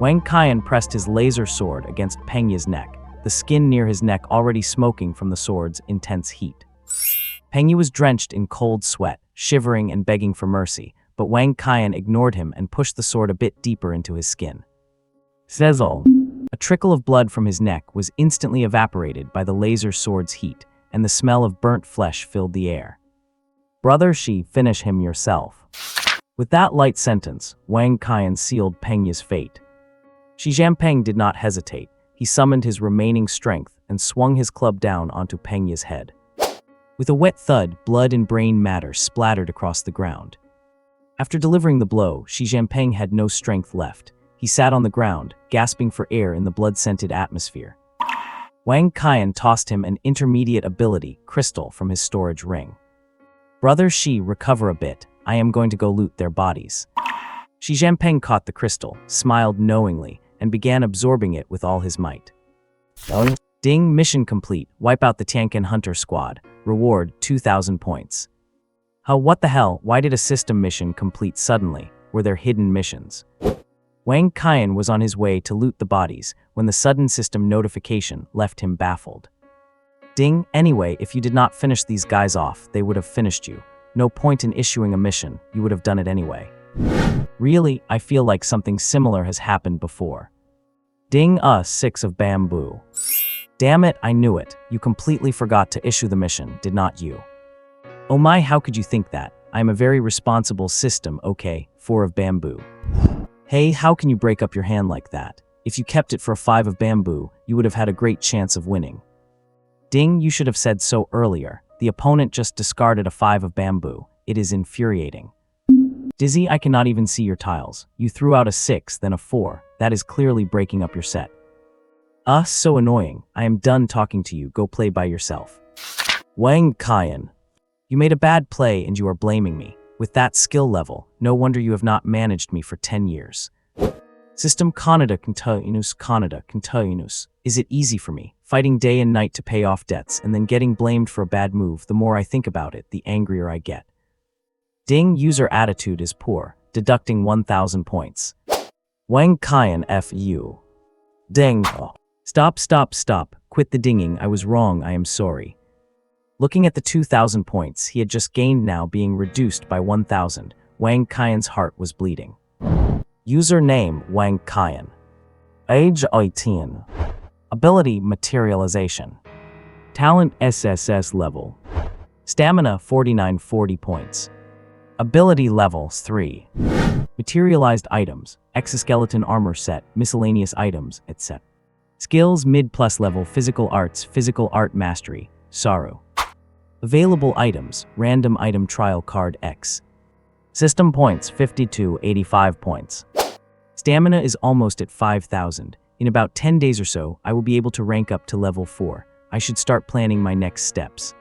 Wang Qian pressed his laser sword against Pengye's neck, the skin near his neck already smoking from the sword's intense heat. Pengye was drenched in cold sweat, shivering and begging for mercy, but Wang Qian ignored him and pushed the sword a bit deeper into his skin. Sizzle! A trickle of blood from his neck was instantly evaporated by the laser sword's heat, and the smell of burnt flesh filled the air. Brother Xi, finish him yourself. With that light sentence, Wang Qian sealed Pengye's fate. Xi Jinping did not hesitate. He summoned his remaining strength and swung his club down onto Pengye's head. With a wet thud, blood and brain matter splattered across the ground. After delivering the blow, Xi Jinping had no strength left. He sat on the ground, gasping for air in the blood-scented atmosphere. Wang Qian tossed him an intermediate ability, crystal, from his storage ring. Brother Xi, recover a bit. I am going to go loot their bodies. Xi Jinping caught the crystal, smiled knowingly, and began absorbing it with all his might. Ding, mission complete. Wipe out the Tianqin Hunter squad. Reward 2,000 points. What the hell? Why did a system mission complete suddenly? Were there hidden missions? Wang Qian was on his way to loot the bodies when the sudden system notification left him baffled. Ding, anyway, if you did not finish these guys off, they would have finished you. No point in issuing a mission, you would have done it anyway. Really, I feel like something similar has happened before. Ding, 6 of bamboo. Damn it, I knew it. You completely forgot to issue the mission, did not you? Oh my, how could you think that? I am a very responsible system, okay, 4 of bamboo. Hey, how can you break up your hand like that? If you kept it for a 5 of bamboo, you would have had a great chance of winning. Ding, you should have said so earlier. The opponent just discarded a 5 of bamboo. It is infuriating. Dizzy, I cannot even see your tiles. You threw out a 6, then a 4. That is clearly breaking up your set. So annoying. I am done talking to you. Go play by yourself. Wang Qian. You made a bad play and you are blaming me. With that skill level, no wonder you have not managed me for 10 years. System Canada continuous. Is it easy for me, fighting day and night to pay off debts and then getting blamed for a bad move? The more I think about it, the angrier I get. Ding, user attitude is poor, deducting 1,000 points. Wang Qian FU. Ding. Stop. Quit the dinging. I was wrong. I am sorry. Looking at the 2,000 points he had just gained now being reduced by 1,000, Wang Qian's heart was bleeding. Username Wang Qian. Age 18. Ability Materialization. Talent SSS level. Stamina 4940 points. Ability levels 3. Materialized items, exoskeleton armor set, miscellaneous items, etc. Skills mid plus level, physical art mastery, Saru. Available items, random item trial card X. System points, 5285 points. Stamina is almost at 5,000. In about 10 days or so, I will be able to rank up to level 4. I should start planning my next steps.